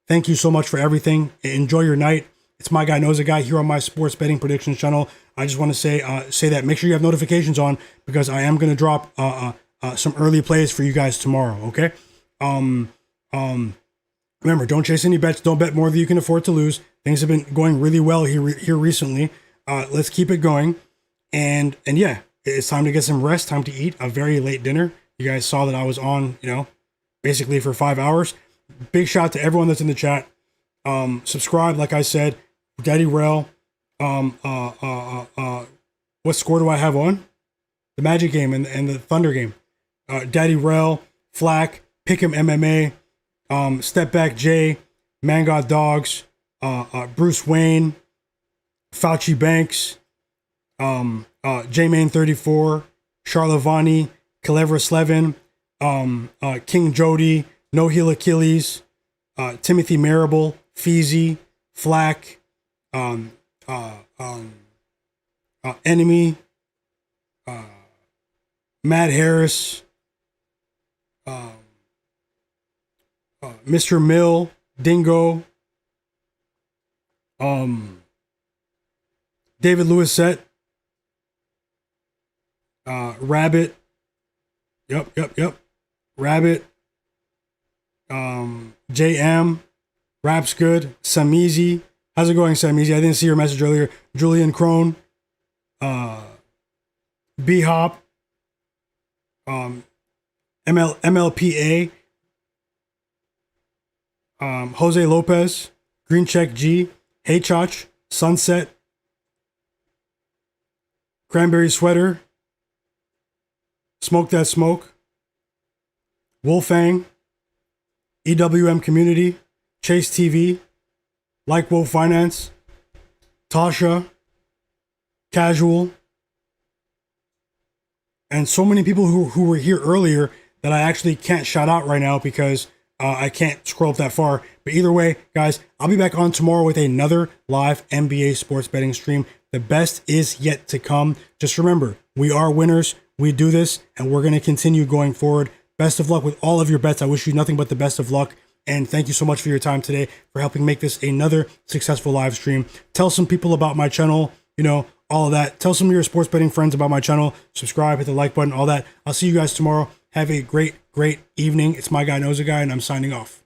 Thank you so much for everything. Enjoy your night. It's Myguyknowsaguy here on my sports betting predictions channel. I just want to say that make sure you have notifications on, because I am going to drop some early plays for you guys tomorrow. Okay. Remember, don't chase any bets. Don't bet more than you can afford to lose. Things have been going really well here recently. Let's keep it going. And yeah, it's time to get some rest. Time to eat a very late dinner. You guys saw that I was on, basically for 5 hours. Big shout out to everyone that's in the chat. Subscribe, like I said. Daddy Rel. What score do I have on? The Magic game and the Thunder game. Daddy Rel, Flagg, Pick'em MMA, Step Back Jay, Man Got Dogs, Bruce Wayne, Fauci Banks, J-Main 34, Charlavani, Calevra Slevin, King Jody, No Heel Achilles, Timothy Marable, Feezy, Flack, Enemy, Matt Harris, Mr. Mill, Dingo, David Lewisette, Rabbit, yep, Rabbit, JM, Raps Good, Samizi. How's it going, Samizi? I didn't see your message earlier. Julian Crone, B-Hop, MLPA, Jose Lopez, Green Check G, Hey Chach, Sunset, Cranberry Sweater, Smoke That Smoke, Wolfang, EWM Community, Chase TV, Like Woe Finance, Tasha, Casual, and so many people who were here earlier that I actually can't shout out right now because I can't scroll up that far. But either way, guys, I'll be back on tomorrow with another live NBA sports betting stream. The best is yet to come. Just remember, we are winners. We do this, and we're going to continue going forward. Best of luck with all of your bets. I wish you nothing but the best of luck. And thank you so much for your time today, for helping make this another successful live stream. Tell some people about my channel, all of that. Tell some of your sports betting friends about my channel. Subscribe, hit the like button, all that. I'll see you guys tomorrow. Have a great, great evening. It's Myguyknowsaguy, and I'm signing off.